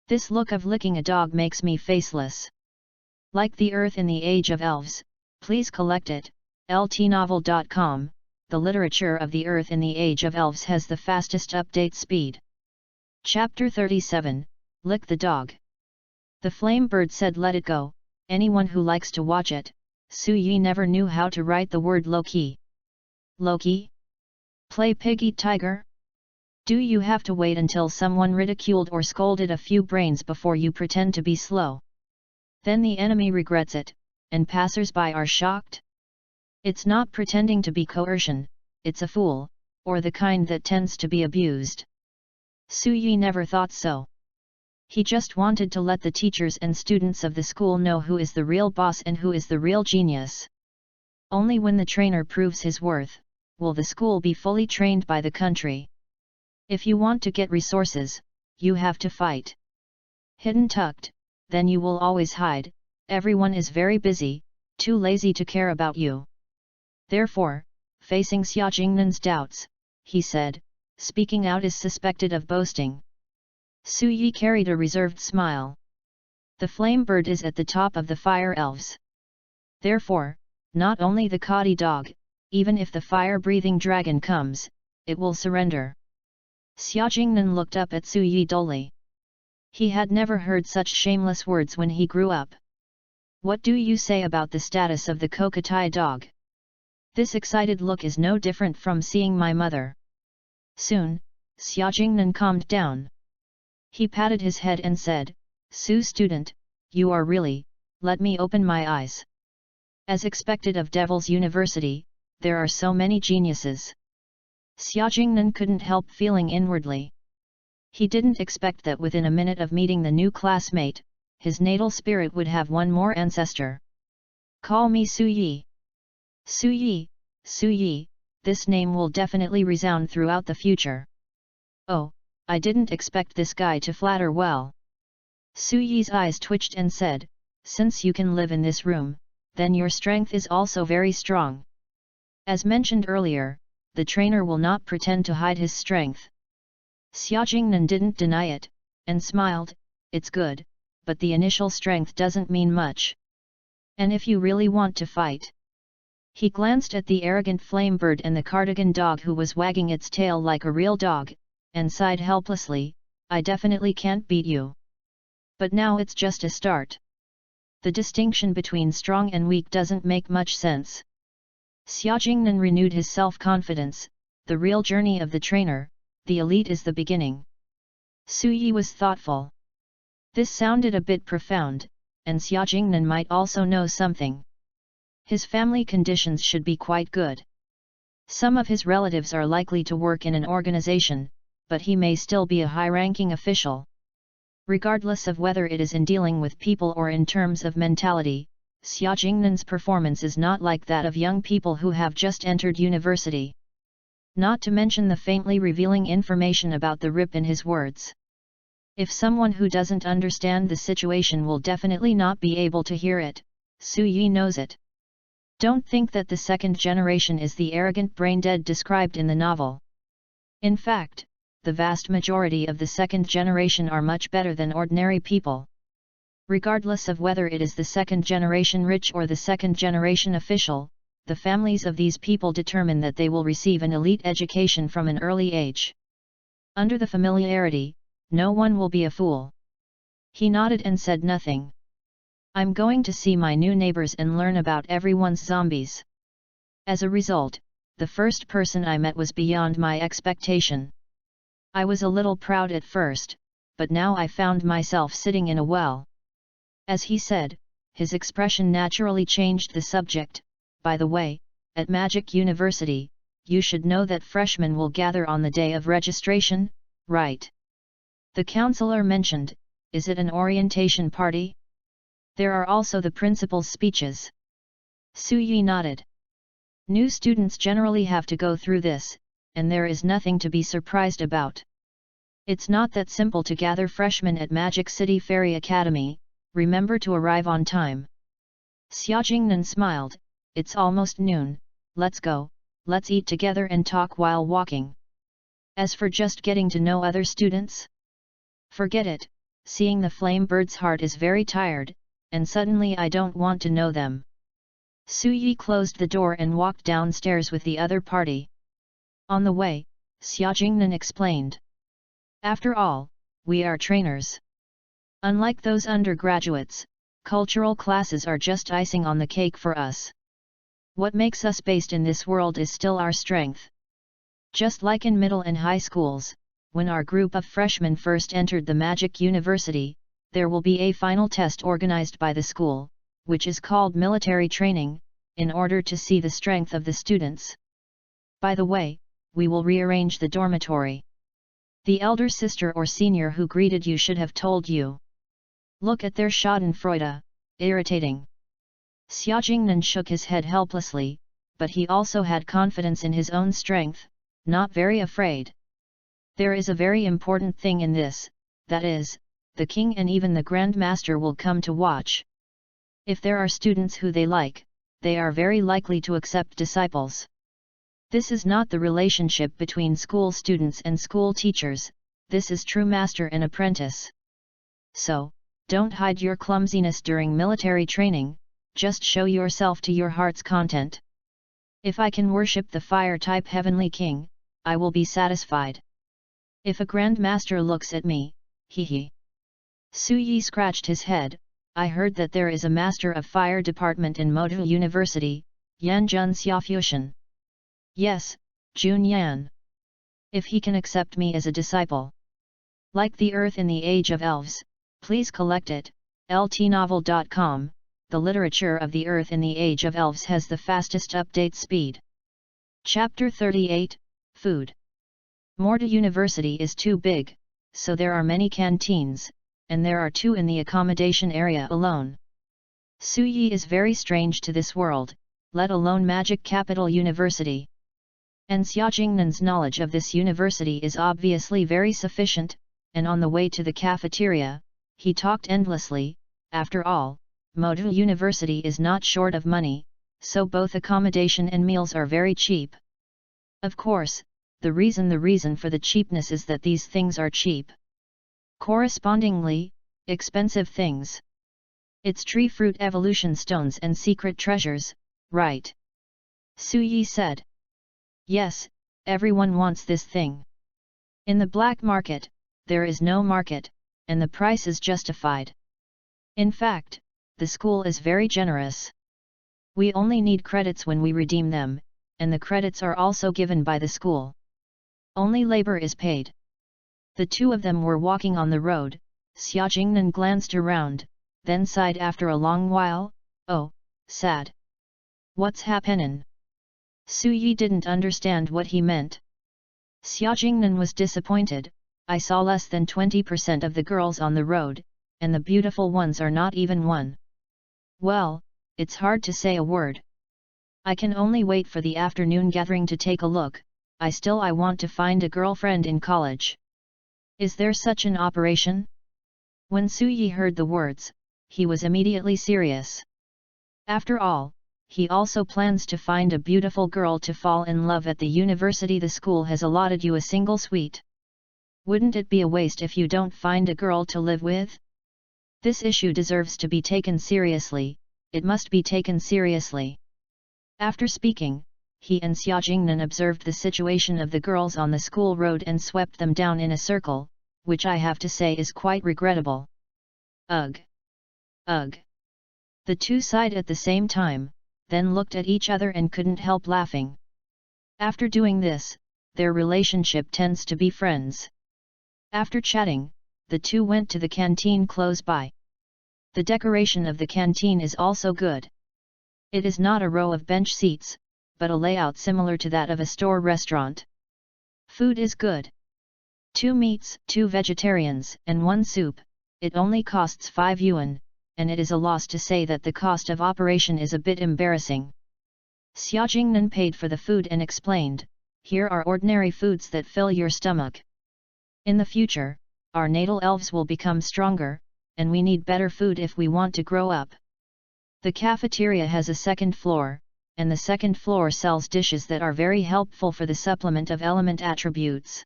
This look of licking a dog makes me faceless. Like the earth in the age of elves, please collect it, ltnovel.com. The literature of the earth in the age of elves has the fastest update speed. Chapter 37, Lick the Dog. The flame bird said let it go, anyone who likes to watch it. Su Yi never knew how to write the word Loki. Loki? Play pig eat tiger? Do you have to wait until someone ridiculed or scolded a few brains before you pretend to be slow? Then the enemy regrets it, and passers-by are shocked? It's not pretending to be coercion, it's a fool, or the kind that tends to be abused. Su Yi never thought so. He just wanted to let the teachers and students of the school know who is the real boss and who is the real genius. Only when the trainer proves his worth, will the school be fully trained by the country. If you want to get resources, you have to fight. Hidden tucked, then you will always hide, everyone is very busy, too lazy to care about you. Therefore, facing Xia Jingnan's doubts, he said, speaking out is suspected of boasting. Su Yi carried a reserved smile. The flame bird is at the top of the fire elves. Therefore, not only the Kadi dog, even if the fire-breathing dragon comes, it will surrender. Xia Jingnan looked up at Su Yi dully. He had never heard such shameless words when he grew up. What do you say about the status of the Kokotai dog? This excited look is no different from seeing my mother. Soon, Xia Jingnan calmed down. He patted his head and said, Su student, you are really, let me open my eyes. As expected of Devil's University, there are so many geniuses. Xia Jingnan couldn't help feeling inwardly. He didn't expect that within a minute of meeting the new classmate, his natal spirit would have one more ancestor. Call me Su Yi. Su Yi, Su Yi, this name will definitely resound throughout the future. Oh, I didn't expect this guy to flatter well. Su Yi's eyes twitched and said, since you can live in this room, then your strength is also very strong. As mentioned earlier, the trainer will not pretend to hide his strength. Xia Jingnan didn't deny it, and smiled, it's good, but the initial strength doesn't mean much. And if you really want to fight? He glanced at the arrogant flame bird and the cardigan dog who was wagging its tail like a real dog, and sighed helplessly, I definitely can't beat you. But now it's just a start. The distinction between strong and weak doesn't make much sense. Xia Jingnan renewed his self-confidence, the real journey of the trainer, the elite is the beginning. Su Yi was thoughtful. This sounded a bit profound, and Xia Jingnan might also know something. His family conditions should be quite good. Some of his relatives are likely to work in an organization, but he may still be a high-ranking official. Regardless of whether it is in dealing with people or in terms of mentality, Xia Jingnan's performance is not like that of young people who have just entered university. Not to mention the faintly revealing information about the rip in his words. If someone who doesn't understand the situation will definitely not be able to hear it, Su Yi knows it. Don't think that the second generation is the arrogant brain-dead described in the novel. In fact, the vast majority of the second generation are much better than ordinary people. Regardless of whether it is the second generation rich or the second generation official, the families of these people determine that they will receive an elite education from an early age. Under the familiarity, no one will be a fool. He nodded and said nothing. I'm going to see my new neighbors and learn about everyone's zombies. As a result, the first person I met was beyond my expectation. I was a little proud at first, but now I found myself sitting in a well. As he said, his expression naturally changed the subject. By the way, at Magic University, you should know that freshmen will gather on the day of registration, right? The counselor mentioned, is it an orientation party? There are also the principal's speeches. Su Yi nodded. New students generally have to go through this, and there is nothing to be surprised about. It's not that simple to gather freshmen at Magic City Fairy Academy, remember to arrive on time. Xia Jingnan smiled, it's almost noon, let's go, let's eat together and talk while walking. As for just getting to know other students? Forget it, seeing the flame bird's heart is very tired, and suddenly I don't want to know them. Su Yi closed the door and walked downstairs with the other party. On the way, Xia Jingnan explained. After all, we are trainers. Unlike those undergraduates, cultural classes are just icing on the cake for us. What makes us based in this world is still our strength. Just like in middle and high schools, when our group of freshmen first entered the Magic University, there will be a final test organized by the school, which is called military training, in order to see the strength of the students. By the way, we will rearrange the dormitory. The elder sister or senior who greeted you should have told you. Look at their schadenfreude, irritating. Xia Jingnan shook his head helplessly, but he also had confidence in his own strength, not very afraid. There is a very important thing in this, that is, the king and even the Grand Master will come to watch. If there are students who they like, they are very likely to accept disciples. This is not the relationship between school students and school teachers, this is true master and apprentice. So, don't hide your clumsiness during military training, just show yourself to your heart's content. If I can worship the fire-type heavenly king, I will be satisfied. If a Grand Master looks at me, hee. Su Yi scratched his head. I heard that there is a Master of Fire Department in Modu University, Yanjun Xiaofushan. Yes, Jun Yan. If he can accept me as a disciple. Like the Earth in the Age of Elves, please collect it, ltnovel.com, the literature of the Earth in the Age of Elves has the fastest update speed. Chapter 38, Food. Modu University is too big, so there are many canteens, and there are 2 in the accommodation area alone. Su Yi is very strange to this world, let alone Magic Capital University. And Xia Jingnan's knowledge of this university is obviously very sufficient, and on the way to the cafeteria, he talked endlessly. After all, Modu University is not short of money, so both accommodation and meals are very cheap. Of course, the reason for the cheapness is that these things are cheap. Correspondingly, expensive things. It's tree fruit evolution stones and secret treasures, right? Su Yi said. Yes, everyone wants this thing. In the black market, there is no market, and the price is justified. In fact, the school is very generous. We only need credits when we redeem them, and the credits are also given by the school. Only labor is paid. The 2 of them were walking on the road. Xia Jingnan glanced around, then sighed after a long while, oh, sad. What's happenin'? Su Yi didn't understand what he meant. Xia Jingnan was disappointed. I saw less than 20% of the girls on the road, and the beautiful ones are not even 1. Well, it's hard to say a word. I can only wait for the afternoon gathering to take a look. I want to find a girlfriend in college. Is there such an operation? When Su Yi heard the words, he was immediately serious. After all, he also plans to find a beautiful girl to fall in love at the university. The school has allotted you a single suite. Wouldn't it be a waste if you don't find a girl to live with? This issue deserves to be taken seriously, it must be taken seriously. After speaking, he and Xia Jingnan observed the situation of the girls on the school road and swept them down in a circle, which I have to say is quite regrettable. Ugh! Ugh! The 2 sighed at the same time, then looked at each other and couldn't help laughing. After doing this, their relationship tends to be friends. After chatting, the 2 went to the canteen close by. The decoration of the canteen is also good. It is not a row of bench seats, but a layout similar to that of a store restaurant. Food is good. 2 meats, 2 vegetarians, and 1 soup. It only costs 5 yuan, and it is a loss to say that the cost of operation is a bit embarrassing. Xia Jingnan paid for the food and explained, here are ordinary foods that fill your stomach. In the future, our natal elves will become stronger, and we need better food if we want to grow up. The cafeteria has a 2nd floor, and the 2nd floor sells dishes that are very helpful for the supplement of element attributes.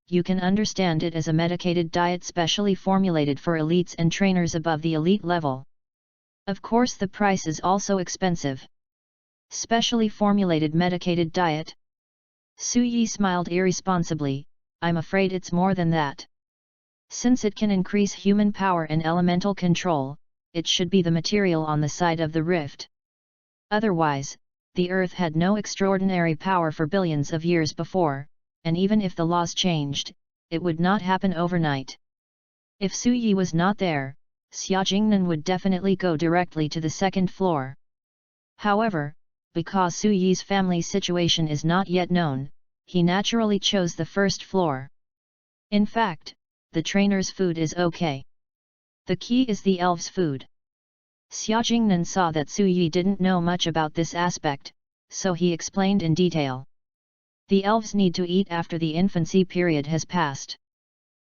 You can understand it as a medicated diet specially formulated for elites and trainers above the elite level. Of course the price is also expensive. Specially formulated medicated diet? Su Yi smiled irresponsibly, I'm afraid it's more than that. Since it can increase human power and elemental control, it should be the material on the side of the rift. Otherwise, the Earth had no extraordinary power for billions of years before, and even if the laws changed, it would not happen overnight. If Su Yi was not there, Xia Jingnan would definitely go directly to the 2nd floor. However, because Su Yi's family situation is not yet known, he naturally chose the first floor. In fact, the trainer's food is okay. The key is the elves' food. Xiaojingnan saw that Su Yi didn't know much about this aspect, so he explained in detail. The elves need to eat after the infancy period has passed.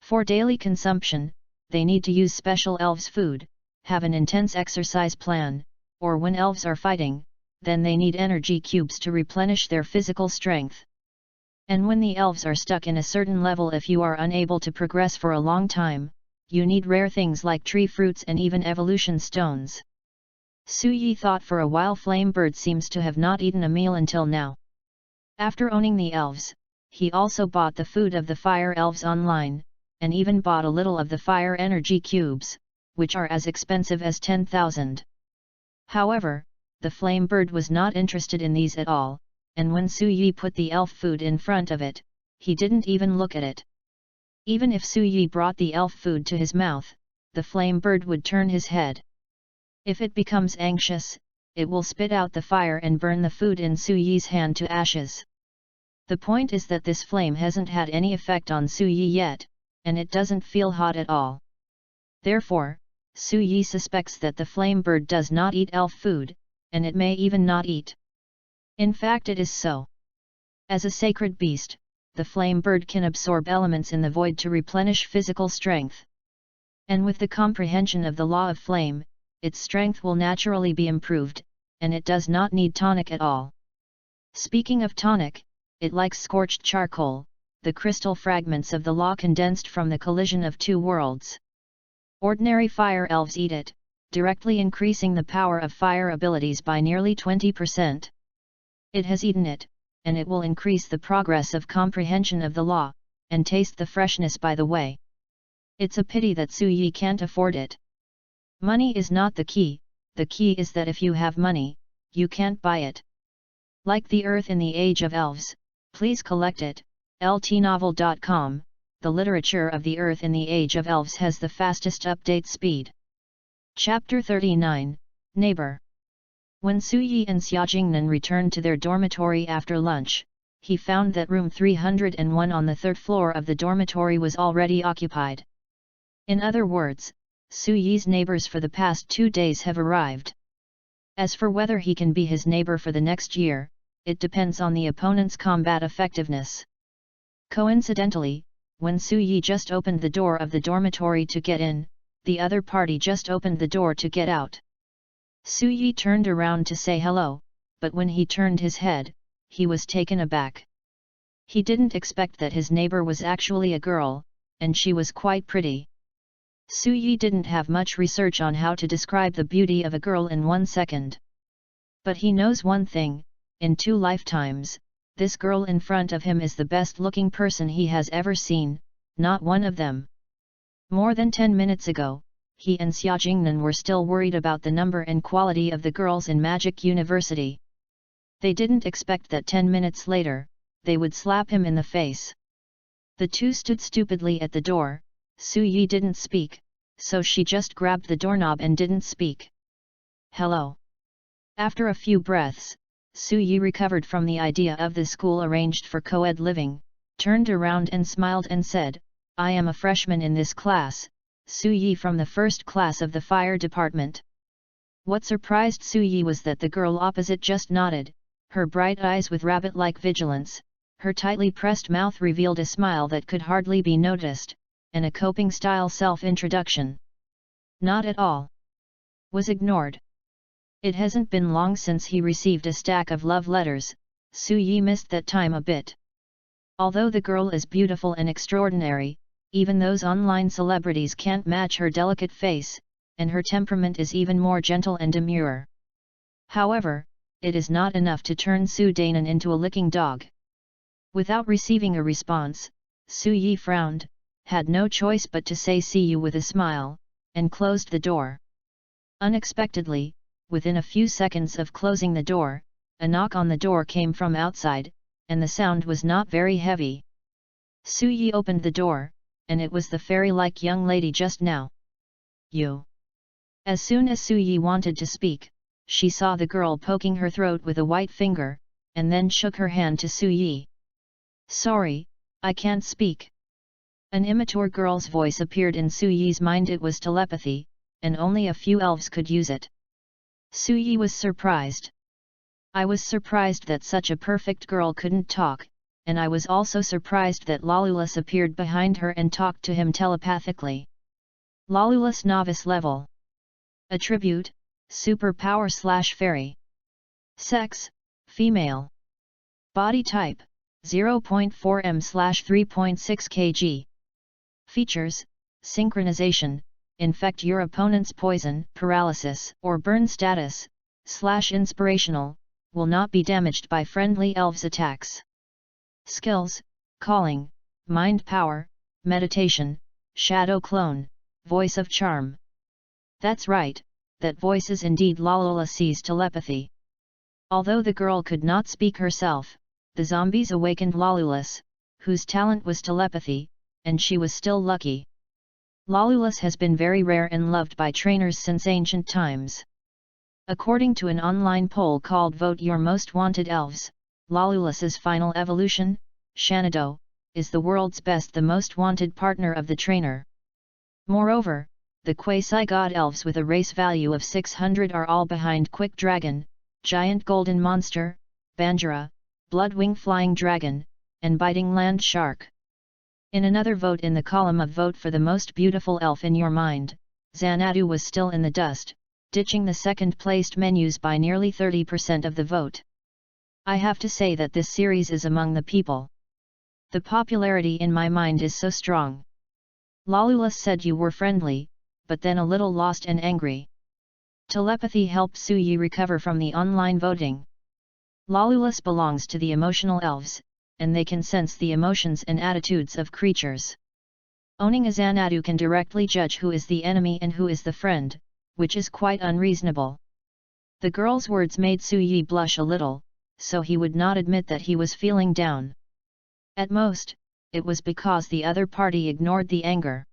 For daily consumption, they need to use special elves' food, have an intense exercise plan, or when elves are fighting, then they need energy cubes to replenish their physical strength. And when the elves are stuck in a certain level, if you are unable to progress for a long time, you need rare things like tree fruits and even evolution stones. Su Yi thought for a while. Flame Bird seems to have not eaten a meal until now. After owning the elves, he also bought the food of the fire elves online, and even bought a little of the fire energy cubes, which are as expensive as 10,000. However, the Flame Bird was not interested in these at all, and when Su Yi put the elf food in front of it, he didn't even look at it. Even if Su Yi brought the elf food to his mouth, the Flame Bird would turn his head. If it becomes anxious, it will spit out the fire and burn the food in Su Yi's hand to ashes. The point is that this flame hasn't had any effect on Su Yi yet, and it doesn't feel hot at all. Therefore, Su Yi suspects that the Flame Bird does not eat elf food, and it may even not eat. In fact, it is so. As a sacred beast, the Flame Bird can absorb elements in the void to replenish physical strength. And with the comprehension of the law of flame, its strength will naturally be improved, and it does not need tonic at all. Speaking of tonic, it likes scorched charcoal, the crystal fragments of the law condensed from the collision of two worlds. Ordinary fire elves eat it, directly increasing the power of fire abilities by nearly 20%. It has eaten it, and it will increase the progress of comprehension of the law, and taste the freshness by the way. It's a pity that Su Yi can't afford it. Money is not the key is that if you have money, you can't buy it. Like the Earth in the Age of Elves, please collect it. ltnovel.com, the literature of the Earth in the Age of Elves has the fastest update speed. Chapter 39, Neighbor. When Su Yi and Xiaojingnan returned to their dormitory after lunch, he found that room 301 on the third floor of the dormitory was already occupied. In other words, Su Yi's neighbors for the past 2 days have arrived. As for whether he can be his neighbor for the next year, it depends on the opponent's combat effectiveness. Coincidentally, when Su Yi just opened the door of the dormitory to get in, the other party just opened the door to get out. Su Yi turned around to say hello, but when he turned his head, he was taken aback. He didn't expect that his neighbor was actually a girl, and she was quite pretty. Su Yi didn't have much research on how to describe the beauty of a girl in 1 second. But he knows one thing: in 2 lifetimes, this girl in front of him is the best-looking person he has ever seen, not one of them. More than 10 minutes ago, he and Xiaojingnan were still worried about the number and quality of the girls in Magic University. They didn't expect that 10 minutes later, they would slap him in the face. The two stood stupidly at the door. Su Yi didn't speak, so she just grabbed the doorknob and didn't speak. Hello. After a few breaths, Su Yi recovered from the idea of the school arranged for co-ed living, turned around and smiled and said, I am a freshman in this class, Su Yi from the first class of the fire department. What surprised Su Yi was that the girl opposite just nodded, her bright eyes with rabbit-like vigilance, her tightly pressed mouth revealed a smile that could hardly be noticed, and a coping-style self-introduction. Not at all. Was ignored. It hasn't been long since he received a stack of love letters. Su Yi missed that time a bit. Although the girl is beautiful and extraordinary, even those online celebrities can't match her delicate face, and her temperament is even more gentle and demure. However, it is not enough to turn Su Danan into a licking dog. Without receiving a response, Su Yi frowned, had no choice but to say see you with a smile, and closed the door. Unexpectedly, within a few seconds of closing the door, a knock on the door came from outside, and the sound was not very heavy. Su Yi opened the door, and it was the fairy-like young lady just now. You. As soon as Su Yi wanted to speak, she saw the girl poking her throat with a white finger, and then shook her hand to Su Yi. Sorry, I can't speak. An immature girl's voice appeared in Su Yi's mind. It was telepathy, and only a few elves could use it. Su Yi was surprised. I was surprised that such a perfect girl couldn't talk, and I was also surprised that Lolulus appeared behind her and talked to him telepathically. Lolulus Novice Level. Attribute, Superpower/Fairy. Sex, Female. Body Type, 0.4 m/3.6 kg. Features, Synchronization, infect your opponent's poison, paralysis, or burn status, /inspirational, will not be damaged by friendly elves' attacks. Skills, Calling, Mind Power, Meditation, Shadow Clone, Voice of Charm. That's right, that voice is indeed Lolula's telepathy. Although the girl could not speak herself, the zombies awakened Lolulus, whose talent was telepathy, and she was still lucky. Lolulus has been very rare and loved by trainers since ancient times. According to an online poll called Vote Your Most Wanted Elves, Lolulus's final evolution, Shanado, is the world's best, the most wanted partner of the trainer. Moreover, the quasi-god elves with a race value of 600 are all behind Quick Dragon, Giant Golden Monster, Banjara, Bloodwing Flying Dragon, and Biting Land Shark. In another vote in the column of Vote for the Most Beautiful Elf in Your Mind, Xanadu was still in the dust, ditching the second-placed menus by nearly 30% of the vote. I have to say that this series is among the people. The popularity in my mind is so strong. Lolulus said you were friendly, but then a little lost and angry. Telepathy helped Su Yi recover from the online voting. Lolulus belongs to the emotional elves, and they can sense the emotions and attitudes of creatures. Owning a Xanadu can directly judge who is the enemy and who is the friend, which is quite unreasonable. The girl's words made Su Yi blush a little, so he would not admit that he was feeling down. At most, it was because the other party ignored the anger.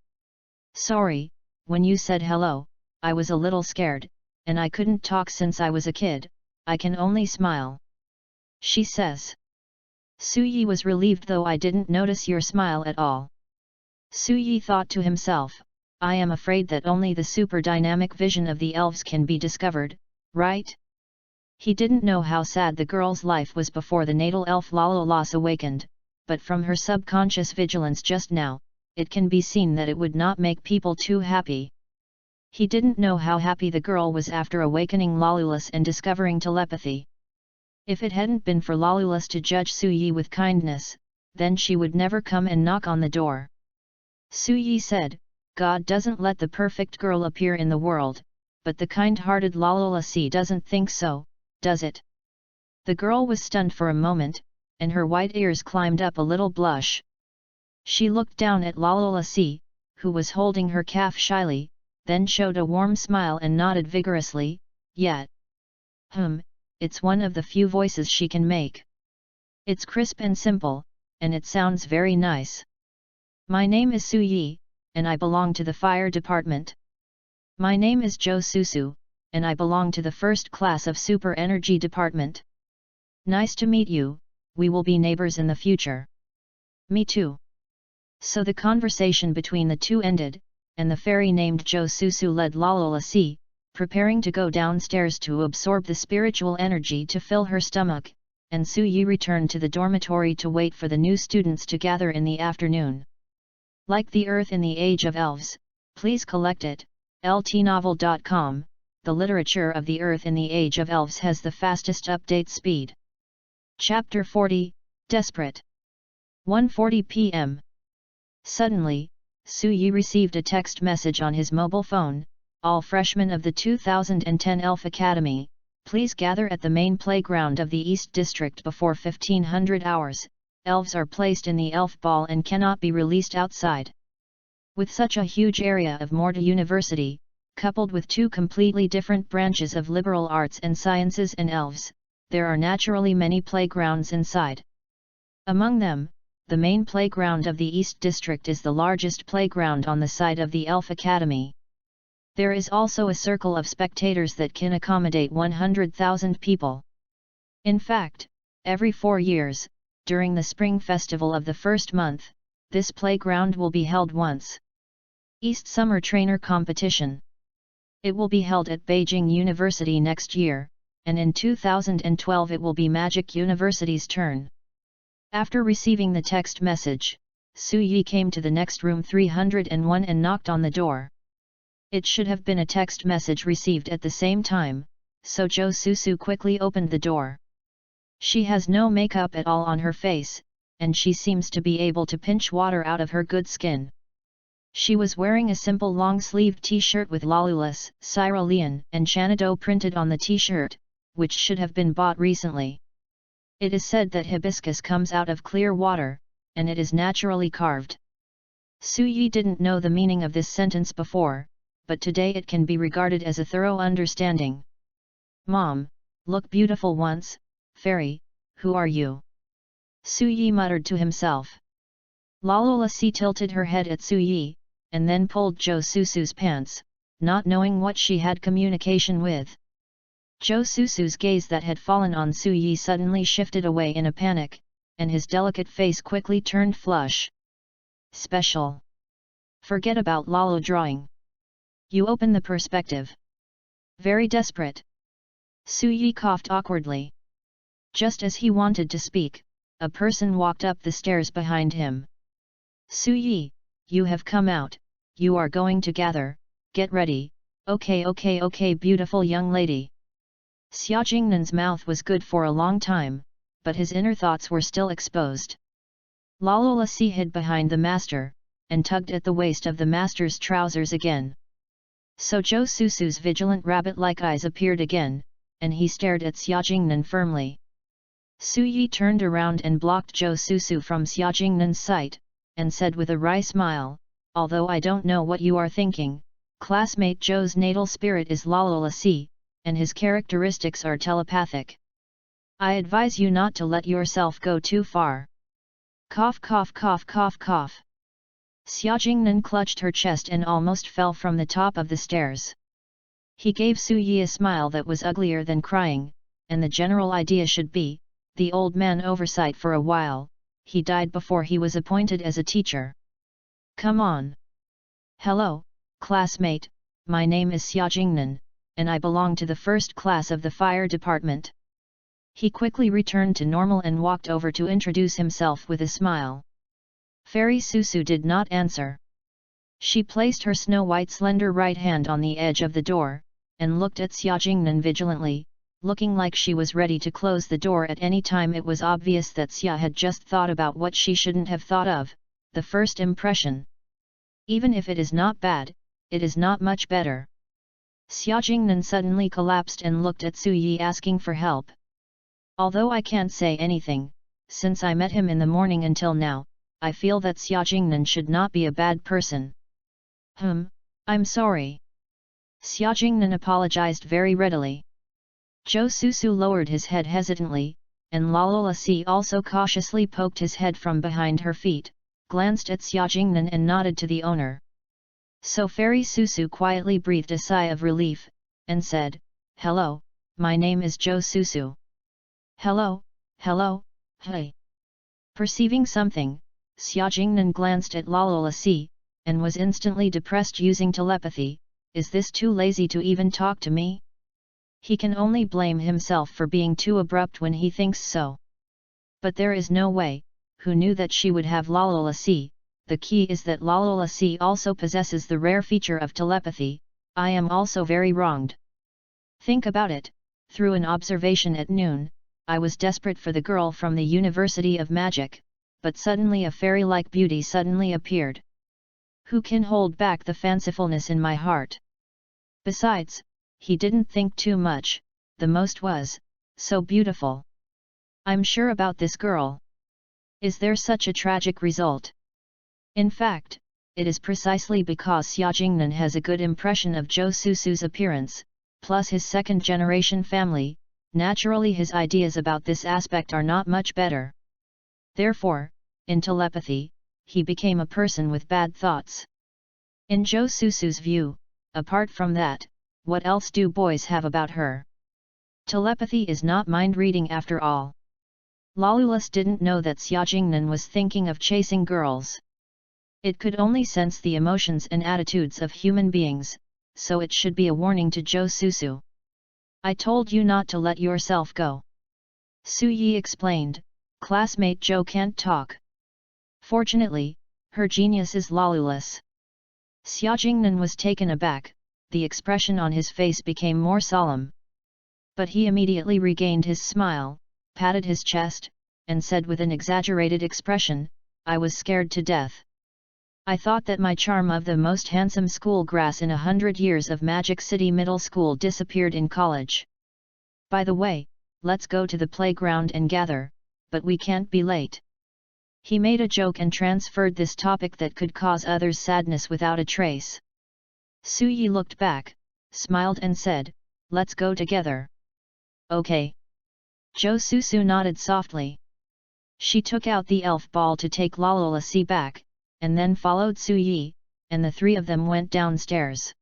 Sorry, when you said hello, I was a little scared, and I couldn't talk since I was a kid, I can only smile. She says. Su Yi was relieved, though I didn't notice your smile at all. Su Yi thought to himself, I am afraid that only the super dynamic vision of the elves can be discovered, right? He didn't know how sad the girl's life was before the natal elf Lolulus awakened, but from her subconscious vigilance just now, it can be seen that it would not make people too happy. He didn't know how happy the girl was after awakening Lolulus and discovering telepathy. If it hadn't been for Lolulus to judge Su Yi with kindness, then she would never come and knock on the door. Su Yi said, God doesn't let the perfect girl appear in the world, but the kind-hearted Lolulus doesn't think so, does it? The girl was stunned for a moment, and her white ears climbed up a little blush. She looked down at Lolulus, who was holding her calf shyly, then showed a warm smile and nodded vigorously, yet. It's one of the few voices she can make. It's crisp and simple, and it sounds very nice. My name is Su Yi, and I belong to the fire department. My name is Jo Susu, and I belong to the first class of super energy department. Nice to meet you, we will be neighbors in the future. Me too. So the conversation between the two ended, and the fairy named Jo Susu led Lolulus, preparing to go downstairs to absorb the spiritual energy to fill her stomach, and Su Yi returned to the dormitory to wait for the new students to gather in the afternoon. Like the Earth in the Age of Elves, please collect it, ltnovel.com, the literature of the Earth in the Age of Elves has the fastest update speed. Chapter 40, Desperate. 1:40 p.m. Suddenly, Su Yi received a text message on his mobile phone. All freshmen of the 2010 Elf Academy, please gather at the main playground of the East District before 1500 hours. Elves are placed in the Elf Ball and cannot be released outside. With such a huge area of Morta University, coupled with two completely different branches of liberal arts and sciences and elves, there are naturally many playgrounds inside. Among them, the main playground of the East District is the largest playground on the site of the Elf Academy. There is also a circle of spectators that can accommodate 100,000 people. In fact, every 4 years, during the spring festival of the first month, this playground will be held once. East Summer Trainer Competition. It will be held at Beijing University next year, and in 2012 it will be Magic University's turn. After receiving the text message, Su Yi came to the next room 301 and knocked on the door. It should have been a text message received at the same time, so Jo Susu quickly opened the door. She has no makeup at all on her face, and she seems to be able to pinch water out of her good skin. She was wearing a simple long-sleeved t-shirt with Lolulus, Cyrillian and Chanado printed on the t-shirt, which should have been bought recently. It is said that hibiscus comes out of clear water, and it is naturally carved. Su Yi didn't know the meaning of this sentence before, but today it can be regarded as a thorough understanding. Mom, look beautiful once, fairy, who are you? Su Yi muttered to himself. Lalolasi tilted her head at Su Yi, and then pulled Jo Susu's pants, not knowing what she had communication with. Jo Susu's gaze that had fallen on Su Yi suddenly shifted away in a panic, and his delicate face quickly turned flush. Special. Forget about Lalo drawing. You open the perspective. Very desperate. Su Yi coughed awkwardly. Just as he wanted to speak, a person walked up the stairs behind him. Su Yi, you have come out, you are going to gather, get ready, okay beautiful young lady. Xia Jingnan's mouth was good for a long time, but his inner thoughts were still exposed. Lalolasi hid behind the master, and tugged at the waist of the master's trousers again. So Jo Susu's vigilant rabbit-like eyes appeared again, and he stared at Xia Jingnan firmly. Su Yi turned around and blocked Jo Susu from Xia Jingnan's sight, and said with a wry smile, although I don't know what you are thinking, classmate Joe's natal spirit is Lalolasi, and his characteristics are telepathic. I advise you not to let yourself go too far. Cough cough cough cough cough. Xia Jingnan clutched her chest and almost fell from the top of the stairs. He gave Su Yi a smile that was uglier than crying, and the general idea should be, the old man oversight for a while, he died before he was appointed as a teacher. Come on. Hello, classmate, my name is Xia Jingnan, and I belong to the first class of the fire department. He quickly returned to normal and walked over to introduce himself with a smile. Fairy Susu did not answer. She placed her snow-white slender right hand on the edge of the door, and looked at Xia Jingnan vigilantly, looking like she was ready to close the door at any time. It was obvious that Xia had just thought about what she shouldn't have thought of, the first impression. Even if it is not bad, it is not much better. Xia Jingnan suddenly collapsed and looked at Su Yi asking for help. Although I can't say anything, since I met him in the morning until now, I feel that Xia Jingnan should not be a bad person. I'm sorry. Xia Jingnan apologized very readily. Jo Susu lowered his head hesitantly, and Lalolasi also cautiously poked his head from behind her feet, glanced at Xia Jingnan and nodded to the owner. So Fairy Susu quietly breathed a sigh of relief, and said, Hello, my name is Jo Susu. Hello, hey. Perceiving something, Xia Jingnan glanced at Lalolasi, and was instantly depressed using telepathy. Is this too lazy to even talk to me? He can only blame himself for being too abrupt when he thinks so. But there is no way, who knew that she would have Lalolasi? The key is that Lalolasi also possesses the rare feature of telepathy. I am also very wronged. Think about it, through an observation at noon, I was desperate for the girl from the University of Magic, but suddenly a fairy-like beauty suddenly appeared. Who can hold back the fancifulness in my heart? Besides, he didn't think too much, the most was, so beautiful. I'm sure about this girl. Is there such a tragic result? In fact, it is precisely because Xia Jingnan has a good impression of Jo Susu's appearance, plus his second-generation family, naturally his ideas about this aspect are not much better. Therefore, in telepathy, he became a person with bad thoughts. In Jo Susu's view, apart from that, what else do boys have about her? Telepathy is not mind-reading after all. Lolulus didn't know that Xiaojingnan was thinking of chasing girls. It could only sense the emotions and attitudes of human beings, so it should be a warning to Zhou Susu. I told you not to let yourself go. Su Yi explained, classmate Zhou can't talk. Fortunately, her genius is Lolulus. Xiaojingnan was taken aback, the expression on his face became more solemn. But he immediately regained his smile, patted his chest, and said with an exaggerated expression, I was scared to death. I thought that my charm of the most handsome school grass in 100 years of Magic City Middle School disappeared in college. By the way, let's go to the playground and gather, but we can't be late. He made a joke and transferred this topic that could cause others sadness without a trace. Su Yi looked back, smiled and said, let's go together. Okay. Zhou Susu nodded softly. She took out the elf ball to take Lolulus back, and then followed Su Yi, and the three of them went downstairs.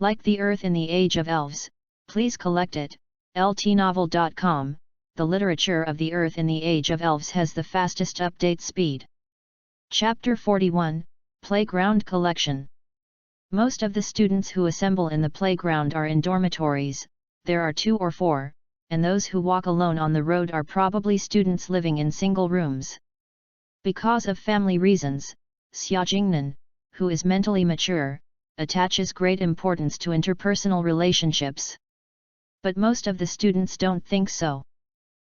Like the Earth in the Age of Elves, please collect it, ltnovel.com, the literature of the Earth in the Age of Elves has the fastest update speed. Chapter 41, Playground Collection. Most of the students who assemble in the playground are in dormitories, there are 2 or 4, and those who walk alone on the road are probably students living in single rooms. Because of family reasons, Xiaojingnan, who is mentally mature, attaches great importance to interpersonal relationships. But most of the students don't think so.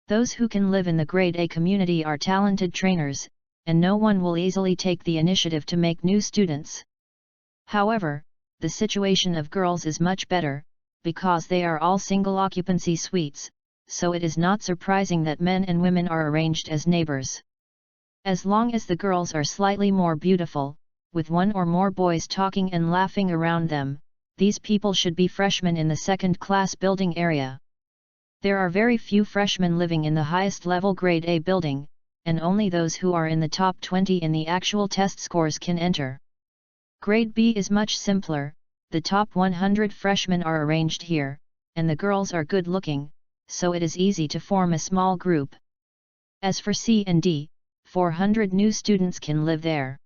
Those who can live in the grade A community are talented trainers, and no one will easily take the initiative to make new students. However, the situation of girls is much better, because they are all single occupancy suites, so it is not surprising that men and women are arranged as neighbors. As long as the girls are slightly more beautiful, with 1 or more boys talking and laughing around them, these people should be freshmen in the second-class building area. There are very few freshmen living in the highest level grade A building, and only those who are in the top 20 in the actual test scores can enter. Grade B is much simpler, the top 100 freshmen are arranged here, and the girls are good-looking, so it is easy to form a small group. As for C and D, 400 new students can live there.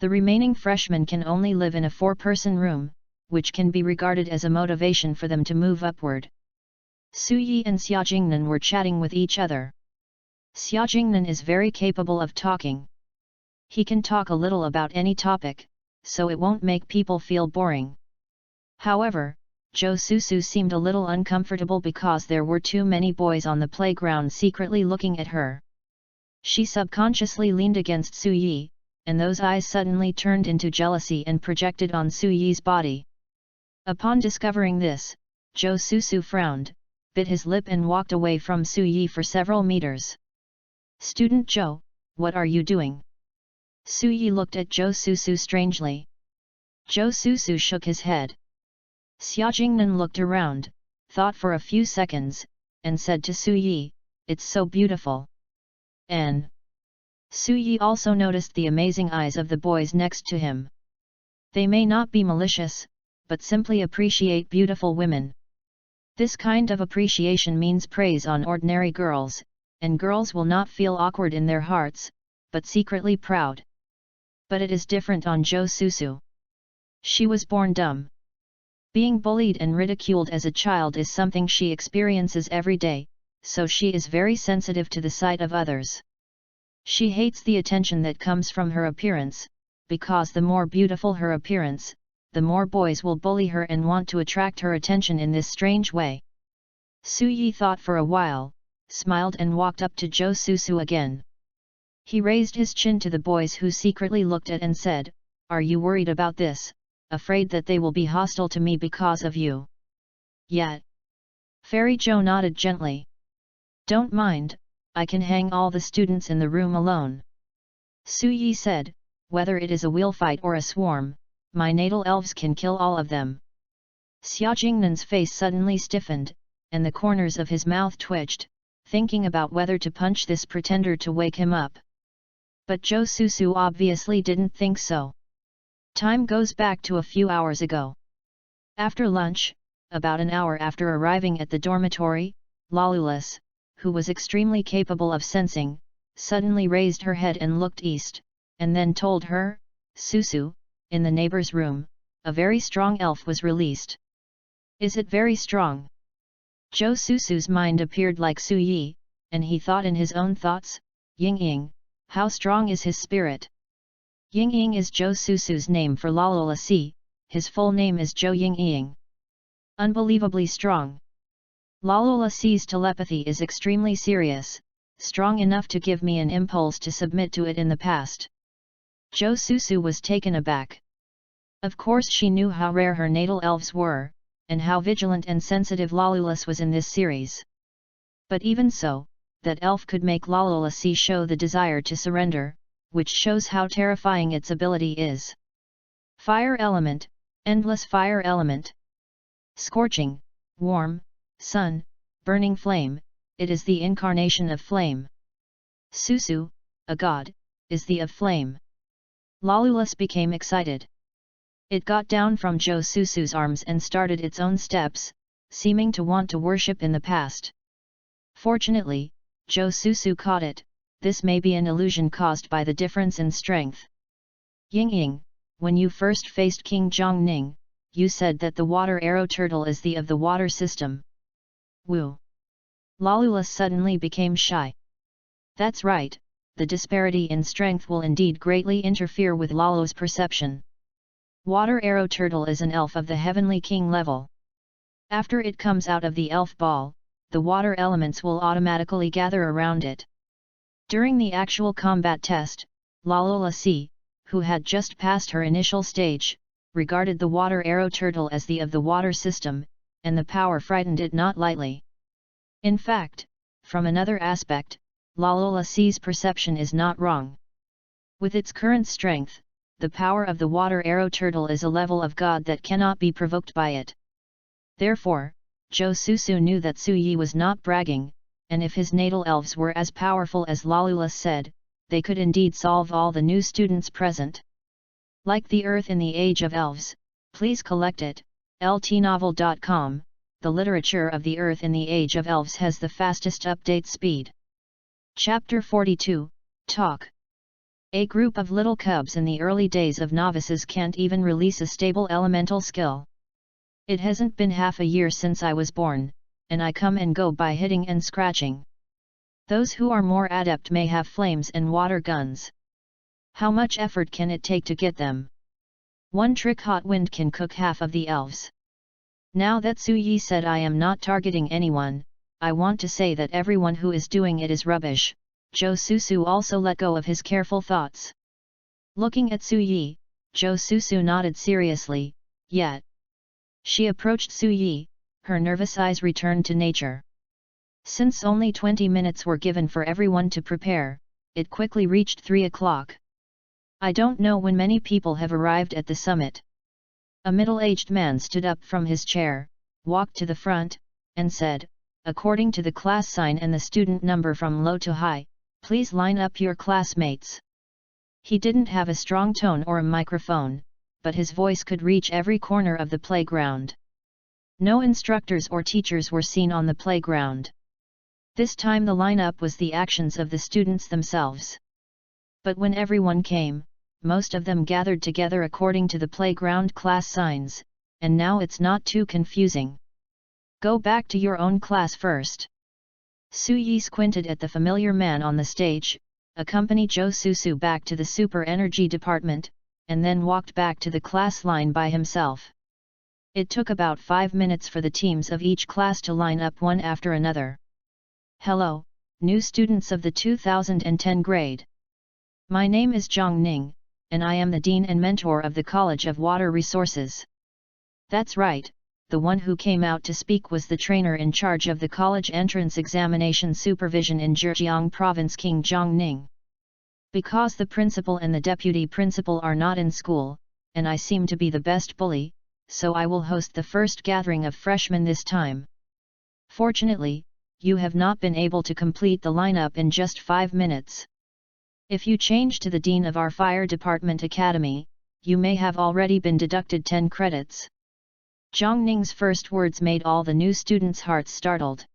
The remaining freshmen can only live in a 4-person room, which can be regarded as a motivation for them to move upward. Su Yi and Xiaojingnan were chatting with each other. Xiaojingnan is very capable of talking. He can talk a little about any topic, so it won't make people feel boring. However, Zhou Susu seemed a little uncomfortable because there were too many boys on the playground secretly looking at her. She subconsciously leaned against Su Yi, and those eyes suddenly turned into jealousy and projected on Su Yi's body. Upon discovering this, Zhou Susu frowned, bit his lip and walked away from Su Yi for several meters. Student Zhou, what are you doing? Su Yi looked at Zhou Susu strangely. Zhou Susu shook his head. Xiaojingnan looked around, thought for a few seconds, and said to Su Yi, it's so beautiful. N. Su Yi also noticed the amazing eyes of the boys next to him. They may not be malicious, but simply appreciate beautiful women. This kind of appreciation means praise on ordinary girls, and girls will not feel awkward in their hearts, but secretly proud. But it is different on Zhou Susu. She was born dumb. Being bullied and ridiculed as a child is something she experiences every day, so she is very sensitive to the sight of others. She hates the attention that comes from her appearance, because the more beautiful her appearance, the more boys will bully her and want to attract her attention in this strange way. Su Yi thought for a while, smiled and walked up to Zhou Susu again. He raised his chin to the boys who secretly looked at and said, "Are you worried about this, afraid that they will be hostile to me because of you?" "Yet." Fairy Zhou nodded gently. "Don't mind, I can hang all the students in the room alone." Su Yi said, "Whether it is a wheel fight or a swarm, my natal elves can kill all of them." Xiaojingnan's face suddenly stiffened, and the corners of his mouth twitched, thinking about whether to punch this pretender to wake him up. But Zhou Susu obviously didn't think so. Time goes back to a few hours ago. After lunch, about an hour after arriving at the dormitory, Lolulus, who was extremely capable of sensing, suddenly raised her head and looked east, and then told her, "Susu, in the neighbor's room, a very strong elf was released." "Is it very strong?" Zhou Susu's mind appeared like Su Yi, and he thought in his own thoughts, "Ying Ying, how strong is his spirit?" Ying Ying is Zhou Susu's name for Lalola Si, his full name is Zhou Ying Ying. Unbelievably strong. Lalola Si's telepathy is extremely serious, strong enough to give me an impulse to submit to it in the past. Zhou Susu was taken aback. Of course she knew how rare her natal elves were, and how vigilant and sensitive Lalola was in this series. But even so, that elf could make Lalola Si show the desire to surrender, which shows how terrifying its ability is. Fire element, endless fire element. Scorching, warm, sun, burning flame, it is the incarnation of flame. Susu, a god, is the of flame. Lalola became excited. It got down from Zhou Susu's arms and started its own steps, seeming to want to worship in the past. Fortunately, Zhou Susu caught it. This may be an illusion caused by the difference in strength. Ying Ying, when you first faced King Zhongning, you said that the water arrow turtle is the of the water system. Woo! Lalola suddenly became shy. That's right, the disparity in strength will indeed greatly interfere with Lalo's perception. Water arrow turtle is an elf of the heavenly king level. After it comes out of the elf ball, the water elements will automatically gather around it. During the actual combat test, Lalola Si, who had just passed her initial stage, regarded the water arrow turtle as the of the water system, and the power frightened it not lightly. In fact, from another aspect, Lalola Si's perception is not wrong. With its current strength, the power of the water arrow turtle is a level of God that cannot be provoked by it. Therefore, Zhou Susu knew that Su Yi was not bragging, and if his natal elves were as powerful as Lalola said, they could indeed solve all the new students present. Like the Earth in the Age of Elves, please collect it, ltnovel.com, the literature of the Earth in the Age of Elves has the fastest update speed. Chapter 42, Talk. A group of little cubs in the early days of novices can't even release a stable elemental skill. It hasn't been half a year since I was born, and I come and go by hitting and scratching. Those who are more adept may have flames and water guns. How much effort can it take to get them? One trick hot wind can cook half of the elves. Now that Su Yi said I am not targeting anyone, I want to say that everyone who is doing it is rubbish. Zhou Susu also let go of his careful thoughts. Looking at Su Yi, Zhou Susu nodded seriously, yet. She approached Su Yi, her nervous eyes returned to nature. Since only 20 minutes were given for everyone to prepare, it quickly reached 3 o'clock. I don't know when many people have arrived at the summit. A middle-aged man stood up from his chair, walked to the front, and said, according to the class sign and the student number from low to high, please line up your classmates. He didn't have a strong tone or a microphone, but his voice could reach every corner of the playground. No instructors or teachers were seen on the playground. This time the lineup was the actions of the students themselves. But when everyone came, most of them gathered together according to the playground class signs, and now it's not too confusing. Go back to your own class first. Su Yi squinted at the familiar man on the stage, accompanied Zhou Susu back to the super energy department, and then walked back to the class line by himself. It took about 5 minutes for the teams of each class to line up one after another. Hello, new students of the 2010 grade. My name is Zhang Ning, and I am the Dean and Mentor of the College of Water Resources. That's right, the one who came out to speak was the trainer in charge of the college entrance examination supervision in Zhejiang Province, King Zhang Ning. Because the principal and the deputy principal are not in school, and I seem to be the best bully, so I will host the first gathering of freshmen this time. Fortunately, you have not been able to complete the lineup in just 5 minutes. If you change to the Dean of our Fire Department Academy, you may have already been deducted 10 credits. Zhang Ning's first words made all the new students' hearts startled.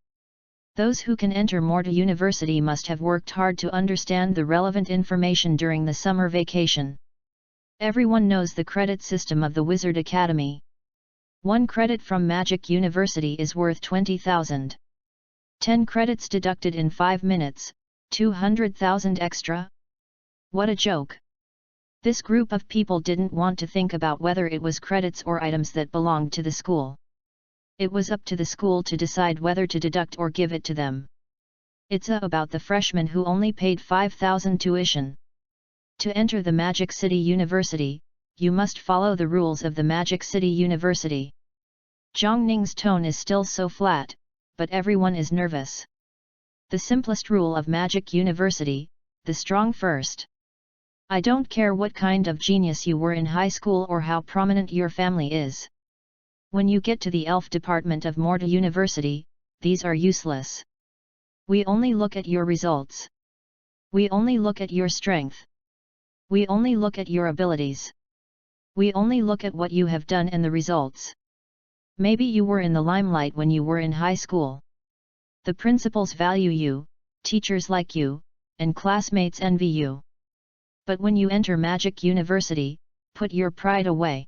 Those who can enter Morta University must have worked hard to understand the relevant information during the summer vacation. Everyone knows the credit system of the Wizard Academy. 1 credit from Magic University is worth 20,000. 10 credits deducted in 5 minutes, 200,000 extra? What a joke! This group of people didn't want to think about whether it was credits or items that belonged to the school. It was up to the school to decide whether to deduct or give it to them. It's about the freshmen who only paid 5,000 tuition. To enter the Magic City University, you must follow the rules of the Magic City University. Zhang Ning's tone is still so flat, but everyone is nervous. The simplest rule of Magic University, the strong first. I don't care what kind of genius you were in high school or how prominent your family is. When you get to the elf department of Morta University, these are useless. We only look at your results. We only look at your strength. We only look at your abilities. We only look at what you have done and the results. Maybe you were in the limelight when you were in high school. The principals value you, teachers like you, and classmates envy you. But when you enter Magic University, put your pride away.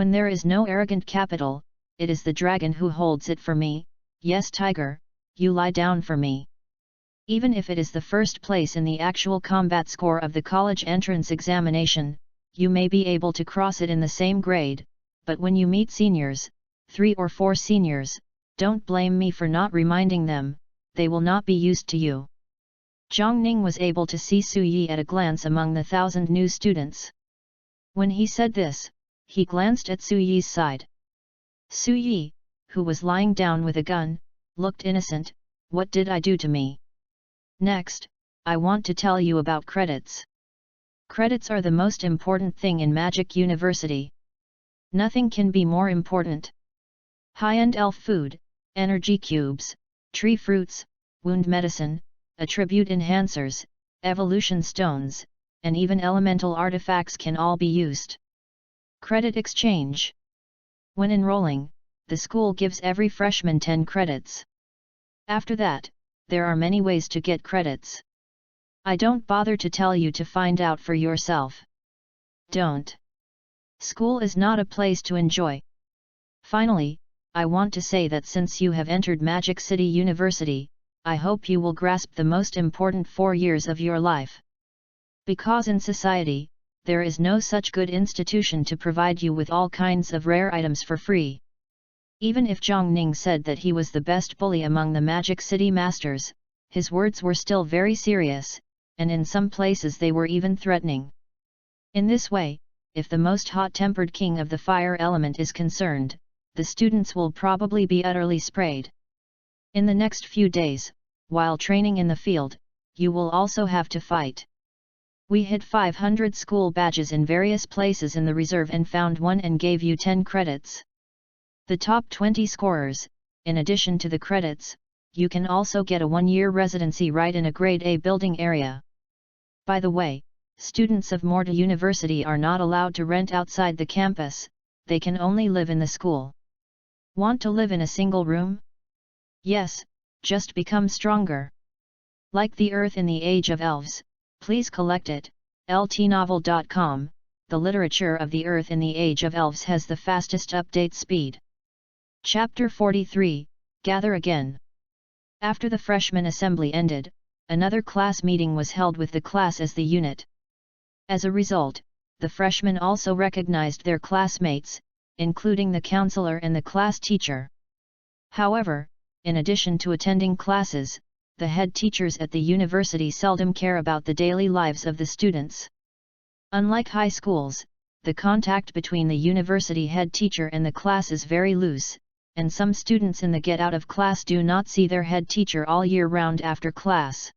When there is no arrogant capital, it is the dragon who holds it for me. Yes, tiger, you lie down for me. Even if it is the first place in the actual combat score of the college entrance examination, you may be able to cross it in the same grade, but when you meet seniors, 3 or 4 seniors, don't blame me for not reminding them, they will not be used to you. Zhang Ning was able to see Su Yi at a glance among the 1,000 new students. When he said this, he glanced at Su Yi's side. Su Yi, who was lying down with a gun, looked innocent. What did I do to me? Next, I want to tell you about credits. Credits are the most important thing in Magic University. Nothing can be more important. High-end elf food, energy cubes, tree fruits, wound medicine, attribute enhancers, evolution stones, and even elemental artifacts can all be used. Credit exchange. When enrolling, the school gives every freshman 10 credits. After that, there are many ways to get credits. I don't bother to tell you to find out for yourself. Don't. School is not a place to enjoy. Finally, I want to say that since you have entered Magic City University, I hope you will grasp the most important 4 years of your life. Because in society, there is no such good institution to provide you with all kinds of rare items for free. Even if Zhang Ning said that he was the best bully among the Magic City masters, his words were still very serious, and in some places they were even threatening. In this way, if the most hot-tempered king of the fire element is concerned, the students will probably be utterly sprayed. In the next few days, while training in the field, you will also have to fight. We hid 500 school badges in various places in the reserve and found one and gave you 10 credits. The top 20 scorers, in addition to the credits, you can also get a 1-year residency right in a Grade A building area. By the way, students of Morta University are not allowed to rent outside the campus, they can only live in the school. Want to live in a single room? Yes, just become stronger. Like the Earth in the Age of Elves, please collect it. ltnovel.com, the literature of the Earth in the Age of Elves has the fastest update speed. Chapter 43, Gather Again. After the freshman assembly ended, another class meeting was held with the class as the unit. As a result, the freshmen also recognized their classmates, including the counselor and the class teacher. However, in addition to attending classes, the head teachers at the university seldom care about the daily lives of the students. Unlike high schools, the contact between the university head teacher and the class is very loose, and some students in the get-out-of-class do not see their head teacher all year round after class.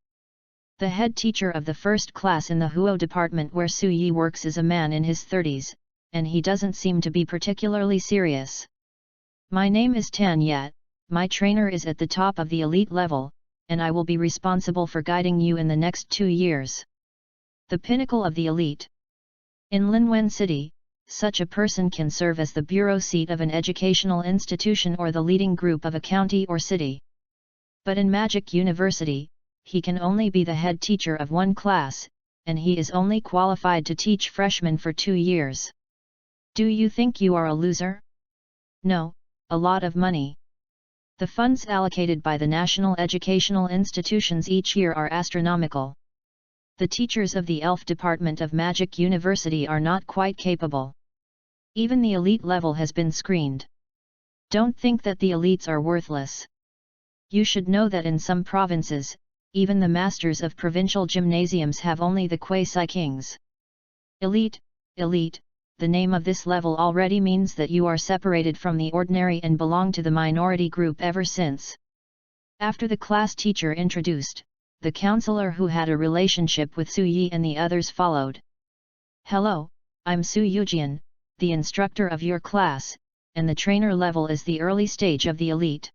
The head teacher of the first class in the Huo department where Su Yi works is a man in his 30s, and he doesn't seem to be particularly serious. My name is Tan Yat, my trainer is at the top of the elite level, and I will be responsible for guiding you in the next 2 years. The pinnacle of the elite. In Linwen City, such a person can serve as the bureau seat of an educational institution or the leading group of a county or city. But in Magic University, he can only be the head teacher of one class, and he is only qualified to teach freshmen for 2 years. Do you think you are a loser? No, a lot of money. The funds allocated by the national educational institutions each year are astronomical. The teachers of the Elf Department of Magic University are not quite capable. Even the elite level has been screened. Don't think that the elites are worthless. You should know that in some provinces, even the masters of provincial gymnasiums have only the quasi-kings. Elite, the name of this level already means that you are separated from the ordinary and belong to the minority group ever since. After the class teacher introduced, the counselor who had a relationship with Su Yi and the others followed. Hello, I'm Su Yujian, the instructor of your class, and the trainer level is the early stage of the elite.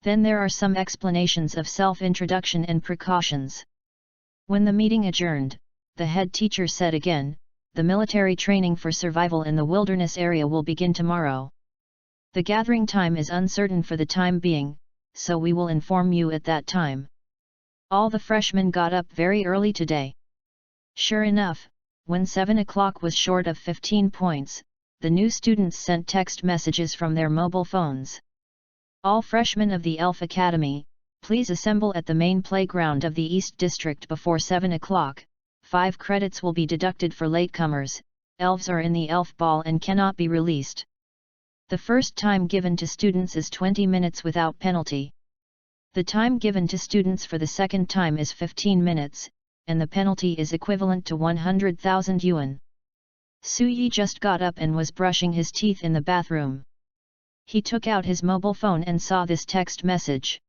Then there are some explanations of self-introduction and precautions. When the meeting adjourned, the head teacher said again, the military training for survival in the wilderness area will begin tomorrow. The gathering time is uncertain for the time being, so we will inform you at that time. All the freshmen got up very early today. Sure enough, when 7 o'clock was short of 15 points, the new students sent text messages from their mobile phones. All freshmen of the Elf Academy, please assemble at the main playground of the East District before 7 o'clock. 5 credits will be deducted for latecomers. Elves are in the Elf Ball and cannot be released. The first time given to students is 20 minutes without penalty. The time given to students for the second time is 15 minutes, and the penalty is equivalent to 100,000 yuan. Su Yi just got up and was brushing his teeth in the bathroom. He took out his mobile phone and saw this text message.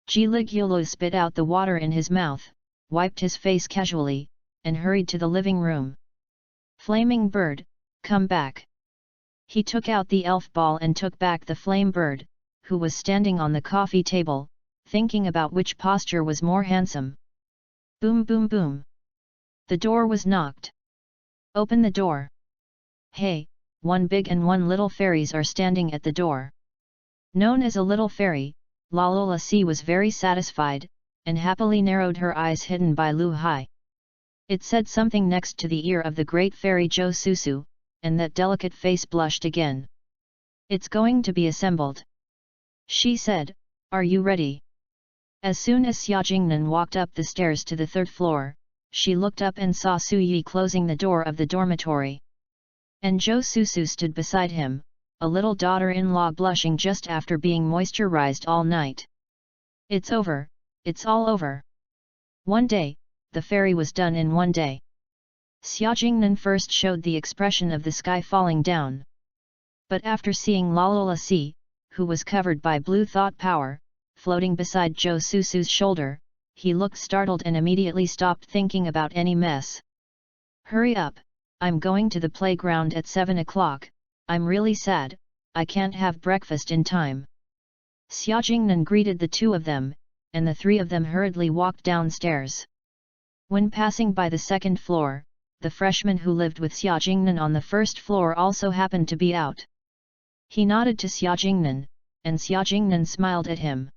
Ji Liguolu spit out the water in his mouth, wiped his face casually, and hurried to the living room. Flaming bird, come back. He took out the elf ball and took back the flame bird, who was standing on the coffee table, thinking about which posture was more handsome. Boom boom boom. The door was knocked. Open the door. Hey, one big and one little fairies are standing at the door. Known as a little fairy, Lalola Si was very satisfied, and happily narrowed her eyes hidden by Lu Hai. It said something next to the ear of the great fairy Zhou Susu, and that delicate face blushed again. It's going to be assembled. She said, are you ready? As soon as Xia Jingnan walked up the stairs to the 3rd floor, she looked up and saw Su Yi closing the door of the dormitory. And Zhou Susu stood beside him, a little daughter-in-law blushing just after being moisturized all night. It's over, it's all over. One day, the fairy was done in one day. Xia Jingnan first showed the expression of the sky falling down. But after seeing Lalola Si, who was covered by blue thought power, floating beside Zhou Susu's shoulder, he looked startled and immediately stopped thinking about any mess. Hurry up, I'm going to the playground at 7 o'clock, I'm really sad, I can't have breakfast in time. Xia Jingnan greeted the two of them, and the three of them hurriedly walked downstairs. When passing by the 2nd floor, the freshman who lived with Xia Jingnan on the 1st floor also happened to be out. He nodded to Xia Jingnan, and Xia Jingnan smiled at him.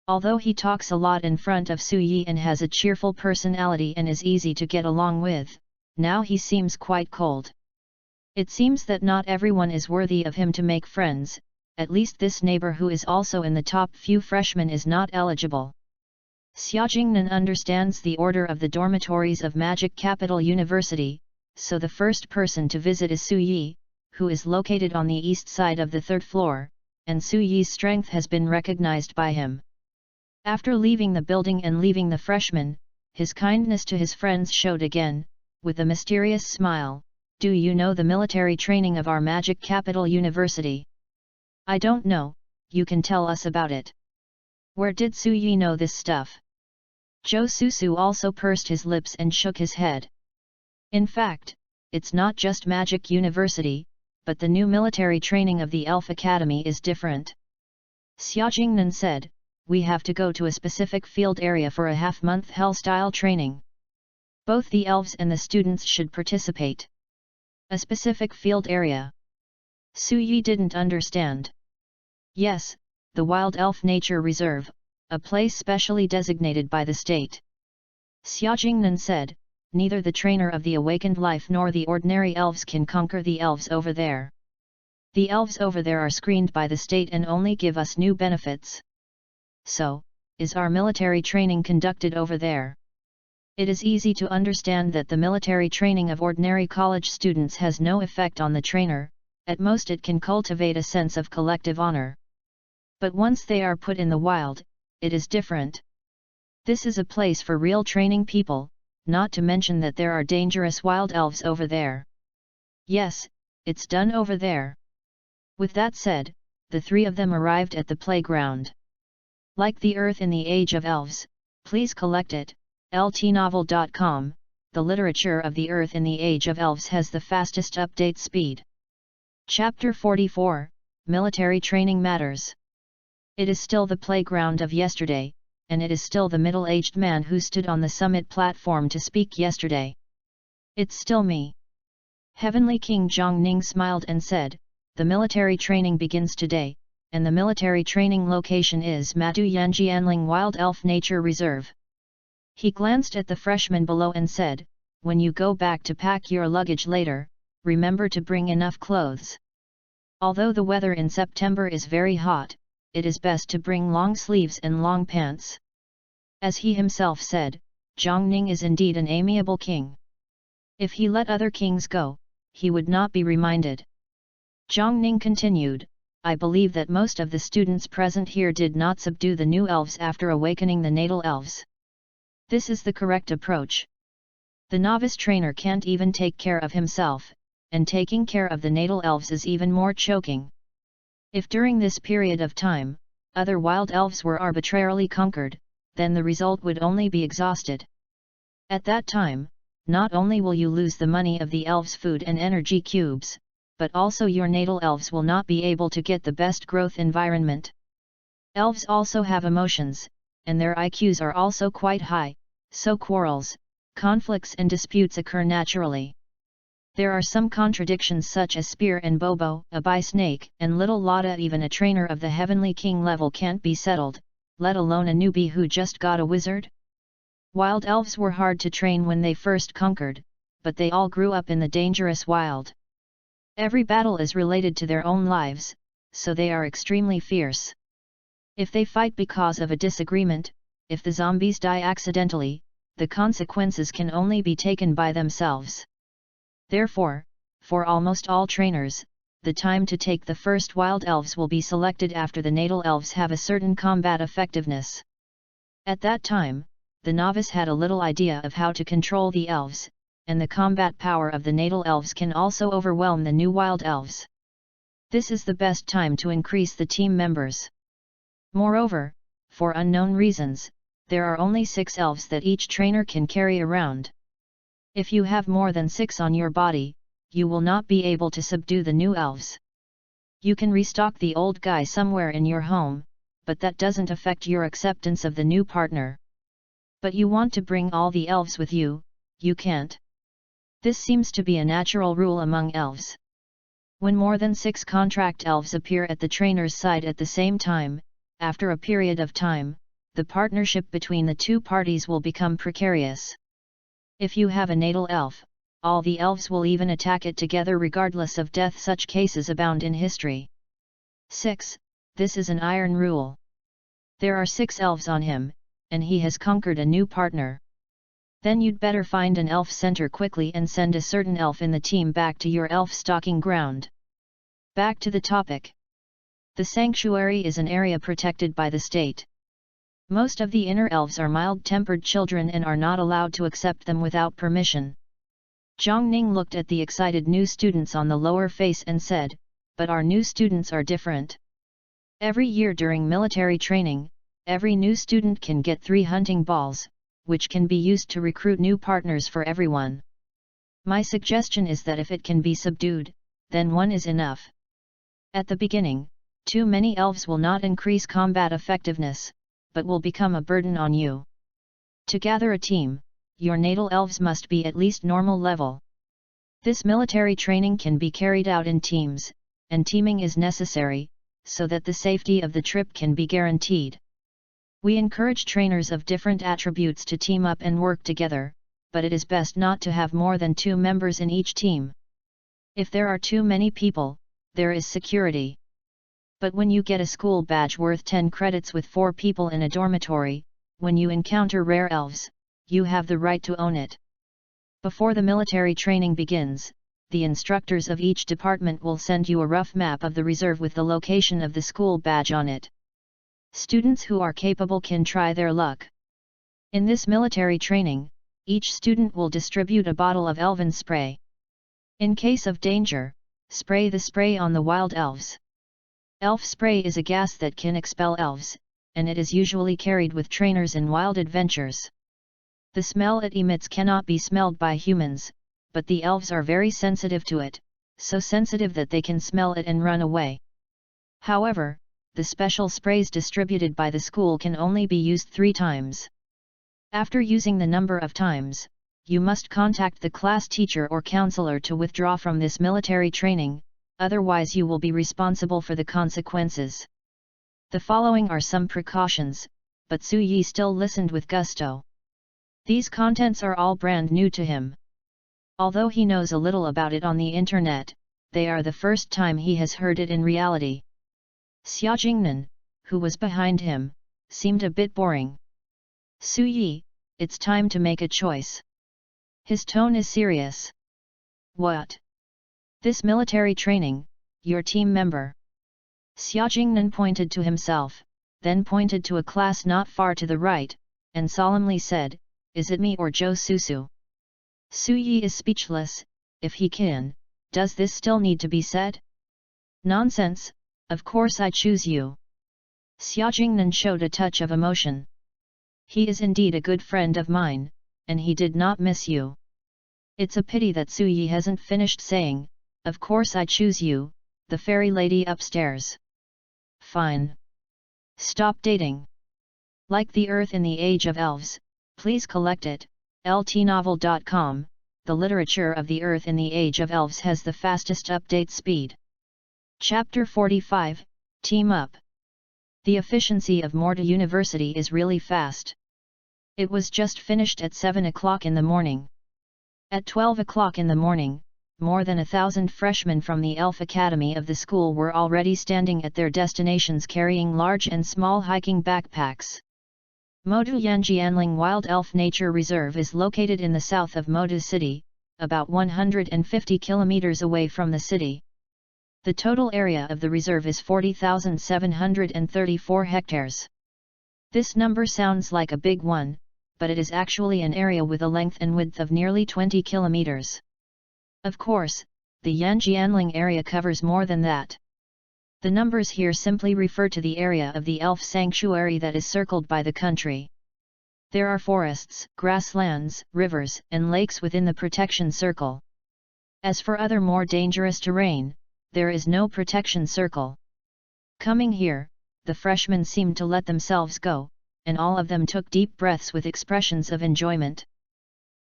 Although he talks a lot in front of Su Yi and has a cheerful personality and is easy to get along with, now he seems quite cold. It seems that not everyone is worthy of him to make friends, at least this neighbor who is also in the top few freshmen is not eligible. Xia Jingnan understands the order of the dormitories of Magic Capital University, so the first person to visit is Su Yi, who is located on the east side of the 3rd floor, and Su Yi's strength has been recognized by him. After leaving the building and leaving the freshman, his kindness to his friends showed again, with a mysterious smile. Do you know the military training of our Magic Capital University? I don't know, you can tell us about it. Where did Su Yi know this stuff? Zhou Susu also pursed his lips and shook his head. In fact, it's not just Magic University, but the new military training of the Elf Academy is different. Xia Jingnan said, we have to go to a specific field area for a half-month Hell-style training. Both the elves and the students should participate. A specific field area. Su Yi didn't understand. Yes, the Wild Elf Nature Reserve, a place specially designated by the state. Xiaojingnan said, neither the trainer of the awakened life nor the ordinary elves can conquer the elves over there. The elves over there are screened by the state and only give us new benefits. So, is our military training conducted over there? It is easy to understand that the military training of ordinary college students has no effect on the trainer, at most it can cultivate a sense of collective honor. But once they are put in the wild, it is different. This is a place for real training people, not to mention that there are dangerous wild elves over there. Yes, it's done over there. With that said, the three of them arrived at the playground. Like the earth in the age of elves, please collect it, ltnovel.com, the literature of the earth in the age of elves has the fastest update speed. Chapter 44, Military Training Matters. It is still the playground of yesterday, and it is still the middle-aged man who stood on the summit platform to speak yesterday. It's still me. Heavenly King Zhongning smiled and said, the military training begins today, and the military training location is Matu Yanjianling Wild Elf Nature Reserve. He glanced at the freshman below and said, when you go back to pack your luggage later, remember to bring enough clothes. Although the weather in September is very hot, it is best to bring long sleeves and long pants. As he himself said, Zhongning is indeed an amiable king. If he let other kings go, he would not be reminded. Zhongning continued, I believe that most of the students present here did not subdue the new elves after awakening the natal elves. This is the correct approach. The novice trainer can't even take care of himself, and taking care of the natal elves is even more choking. If during this period of time, other wild elves were arbitrarily conquered, then the result would only be exhausted. At that time, not only will you lose the money of the elves' food and energy cubes, but also your natal elves will not be able to get the best growth environment. Elves also have emotions, and their IQs are also quite high, so quarrels, conflicts and disputes occur naturally. There are some contradictions such as Spear and Bobo, a by-snake, and Little Lotta. Even a trainer of the Heavenly King level can't be settled, let alone a newbie who just got a wizard. Wild elves were hard to train when they first conquered, but they all grew up in the dangerous wild. Every battle is related to their own lives, so they are extremely fierce. If they fight because of a disagreement, if the zombies die accidentally, the consequences can only be taken by themselves. Therefore, for almost all trainers, the time to take the first wild elves will be selected after the natal elves have a certain combat effectiveness. At that time, the novice had a little idea of how to control the elves, and the combat power of the natal elves can also overwhelm the new wild elves. This is the best time to increase the team members. Moreover, for unknown reasons, there are only 6 elves that each trainer can carry around. If you have more than 6 on your body, you will not be able to subdue the new elves. You can restock the old guy somewhere in your home, but that doesn't affect your acceptance of the new partner. But you want to bring all the elves with you, you can't. This seems to be a natural rule among elves. When more than 6 contract elves appear at the trainer's side at the same time, after a period of time, the partnership between the two parties will become precarious. If you have a natal elf, all the elves will even attack it together regardless of death. Such cases abound in history. 6. This is an iron rule. There are 6 elves on him, and he has conquered a new partner. Then you'd better find an elf center quickly and send a certain elf in the team back to your elf stocking ground. Back to the topic. The sanctuary is an area protected by the state. Most of the inner elves are mild-tempered children and are not allowed to accept them without permission. Zhongning looked at the excited new students on the lower face and said, but our new students are different. Every year during military training, every new student can get 3 hunting balls, which can be used to recruit new partners for everyone. My suggestion is that if it can be subdued, then 1 is enough. At the beginning, too many elves will not increase combat effectiveness, but will become a burden on you. To gather a team, your natal elves must be at least normal level. This military training can be carried out in teams, and teaming is necessary, so that the safety of the trip can be guaranteed. We encourage trainers of different attributes to team up and work together, but it is best not to have more than 2 members in each team. If there are too many people, there is security. But when you get a school badge worth 10 credits with 4 people in a dormitory, when you encounter rare elves, you have the right to own it. Before the military training begins, the instructors of each department will send you a rough map of the reserve with the location of the school badge on it. Students who are capable can try their luck. In this military training, each student will distribute a bottle of elven spray. In case of danger, spray the spray on the wild elves. Elf spray is a gas that can expel elves, and it is usually carried with trainers in wild adventures. The smell it emits cannot be smelled by humans, but the elves are very sensitive to it, so sensitive that they can smell it and run away. However, the special sprays distributed by the school can only be used 3 times. After using the number of times, you must contact the class teacher or counselor to withdraw from this military training, otherwise you will be responsible for the consequences. The following are some precautions, but Su Yi still listened with gusto. These contents are all brand new to him. Although he knows a little about it on the internet, they are the first time he has heard it in reality. Xia Jingnan, who was behind him, seemed a bit boring. Su Yi, it's time to make a choice. His tone is serious. What? This military training, your team member. Xia Jingnan pointed to himself, then pointed to a class not far to the right, and solemnly said, "Is it me or Zhou Susu?" Su Yi is speechless. If he can, does this still need to be said? Nonsense, of course I choose you. Xia Jingnan showed a touch of emotion. He is indeed a good friend of mine, and he did not miss you. It's a pity that Su Yi hasn't finished saying, "Of course I choose you, the fairy lady upstairs." Fine. Stop dating. Like the Earth in the Age of Elves, please collect it. ltnovel.com, the literature of the Earth in the Age of Elves has the fastest update speed. Chapter 45, Team Up. The efficiency of Morta University is really fast. It was just finished at 7 o'clock in the morning. At 12 o'clock in the morning, more than 1,000 freshmen from the Elf Academy of the school were already standing at their destinations carrying large and small hiking backpacks. Modu Yanjianling Wild Elf Nature Reserve is located in the south of Modu City, about 150 kilometers away from the city. The total area of the reserve is 40,734 hectares. This number sounds like a big one, but it is actually an area with a length and width of nearly 20 kilometers. Of course, the Yanjianling area covers more than that. The numbers here simply refer to the area of the elf sanctuary that is circled by the country. There are forests, grasslands, rivers, and lakes within the protection circle. As for other more dangerous terrain, there is no protection circle. Coming here, the freshmen seemed to let themselves go, and all of them took deep breaths with expressions of enjoyment.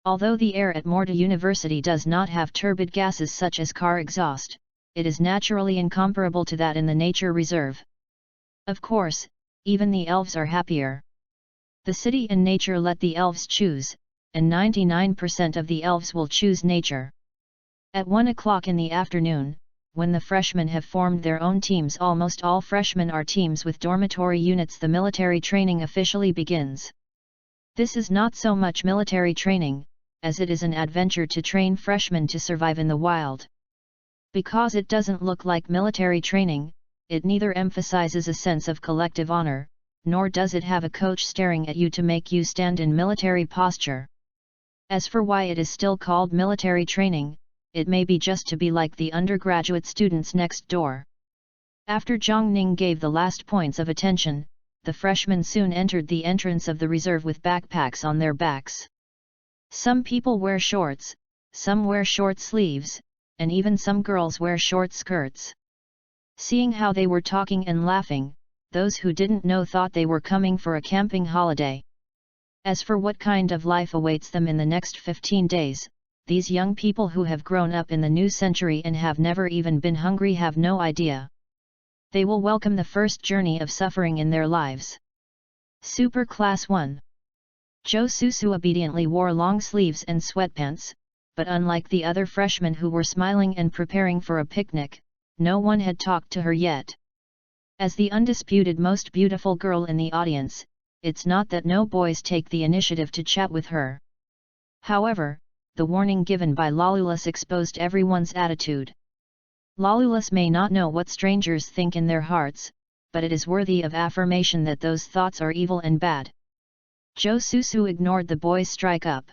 Although the air at Morta University does not have turbid gases such as car exhaust, it is naturally incomparable to that in the nature reserve. Of course, even the elves are happier. The city and nature let the elves choose, and 99% of the elves will choose nature. At 1 o'clock in the afternoon, when the freshmen have formed their own teams, almost all freshmen are teams with dormitory units. The military training officially begins. This is not so much military training, as it is an adventure to train freshmen to survive in the wild. Because it doesn't look like military training, it neither emphasizes a sense of collective honor, nor does it have a coach staring at you to make you stand in military posture. As for why it is still called military training, it may be just to be like the undergraduate students next door. After Zhang Ning gave the last points of attention, the freshmen soon entered the entrance of the reserve with backpacks on their backs. Some people wear shorts, some wear short sleeves, and even some girls wear short skirts. Seeing how they were talking and laughing, those who didn't know thought they were coming for a camping holiday. As for what kind of life awaits them in the next 15 days, these young people who have grown up in the new century and have never even been hungry have no idea. They will welcome the first journey of suffering in their lives. Super Class 1. Jo Susu obediently wore long sleeves and sweatpants, but unlike the other freshmen who were smiling and preparing for a picnic, no one had talked to her yet. As the undisputed most beautiful girl in the audience, it's not that no boys take the initiative to chat with her. However, the warning given by Lolulus exposed everyone's attitude. Lolulus may not know what strangers think in their hearts, but it is worthy of affirmation that those thoughts are evil and bad. Jo Susu ignored the boys' strike up.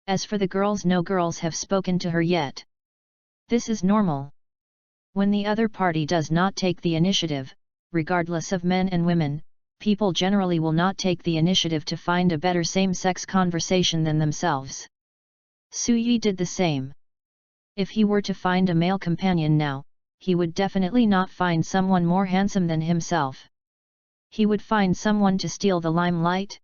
As for the girls, no girls have spoken to her yet. This is normal. When the other party does not take the initiative, regardless of men and women, people generally will not take the initiative to find a better same-sex conversation than themselves. Su Yi did the same. If he were to find a male companion now, he would definitely not find someone more handsome than himself. He would find someone to steal the limelight.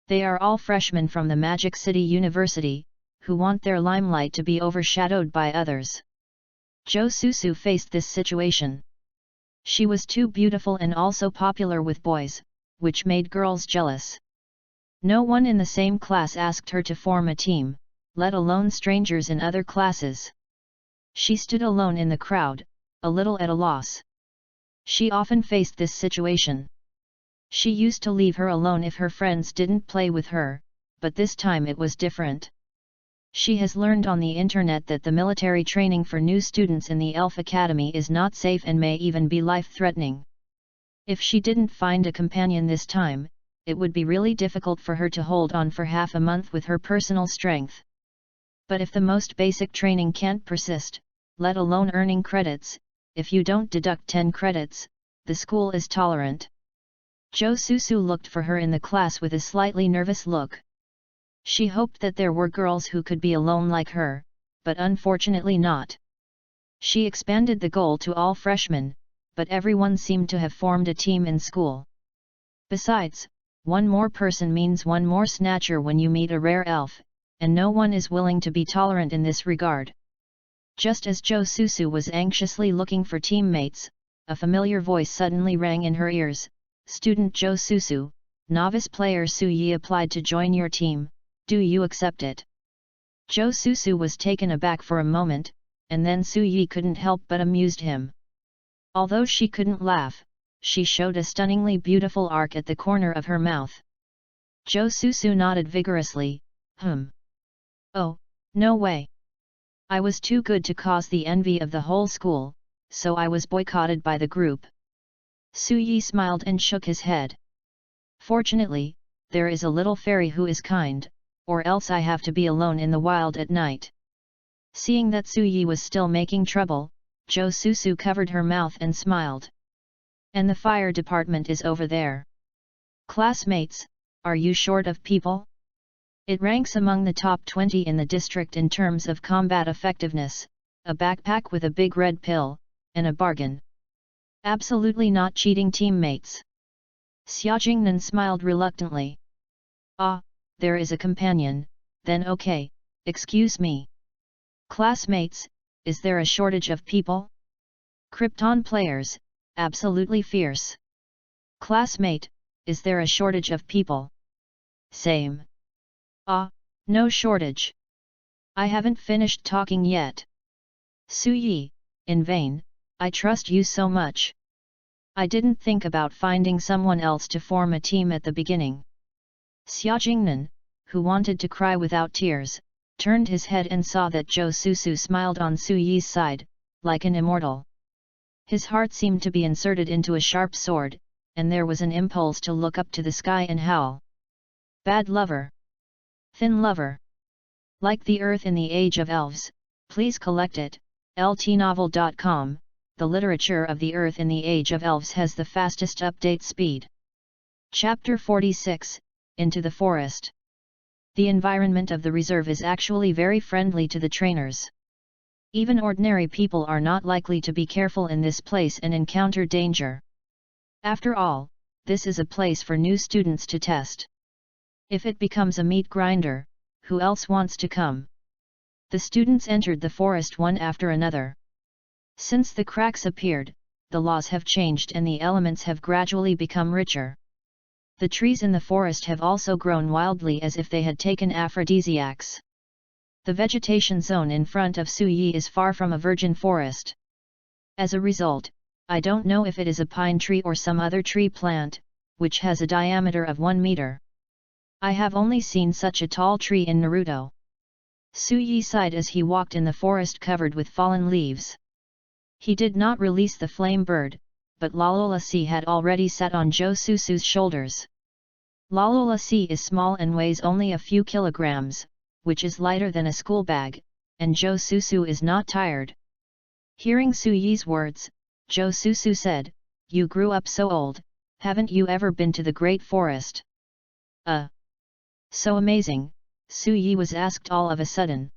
They are all freshmen from the Magic City University, who want their limelight to be overshadowed by others. Jo Susu faced this situation. She was too beautiful and also popular with boys, which made girls jealous. No one in the same class asked her to form a team, let alone strangers in other classes. She stood alone in the crowd, a little at a loss. She often faced this situation. She used to leave her alone if her friends didn't play with her, but this time it was different. She has learned on the internet that the military training for new students in the Elf Academy is not safe and may even be life-threatening. If she didn't find a companion this time, it would be really difficult for her to hold on for half a month with her personal strength. But if the most basic training can't persist, let alone earning credits, if you don't deduct 10 credits, the school is tolerant. Jo Susu looked for her in the class with a slightly nervous look. She hoped that there were girls who could be alone like her, but unfortunately not. She expanded the goal to all freshmen, but everyone seemed to have formed a team in school. Besides, one more person means one more snatcher when you meet a rare elf, and no one is willing to be tolerant in this regard. Just as Jo Susu was anxiously looking for teammates, a familiar voice suddenly rang in her ears. Student Jo Susu, novice player Su Yi applied to join your team, do you accept it? Jo Susu was taken aback for a moment, and then Su Yi couldn't help but amused him. Although she couldn't laugh, she showed a stunningly beautiful arc at the corner of her mouth. Jo Susu nodded vigorously, Oh, no way. I was too good to cause the envy of the whole school, so I was boycotted by the group. Su Yi smiled and shook his head. Fortunately, there is a little fairy who is kind, or else I have to be alone in the wild at night. Seeing that Su Yi was still making trouble, Jo Susu covered her mouth and smiled. And the fire department is over there. Classmates, are you short of people? It ranks among the top 20 in the district in terms of combat effectiveness, a backpack with a big red pill, and a bargain. Absolutely not cheating teammates. Xiaojingnan smiled reluctantly. Ah, there is a companion, then okay, excuse me. Classmates, is there a shortage of people? Krypton players, absolutely fierce. Classmate, is there a shortage of people? Same. Ah, no shortage. I haven't finished talking yet. Su Yi, in vain, I trust you so much. I didn't think about finding someone else to form a team at the beginning. Xiaojingnan, who wanted to cry without tears, turned his head and saw that Jo Susu smiled on Su Yi's side, like an immortal. His heart seemed to be inserted into a sharp sword, and there was an impulse to look up to the sky and howl. Bad lover. Thin lover. Like the earth in the age of elves, please collect it, ltnovel.com, the literature of the earth in the age of elves has the fastest update speed. Chapter 46, Into the Forest. The environment of the reserve is actually very friendly to the trainers. Even ordinary people are not likely to be careful in this place and encounter danger. After all, this is a place for new students to test. If it becomes a meat grinder, who else wants to come? The students entered the forest one after another. Since the cracks appeared, the laws have changed and the elements have gradually become richer. The trees in the forest have also grown wildly as if they had taken aphrodisiacs. The vegetation zone in front of Suyi is far from a virgin forest. As a result, I don't know if it is a pine tree or some other tree plant, which has a diameter of 1 meter. I have only seen such a tall tree in Naruto. Suyi sighed as he walked in the forest covered with fallen leaves. He did not release the flame bird, but Lalolasi had already sat on Josusu's shoulders. Lalolasi is small and weighs only a few kilograms, which is lighter than a school bag, and Josusu is not tired. Hearing Suyi's words, Josusu said, "You grew up so old, haven't you ever been to the great forest?" So amazing," Suyi was asked all of a sudden.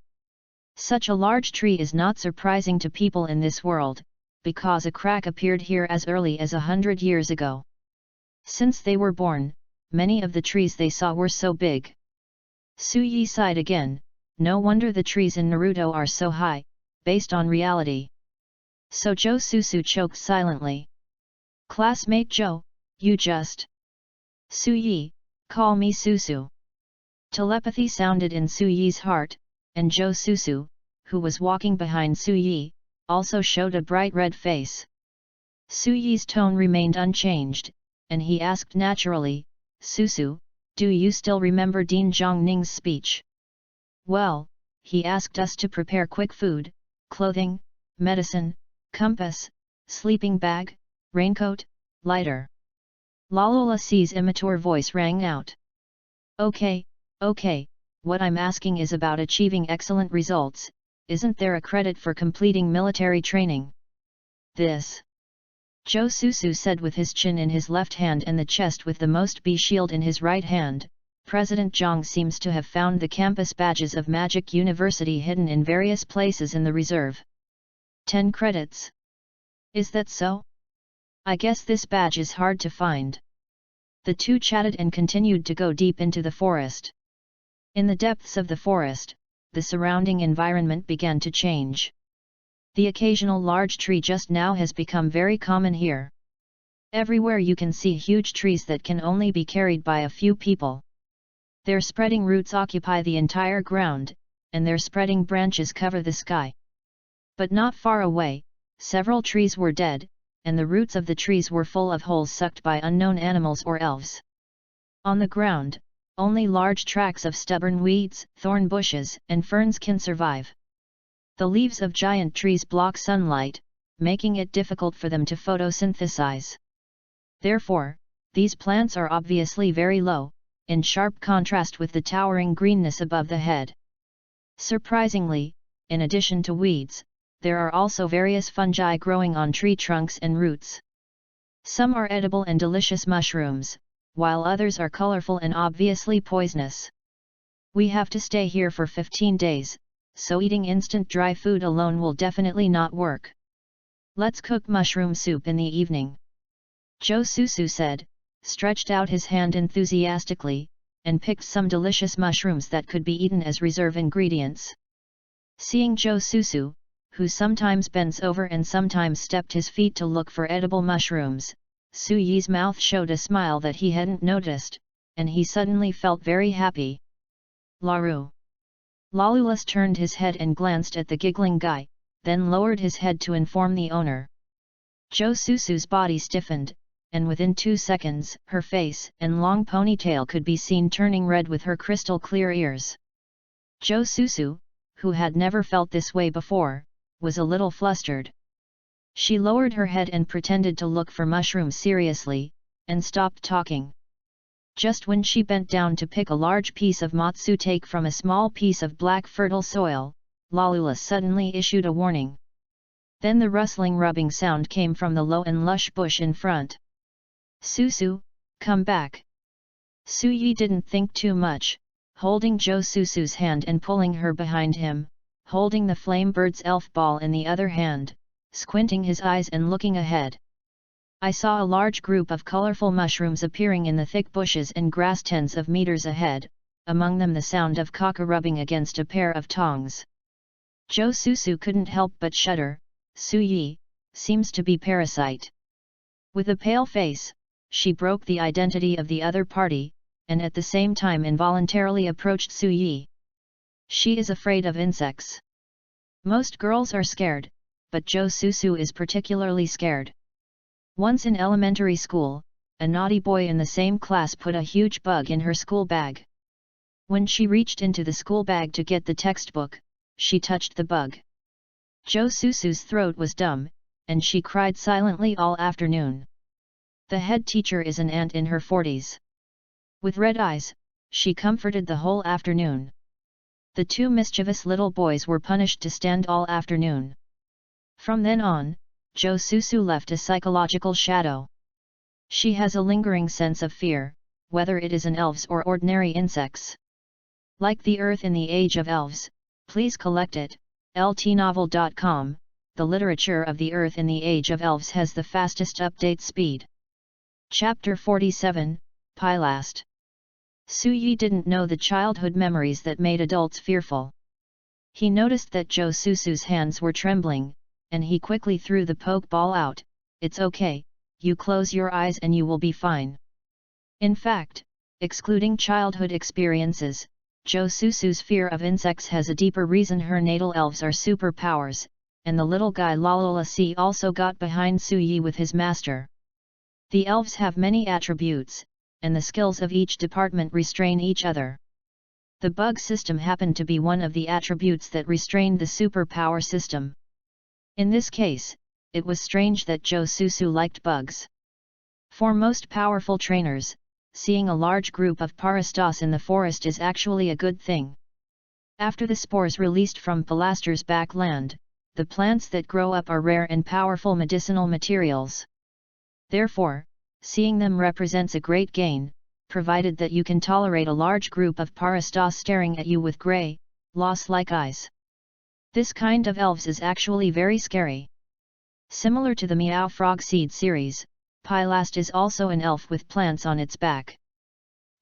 Such a large tree is not surprising to people in this world, because a crack appeared here as early as 100 years ago. Since they were born, many of the trees they saw were so big. Suyi sighed again, no wonder the trees in Naruto are so high, based on reality. So Josusu choked silently. "Classmate Joe, you just..." "Suyi, call me Susu." Telepathy sounded in Suyi's heart, and Josusu, who was walking behind Suyi, also showed a bright red face. Suyi's tone remained unchanged, and he asked naturally, "Susu, do you still remember Dean Zhongning's speech?" "Well, he asked us to prepare quick food, clothing, medicine, compass, sleeping bag, raincoat, lighter." Lalolasi's immature voice rang out. Okay, what I'm asking is about achieving excellent results, isn't there a credit for completing military training?" "This," Josusu said with his chin in his left hand and the chest with the most B shield in his right hand, "President Zhang seems to have found the campus badges of Magic University hidden in various places in the reserve. 10 credits. Is that so? I guess this badge is hard to find." The two chatted and continued to go deep into the forest. In the depths of the forest, the surrounding environment began to change. The occasional large tree just now has become very common here. Everywhere you can see huge trees that can only be carried by a few people. Their spreading roots occupy the entire ground, and their spreading branches cover the sky. But not far away, several trees were dead, and the roots of the trees were full of holes sucked by unknown animals or elves. On the ground, only large tracts of stubborn weeds, thorn bushes, and ferns can survive. The leaves of giant trees block sunlight, making it difficult for them to photosynthesize. Therefore, these plants are obviously very low, in sharp contrast with the towering greenness above the head. Surprisingly, in addition to weeds, there are also various fungi growing on tree trunks and roots. Some are edible and delicious mushrooms, while others are colorful and obviously poisonous. We have to stay here for 15 days, so eating instant dry food alone will definitely not work. Let's cook mushroom soup in the evening. Josusu said, stretched out his hand enthusiastically, and picked some delicious mushrooms that could be eaten as reserve ingredients. Seeing Josusu, who sometimes bends over and sometimes stepped his feet to look for edible mushrooms, Suyi's mouth showed a smile that he hadn't noticed, and he suddenly felt very happy. "Laru." Lalulus turned his head and glanced at the giggling guy, then lowered his head to inform the owner. Josusu's body stiffened, and within 2 seconds, her face and long ponytail could be seen turning red with her crystal clear ears. Josusu, who had never felt this way before, was a little flustered. She lowered her head and pretended to look for mushrooms seriously, and stopped talking. Just when she bent down to pick a large piece of matsutake from a small piece of black fertile soil, Lalulus suddenly issued a warning. Then the rustling rubbing sound came from the low and lush bush in front. "Susu, come back." Suyi didn't think too much, holding Josusu's hand and pulling her behind him, holding the flame bird's elf ball in the other hand, squinting his eyes and looking ahead. I saw a large group of colorful mushrooms appearing in the thick bushes and grass tens of meters ahead, among them the sound of Kaka rubbing against a pair of tongs. Josusu couldn't help but shudder. Suyi seems to be parasite. With a pale face, she broke the identity of the other party, and at the same time involuntarily approached Su Yi. She is afraid of insects. Most girls are scared, but Jo Susu is particularly scared. Once in elementary school, a naughty boy in the same class put a huge bug in her school bag. When she reached into the school bag to get the textbook, she touched the bug. Jo Susu's throat was dumb, and she cried silently all afternoon. The head teacher is an aunt in her 40s. With red eyes, she comforted the whole afternoon. The two mischievous little boys were punished to stand all afternoon. From then on, Jo Susu left a psychological shadow. She has a lingering sense of fear, whether it is an elves or ordinary insects. Like the Earth in the Age of Elves, please collect it, ltnovel.com. The literature of the Earth in the Age of Elves has the fastest update speed. Chapter 47, Pylast. Su Yi didn't know the childhood memories that made adults fearful. He noticed that Jo Susu's hands were trembling, and he quickly threw the poke ball out. It's okay, you close your eyes and you will be fine. In fact, excluding childhood experiences, Jo Susu's fear of insects has a deeper reason. Her natal elves are superpowers, and the little guy Lalola C also got behind Su Yi with his master. The elves have many attributes, and the skills of each department restrain each other. The bug system happened to be one of the attributes that restrained the superpower system. In this case, it was strange that Jo Susu liked bugs. For most powerful trainers, seeing a large group of Parastos in the forest is actually a good thing. After the spores released from Pilaster's back land, the plants that grow up are rare and powerful medicinal materials. Therefore, seeing them represents a great gain, provided that you can tolerate a large group of Parastos staring at you with grey, loss-like eyes. This kind of elves is actually very scary. Similar to the Meow Frog Seed series, Pylast is also an elf with plants on its back.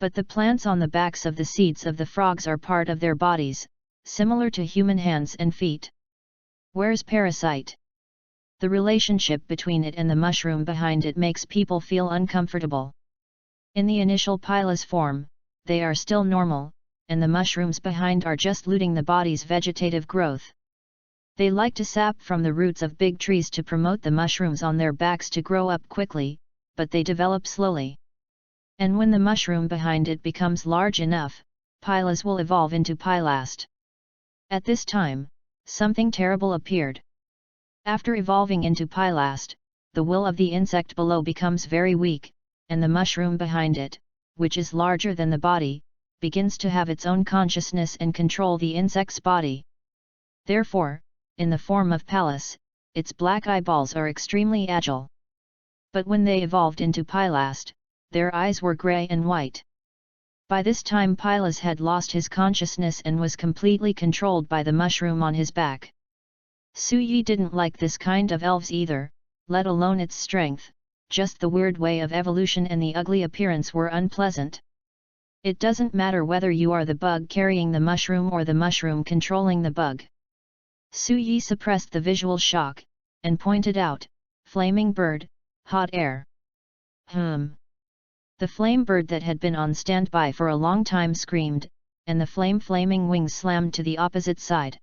But the plants on the backs of the seeds of the frogs are part of their bodies, similar to human hands and feet. Where's Parasite? The relationship between it and the mushroom behind it makes people feel uncomfortable. In the initial Pylast form, they are still normal, and the mushrooms behind are just looting the body's vegetative growth. They like to sap from the roots of big trees to promote the mushrooms on their backs to grow up quickly, but they develop slowly. And when the mushroom behind it becomes large enough, Pylast will evolve into Pylast. At this time, something terrible appeared. After evolving into Pylast, the will of the insect below becomes very weak, and the mushroom behind it, which is larger than the body, begins to have its own consciousness and control the insect's body. Therefore, in the form of Pallas, its black eyeballs are extremely agile. But when they evolved into Pylast, their eyes were grey and white. By this time Pylast had lost his consciousness and was completely controlled by the mushroom on his back. Su Yi didn't like this kind of elves either, let alone its strength, just the weird way of evolution and the ugly appearance were unpleasant. It doesn't matter whether you are the bug carrying the mushroom or the mushroom controlling the bug. Su Yi suppressed the visual shock, and pointed out, "Flaming bird, hot air." The flame bird that had been on standby for a long time screamed, and the flaming wings slammed to the opposite side.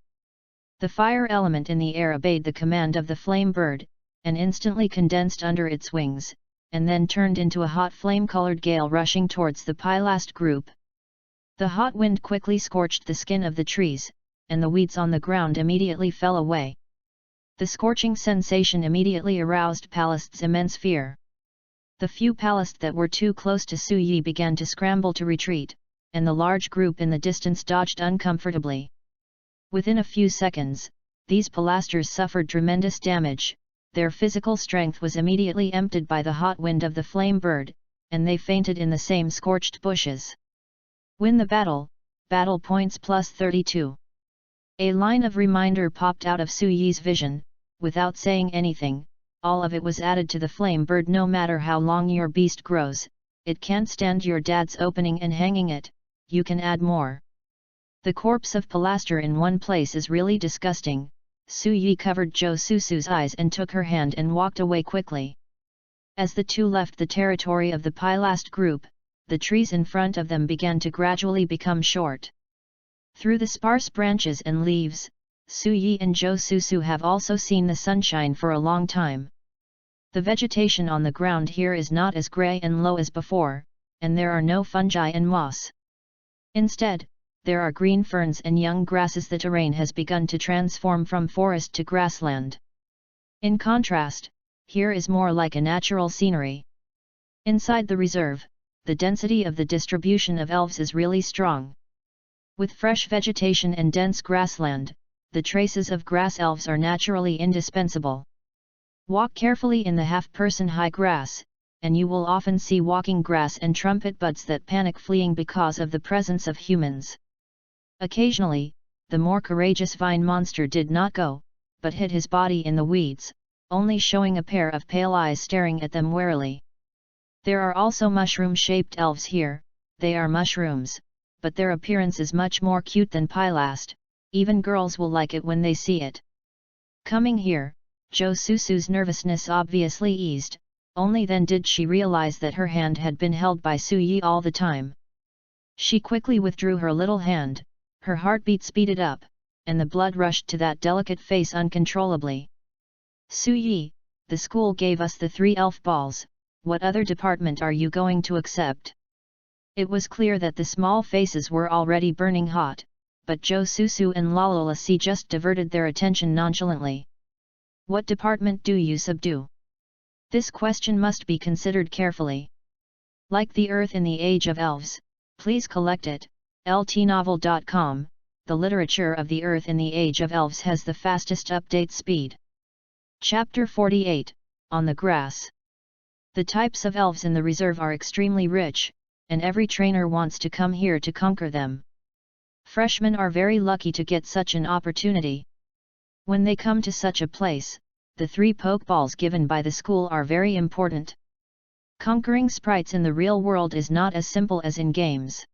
The fire element in the air obeyed the command of the flame bird, and instantly condensed under its wings, and then turned into a hot flame-colored gale rushing towards the Pylast group. The hot wind quickly scorched the skin of the trees, and the weeds on the ground immediately fell away. The scorching sensation immediately aroused Pylast's immense fear. The few Pylast that were too close to Su Yi began to scramble to retreat, and the large group in the distance dodged uncomfortably. Within a few seconds, these Pylasters suffered tremendous damage, their physical strength was immediately emptied by the hot wind of the flame bird, and they fainted in the same scorched bushes. Win the battle, battle points +32. A line of reminder popped out of Su Yi's vision. Without saying anything, all of it was added to the flame bird. No matter how long your beast grows, it can't stand your dad's opening and hanging it, you can add more. The corpse of Pylaster in one place is really disgusting. Su Yi covered Jo Susu's eyes and took her hand and walked away quickly. As the two left the territory of the Pylast group, the trees in front of them began to gradually become short. Through the sparse branches and leaves, Su Yi and Zhou Susu have also seen the sunshine for a long time. The vegetation on the ground here is not as grey and low as before, and there are no fungi and moss. Instead, there are green ferns and young grasses. The terrain has begun to transform from forest to grassland. In contrast, here is more like a natural scenery. Inside the reserve, the density of the distribution of elves is really strong. With fresh vegetation and dense grassland, the traces of grass elves are naturally indispensable. Walk carefully in the half-person high grass, and you will often see walking grass and trumpet buds that panic fleeing because of the presence of humans. Occasionally, the more courageous vine monster did not go, but hid his body in the weeds, only showing a pair of pale eyes staring at them warily. There are also mushroom-shaped elves here. They are mushrooms, but their appearance is much more cute than Pylast. Even girls will like it when they see it. Coming here, Zhou Susu's nervousness obviously eased, only then did she realize that her hand had been held by Su Yi all the time. She quickly withdrew her little hand, her heartbeat speeded up, and the blood rushed to that delicate face uncontrollably. Su Yi, the school gave us the 3 elf balls, what other department are you going to accept? It was clear that the small faces were already burning hot, but Zhou Susu and Lalola Si just diverted their attention nonchalantly. What department do you subdue? This question must be considered carefully. Like the Earth in the Age of Elves, please collect it. ltnovel.com, the literature of the Earth in the Age of Elves has the fastest update speed. Chapter 48, On the Grass. The types of elves in the reserve are extremely rich, and every trainer wants to come here to conquer them. Freshmen are very lucky to get such an opportunity. When they come to such a place, the 3 pokeballs given by the school are very important. Conquering sprites in the real world is not as simple as in games.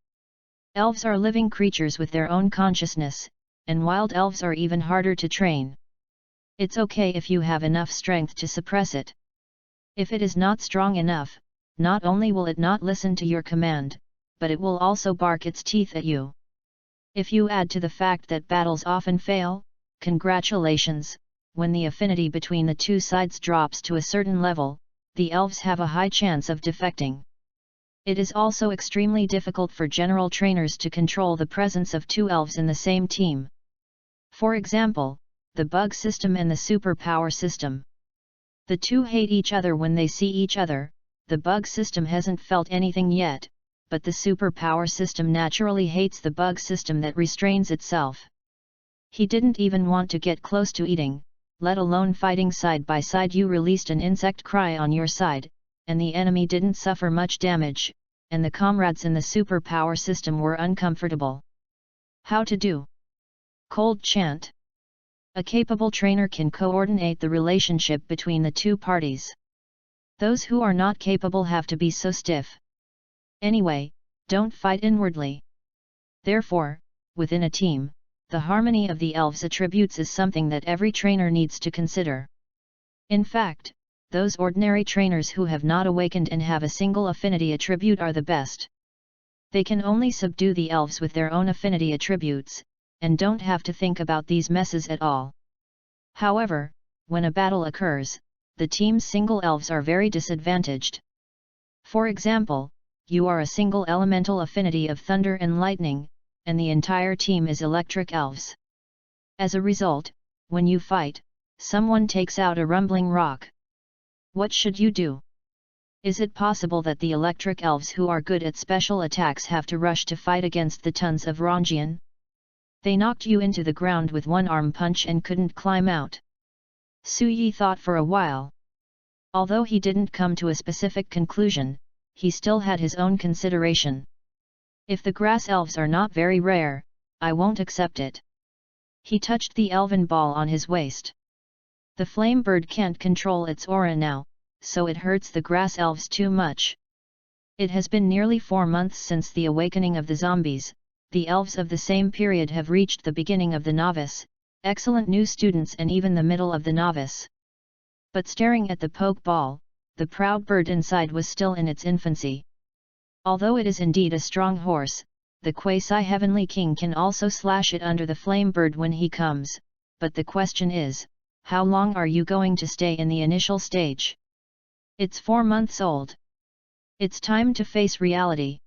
Elves are living creatures with their own consciousness, and wild elves are even harder to train. It's okay if you have enough strength to suppress it. If it is not strong enough, not only will it not listen to your command, but it will also bark its teeth at you. If you add to the fact that battles often fail, congratulations, when the affinity between the two sides drops to a certain level, the elves have a high chance of defecting. It is also extremely difficult for general trainers to control the presence of 2 elves in the same team. For example, the bug system and the superpower system. The two hate each other when they see each other. The bug system hasn't felt anything yet, but the superpower system naturally hates the bug system that restrains itself. He didn't even want to get close to eating, let alone fighting side by side. You released an insect cry on your side, and the enemy didn't suffer much damage, and the comrades in the superpower system were uncomfortable. How to do? Cold chant. A capable trainer can coordinate the relationship between the two parties. Those who are not capable have to be so stiff. Anyway, don't fight inwardly. Therefore, within a team, the harmony of the elves' attributes is something that every trainer needs to consider. In fact, those ordinary trainers who have not awakened and have a single affinity attribute are the best. They can only subdue the elves with their own affinity attributes, and don't have to think about these messes at all. However, when a battle occurs, the team's single elves are very disadvantaged. For example, you are a single elemental affinity of thunder and lightning, and the entire team is electric elves. As a result, when you fight, someone takes out a rumbling rock. What should you do? Is it possible that the electric elves who are good at special attacks have to rush to fight against the tons of Rongian? They knocked you into the ground with one arm punch and couldn't climb out. Su Yi thought for a while. Although he didn't come to a specific conclusion, he still had his own consideration. If the grass elves are not very rare, I won't accept it. He touched the elven ball on his waist. The flame bird can't control its aura now, so it hurts the grass elves too much. It has been nearly 4 months since the awakening of the zombies. The elves of the same period have reached the beginning of the novice, excellent new students, and even the middle of the novice. But staring at the poke ball, the proud bird inside was still in its infancy. Although it is indeed a strong horse, the quasi-heavenly king can also slash it under the flame bird when he comes, but the question is, how long are you going to stay in the initial stage? It's 4 months old. It's time to face reality.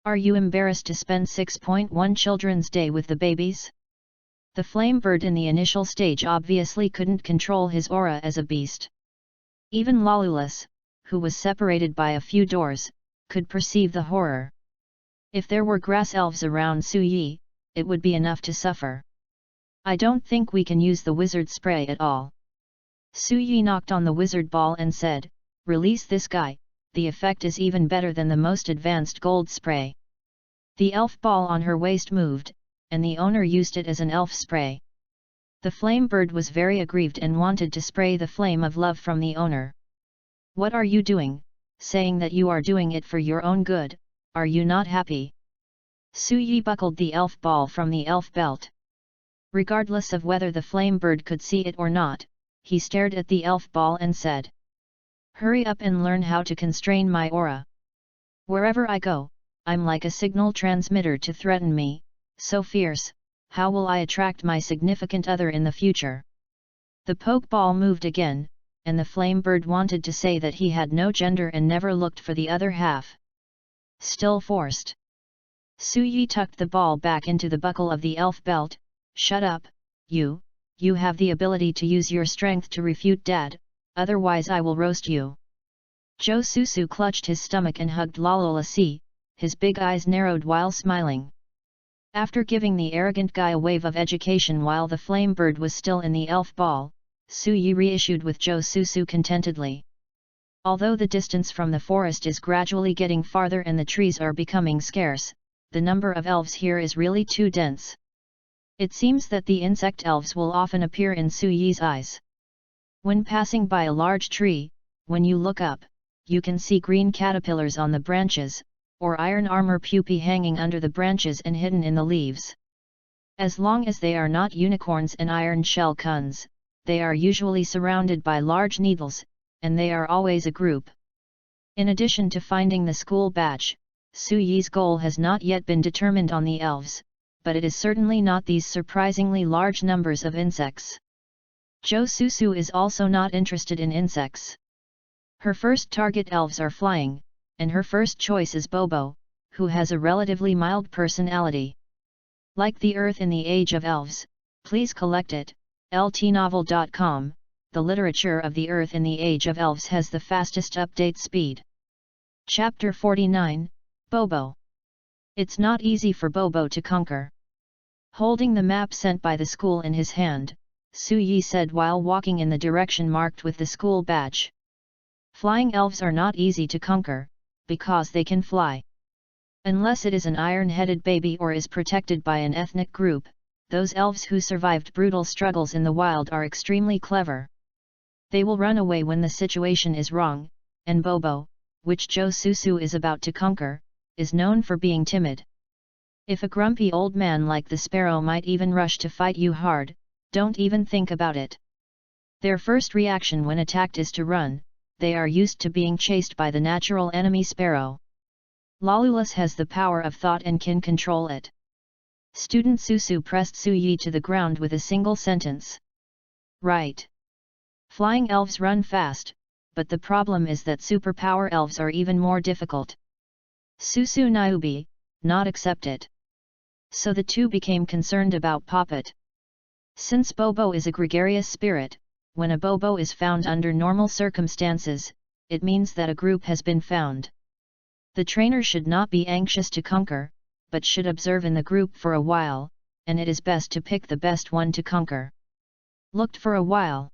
Are you embarrassed to spend 6.1 Children's Day with the babies? The flame bird in the initial stage obviously couldn't control his aura as a beast. Even Lolulus, who was separated by a few doors, could perceive the horror. If there were grass elves around Suyi, it would be enough to suffer. I don't think we can use the wizard spray at all. Suyi knocked on the wizard ball and said, "Release this guy, the effect is even better than the most advanced gold spray." The elf ball on her waist moved, and the owner used it as an elf spray. The flame bird was very aggrieved and wanted to spray the flame of love from the owner. "What are you doing, saying that you are doing it for your own good? Are you not happy?" Suyi buckled the elf ball from the elf belt. Regardless of whether the flame bird could see it or not, he stared at the elf ball and said, "Hurry up and learn how to constrain my aura. Wherever I go, I'm like a signal transmitter to threaten me, so fierce, how will I attract my significant other in the future?" The poke ball moved again, and the flame bird wanted to say that he had no gender and never looked for the other half. Still forced. Suyi tucked the ball back into the buckle of the elf belt. "Shut up, you have the ability to use your strength to refute Dad, otherwise I will roast you." Joe Susu clutched his stomach and hugged Lalolasi, his big eyes narrowed while smiling. After giving the arrogant guy a wave of education while the flame bird was still in the elf ball, Suyi reissued with Joe Susu contentedly. Although the distance from the forest is gradually getting farther and the trees are becoming scarce, the number of elves here is really too dense. It seems that the insect elves will often appear in Suyi's eyes. When passing by a large tree, when you look up, you can see green caterpillars on the branches, or iron armor pupae hanging under the branches and hidden in the leaves. As long as they are not unicorns and iron shell kuns, they are usually surrounded by large needles, and they are always a group. In addition to finding the school badge, Suyi's goal has not yet been determined on the elves, but it is certainly not these surprisingly large numbers of insects. Joe Susu is also not interested in insects. Her first target elves are flying, and her first choice is Bobo, who has a relatively mild personality. Like the Earth in the Age of Elves, please collect it, ltnovel.com, the literature of the Earth in the Age of Elves has the fastest update speed. Chapter 49, Bobo. It's not easy for Bobo to conquer. Holding the map sent by the school in his hand, Suyi said while walking in the direction marked with the school badge. Flying elves are not easy to conquer, because they can fly. Unless it is an iron-headed baby or is protected by an ethnic group, those elves who survived brutal struggles in the wild are extremely clever. They will run away when the situation is wrong, and Bobo, which Joe Susu is about to conquer, is known for being timid. If a grumpy old man like the sparrow might even rush to fight you hard, don't even think about it. Their first reaction when attacked is to run. They are used to being chased by the natural enemy sparrow. Lolulus has the power of thought and can control it. Student Susu pressed Suyi to the ground with a single sentence. Right. Flying elves run fast, but the problem is that superpower elves are even more difficult. Susu Naiubi, not accepted. So the two became concerned about Poppet. Since Bobo is a gregarious spirit, when a Bobo is found under normal circumstances, it means that a group has been found. The trainer should not be anxious to conquer, but should observe in the group for a while, and it is best to pick the best one to conquer. Looked for a while.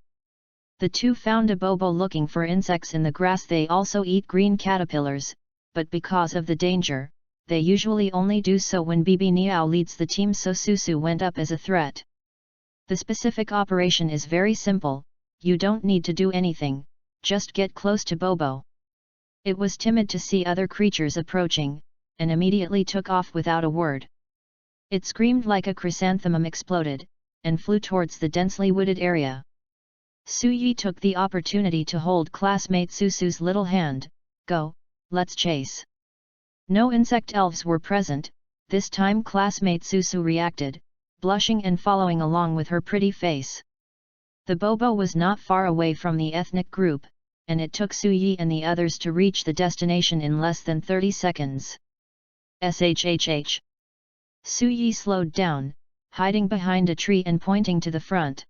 The two found a Bobo looking for insects in the grass. They also eat green caterpillars, but because of the danger, they usually only do so when Bibi Niao leads the team, so Susu went up as a threat. The specific operation is very simple, you don't need to do anything, just get close to Bobo. It was timid to see other creatures approaching, and immediately took off without a word. It screamed like a chrysanthemum exploded, and flew towards the densely wooded area. Su Yi took the opportunity to hold classmate Susu's little hand. Go, let's chase. No insect elves were present. This time classmate Susu reacted, blushing and following along with her pretty face. The Bobo was not far away from the ethnic group, and it took Su Yi and the others to reach the destination in less than 30 seconds. Shhh. Su Yi slowed down, hiding behind a tree and pointing to the front.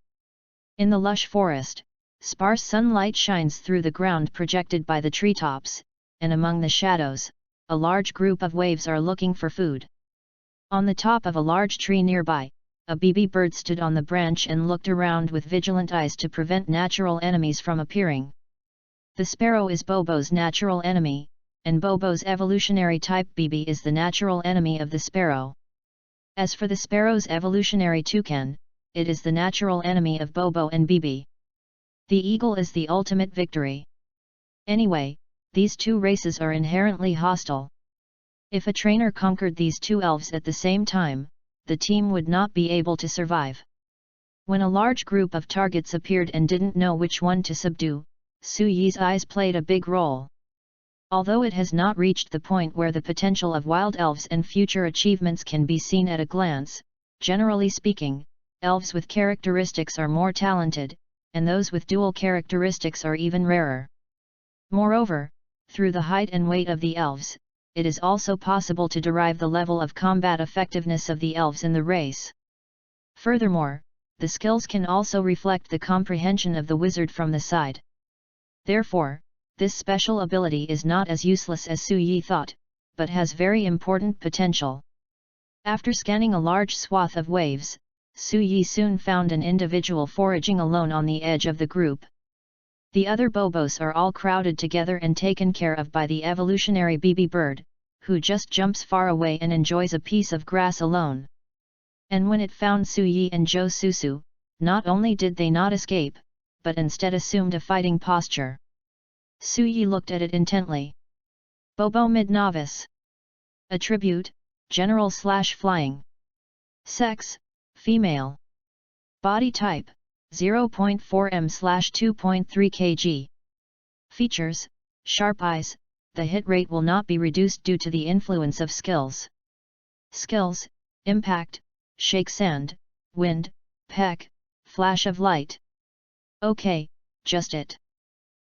In the lush forest, sparse sunlight shines through the ground projected by the treetops, and among the shadows, a large group of waves are looking for food. On the top of a large tree nearby, a BB bird stood on the branch and looked around with vigilant eyes to prevent natural enemies from appearing. The sparrow is Bobo's natural enemy, and Bobo's evolutionary type BB is the natural enemy of the sparrow. As for the sparrow's evolutionary toucan, it is the natural enemy of Bobo and BB. The eagle is the ultimate victory. Anyway, these two races are inherently hostile. If a trainer conquered these two elves at the same time, the team would not be able to survive. When a large group of targets appeared and didn't know which one to subdue, Su Yi's eyes played a big role. Although it has not reached the point where the potential of wild elves and future achievements can be seen at a glance, generally speaking, elves with characteristics are more talented, and those with dual characteristics are even rarer. Moreover, through the height and weight of the elves, it is also possible to derive the level of combat effectiveness of the elves in the race. Furthermore, the skills can also reflect the comprehension of the wizard from the side. Therefore, this special ability is not as useless as Su Yi thought, but has very important potential. After scanning a large swath of waves, Su Yi soon found an individual foraging alone on the edge of the group. The other Bobos are all crowded together and taken care of by the evolutionary BB bird, who just jumps far away and enjoys a piece of grass alone. And when it found Su Yi and Jo Susu, not only did they not escape, but instead assumed a fighting posture. Su Yi looked at it intently. Bobo mid-novice. Attribute, general/flying. Sex, female. Body type, 0.4 m/2.3 kg. Features, sharp eyes. The hit rate will not be reduced due to the influence of skills. Skills, impact, shake sand, wind, peck, flash of light. Okay, just it.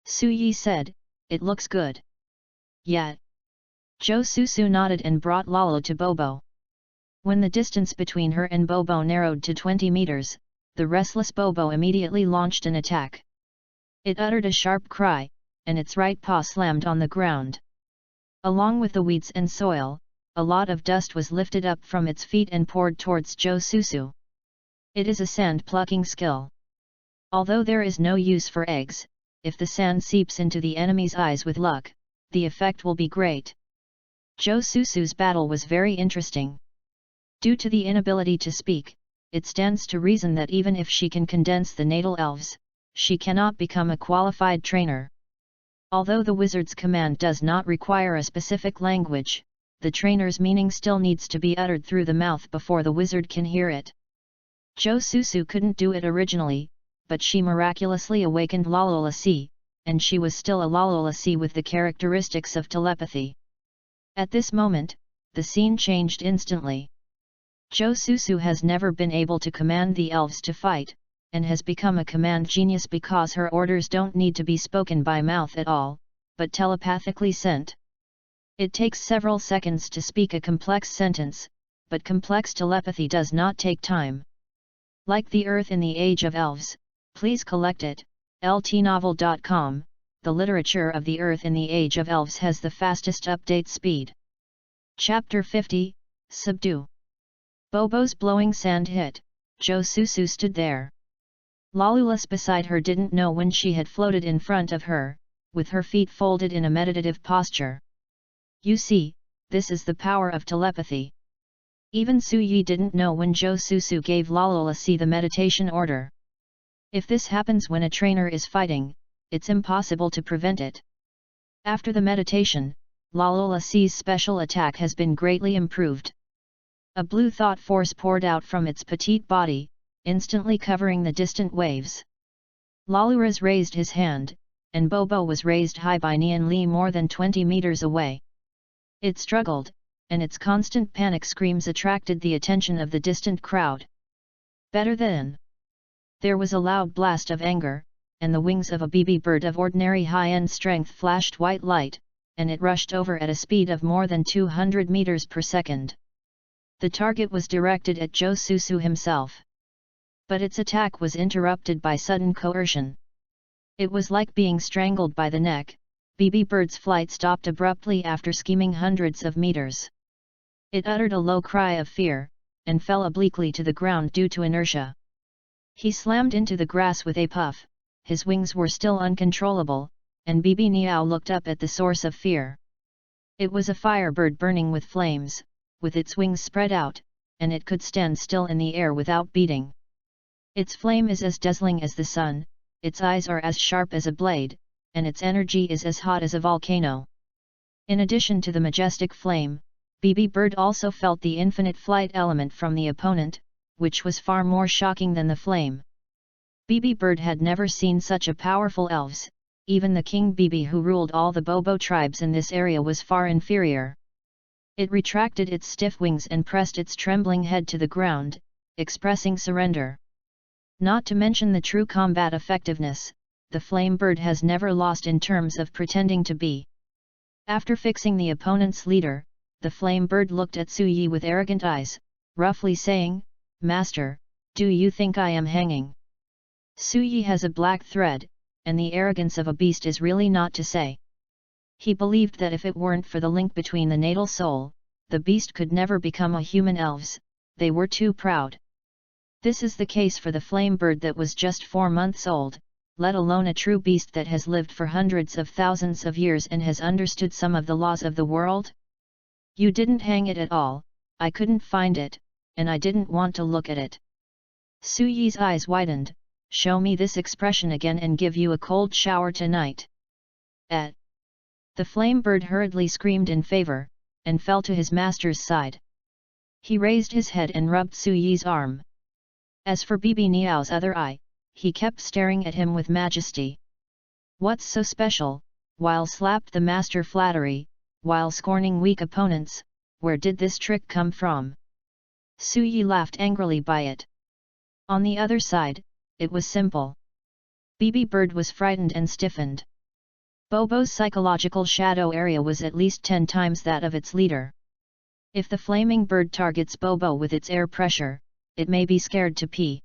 Su Yi said, it looks good. Yeah. Jo Susu nodded and brought Lalo to Bobo. When the distance between her and Bobo narrowed to 20 meters, the restless Bobo immediately launched an attack. It uttered a sharp cry, and its right paw slammed on the ground. Along with the weeds and soil, a lot of dust was lifted up from its feet and poured towards Jo Susu. It is a sand-plucking skill. Although there is no use for eggs, if the sand seeps into the enemy's eyes with luck, the effect will be great. Jo Susu's battle was very interesting. Due to the inability to speak, it stands to reason that even if she can condense the natal elves, she cannot become a qualified trainer. Although the wizard's command does not require a specific language, the trainer's meaning still needs to be uttered through the mouth before the wizard can hear it. Jo Susu couldn't do it originally, but she miraculously awakened Lalolasi, and she was still a Lalolasi with the characteristics of telepathy. At this moment, the scene changed instantly. Jo Susu has never been able to command the elves to fight, and has become a command genius because her orders don't need to be spoken by mouth at all, but telepathically sent. It takes several seconds to speak a complex sentence, but complex telepathy does not take time. Like the Earth in the Age of Elves, please collect it, ltnovel.com, the literature of the Earth in the Age of Elves has the fastest update speed. Chapter 50, Subdue. Bobo's blowing sand hit, Jo Susu stood there. Lalulus beside her didn't know when she had floated in front of her, with her feet folded in a meditative posture. You see, this is the power of telepathy. Even Su Yi didn't know when Jo Susu gave Lalulasi the meditation order. If this happens when a trainer is fighting, it's impossible to prevent it. After the meditation, Lalulasi's special attack has been greatly improved. A blue thought force poured out from its petite body, instantly covering the distant waves. Lalurez raised his hand, and Bobo was raised high by Nian Li more than 20 meters away. It struggled, and its constant panic screams attracted the attention of the distant crowd. Better than. There was a loud blast of anger, and the wings of a BB bird of ordinary high-end strength flashed white light, and it rushed over at a speed of more than 200 meters per second. The target was directed at Zhou Susu himself. But its attack was interrupted by sudden coercion. It was like being strangled by the neck. BB bird's flight stopped abruptly after skimming hundreds of meters. It uttered a low cry of fear, and fell obliquely to the ground due to inertia. He slammed into the grass with a puff. His wings were still uncontrollable, and Bibi Niao looked up at the source of fear. It was a firebird burning with flames, with its wings spread out, and it could stand still in the air without beating. Its flame is as dazzling as the sun, its eyes are as sharp as a blade, and its energy is as hot as a volcano. In addition to the majestic flame, Bibi bird also felt the infinite flight element from the opponent, which was far more shocking than the flame. Bibi bird had never seen such a powerful elves. Even the King Bibi who ruled all the Bobo tribes in this area was far inferior. It retracted its stiff wings and pressed its trembling head to the ground, expressing surrender. Not to mention the true combat effectiveness, the flame bird has never lost in terms of pretending to be. After fixing the opponent's leader, the flame bird looked at Su Yi with arrogant eyes, roughly saying, "Master, do you think I am hanging?" Su Yi has a black thread, and the arrogance of a beast is really not to say. He believed that if it weren't for the link between the natal soul, the beast could never become a human elves, they were too proud. This is the case for the flame bird that was just 4 months old, let alone a true beast that has lived for hundreds of thousands of years and has understood some of the laws of the world. You didn't hang it at all, I couldn't find it, and I didn't want to look at it. Su Yi's eyes widened. Show me this expression again and give you a cold shower tonight. The flame bird hurriedly screamed in favor, and fell to his master's side. He raised his head and rubbed Su Yi's arm. As for Bibi Niao's other eye, he kept staring at him with majesty. What's so special? While slapped the master flattery, while scorning weak opponents, where did this trick come from? Su Yi laughed angrily by it. On the other side, it was simple. Bibi bird was frightened and stiffened. Bobo's psychological shadow area was at least 10 times that of its leader. If the flaming bird targets Bobo with its air pressure, it may be scared to pee.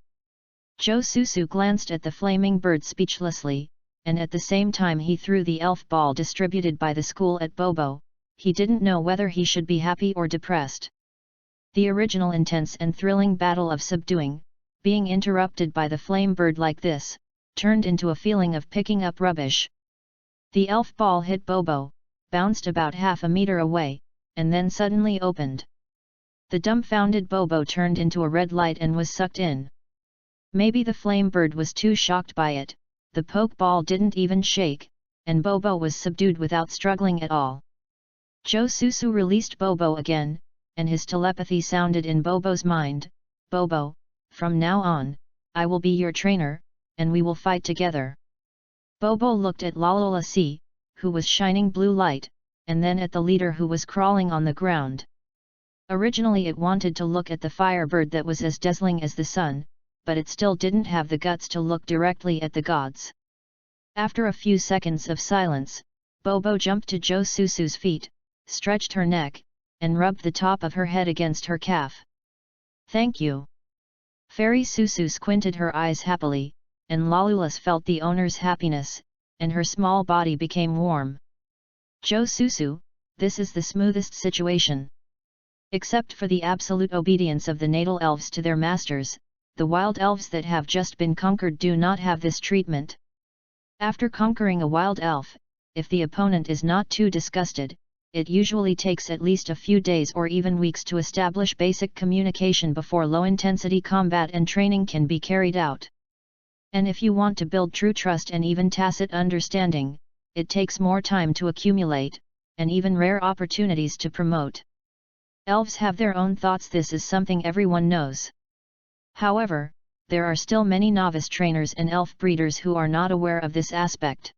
Zhou Susu glanced at the flaming bird speechlessly, and at the same time he threw the elf ball distributed by the school at Bobo. He didn't know whether he should be happy or depressed. The original intense and thrilling battle of subduing, being interrupted by the flame bird like this, turned into a feeling of picking up rubbish. The elf ball hit Bobo, bounced about half a meter away, and then suddenly opened. The dumbfounded Bobo turned into a red light and was sucked in. Maybe the flame bird was too shocked by it, the poke ball didn't even shake, and Bobo was subdued without struggling at all. Zhou Susu released Bobo again, and his telepathy sounded in Bobo's mind, "Bobo, from now on, I will be your trainer, and we will fight together." Bobo looked at Lalola C, who was shining blue light, and then at the leader who was crawling on the ground. Originally it wanted to look at the firebird that was as dazzling as the sun, but it still didn't have the guts to look directly at the gods. After a few seconds of silence, Bobo jumped to Zhou Susu's feet, stretched her neck, and rubbed the top of her head against her calf. "Thank you." Fairy Susu squinted her eyes happily, and Lalulas felt the owner's happiness, and her small body became warm. "Zhou Susu, this is the smoothest situation. Except for the absolute obedience of the natal elves to their masters, the wild elves that have just been conquered do not have this treatment. After conquering a wild elf, if the opponent is not too disgusted, it usually takes at least a few days or even weeks to establish basic communication before low-intensity combat and training can be carried out. And if you want to build true trust and even tacit understanding, it takes more time to accumulate, and even rare opportunities to promote. Elves have their own thoughts, this is something everyone knows. However, there are still many novice trainers and elf breeders who are not aware of this aspect.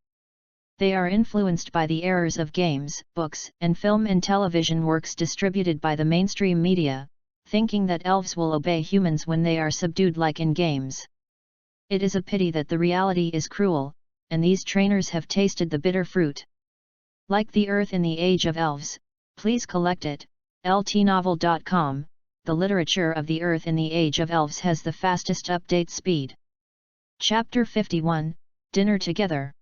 They are influenced by the errors of games, books, and film and television works distributed by the mainstream media, thinking that elves will obey humans when they are subdued like in games. It is a pity that the reality is cruel, and these trainers have tasted the bitter fruit. Like the earth in the age of elves, please collect it. ltnovel.com. The literature of the earth in the age of elves has the fastest update speed. Chapter 51, Dinner Together.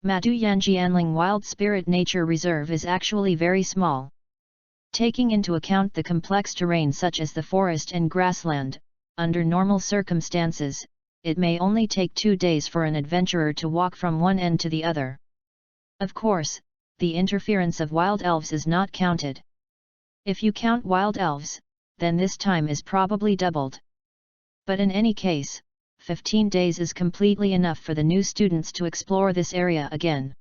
Maduyanjianling Wild Spirit Nature Reserve is actually very small. Taking into account the complex terrain such as the forest and grassland, under normal circumstances, it may only take 2 days for an adventurer to walk from one end to the other. Of course, the interference of wild elves is not counted. If you count wild elves, then this time is probably doubled. But in any case, 15 days is completely enough for the new students to explore this area again.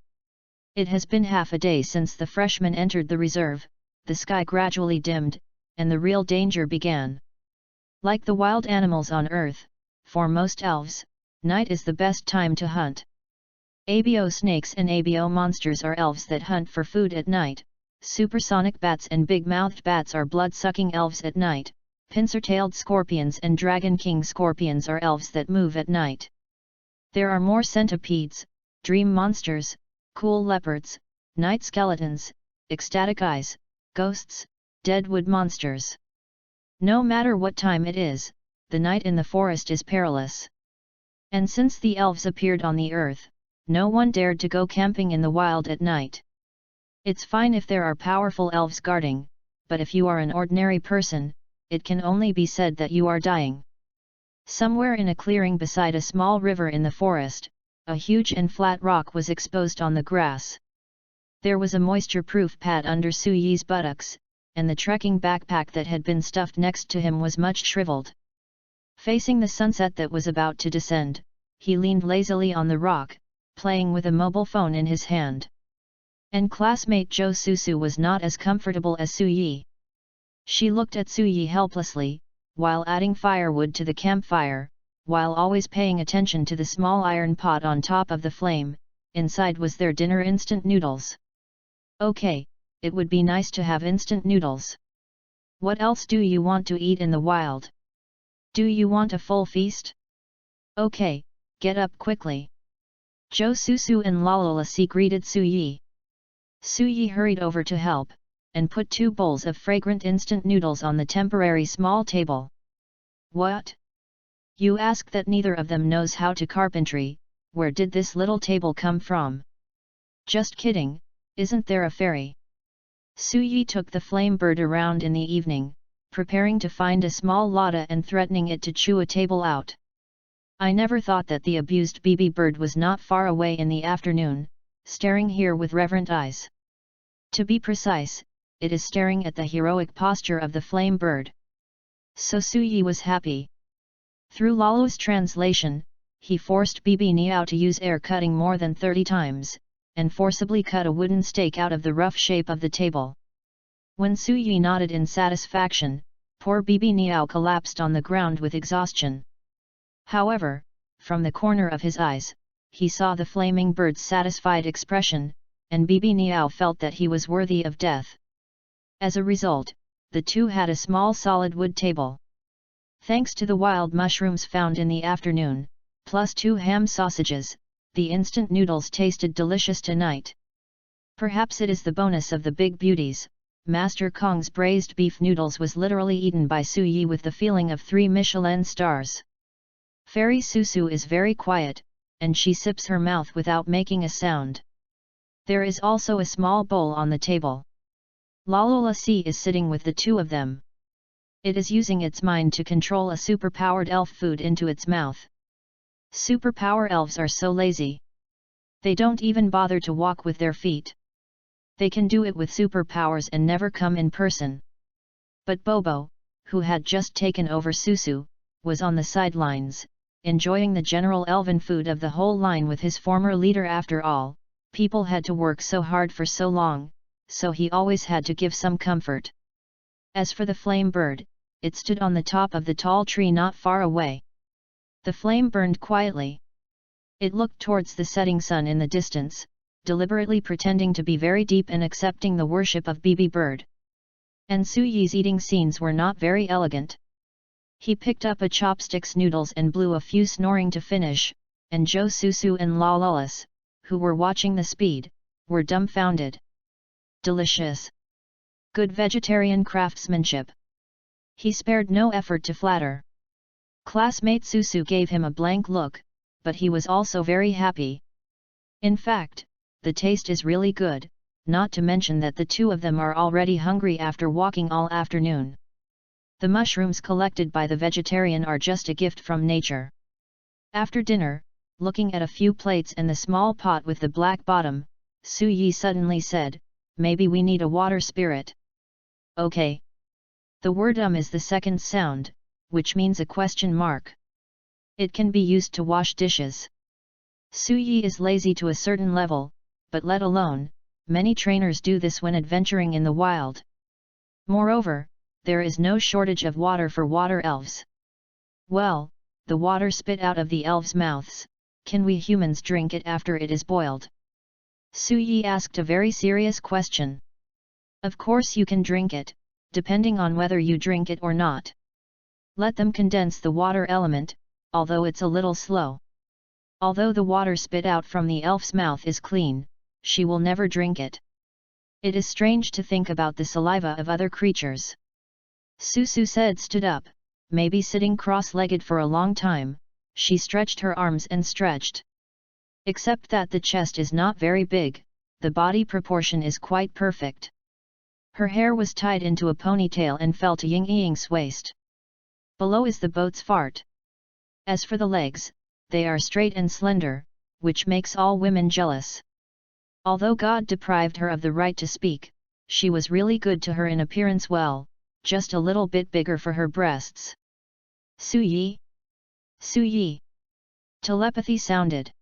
It has been half a day since the freshmen entered the reserve, the sky gradually dimmed, and the real danger began. Like the wild animals on Earth, for most elves, night is the best time to hunt. Abo snakes and abo monsters are elves that hunt for food at night. Supersonic bats and big-mouthed bats are blood-sucking elves at night. Pincer-tailed scorpions and dragon king scorpions are elves that move at night. There are more centipedes, dream monsters, cool leopards, night skeletons, ecstatic eyes, ghosts, deadwood monsters. No matter what time it is, the night in the forest is perilous. And since the elves appeared on the earth, no one dared to go camping in the wild at night. It's fine if there are powerful elves guarding, but if you are an ordinary person, it can only be said that you are dying. Somewhere in a clearing beside a small river in the forest, a huge and flat rock was exposed on the grass. There was a moisture-proof pad under Su Yi's buttocks, and the trekking backpack that had been stuffed next to him was much shriveled. Facing the sunset that was about to descend, he leaned lazily on the rock, playing with a mobile phone in his hand. And classmate Jo Susu was not as comfortable as Su Yi. She looked at Su Yi helplessly, while adding firewood to the campfire, while always paying attention to the small iron pot on top of the flame. Inside was their dinner: instant noodles. Okay, it would be nice to have instant noodles. What else do you want to eat in the wild? Do you want a full feast? Okay, get up quickly. Jo Susu and Lalolasi greeted Su Yi. Su Yi hurried over to help, and put 2 bowls of fragrant instant noodles on the temporary small table. What? You ask that neither of them knows how to carpentry. Where did this little table come from? Just kidding, isn't there a fairy? Su Yi took the flame bird around in the evening, preparing to find a small lotta and threatening it to chew a table out. I never thought that the abused BB bird was not far away in the afternoon, staring here with reverent eyes. To be precise, it is staring at the heroic posture of the flame bird. So Su Yi was happy. Through Lalo's translation, he forced Bibi Niao to use air cutting more than 30 times, and forcibly cut a wooden stake out of the rough shape of the table. When Su Yi nodded in satisfaction, poor Bibi Niao collapsed on the ground with exhaustion. However, from the corner of his eyes, he saw the flaming bird's satisfied expression, and Bibi Niao felt that he was worthy of death. As a result, the two had a small solid wood table. Thanks to the wild mushrooms found in the afternoon, plus 2 ham sausages, the instant noodles tasted delicious tonight. Perhaps it is the bonus of the big beauties. Master Kong's braised beef noodles was literally eaten by Su Yi with the feeling of 3 Michelin stars. Fairy Susu is very quiet, and she sips her mouth without making a sound. There is also a small bowl on the table. Lalolasi is sitting with the 2 of them. It is using its mind to control a superpowered elf food into its mouth. Superpower elves are so lazy. They don't even bother to walk with their feet. They can do it with superpowers and never come in person. But Bobo, who had just taken over Susu, was on the sidelines, enjoying the general elven food of the whole line with his former leader. After all, people had to work so hard for so long, so he always had to give some comfort. As for the flame bird, it stood on the top of the tall tree not far away. The flame burned quietly. It looked towards the setting sun in the distance, deliberately pretending to be very deep and accepting the worship of Bibi Bird. And Su Yi's eating scenes were not very elegant. He picked up a chopsticks noodles and blew a few snoring to finish, and Jo Susu and La Lulis, who were watching the speed, were dumbfounded. Delicious. Good vegetarian craftsmanship. He spared no effort to flatter. Classmate Susu gave him a blank look, but he was also very happy. In fact, the taste is really good, not to mention that the two of them are already hungry after walking all afternoon. The mushrooms collected by the vegetarian are just a gift from nature. After dinner, looking at a few plates and the small pot with the black bottom, Su Yi suddenly said, "Maybe we need a water spirit." Okay. The word is the second sound, which means a question mark. It can be used to wash dishes. Su Yi is lazy to a certain level, but let alone, many trainers do this when adventuring in the wild. Moreover, there is no shortage of water for water elves. Well, the water spit out of the elves' mouths, can we humans drink it after it is boiled? Su Yi asked a very serious question. Of course you can drink it, depending on whether you drink it or not. Let them condense the water element, although it's a little slow. Although the water spit out from the elf's mouth is clean, she will never drink it. It is strange to think about the saliva of other creatures. Susu said stood up, maybe sitting cross-legged for a long time, she stretched her arms and stretched. Except that the chest is not very big, the body proportion is quite perfect. Her hair was tied into a ponytail and fell to Ying Ying's waist. Below is the boat's fart. As for the legs, they are straight and slender, which makes all women jealous. Although God deprived her of the right to speak, she was really good to her in appearance, well, just a little bit bigger for her breasts. Su Yi? Su Yi? Telepathy sounded.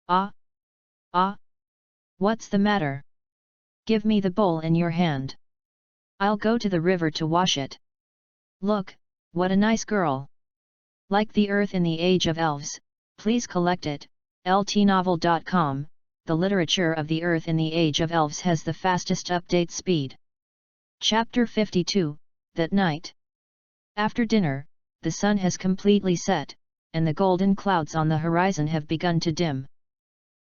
Ah? Ah? What's the matter? Give me the bowl in your hand. I'll go to the river to wash it. Look, what a nice girl. Like the earth in the age of elves, please collect it. ltnovel.com. The literature of the earth in the age of elves has the fastest update speed. Chapter 52, that night. After dinner, the sun has completely set, and the golden clouds on the horizon have begun to dim.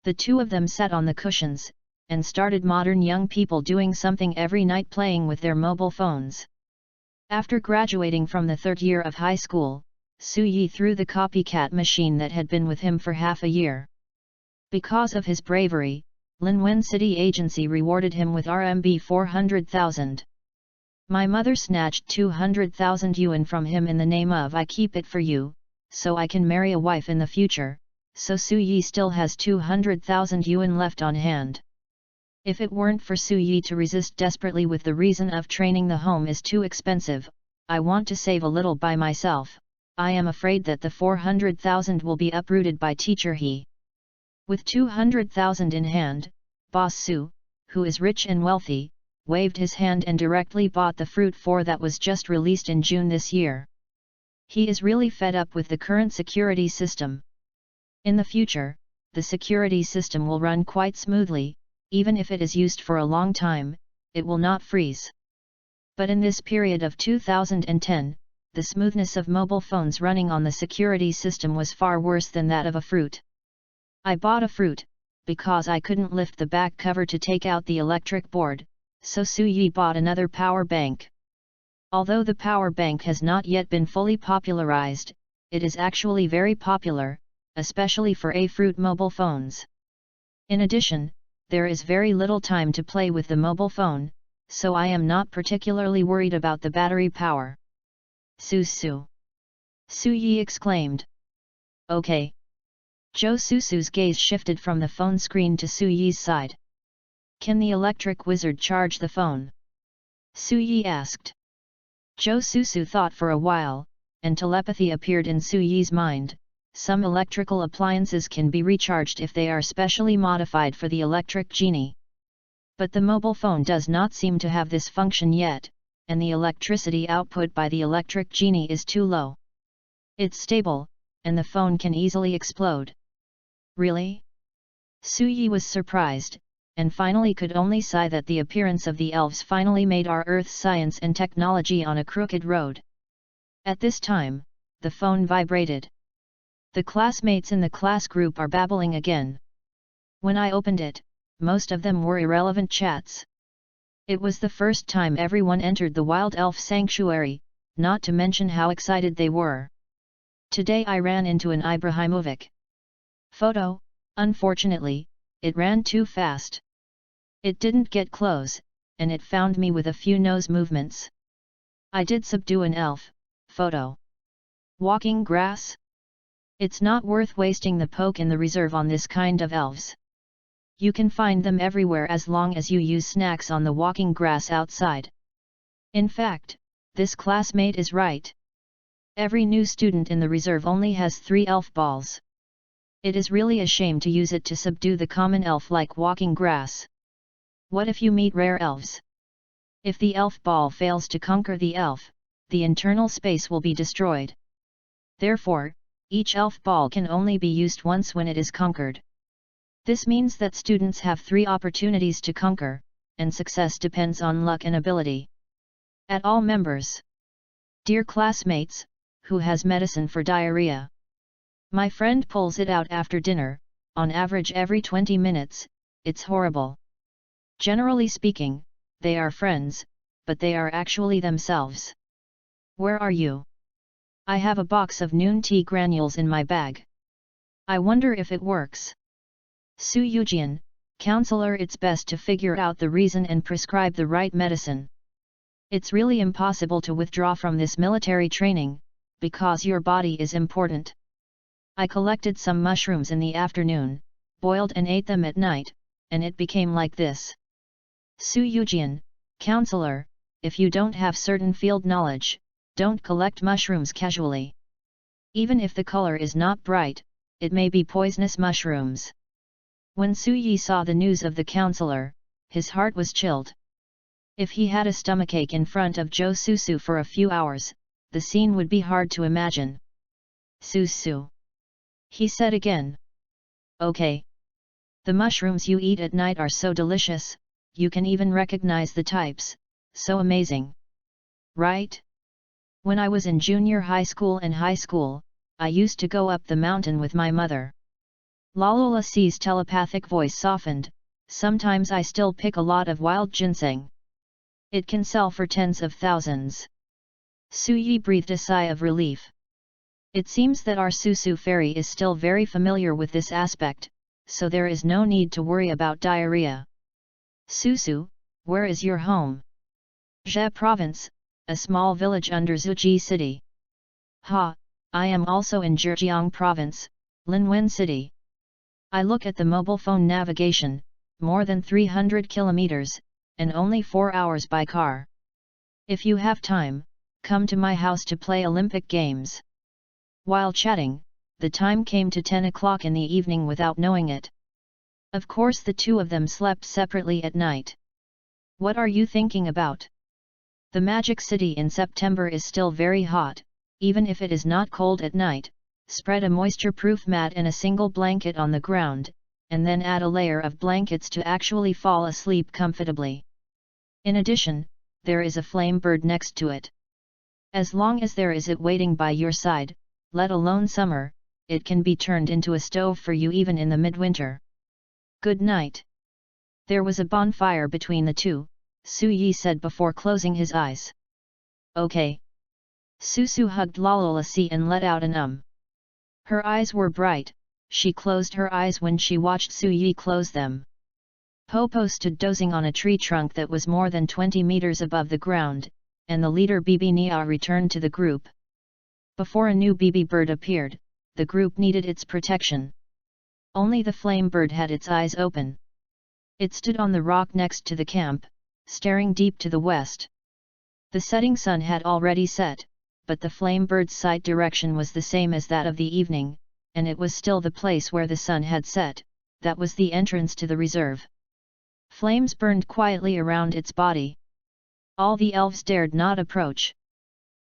The two of them sat on the cushions, and started modern young people doing something every night, playing with their mobile phones. After graduating from the third year of high school, Su Yi threw the copycat machine that had been with him for half a year. Because of his bravery, Linwen City Agency rewarded him with RMB 400,000. My mother snatched 200,000 yuan from him in the name of "I keep it for you, so I can marry a wife in the future," so Su Yi still has 200,000 yuan left on hand. If it weren't for Su Yi to resist desperately with the reason of training, the home is too expensive, I want to save a little by myself, I am afraid that the 400,000 will be uprooted by teacher He. With 200,000 in hand, Boss Su, who is rich and wealthy, waved his hand and directly bought the Fruit 4 that was just released in June this year. He is really fed up with the current security system. In the future, the security system will run quite smoothly, even if it is used for a long time, it will not freeze. But in this period of 2010, the smoothness of mobile phones running on the security system was far worse than that of a Fruit. I bought a Fruit, because I couldn't lift the back cover to take out the electric board, so Su Yi bought another power bank. Although the power bank has not yet been fully popularized, it is actually very popular, especially for Fruit mobile phones. In addition, there is very little time to play with the mobile phone, so I am not particularly worried about the battery power. Su. Su Yi exclaimed. Okay. Jo Susu's gaze shifted from the phone screen to Su Yi's side. Can the electric wizard charge the phone? Su Yi asked. Jo Susu thought for a while, and telepathy appeared in Su Yi's mind. Some electrical appliances can be recharged if they are specially modified for the electric genie. But the mobile phone does not seem to have this function yet, and the electricity output by the electric genie is too low. It's stable, and the phone can easily explode. Really? Su Yi was surprised, and finally could only sigh that the appearance of the elves finally made our Earth's science and technology on a crooked road. At this time, the phone vibrated. The classmates in the class group are babbling again. When I opened it, most of them were irrelevant chats. It was the first time everyone entered the Wild Elf Sanctuary, not to mention how excited they were. Today I ran into an Ibrahimovic photo. Unfortunately, it ran too fast. It didn't get close, and it found me with a few nose movements. I did subdue an elf photo. Walking grass? It's not worth wasting the poke in the reserve on this kind of elves. You can find them everywhere as long as you use snacks on the walking grass outside. In fact, this classmate is right. Every new student in the reserve only has 3 elf balls. It is really a shame to use it to subdue the common elf like walking grass. What if you meet rare elves? If the elf ball fails to conquer the elf, the internal space will be destroyed. Therefore, each elf ball can only be used once when it is conquered. This means that students have 3 opportunities to conquer, and success depends on luck and ability. At all members. Dear classmates, who has medicine for diarrhea? My friend pulls it out after dinner, on average every 20 minutes, it's horrible. Generally speaking, they are friends, but they are actually themselves. Where are you? I have a box of noon tea granules in my bag. I wonder if it works. Su Yujian, counselor, it's best to figure out the reason and prescribe the right medicine. It's really impossible to withdraw from this military training, because your body is important. I collected some mushrooms in the afternoon, boiled and ate them at night, and it became like this. Su Yujian, counselor, if you don't have certain field knowledge, don't collect mushrooms casually. Even if the color is not bright, it may be poisonous mushrooms. When Su Yi saw the news of the counselor, his heart was chilled. If he had a stomachache in front of Zhou Susu for a few hours, the scene would be hard to imagine. Susu. He said again. Okay. The mushrooms you eat at night are so delicious, you can even recognize the types, so amazing. Right? When I was in junior high school and high school, I used to go up the mountain with my mother. Lalola C's telepathic voice softened, sometimes I still pick a lot of wild ginseng. It can sell for tens of thousands. Su Yi breathed a sigh of relief. It seems that our Susu fairy is still very familiar with this aspect, so there is no need to worry about diarrhea. Susu, where is your home? Zhe Province, a small village under Zuji City. Ha, I am also in Zhejiang Province, Linwen City. I look at the mobile phone navigation, more than 300 kilometers, and only 4 hours by car. If you have time, come to my house to play Olympic Games. While chatting, the time came to 10 o'clock in the evening without knowing it. Of course the two of them slept separately at night. What are you thinking about? The Magic City in September is still very hot, even if it is not cold at night. Spread a moisture-proof mat and a single blanket on the ground, and then add a layer of blankets to actually fall asleep comfortably. In addition, there is a flame bird next to it. As long as there is it waiting by your side, let alone summer, it can be turned into a stove for you even in the midwinter. Good night. There was a bonfire between the two, Su Yi said before closing his eyes. Okay. Susu hugged Lalola C and let out an Her eyes were bright, she closed her eyes when she watched Su Yi close them. Popo stood dozing on a tree trunk that was more than 20 meters above the ground, and the leader Bibi Nia returned to the group. Before a new Bibi bird appeared, the group needed its protection. Only the flame bird had its eyes open. It stood on the rock next to the camp, staring deep to the west. The setting sun had already set, but the flame bird's sight direction was the same as that of the evening, and it was still the place where the sun had set, that was the entrance to the reserve. Flames burned quietly around its body. All the elves dared not approach.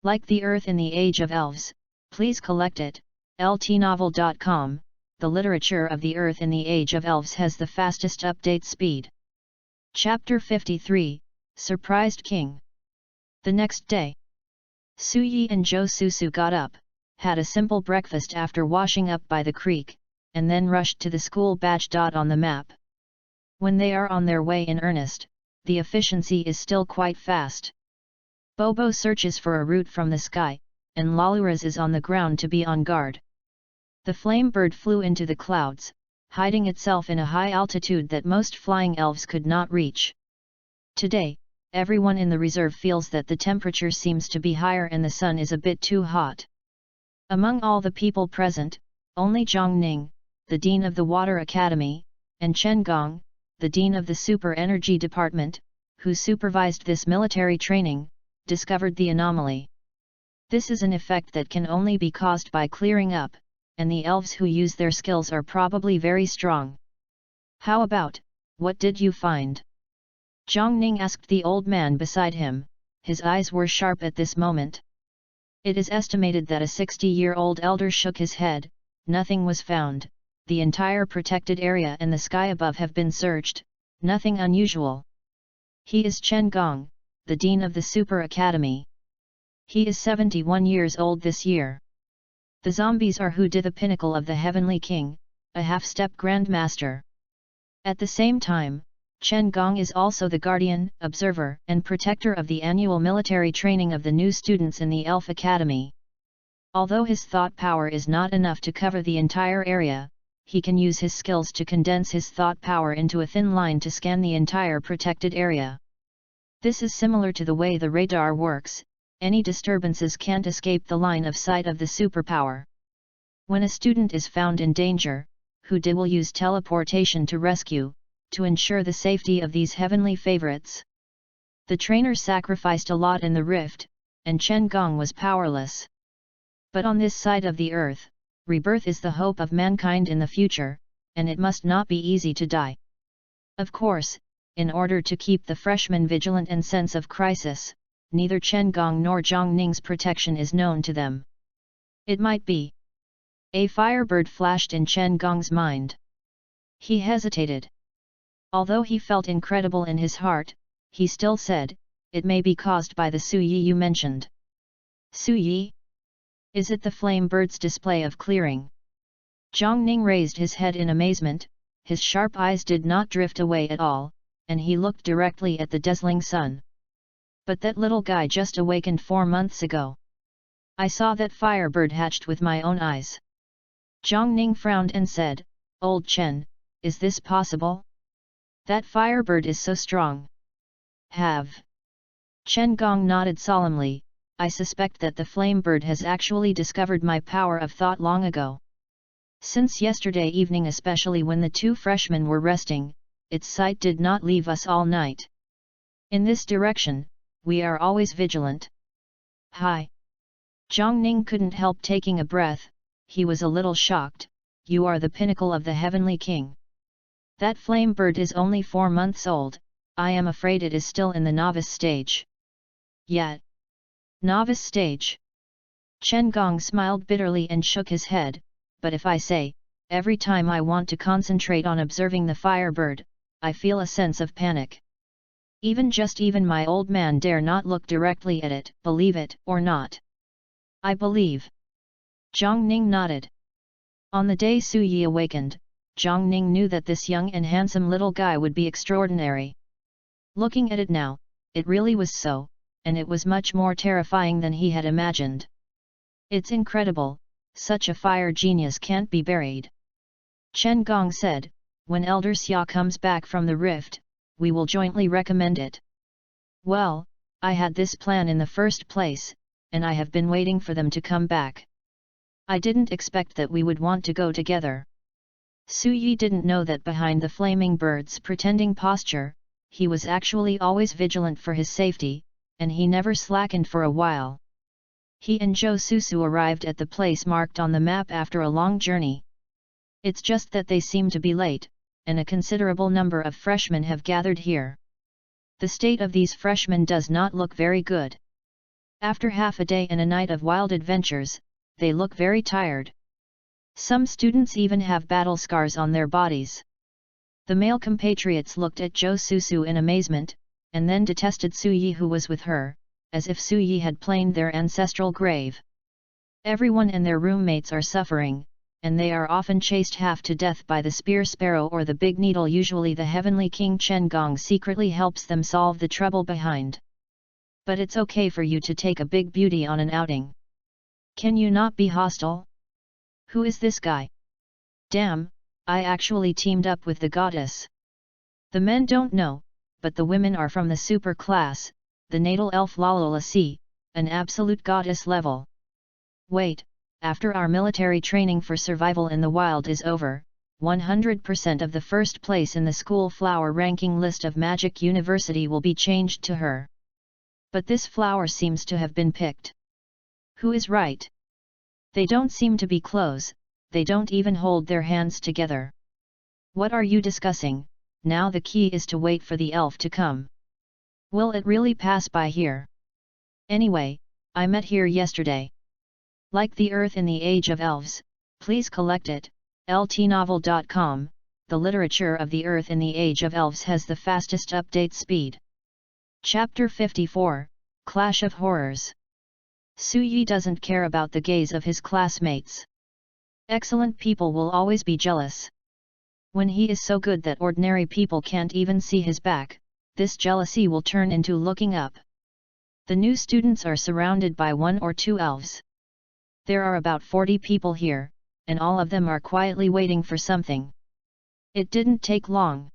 Like the earth in the age of elves, please collect it, LTnovel.com, the literature of the Earth in the Age of Elves has the fastest update speed. Chapter 53, Surprised King. The next day, Su Yi and Zhou Susu got up, had a simple breakfast after washing up by the creek, and then rushed to the school badge dot on the map. When they are on their way in earnest, the efficiency is still quite fast. Bobo searches for a route from the sky, and Laluras is on the ground to be on guard. The flame bird flew into the clouds, hiding itself in a high altitude that most flying elves could not reach. Today, everyone in the reserve feels that the temperature seems to be higher and the sun is a bit too hot. Among all the people present, only Zhang Ning, the Dean of the Water Academy, and Chen Gong, the Dean of the Super Energy Department, who supervised this military training, discovered the anomaly. This is an effect that can only be caused by clearing up, and the elves who use their skills are probably very strong. How about, what did you find? Zhang Ning asked the old man beside him, his eyes were sharp at this moment. It is estimated that a 60-year-old elder shook his head. Nothing was found, the entire protected area and the sky above have been searched, nothing unusual. He is Chen Gong, the Dean of the Super Academy. He is 71 years old this year. The zombies are who did the pinnacle of the Heavenly King, a half-step Grandmaster. At the same time, Chen Gong is also the guardian, observer, and protector of the annual military training of the new students in the Elf Academy. Although his thought power is not enough to cover the entire area, he can use his skills to condense his thought power into a thin line to scan the entire protected area. This is similar to the way the radar works. Any disturbances can't escape the line of sight of the superpower. When a student is found in danger, Hu De will use teleportation to rescue, to ensure the safety of these heavenly favorites. The trainer sacrificed a lot in the rift, and Chen Gong was powerless. But on this side of the earth, rebirth is the hope of mankind in the future, and it must not be easy to die. Of course, in order to keep the freshmen vigilant and sense of crisis, neither Chen Gong nor Zhang Ning's protection is known to them. It might be. A firebird flashed in Chen Gong's mind. He hesitated. Although he felt incredible in his heart, he still said, "It may be caused by the Su Yi you mentioned." Su Yi? Is it the flame bird's display of clearing? Zhang Ning raised his head in amazement, his sharp eyes did not drift away at all, and he looked directly at the dazzling sun. But that little guy just awakened 4 months ago. I saw that firebird hatched with my own eyes. Zhang Ning frowned and said, "Old Chen, is this possible? That firebird is so strong." Have. Chen Gong nodded solemnly, "I suspect that the flame bird has actually discovered my power of thought long ago. Since yesterday evening, especially when the 2 freshmen were resting, its sight did not leave us all night. In this direction, we are always vigilant." Hi! Zhang Ning couldn't help taking a breath, he was a little shocked. "You are the pinnacle of the Heavenly King. That flame bird is only 4 months old, I am afraid it is still in the novice stage." "Yet? Novice stage?" Chen Gong smiled bitterly and shook his head, "But if I say, every time I want to concentrate on observing the firebird, I feel a sense of panic. Even my old man dare not look directly at it, believe it or not." "I believe." Zhang Ning nodded. On the day Su Yi awakened, Zhang Ning knew that this young and handsome little guy would be extraordinary. Looking at it now, it really was so, and it was much more terrifying than he had imagined. "It's incredible, such a fire genius can't be buried." Chen Gong said, "When Elder Xia comes back from the rift, we will jointly recommend it." "Well, I had this plan in the first place, and I have been waiting for them to come back. I didn't expect that we would want to go together." Su Yi didn't know that behind the flaming bird's pretending posture, he was actually always vigilant for his safety, and he never slackened for a while. He and Zhou Susu arrived at the place marked on the map after a long journey. It's just that they seem to be late, and a considerable number of freshmen have gathered here. The state of these freshmen does not look very good. After half a day and a night of wild adventures, they look very tired. Some students even have battle scars on their bodies. The male compatriots looked at Jo Susu in amazement, and then detested Su Yi who was with her, as if Su Yi had planed their ancestral grave. Everyone and their roommates are suffering, and they are often chased half to death by the spear sparrow or the big needle. Usually the heavenly king Chen Gong secretly helps them solve the trouble behind. But it's okay for you to take a big beauty on an outing. Can you not be hostile? Who is this guy? Damn, I actually teamed up with the goddess. The men don't know, but the women are from the super class, the natal elf Lalola C, an absolute goddess level. Wait, after our military training for survival in the wild is over, 100% of the first place in the school flower ranking list of Magic University will be changed to her. But this flower seems to have been picked. Who is right? They don't seem to be close, they don't even hold their hands together. What are you discussing? Now the key is to wait for the elf to come. Will it really pass by here? Anyway, I met here yesterday. Like the Earth in the Age of Elves, please collect it. ltnovel.com. The literature of the Earth in the Age of Elves has the fastest update speed. Chapter 54, Clash of Horrors. Su Yi doesn't care about the gaze of his classmates. Excellent people will always be jealous. When he is so good that ordinary people can't even see his back, this jealousy will turn into looking up. The new students are surrounded by 1 or 2 elves. There are about 40 people here, and all of them are quietly waiting for something. It didn't take long.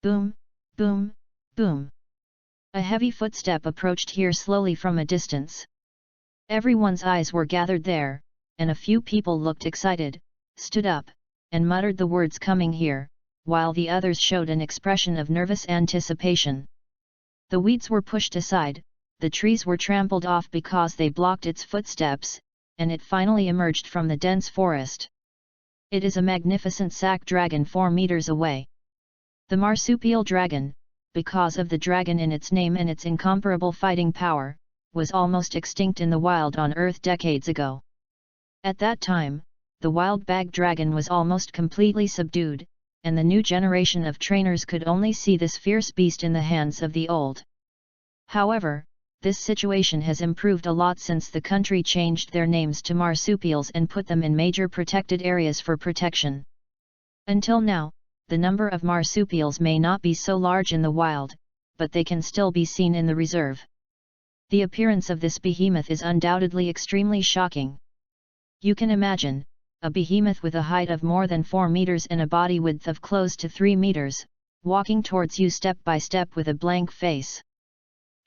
Boom, boom, boom. A heavy footstep approached here slowly from a distance. Everyone's eyes were gathered there, and a few people looked excited, stood up, and muttered the words "coming here," while the others showed an expression of nervous anticipation. The weeds were pushed aside, the trees were trampled off because they blocked its footsteps, and it finally emerged from the dense forest. It is a magnificent sack dragon 4 meters away. The marsupial dragon, because of the dragon in its name and its incomparable fighting power, was almost extinct in the wild on Earth decades ago. At that time, the wild bag dragon was almost completely subdued, and the new generation of trainers could only see this fierce beast in the hands of the old. However, this situation has improved a lot since the country changed their names to marsupials and put them in major protected areas for protection. Until now, the number of marsupials may not be so large in the wild, but they can still be seen in the reserve. The appearance of this behemoth is undoubtedly extremely shocking. You can imagine, a behemoth with a height of more than 4 meters and a body width of close to 3 meters, walking towards you step by step with a blank face.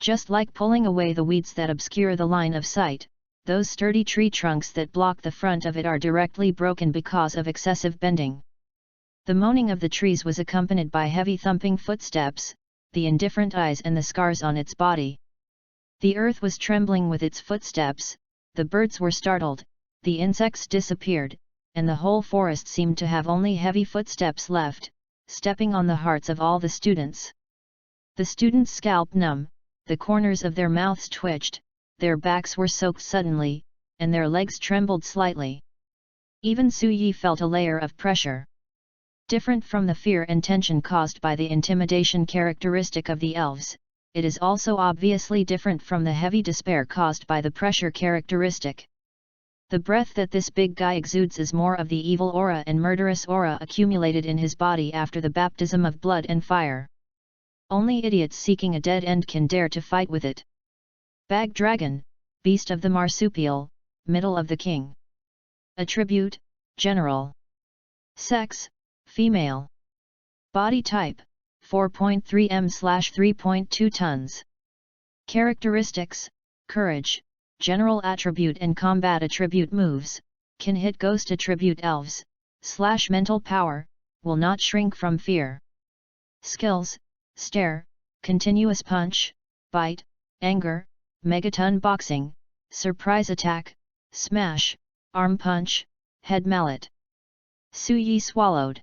Just like pulling away the weeds that obscure the line of sight, those sturdy tree trunks that block the front of it are directly broken because of excessive bending. The moaning of the trees was accompanied by heavy thumping footsteps, the indifferent eyes and the scars on its body. The earth was trembling with its footsteps, the birds were startled, the insects disappeared, and the whole forest seemed to have only heavy footsteps left, stepping on the hearts of all the students. The students' scalp numb, the corners of their mouths twitched, their backs were soaked suddenly, and their legs trembled slightly. Even Su Yi felt a layer of pressure. Different from the fear and tension caused by the intimidation characteristic of the elves, it is also obviously different from the heavy despair caused by the pressure characteristic. The breath that this big guy exudes is more of the evil aura and murderous aura accumulated in his body after the baptism of blood and fire. Only idiots seeking a dead end can dare to fight with it. Bag dragon, beast of the marsupial, middle of the king. Attribute, general. Sex, female. Body type, 4.3 m/3.2 tons. Characteristics, courage, general attribute and combat attribute moves, can hit ghost attribute elves, / mental power, will not shrink from fear. Skills, stare, continuous punch, bite, anger, megaton boxing, surprise attack, smash, arm punch, head mallet. Su Yi swallowed.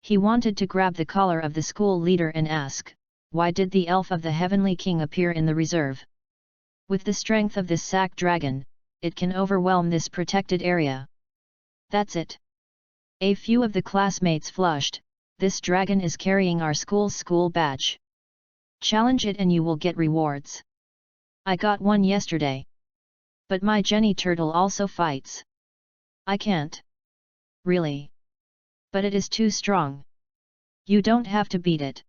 He wanted to grab the collar of the school leader and ask, why did the elf of the heavenly king appear in the reserve? With the strength of this sack dragon, it can overwhelm this protected area. That's it. A few of the classmates flushed. This dragon is carrying our school's school badge. Challenge it and you will get rewards. I got one yesterday. But my Jenny Turtle also fights. I can't. Really? But it is too strong. You don't have to beat it.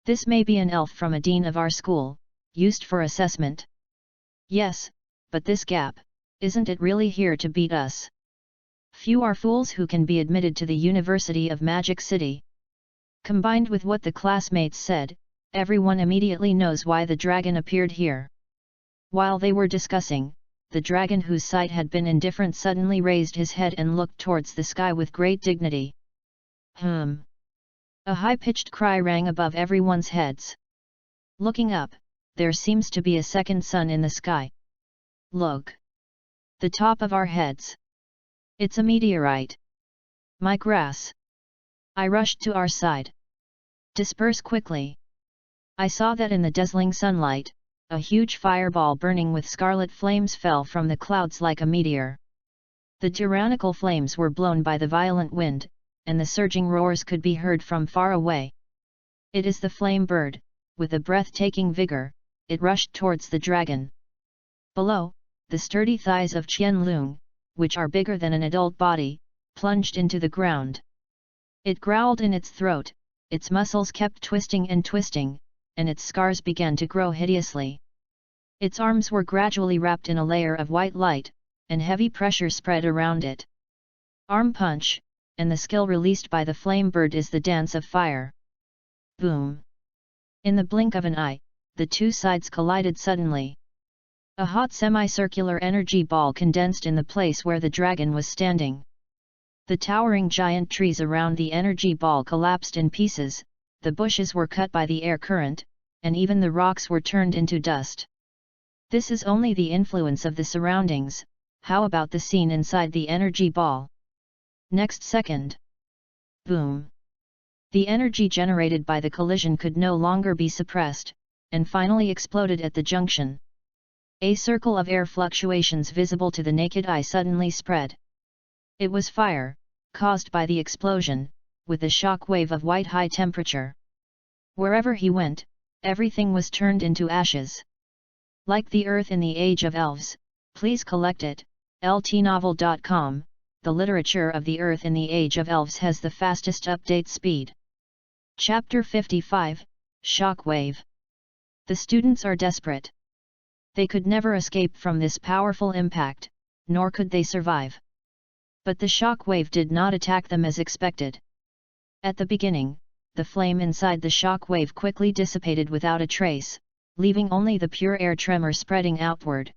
This may be an elf from a dean of our school, used for assessment. Yes, but this gap, isn't it really here to beat us? Few are fools who can be admitted to the University of Magic City. Combined with what the classmates said, everyone immediately knows why the dragon appeared here. While they were discussing, the dragon whose sight had been indifferent suddenly raised his head and looked towards the sky with great dignity. A high-pitched cry rang above everyone's heads. Looking up, there seems to be a second sun in the sky. Look! The top of our heads. It's a meteorite. My grass! I rushed to our side. Disperse quickly. I saw that in the dazzling sunlight, a huge fireball burning with scarlet flames fell from the clouds like a meteor. The tyrannical flames were blown by the violent wind, and the surging roars could be heard from far away. It is the flame bird. With a breathtaking vigor, it rushed towards the dragon. Below, the sturdy thighs of Qianlong, which are bigger than an adult body, plunged into the ground. It growled in its throat, its muscles kept twisting and twisting, and its scars began to grow hideously. Its arms were gradually wrapped in a layer of white light, and heavy pressure spread around it. Arm punch, and the skill released by the flame bird is the dance of fire. Boom! In the blink of an eye, the two sides collided suddenly. A hot semicircular energy ball condensed in the place where the dragon was standing. The towering giant trees around the energy ball collapsed in pieces, the bushes were cut by the air current, and even the rocks were turned into dust. This is only the influence of the surroundings. How about the scene inside the energy ball? Next second. Boom! The energy generated by the collision could no longer be suppressed, and finally exploded at the junction. A circle of air fluctuations visible to the naked eye suddenly spread. It was fire, caused by the explosion, with a shock wave of white high temperature. Wherever he went, everything was turned into ashes. Like the earth in the age of elves, please collect it, ltnovel.com. The literature of the earth in the age of elves has the fastest update speed. Chapter 55, Shockwave. The students are desperate. They could never escape from this powerful impact, nor could they survive. But the shockwave did not attack them as expected. At the beginning, the flame inside the shockwave quickly dissipated without a trace, leaving only the pure air tremor spreading outward.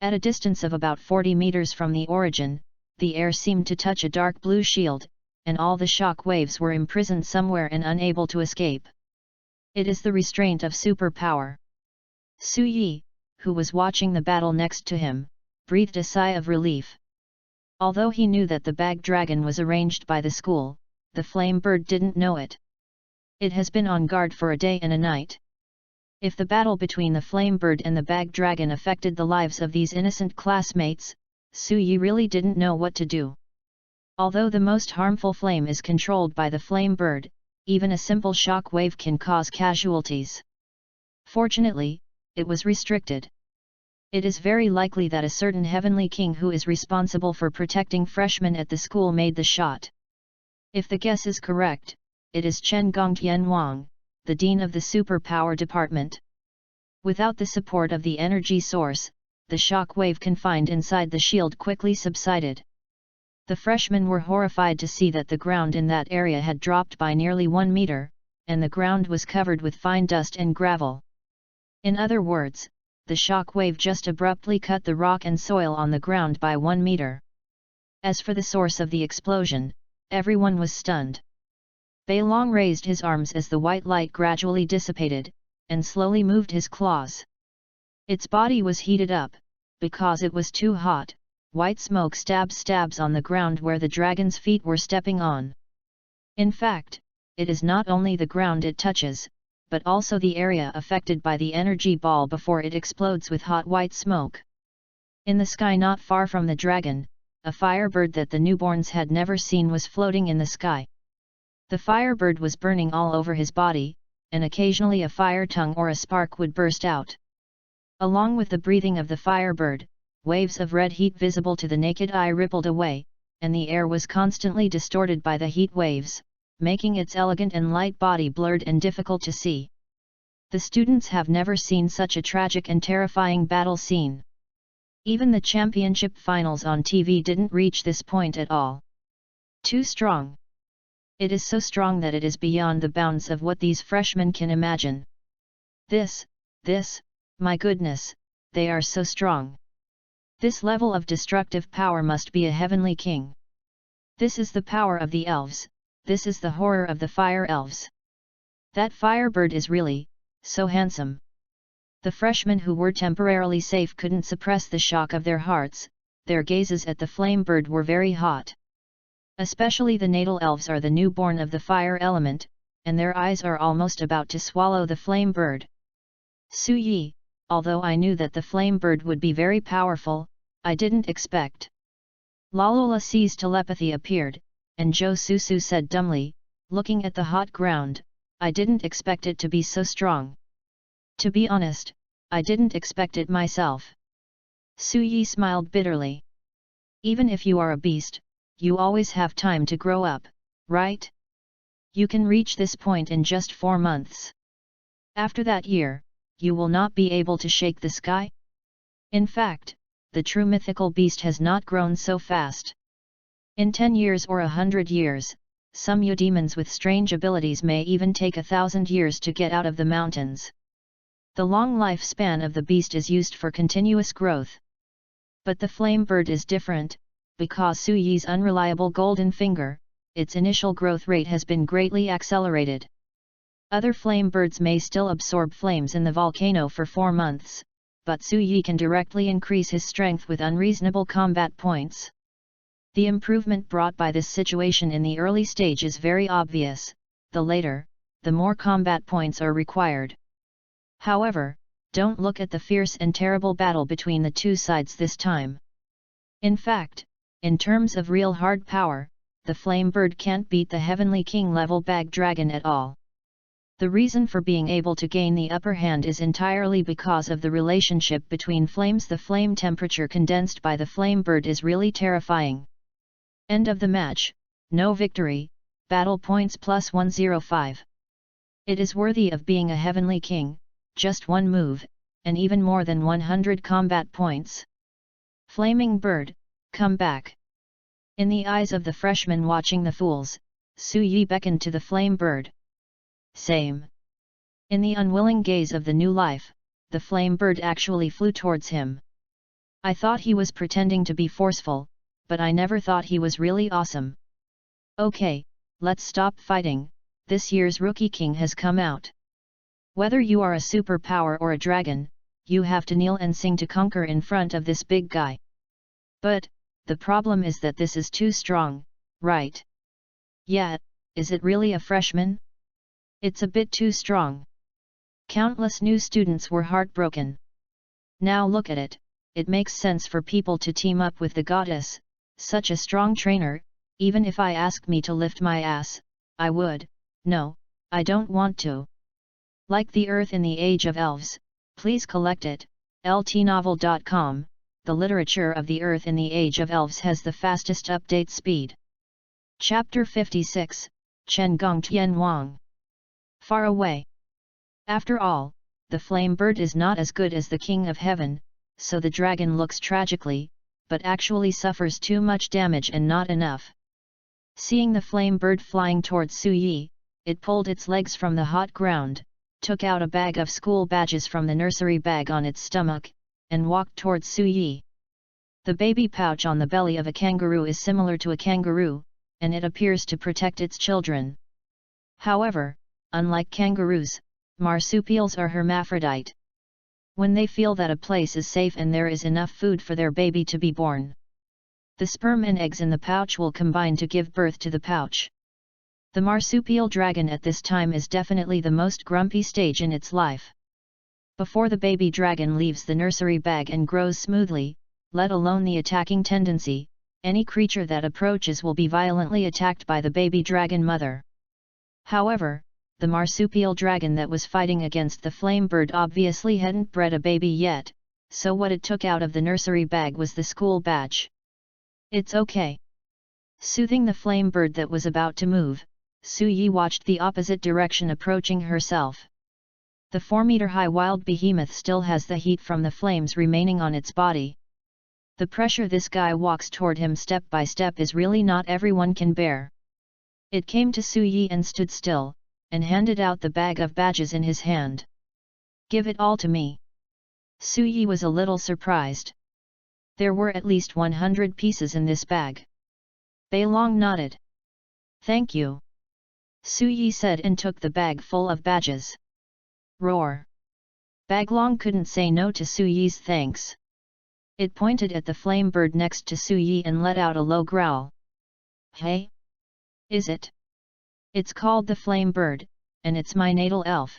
At a distance of about 40 meters from the origin, the air seemed to touch a dark blue shield, and all the shock waves were imprisoned somewhere and unable to escape. It is the restraint of superpower. Su Yi, who was watching the battle next to him, breathed a sigh of relief. Although he knew that the bag dragon was arranged by the school, the flame bird didn't know it. It has been on guard for a day and a night. If the battle between the flame bird and the bag dragon affected the lives of these innocent classmates, Su Yi really didn't know what to do. Although the most harmful flame is controlled by the flame bird, even a simple shock wave can cause casualties. Fortunately, it was restricted. It is very likely that a certain heavenly king who is responsible for protecting freshmen at the school made the shot. If the guess is correct, it is Chen Gongtian Wang, the dean of the superpower department. Without the support of the energy source, the shock wave confined inside the shield quickly subsided. The freshmen were horrified to see that the ground in that area had dropped by nearly 1 meter, and the ground was covered with fine dust and gravel. In other words, the shock wave just abruptly cut the rock and soil on the ground by 1 meter. As for the source of the explosion, everyone was stunned. Bei Long raised his arms as the white light gradually dissipated, and slowly moved his claws. Its body was heated up, because it was too hot. White smoke stabs on the ground where the dragon's feet were stepping on. In fact, it is not only the ground it touches, but also the area affected by the energy ball before it explodes with hot white smoke. In the sky not far from the dragon, a firebird that the newborns had never seen was floating in the sky. The firebird was burning all over his body, and occasionally a fire tongue or a spark would burst out. Along with the breathing of the firebird, waves of red heat visible to the naked eye rippled away, and the air was constantly distorted by the heat waves, making its elegant and light body blurred and difficult to see. The students have never seen such a tragic and terrifying battle scene. Even the championship finals on TV didn't reach this point at all. Too strong. It is so strong that it is beyond the bounds of what these freshmen can imagine. This, my goodness, they are so strong. This level of destructive power must be a heavenly king. This is the power of the elves, this is the horror of the fire elves. That firebird is really, so handsome. The freshmen who were temporarily safe couldn't suppress the shock of their hearts, their gazes at the flame bird were very hot. Especially the natal elves are the newborn of the fire element, and their eyes are almost about to swallow the flame bird. Su Yi, although I knew that the flame bird would be very powerful, I didn't expect. Lalola C's telepathy appeared, and Jo Susu said dumbly, looking at the hot ground, I didn't expect it to be so strong. To be honest, I didn't expect it myself. Su Yi smiled bitterly. Even if you are a beast, you always have time to grow up, right? You can reach this point in just 4 months. After that year, you will not be able to shake the sky? In fact, the true mythical beast has not grown so fast. In 10 years or 100 years, some eudemons with strange abilities may even take 1,000 years to get out of the mountains. The long lifespan of the beast is used for continuous growth. But the flame bird is different, because Su Yi's unreliable golden finger, its initial growth rate has been greatly accelerated. Other flame birds may still absorb flames in the volcano for 4 months, but Su Yi can directly increase his strength with unreasonable combat points. The improvement brought by this situation in the early stage is very obvious, the later, the more combat points are required. However, don't look at the fierce and terrible battle between the two sides this time. In fact, in terms of real hard power, the flame bird can't beat the Heavenly King level bag dragon at all. The reason for being able to gain the upper hand is entirely because of the relationship between flames. The flame temperature condensed by the flame bird is really terrifying. End of the match, no victory, battle points plus 105. It is worthy of being a Heavenly King, just one move, and even more than 100 combat points. Flaming bird, come back. In the eyes of the freshmen watching the fools, Su Yi beckoned to the flame bird. Same. In the unwilling gaze of the new life, the flame bird actually flew towards him. I thought he was pretending to be forceful, but I never thought he was really awesome. Okay, let's stop fighting, this year's Rookie King has come out. Whether you are a superpower or a dragon, you have to kneel and sing to conquer in front of this big guy. But, the problem is that this is too strong, right? Yeah, is it really a freshman? It's a bit too strong. Countless new students were heartbroken. Now look at it, it makes sense for people to team up with the goddess, such a strong trainer. Even if I asked me to lift my ass, I would. No, I don't want to. Like the Earth in the Age of Elves, please collect it, ltnovel.com. The literature of the Earth in the Age of Elves has the fastest update speed. Chapter 56, Chen Gong Tian Wang. Far away. After all, the flame bird is not as good as the King of Heaven, so the dragon looks tragically, but actually suffers too much damage and not enough. Seeing the flame bird flying towards Su Yi, it pulled its legs from the hot ground, took out a bag of school badges from the nursery bag on its stomach, and walked towards Su Yi. The baby pouch on the belly of a kangaroo is similar to a kangaroo, and it appears to protect its children. However, unlike kangaroos, marsupials are hermaphrodite. When they feel that a place is safe and there is enough food for their baby to be born, the sperm and eggs in the pouch will combine to give birth to the pouch. The marsupial dragon at this time is definitely the most grumpy stage in its life. Before the baby dragon leaves the nursery bag and grows smoothly, let alone the attacking tendency, any creature that approaches will be violently attacked by the baby dragon mother. However, the marsupial dragon that was fighting against the flame bird obviously hadn't bred a baby yet, so what it took out of the nursery bag was the school badge. "It's okay." Soothing the flame bird that was about to move, Su Yi watched the opposite direction approaching herself. The 4-meter-high wild behemoth still has the heat from the flames remaining on its body. The pressure this guy walks toward him step by step is really not everyone can bear. It came to Su Yi and stood still, and handed out the bag of badges in his hand. "Give it all to me." Su Yi was a little surprised. There were at least 100 pieces in this bag. Bei Long nodded. "Thank you," Su Yi said and took the bag full of badges. Roar! Baglong couldn't say no to Su Yi's thanks. It pointed at the flame bird next to Su Yi and let out a low growl. "Hey? Is it? It's called the flame bird, and it's my natal elf."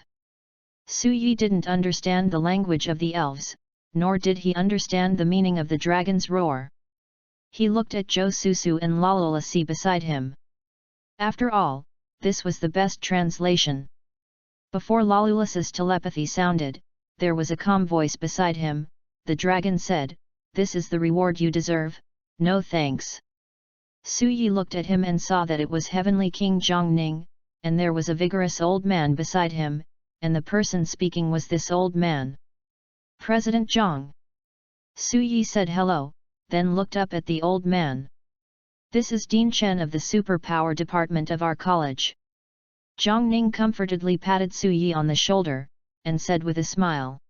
Su Yi didn't understand the language of the elves, nor did he understand the meaning of the dragon's roar. He looked at Zhou Susu and Lalolasi beside him. After all, this was the best translation. Before Lalulas's telepathy sounded, there was a calm voice beside him. The dragon said, "This is the reward you deserve, no thanks." Su Yi looked at him and saw that it was Heavenly King Zhongning, and there was a vigorous old man beside him, and the person speaking was this old man. "President Zhong." Su Yi said hello, then looked up at the old man. "This is Dean Chen of the Superpower Department of our college." Zhang Ning comfortedly patted Su Yi on the shoulder, and said with a smile.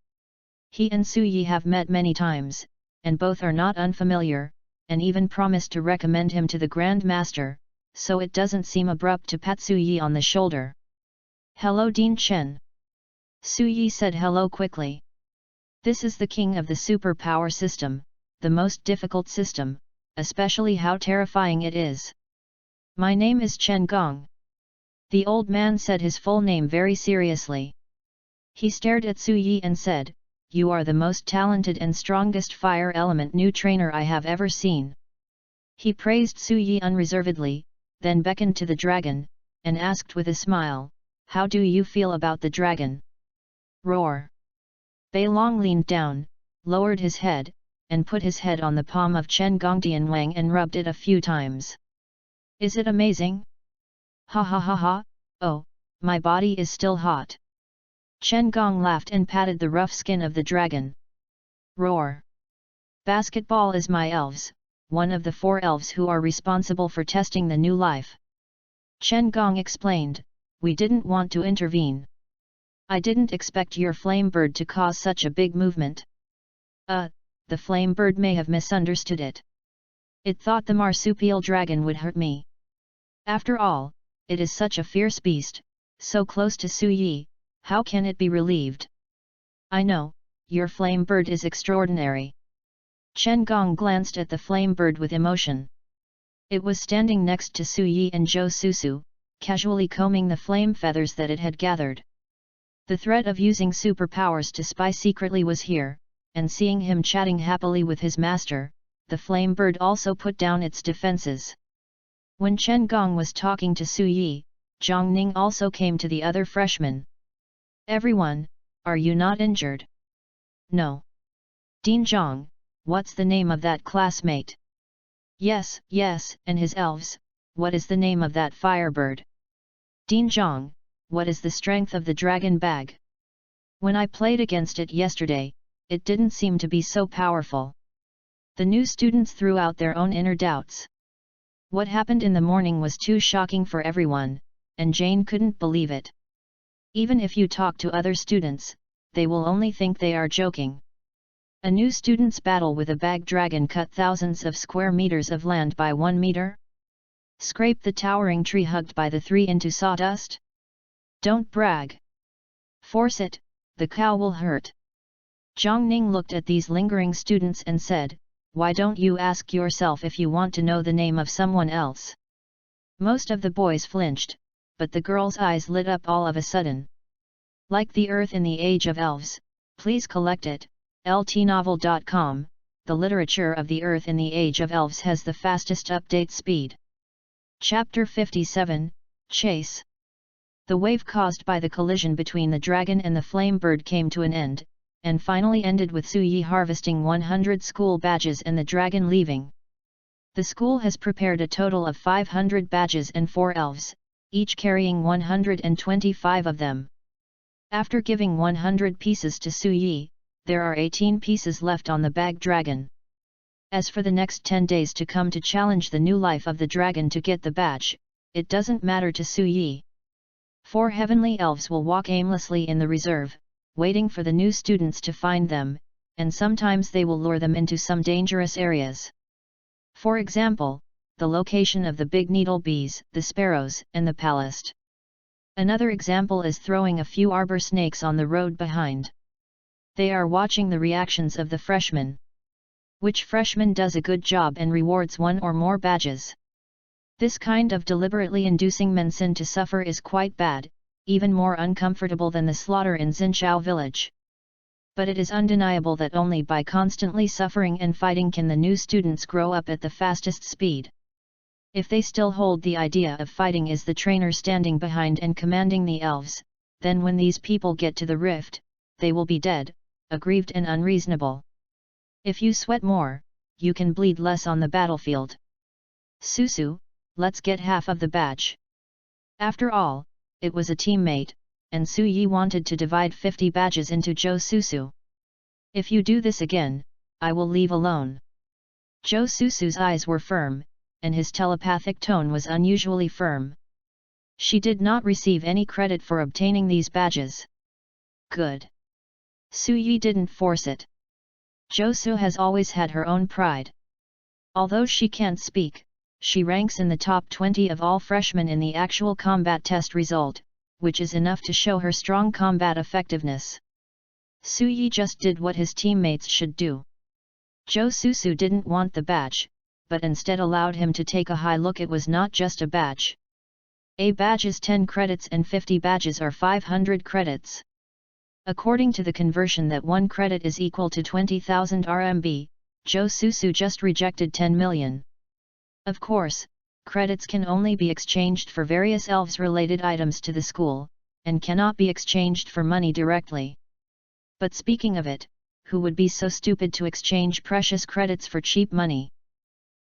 He and Su Yi have met many times, and both are not unfamiliar, and even promised to recommend him to the Grand Master, so it doesn't seem abrupt to pat Su Yi on the shoulder. "Hello Dean Chen." Su Yi said hello quickly. "This is the king of the superpower system, the most difficult system, especially how terrifying it is. My name is Chen Gong." The old man said his full name very seriously. He stared at Su Yi and said, "You are the most talented and strongest fire element new trainer I have ever seen." He praised Su Yi unreservedly, then beckoned to the dragon, and asked with a smile, "How do you feel about the dragon?" Roar! Bei Long leaned down, lowered his head, and put his head on the palm of Chen Gongdian Wang and rubbed it a few times. "Is it amazing? Ha ha ha ha, oh, my body is still hot." Chen Gong laughed and patted the rough skin of the dragon. Roar! Basketball is my elves, one of the 4 elves who are responsible for testing the new life. Chen Gong explained, "We didn't want to intervene. I didn't expect your flame bird to cause such a big movement." The flame bird may have misunderstood it. It thought the marsupial dragon would hurt me. After all, it is such a fierce beast, so close to Su Yi, how can it be relieved? "I know, your flame bird is extraordinary." Chen Gong glanced at the flame bird with emotion. It was standing next to Su Yi and Zhou Susu, casually combing the flame feathers that it had gathered. The threat of using superpowers to spy secretly was here, and seeing him chatting happily with his master, the flame bird also put down its defenses. When Chen Gong was talking to Su Yi, Zhang Ning also came to the other freshmen. "Everyone, are you not injured?" "No." "Dean Zhang, what's the name of that classmate?" Yes, and his elves, what is the name of that firebird?" "Dean Zhang, what is the strength of the dragon bag?" "When I played against it yesterday, it didn't seem to be so powerful." The new students threw out their own inner doubts. What happened in the morning was too shocking for everyone, and Jane couldn't believe it. Even if you talk to other students, they will only think they are joking. A new student's battle with a bag dragon cut thousands of square meters of land by 1 meter? Scrape the towering tree hugged by the 3 into sawdust? Don't brag. Force it, the cow will hurt. Zhang Ning looked at these lingering students and said, "Why don't you ask yourself if you want to know the name of someone else?" Most of the boys flinched, but the girls' eyes lit up all of a sudden. Like the earth in the age of elves, please collect it, ltnovel.com, the literature of the Earth in the Age of Elves has the fastest update speed. Chapter 57, Chase. The wave caused by the collision between the dragon and the flame bird came to an end, and finally ended with Su Yi harvesting 100 school badges and the dragon leaving. The school has prepared a total of 500 badges and 4 elves, each carrying 125 of them. After giving 100 pieces to Su Yi, there are 18 pieces left on the bag dragon. As for the next 10 days to come to challenge the new life of the dragon to get the badge, it doesn't matter to Su Yi. 4 heavenly elves will walk aimlessly in the reserve, waiting for the new students to find them, and sometimes they will lure them into some dangerous areas. For example, the location of the big needle bees, the sparrows, and the palast. Another example is throwing a few arbor snakes on the road behind. They are watching the reactions of the freshmen. Which freshman does a good job and rewards 1 or more badges. This kind of deliberately inducing Mensen to suffer is quite bad, even more uncomfortable than the slaughter in Xinchao village. But it is undeniable that only by constantly suffering and fighting can the new students grow up at the fastest speed. If they still hold the idea of fighting is the trainer standing behind and commanding the elves, then when these people get to the rift, they will be dead, aggrieved and unreasonable. If you sweat more, you can bleed less on the battlefield. Susu, let's get half of the badge. After all, it was a teammate, and Su Yi wanted to divide 50 badges into Zhou Susu. If you do this again, I will leave alone. Zhou Susu's eyes were firm, and his telepathic tone was unusually firm. She did not receive any credit for obtaining these badges. Good. Su Yi didn't force it. Zhou Su has always had her own pride. Although she can't speak, she ranks in the top 20 of all freshmen in the actual combat test result, which is enough to show her strong combat effectiveness. Su Yi just did what his teammates should do. Zhou Susu didn't want the badge, but instead allowed him to take a high look. It was not just a badge. A badge is 10 credits and 50 badges are 500 credits. According to the conversion that 1 credit is equal to 20,000 RMB, Zhou Susu just rejected 10 million. Of course, credits can only be exchanged for various elves-related items to the school, and cannot be exchanged for money directly. But speaking of it, who would be so stupid to exchange precious credits for cheap money?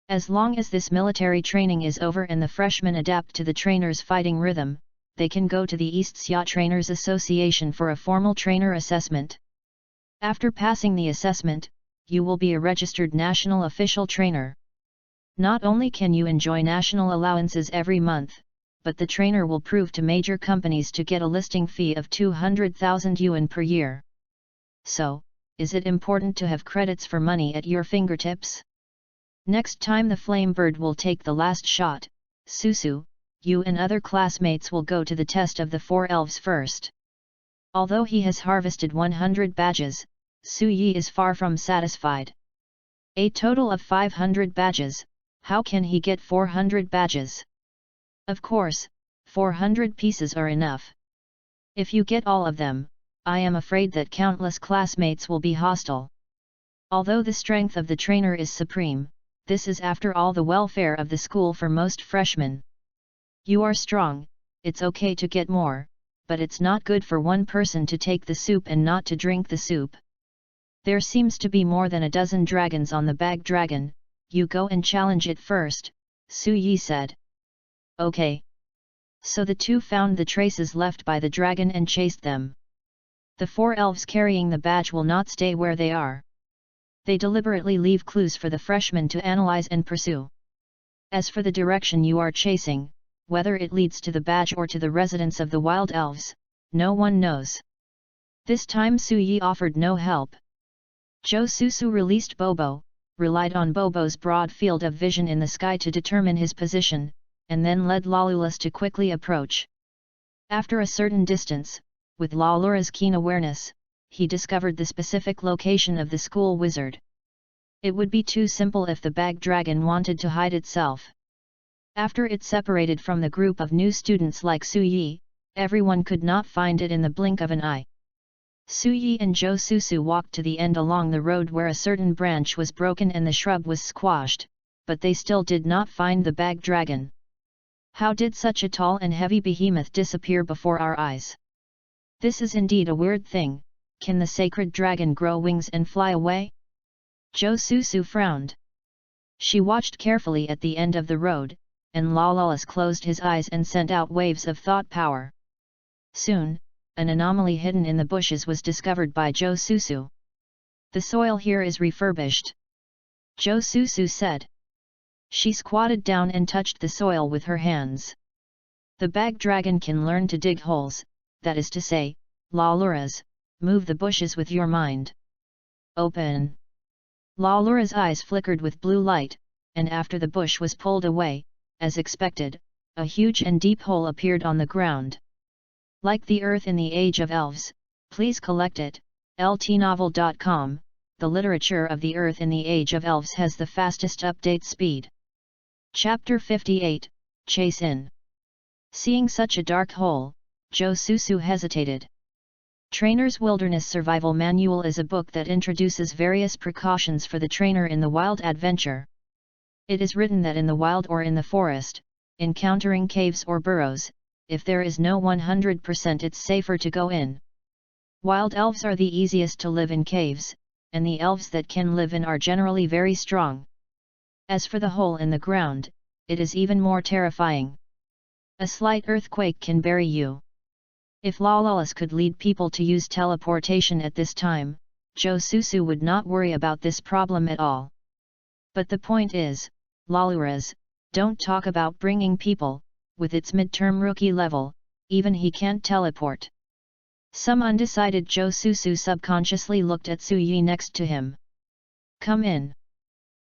As long as this military training is over and the freshmen adapt to the trainer's fighting rhythm, they can go to the East Xia Trainers Association for a formal trainer assessment. After passing the assessment, you will be a registered national official trainer. Not only can you enjoy national allowances every month, but the trainer will prove to major companies to get a listing fee of 200,000 yuan per year. So, is it important to have credits for money at your fingertips? Next time the flame bird will take the last shot, Susu, you and other classmates will go to the test of the 4 elves first. Although he has harvested 100 badges, Su Yi is far from satisfied. A total of 500 badges, how can he get 400 badges? Of course, 400 pieces are enough. If you get all of them, I am afraid that countless classmates will be hostile. Although the strength of the trainer is supreme, this is after all the welfare of the school for most freshmen. You are strong, it's okay to get more, but it's not good for one person to take the soup and not to drink the soup. There seems to be more than a dozen dragons on the bag dragon, you go and challenge it first, Su Yi said. Okay. So the two found the traces left by the dragon and chased them. The 4 elves carrying the badge will not stay where they are. They deliberately leave clues for the freshmen to analyze and pursue. As for the direction you are chasing, whether it leads to the badge or to the residence of the wild elves, no one knows. This time Su Yi offered no help. Zhou Susu released Bobo, relied on Bobo's broad field of vision in the sky to determine his position, and then led Lalula's to quickly approach. After a certain distance, with Lalura's keen awareness, he discovered the specific location of the school wizard. It would be too simple if the bag dragon wanted to hide itself. After it separated from the group of new students like Su Yi, everyone could not find it in the blink of an eye. Su Yi and Zhou Susu walked to the end along the road where a certain branch was broken and the shrub was squashed, but they still did not find the bag dragon. How did such a tall and heavy behemoth disappear before our eyes? This is indeed a weird thing. Can the sacred dragon grow wings and fly away? Zhou Susu frowned. She watched carefully at the end of the road, and Lawless closed his eyes and sent out waves of thought power. Soon, an anomaly hidden in the bushes was discovered by Zhou Susu. The soil here is refurbished, Zhou Susu said. She squatted down and touched the soil with her hands. The bag dragon can learn to dig holes, that is to say, Lawless, move the bushes with your mind. Open. Lawlura's eyes flickered with blue light, and after the bush was pulled away, as expected, a huge and deep hole appeared on the ground. Like the earth in the Age of Elves, please collect it, ltnovel.com, the literature of the earth in the Age of Elves has the fastest update speed. Chapter 58, Chase In. Seeing such a dark hole, Zhou Susu hesitated. Trainer's Wilderness Survival Manual is a book that introduces various precautions for the trainer in the wild adventure. It is written that in the wild or in the forest, encountering caves or burrows, if there is no 100% it's safer to go in. Wild elves are the easiest to live in caves, and the elves that can live in are generally very strong. As for the hole in the ground, it is even more terrifying. A slight earthquake can bury you. If Lawless could lead people to use teleportation at this time, Zhou Susu would not worry about this problem at all. But the point is, Lawless, don't talk about bringing people, with its midterm rookie level, even he can't teleport. Some undecided Zhou Susu subconsciously looked at Su Yi next to him. Come in.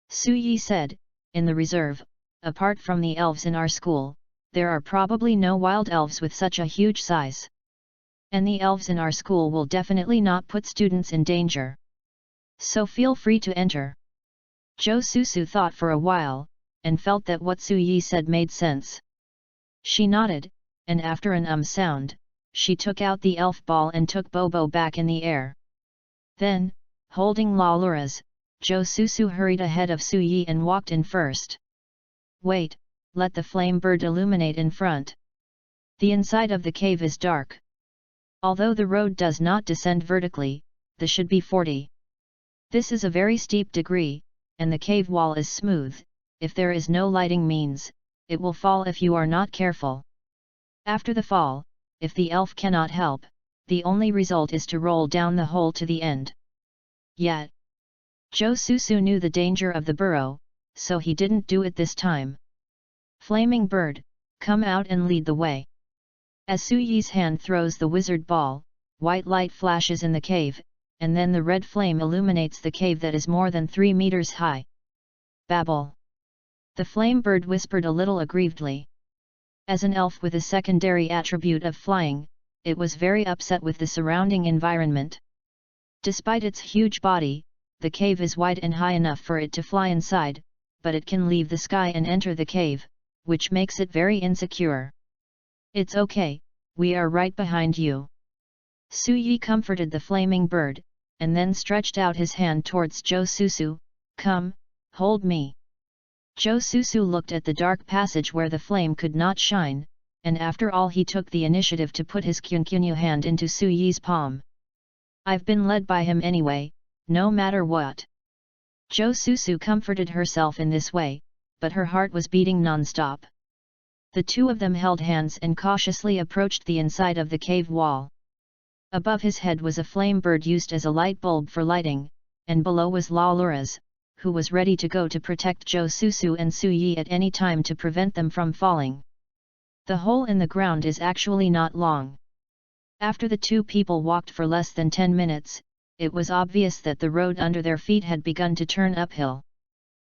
Su Yi said, in the reserve, apart from the elves in our school, there are probably no wild elves with such a huge size. And the elves in our school will definitely not put students in danger. So feel free to enter. Zhou Susu thought for a while, and felt that what Su Yi said made sense. She nodded, and after an sound, she took out the elf ball and took Bobo back in the air. Then, holding Lawless, Zhou Susu hurried ahead of Su Yi and walked in first. Wait, let the flame bird illuminate in front. The inside of the cave is dark. Although the road does not descend vertically, the should be 40. This is a very steep degree, and the cave wall is smooth. If there is no lighting means, it will fall if you are not careful. After the fall, if the elf cannot help, the only result is to roll down the hole to the end. Yet, Zhou Susu knew the danger of the burrow, so he didn't do it this time. Flaming bird, come out and lead the way. As Su Yi's hand throws the wizard ball, white light flashes in the cave, and then the red flame illuminates the cave that is more than 3 meters high. Babble. The flame bird whispered a little aggrievedly. As an elf with a secondary attribute of flying, it was very upset with the surrounding environment. Despite its huge body, the cave is wide and high enough for it to fly inside, but it can leave the sky and enter the cave, which makes it very insecure. It's okay, we are right behind you. Su Yi comforted the flaming bird, and then stretched out his hand towards Zhou Susu. Come, hold me. Zhou Susu looked at the dark passage where the flame could not shine, and after all he took the initiative to put his Kunkunu hand into Su Yi's palm. I've been led by him anyway, no matter what. Zhou Susu comforted herself in this way, but her heart was beating non-stop. The two of them held hands and cautiously approached the inside of the cave wall. Above his head was a flame bird used as a light bulb for lighting, and below was Lawless, who was ready to go to protect Zhou Susu and Su Yi at any time to prevent them from falling. The hole in the ground is actually not long. After the two people walked for less than 10 minutes, it was obvious that the road under their feet had begun to turn uphill.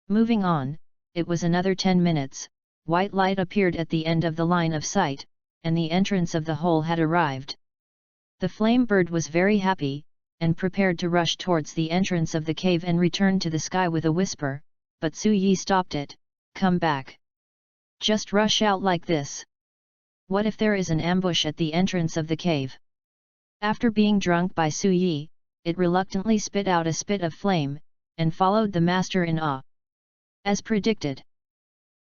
Moving on, it was another 10 minutes. White light appeared at the end of the line of sight, and the entrance of the hole had arrived. The flame bird was very happy, and prepared to rush towards the entrance of the cave and return to the sky with a whisper, but Su Yi stopped it. Come back. Just rush out like this. What if there is an ambush at the entrance of the cave? After being drunk by Su Yi, it reluctantly spit out a spit of flame, and followed the master in awe. As predicted.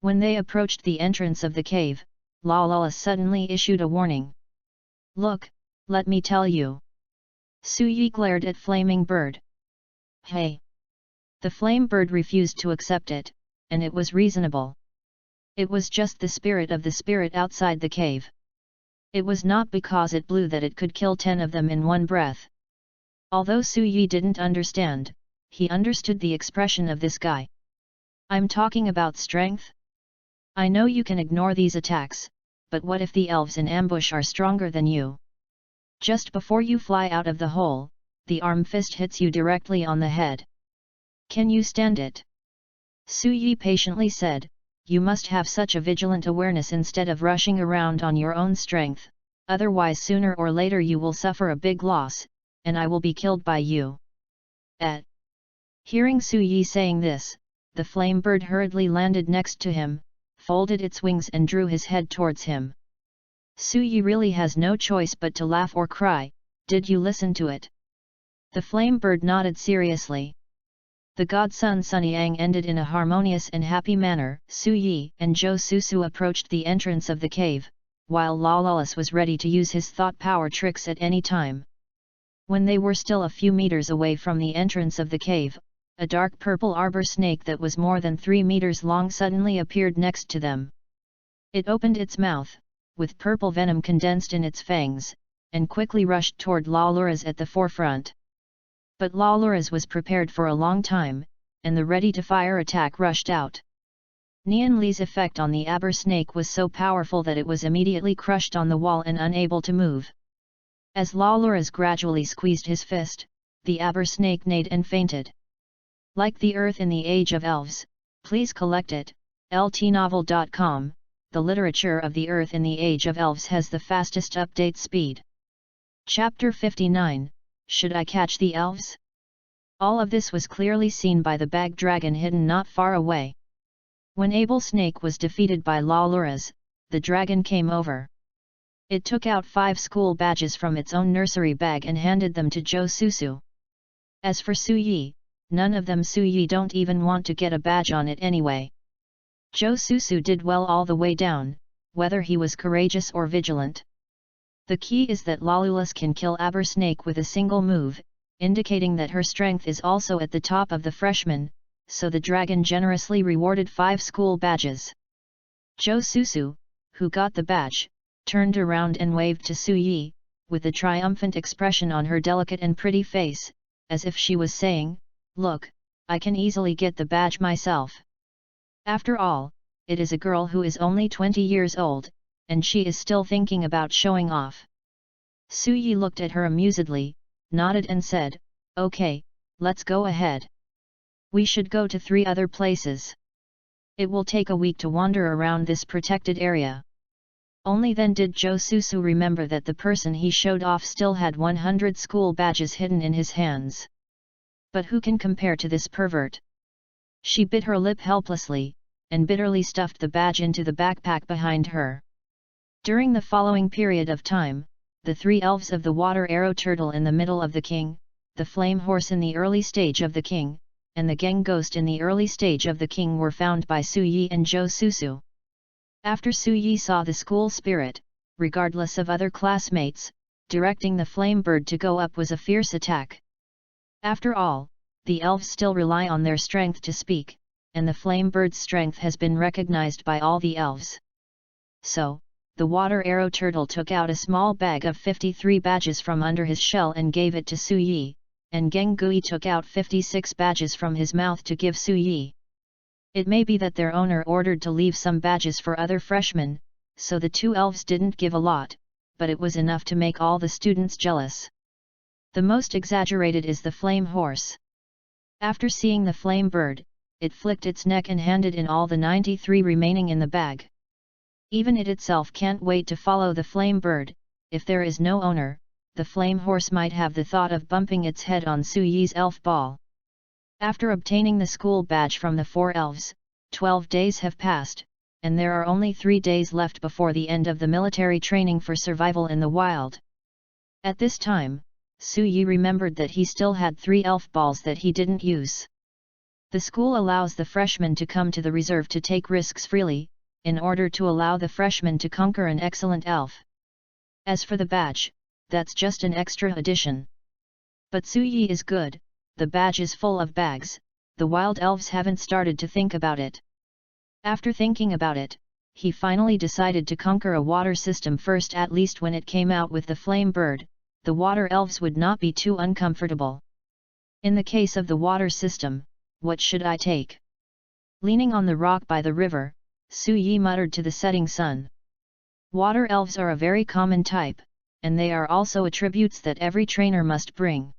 When they approached the entrance of the cave, Lalala suddenly issued a warning. "Look, let me tell you." Su Yi glared at Flaming Bird. "Hey!" The Flame Bird refused to accept it, and it was reasonable. It was just the spirit of the spirit outside the cave. It was not because it blew that it could kill 10 of them in one breath. Although Su Yi didn't understand, he understood the expression of this guy. "I'm talking about strength? I know you can ignore these attacks, but what if the elves in ambush are stronger than you? Just before you fly out of the hole, the arm fist hits you directly on the head. Can you stand it?" Su Yi patiently said, "You must have such a vigilant awareness instead of rushing around on your own strength, otherwise sooner or later you will suffer a big loss, and I will be killed by you." Hearing Su Yi saying this, the flame bird hurriedly landed next to him, folded its wings and drew his head towards him. Su Yi really has no choice but to laugh or cry. "Did you listen to it?" The flame bird nodded seriously. The godson Sunyang ended in a harmonious and happy manner. Su Yi and Zhou Susu approached the entrance of the cave, while Lawless was ready to use his thought power tricks at any time. When they were still a few meters away from the entrance of the cave, a dark purple arbor snake that was more than 3 meters long suddenly appeared next to them. It opened its mouth, with purple venom condensed in its fangs, and quickly rushed toward Lawless at the forefront. But Lawless was prepared for a long time, and the ready-to-fire attack rushed out. Nian Li's effect on the aber snake was so powerful that it was immediately crushed on the wall and unable to move. As Lawless gradually squeezed his fist, the aber snake neighed and fainted. Like the Earth in the Age of Elves, please collect it. ltnovel.com. The literature of the Earth in the Age of Elves has the fastest update speed. Chapter 59. Should I catch the elves? All of this was clearly seen by the bag dragon hidden not far away. When Abel Snake was defeated by Lawless, the dragon came over. It took out 5 school badges from its own nursery bag and handed them to Zhou Susu. As for Su Yi, none of them Su Yi don't even want to get a badge on it anyway. Zhou Susu did well all the way down, whether he was courageous or vigilant. The key is that Lawless can kill Aber Snake with a single move, indicating that her strength is also at the top of the freshmen, so the dragon generously rewarded 5 school badges. Zhou Susu, who got the badge, turned around and waved to Su Yi, with a triumphant expression on her delicate and pretty face, as if she was saying, "Look, I can easily get the badge myself." After all, it is a girl who is only 20 years old, and she is still thinking about showing off. Su Yi looked at her amusedly, nodded and said, "Okay, let's go ahead. We should go to 3 other places. It will take a week to wander around this protected area." Only then did Zhou Susu remember that the person he showed off still had 100 school badges hidden in his hands. But who can compare to this pervert? She bit her lip helplessly, and bitterly stuffed the badge into the backpack behind her. During the following period of time, the 3 elves of the water arrow turtle in the middle of the king, the flame horse in the early stage of the king, and the gang ghost in the early stage of the king were found by Su Yi and Zhou Susu. After Su Yi saw the school spirit, regardless of other classmates, directing the flame bird to go up was a fierce attack. After all, the elves still rely on their strength to speak, and the flame bird's strength has been recognized by all the elves. So, the water arrow turtle took out a small bag of 53 badges from under his shell and gave it to Su Yi, and Geng Gui took out 56 badges from his mouth to give Su Yi. It may be that their owner ordered to leave some badges for other freshmen, so the 2 elves didn't give a lot, but it was enough to make all the students jealous. The most exaggerated is the flame horse. After seeing the flame bird, it flicked its neck and handed in all the 93 remaining in the bag. Even it itself can't wait to follow the flame bird. If there is no owner, the flame horse might have the thought of bumping its head on Su Yi's elf ball. After obtaining the school badge from the 4 elves, 12 days have passed, and there are only 3 days left before the end of the military training for survival in the wild. At this time, Su Yi remembered that he still had 3 elf balls that he didn't use. The school allows the freshmen to come to the reserve to take risks freely, in order to allow the freshmen to conquer an excellent elf. As for the badge, that's just an extra addition. But Su Yi is good, the badge is full of bags, the wild elves haven't started to think about it. After thinking about it, he finally decided to conquer a water system first. At least when it came out with the flame bird, the water elves would not be too uncomfortable. In the case of the water system, what should I take? Leaning on the rock by the river, Su Yi muttered to the setting sun. Water elves are a very common type, and they are also attributes that every trainer must bring.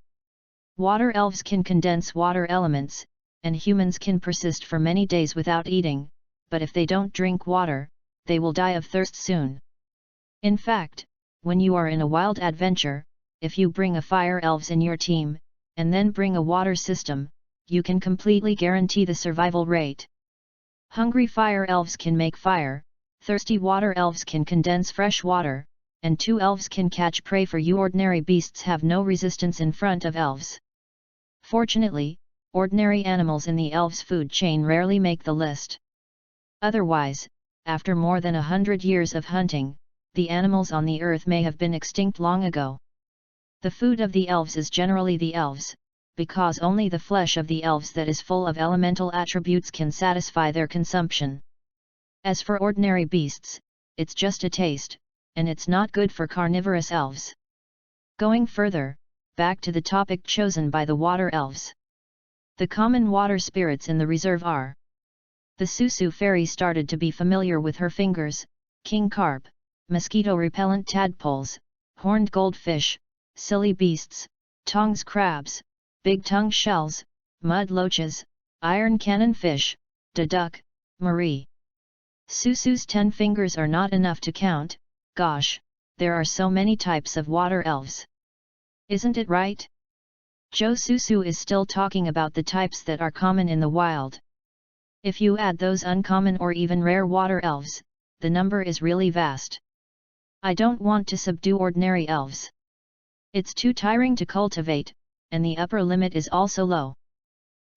Water elves can condense water elements, and humans can persist for many days without eating, but if they don't drink water, they will die of thirst soon. In fact, when you are in a wild adventure, if you bring a fire elves in your team, and then bring a water system, you can completely guarantee the survival rate. Hungry fire elves can make fire, thirsty water elves can condense fresh water, and 2 elves can catch prey for you. Ordinary beasts have no resistance in front of elves. Fortunately, ordinary animals in the elves' food chain rarely make the list. Otherwise, after more than 100 years of hunting, the animals on the earth may have been extinct long ago. The food of the elves is generally the elves, because only the flesh of the elves that is full of elemental attributes can satisfy their consumption. As for ordinary beasts, it's just a taste, and it's not good for carnivorous elves. Going further, back to the topic chosen by the water elves. The common water spirits in the reserve are. The Susu fairy started to be familiar with her fingers, king carp, mosquito-repellent tadpoles, horned goldfish, silly beasts, tongs crabs, big-tongue shells, mud loaches, iron cannon fish, duck, Marie. Susu's 10 fingers are not enough to count. Gosh, there are so many types of water elves. Isn't it right? Joe Susu is still talking about the types that are common in the wild. If you add those uncommon or even rare water elves, the number is really vast. I don't want to subdue ordinary elves. It's too tiring to cultivate, and the upper limit is also low.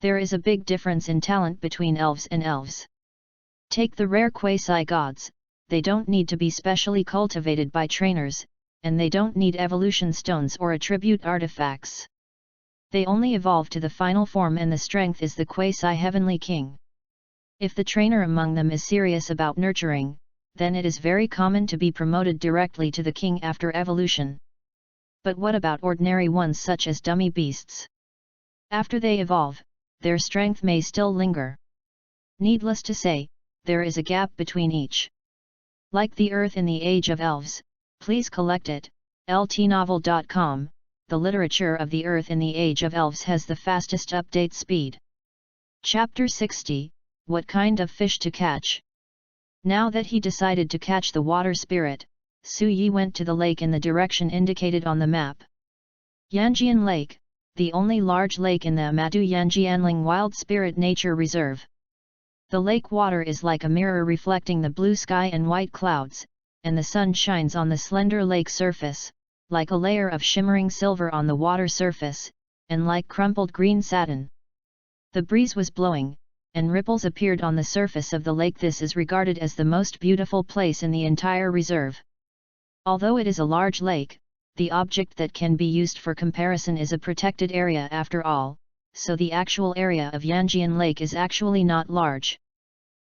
There is a big difference in talent between elves and elves. Take the rare quasi-gods, they don't need to be specially cultivated by trainers, and they don't need evolution stones or attribute artifacts. They only evolve to the final form, and the strength is the quasi-heavenly king. If the trainer among them is serious about nurturing, then it is very common to be promoted directly to the king after evolution. But what about ordinary ones such as dummy beasts? After they evolve, their strength may still linger. Needless to say, there is a gap between each. Like the Earth in the Age of Elves, please collect it. ltnovel.com. The literature of the Earth in the Age of Elves has the fastest update speed. Chapter 60, What kind of fish to catch? Now that he decided to catch the water spirit, Su Yi went to the lake in the direction indicated on the map. Yanjian Lake, the only large lake in the Amadu Yanjianling Wild Spirit Nature Reserve. The lake water is like a mirror reflecting the blue sky and white clouds, and the sun shines on the slender lake surface, like a layer of shimmering silver on the water surface, and like crumpled green satin. The breeze was blowing, and ripples appeared on the surface of the lake. This is regarded as the most beautiful place in the entire reserve. Although it is a large lake, the object that can be used for comparison is a protected area after all, so the actual area of Yanjian Lake is actually not large.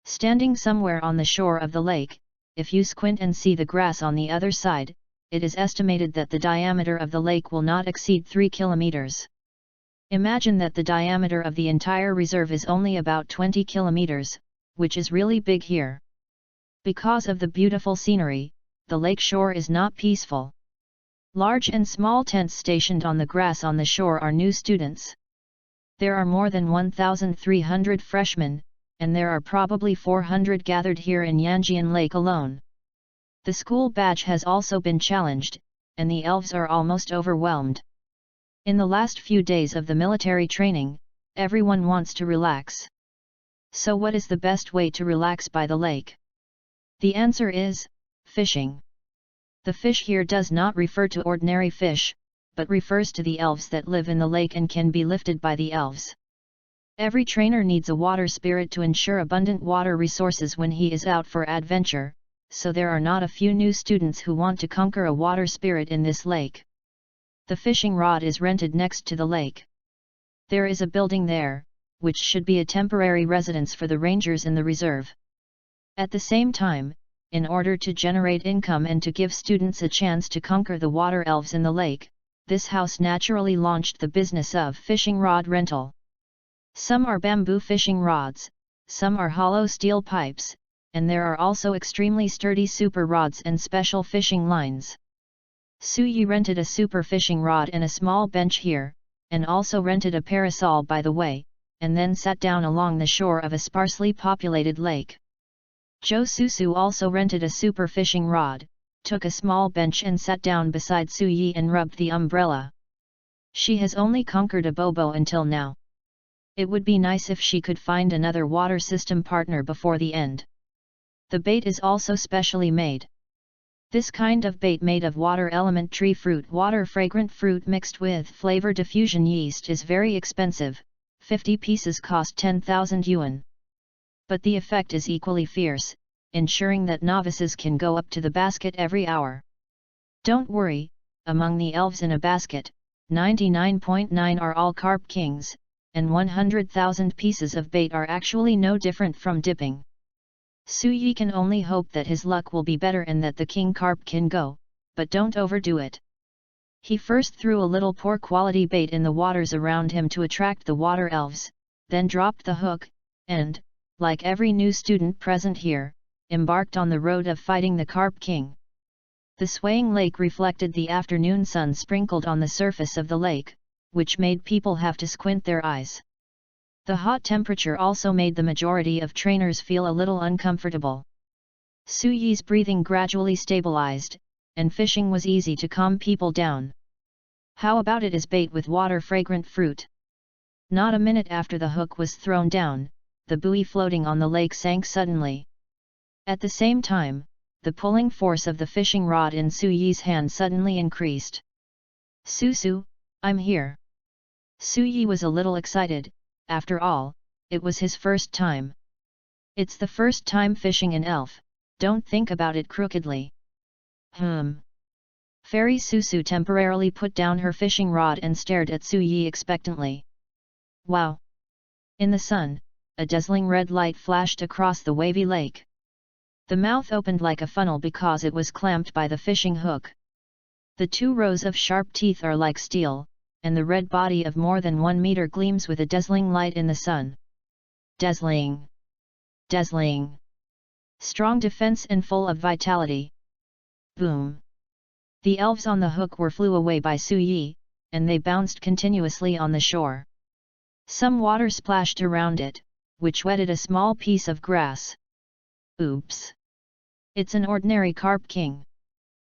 Standing somewhere on the shore of the lake, if you squint and see the grass on the other side, it is estimated that the diameter of the lake will not exceed 3 kilometers. Imagine that the diameter of the entire reserve is only about 20 kilometers, which is really big here. Because of the beautiful scenery, the lake shore is not peaceful. Large and small tents stationed on the grass on the shore are new students. There are more than 1,300 freshmen, and there are probably 400 gathered here in Yanjian Lake alone. The school badge has also been challenged, and the elves are almost overwhelmed. In the last few days of the military training, everyone wants to relax. So what is the best way to relax by the lake? The answer is fishing. The fish here does not refer to ordinary fish, but refers to the elves that live in the lake and can be lifted by the elves. Every trainer needs a water spirit to ensure abundant water resources when he is out for adventure, so there are not a few new students who want to conquer a water spirit in this lake. The fishing rod is rented next to the lake. There is a building there, which should be a temporary residence for the rangers in the reserve. At the same time, in order to generate income and to give students a chance to conquer the water elves in the lake, this house naturally launched the business of fishing rod rental. Some are bamboo fishing rods, some are hollow steel pipes, and there are also extremely sturdy super rods and special fishing lines. Suyi rented a super fishing rod and a small bench here, and also rented a parasol by the way, and then sat down along the shore of a sparsely populated lake. Jo Susu also rented a super fishing rod, took a small bench and sat down beside Suyi and rubbed the umbrella. She has only conquered a Bobo until now. It would be nice if she could find another water system partner before the end. The bait is also specially made. This kind of bait made of water element tree fruit, water fragrant fruit mixed with flavor diffusion yeast is very expensive, 50 pieces cost 10,000 yuan. But the effect is equally fierce, ensuring that novices can go up to the basket every hour. Don't worry, among the elves in a basket, 99.9 are all carp kings, and 100,000 pieces of bait are actually no different from dipping. Suyi can only hope that his luck will be better and that the king carp can go, but don't overdo it. He first threw a little poor quality bait in the waters around him to attract the water elves, then dropped the hook, and, like every new student present here, embarked on the road of fighting the carp king. The swaying lake reflected the afternoon sun sprinkled on the surface of the lake, which made people have to squint their eyes. The hot temperature also made the majority of trainers feel a little uncomfortable. Suyi's breathing gradually stabilized, and fishing was easy to calm people down. How about it as bait with water fragrant fruit? Not a minute after the hook was thrown down, the buoy floating on the lake sank suddenly. At the same time, the pulling force of the fishing rod in Suyi's hand suddenly increased. Susu, I'm here. Suyi was a little excited. After all, it was his first time. It's the first time fishing an elf, don't think about it crookedly. Fairy Susu temporarily put down her fishing rod and stared at Suyi expectantly. Wow! In the sun, a dazzling red light flashed across the wavy lake. The mouth opened like a funnel because it was clamped by the fishing hook. The 2 rows of sharp teeth are like steel, and the red body of more than 1 meter gleams with a dazzling light in the sun. Dazzling! Dazzling! Strong defense and full of vitality. Boom! The elves on the hook flew away by Suyi, and they bounced continuously on the shore. Some water splashed around it, which wetted a small piece of grass. Oops! It's an ordinary carp king.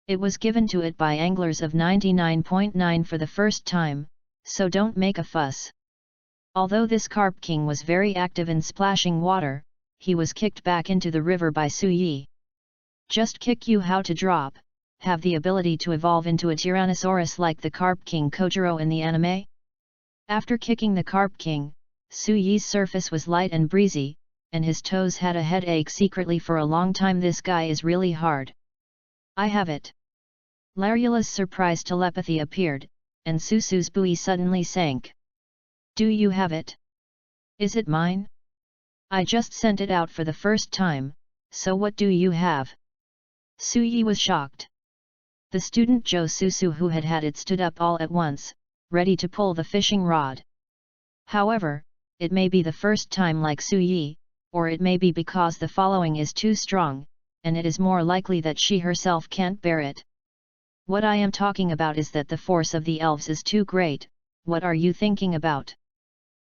It was given to it by anglers of 99.9 for the first time, so don't make a fuss. Although this carp king was very active in splashing water, he was kicked back into the river by Suyi. Just kick you how to drop, have the ability to evolve into a Tyrannosaurus like the carp king Kojiro in the anime? After kicking the carp king, Suyi's surface was light and breezy, and his toes had a headache secretly for a long time. This guy is really hard. I have it. Larula's surprise telepathy appeared, and Susu's buoy suddenly sank. Do you have it? Is it mine? I just sent it out for the first time, so what do you have? Suyi was shocked. The student Jo Susu who had had it stood up all at once, ready to pull the fishing rod. However, it may be the first time like Suyi, or it may be because the following is too strong, and it is more likely that she herself can't bear it. What I am talking about is that the force of the elves is too great. What are you thinking about?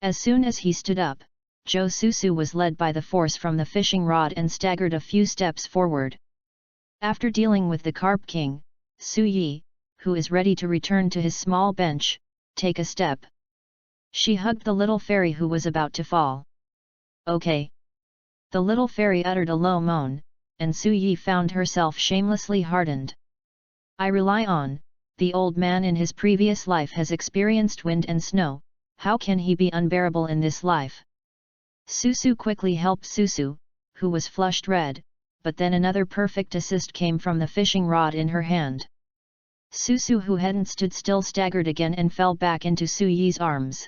As soon as he stood up, Jo Susu was led by the force from the fishing rod and staggered a few steps forward. After dealing with the carp king, Suyi, who is ready to return to his small bench, take a step. She hugged the little fairy who was about to fall. Okay. The little fairy uttered a low moan, and Suyi found herself shamelessly hardened. I rely on, the old man in his previous life has experienced wind and snow, how can he be unbearable in this life? Susu quickly helped Susu, who was flushed red, but then another perfect assist came from the fishing rod in her hand. Susu, who hadn't stood still, staggered again and fell back into Su Yi's arms.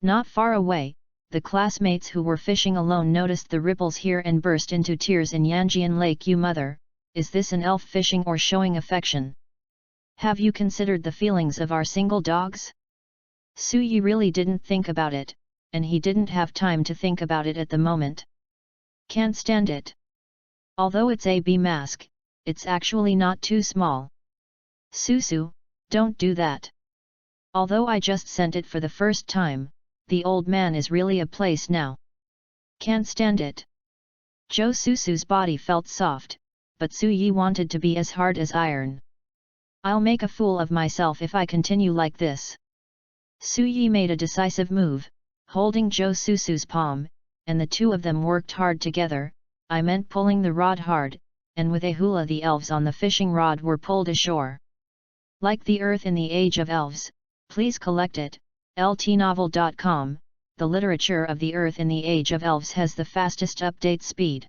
Not far away, the classmates who were fishing alone noticed the ripples here and burst into tears in Yanjian Lake. You mother, is this an elf fishing or showing affection? Have you considered the feelings of our single dogs? Su Yi really didn't think about it, and he didn't have time to think about it at the moment. Can't stand it. Although it's a bee mask, it's actually not too small. Susu, don't do that. Although I just sent it for the first time, the old man is really a place now. Can't stand it. Jo Susu's body felt soft, but Su Yi wanted to be as hard as iron. I'll make a fool of myself if I continue like this. Su Yi made a decisive move, holding Jo Susu's palm, and the two of them worked hard together. I meant pulling the rod hard, and with a hula the elves on the fishing rod were pulled ashore. Like the earth in the age of elves, please collect it. LTnovel.com, the literature of the earth in the age of elves has the fastest update speed.